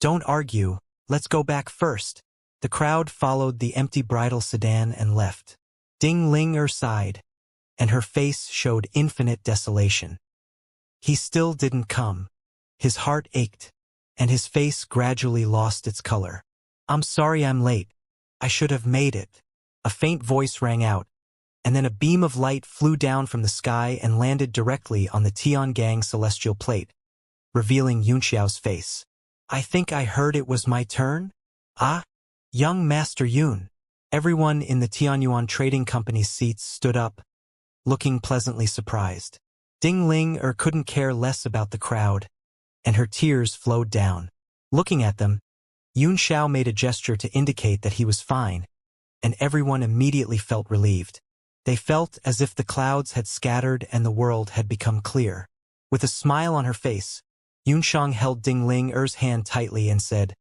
Don't argue, let's go back first. The crowd followed the empty bridal sedan and left. Ding Ling sighed, and her face showed infinite desolation. He still didn't come. His heart ached, and his face gradually lost its color. I'm sorry I'm late. I should have made it. A faint voice rang out, and then a beam of light flew down from the sky and landed directly on the Tiangang celestial plate, revealing Yunxiao's face. I think I heard it was my turn? Ah? Young Master Yun. Everyone in the Tianyuan Trading Company's seats stood up, looking pleasantly surprised. Ding Ling couldn't care less about the crowd, and her tears flowed down. Looking at them, Yun Xiao made a gesture to indicate that he was fine, and everyone immediately felt relieved. They felt as if the clouds had scattered and the world had become clear. With a smile on her face, Yun Xiang held Ding Ling hand tightly and said,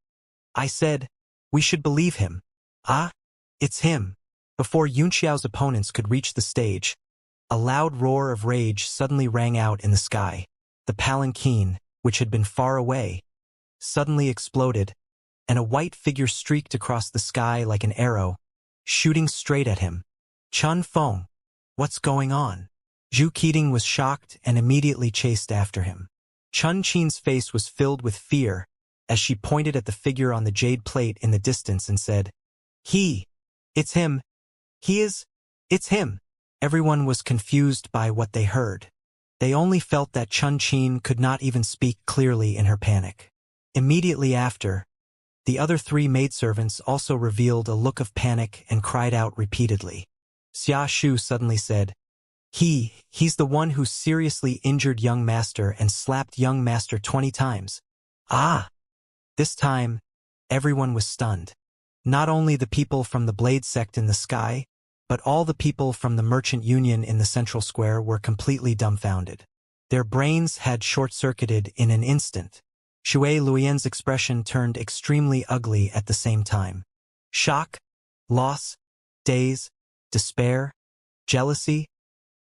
I said, we should believe him. Ah? It's him. Before Yun Xiao's opponents could reach the stage, a loud roar of rage suddenly rang out in the sky. The palanquin, which had been far away, suddenly exploded, and a white figure streaked across the sky like an arrow, shooting straight at him. Chun Feng, what's going on? Zhu Keating was shocked and immediately chased after him. Chun Qin's face was filled with fear as she pointed at the figure on the jade plate in the distance and said, It's him. It's him. Everyone was confused by what they heard. They only felt that Chun Qin could not even speak clearly in her panic. Immediately after, the other 3 maidservants also revealed a look of panic and cried out repeatedly. Xia Shu suddenly said, He's the one who seriously injured young master and slapped young master 20 times. Ah! This time, everyone was stunned. Not only the people from the Blade sect in the sky, but all the people from the Merchant Union in the central square were completely dumbfounded. Their brains had short-circuited in an instant. Shui Luien's expression turned extremely ugly at the same time. Shock, loss, daze, despair, jealousy,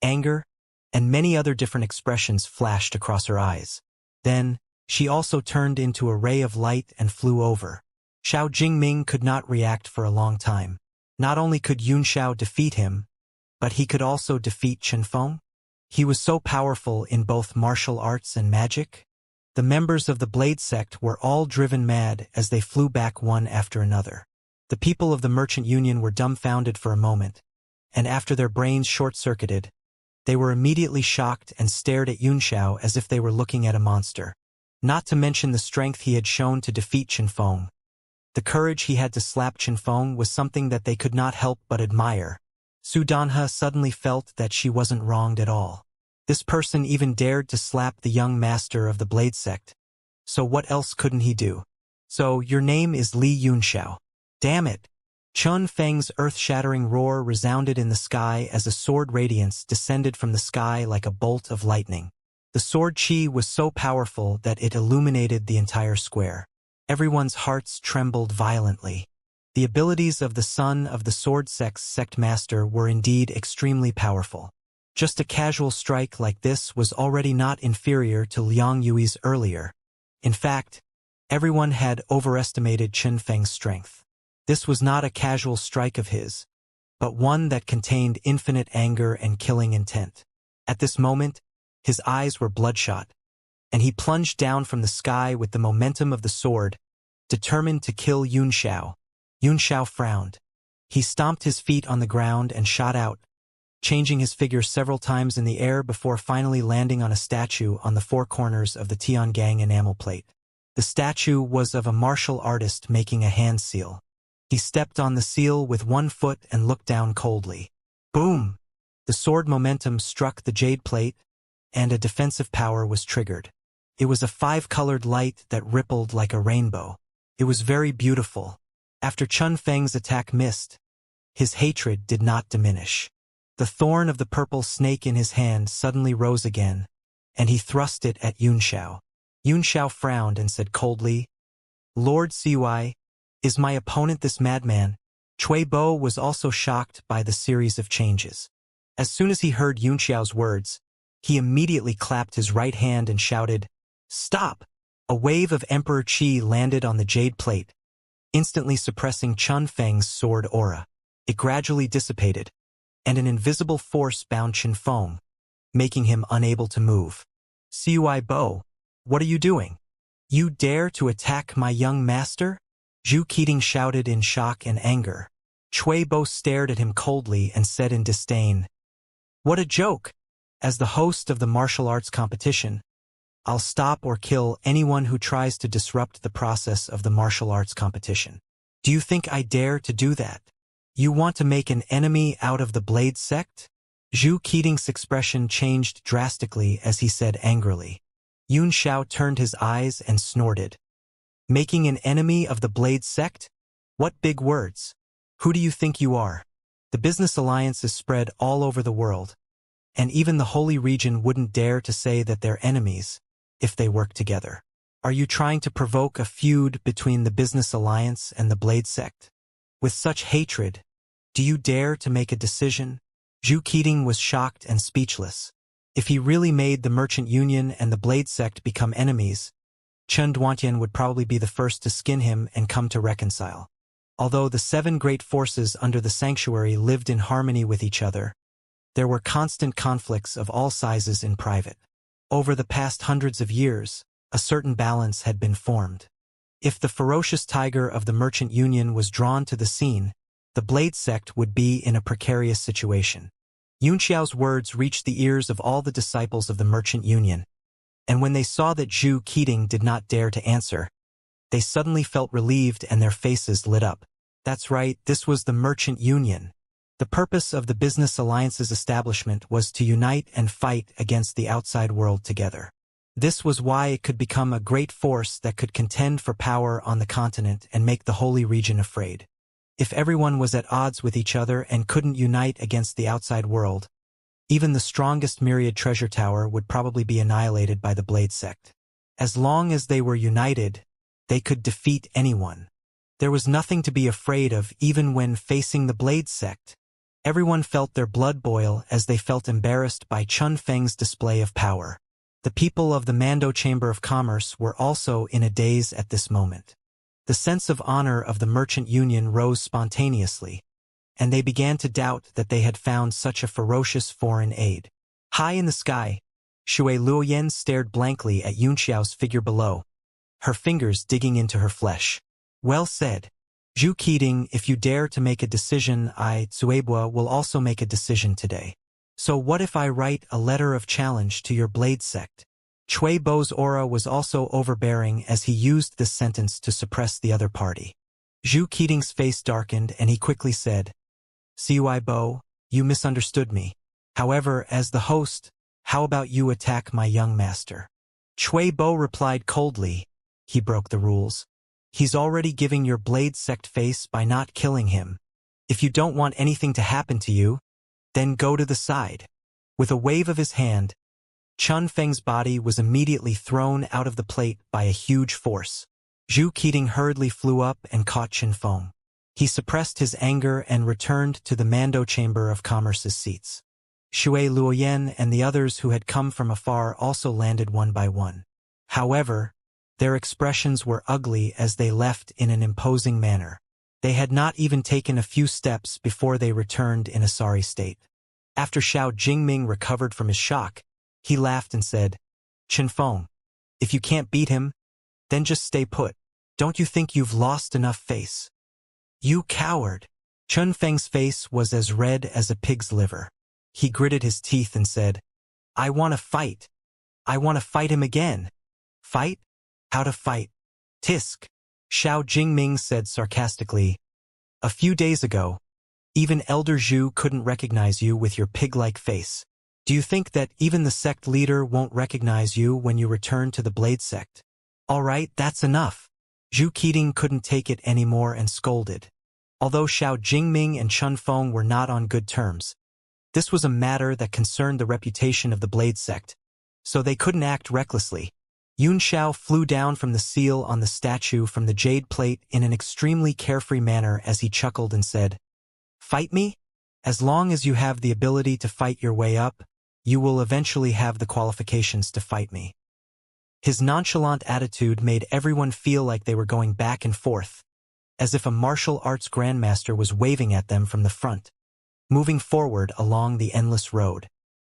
anger, and many other different expressions flashed across her eyes. Then, she also turned into a ray of light and flew over. Xiao Jingming could not react for a long time. Not only could Yun Xiao defeat him, but he could also defeat Chun Feng. He was so powerful in both martial arts and magic. The members of the Blade sect were all driven mad as they flew back one after another. The people of the Merchant Union were dumbfounded for a moment, and after their brains short-circuited, they were immediately shocked and stared at Yun Xiao as if they were looking at a monster. Not to mention the strength he had shown to defeat Chun Feng. The courage he had to slap Chun Feng was something that they could not help but admire. Su Danhe suddenly felt that she wasn't wronged at all. This person even dared to slap the young master of the Blade sect. So what else couldn't he do? So, your name is Li Yunxiao. Damn it! Chun Feng's earth-shattering roar resounded in the sky as a sword radiance descended from the sky like a bolt of lightning. The sword chi was so powerful that it illuminated the entire square. Everyone's hearts trembled violently. The abilities of the son of the sword sect master were indeed extremely powerful. Just a casual strike like this was already not inferior to Liang Yui's earlier. In fact, everyone had overestimated Chun Feng's strength. This was not a casual strike of his, but one that contained infinite anger and killing intent. At this moment, his eyes were bloodshot, and he plunged down from the sky with the momentum of the sword, determined to kill Yun Xiao. Yun Xiao frowned. He stomped his feet on the ground and shot out, changing his figure several times in the air before finally landing on a statue on the four corners of the Tiangang enamel plate. The statue was of a martial artist making a hand seal. He stepped on the seal with one foot and looked down coldly. Boom! The sword momentum struck the jade plate, and a defensive power was triggered. It was a five-colored light that rippled like a rainbow. It was very beautiful. After Chun Feng's attack missed, his hatred did not diminish. The thorn of the purple snake in his hand suddenly rose again, and he thrust it at Yunxiao. Yunxiao frowned and said coldly, "Lord Cui, is my opponent this madman?" Cui Bo was also shocked by the series of changes. As soon as he heard Yunxiao's words, he immediately clapped his right hand and shouted, "Stop!" A wave of Emperor Qi landed on the jade plate, instantly suppressing Chun Feng's sword aura. It gradually dissipated, and an invisible force bound Chen Feng, making him unable to move. "Cui Bo, what are you doing? You dare to attack my young master?" Zhu Keating shouted in shock and anger. Cui Bo stared at him coldly and said in disdain, "What a joke! As the host of the martial arts competition, I'll stop or kill anyone who tries to disrupt the process of the martial arts competition. Do you think I dare to do that? You want to make an enemy out of the Blade sect?" Zhu Keating's expression changed drastically as he said angrily. Yun Xiao turned his eyes and snorted. "Making an enemy of the Blade sect? What big words! Who do you think you are?" The business alliance is spread all over the world, and even the Holy Region wouldn't dare to say that they're enemies if they work together. Are you trying to provoke a feud between the business alliance and the Blade sect? With such hatred, do you dare to make a decision? Zhu Keating was shocked and speechless. If he really made the Merchant Union and the Blade sect become enemies, Chen Duantian would probably be the first to skin him and come to reconcile. Although the seven great forces under the sanctuary lived in harmony with each other, there were constant conflicts of all sizes in private. Over the past hundreds of years, a certain balance had been formed. If the ferocious tiger of the Merchant Union was drawn to the scene, the Blade sect would be in a precarious situation. Yunxiao's words reached the ears of all the disciples of the Merchant Union, and when they saw that Zhu Keating did not dare to answer, they suddenly felt relieved and their faces lit up. That's right, this was the Merchant Union. The purpose of the business alliance's establishment was to unite and fight against the outside world together. This was why it could become a great force that could contend for power on the continent and make the Holy Region afraid. If everyone was at odds with each other and couldn't unite against the outside world, even the strongest Myriad Treasure Tower would probably be annihilated by the Blade sect. As long as they were united, they could defeat anyone. There was nothing to be afraid of even when facing the Blade sect. Everyone felt their blood boil as they felt embarrassed by Chun Feng's display of power. The people of the Mando Chamber of Commerce were also in a daze at this moment. The sense of honor of the Merchant Union rose spontaneously, and they began to doubt that they had found such a ferocious foreign aid. High in the sky, Shui Luoyan stared blankly at Yunxiao's figure below, her fingers digging into her flesh. "Well said. Zhu Keating, if you dare to make a decision, I, Zuebua, will also make a decision today. So what if I write a letter of challenge to your Blade sect?" Cui Bo's aura was also overbearing as he used this sentence to suppress the other party. Zhu Keating's face darkened and he quickly said, "Cui Bo, you misunderstood me. However, as the host, how about you attack my young master?" Cui Bo replied coldly, "He broke the rules. He's already giving your Blade sect face by not killing him. If you don't want anything to happen to you, then go to the side." With a wave of his hand, Chun Feng's body was immediately thrown out of the plate by a huge force. Zhu Keating hurriedly flew up and caught Chen Feng. He suppressed his anger and returned to the Mando Chamber of Commerce's seats. Shui Luoyan and the others who had come from afar also landed one by one. However, their expressions were ugly as they left in an imposing manner. They had not even taken a few steps before they returned in a sorry state. After Xiao Jingming recovered from his shock, he laughed and said, "Chen Feng, if you can't beat him, then just stay put. Don't you think you've lost enough face?" "You coward! Chun Feng's face was as red as a pig's liver. He gritted his teeth and said, I want to fight. I want to fight him again. Fight? How to fight? Tisk. Xiao Jingming said sarcastically. A few days ago, even Elder Zhu couldn't recognize you with your pig-like face. Do you think that even the sect leader won't recognize you when you return to the Blade sect? All right, that's enough. Zhu Keating couldn't take it anymore and scolded. Although Xiao Jingming and Chun Feng were not on good terms, this was a matter that concerned the reputation of the Blade sect, so they couldn't act recklessly. Yun Xiao flew down from the seal on the statue from the jade plate in an extremely carefree manner as he chuckled and said, Fight me? As long as you have the ability to fight your way up, you will eventually have the qualifications to fight me. His nonchalant attitude made everyone feel like they were going back and forth, as if a martial arts grandmaster was waving at them from the front, moving forward along the endless road.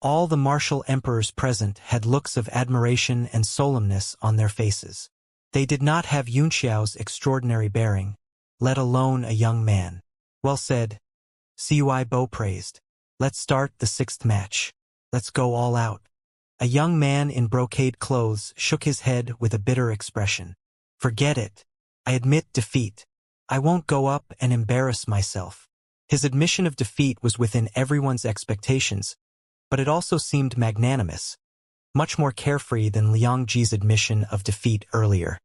All the martial emperors present had looks of admiration and solemnness on their faces. They did not have Yun Xiao's extraordinary bearing, let alone a young man. Well said. Cui Bo praised. Let's start the 6th match. Let's go all out. A young man in brocade clothes shook his head with a bitter expression. Forget it. I admit defeat. I won't go up and embarrass myself. His admission of defeat was within everyone's expectations, but it also seemed magnanimous, much more carefree than Liang Ji's admission of defeat earlier.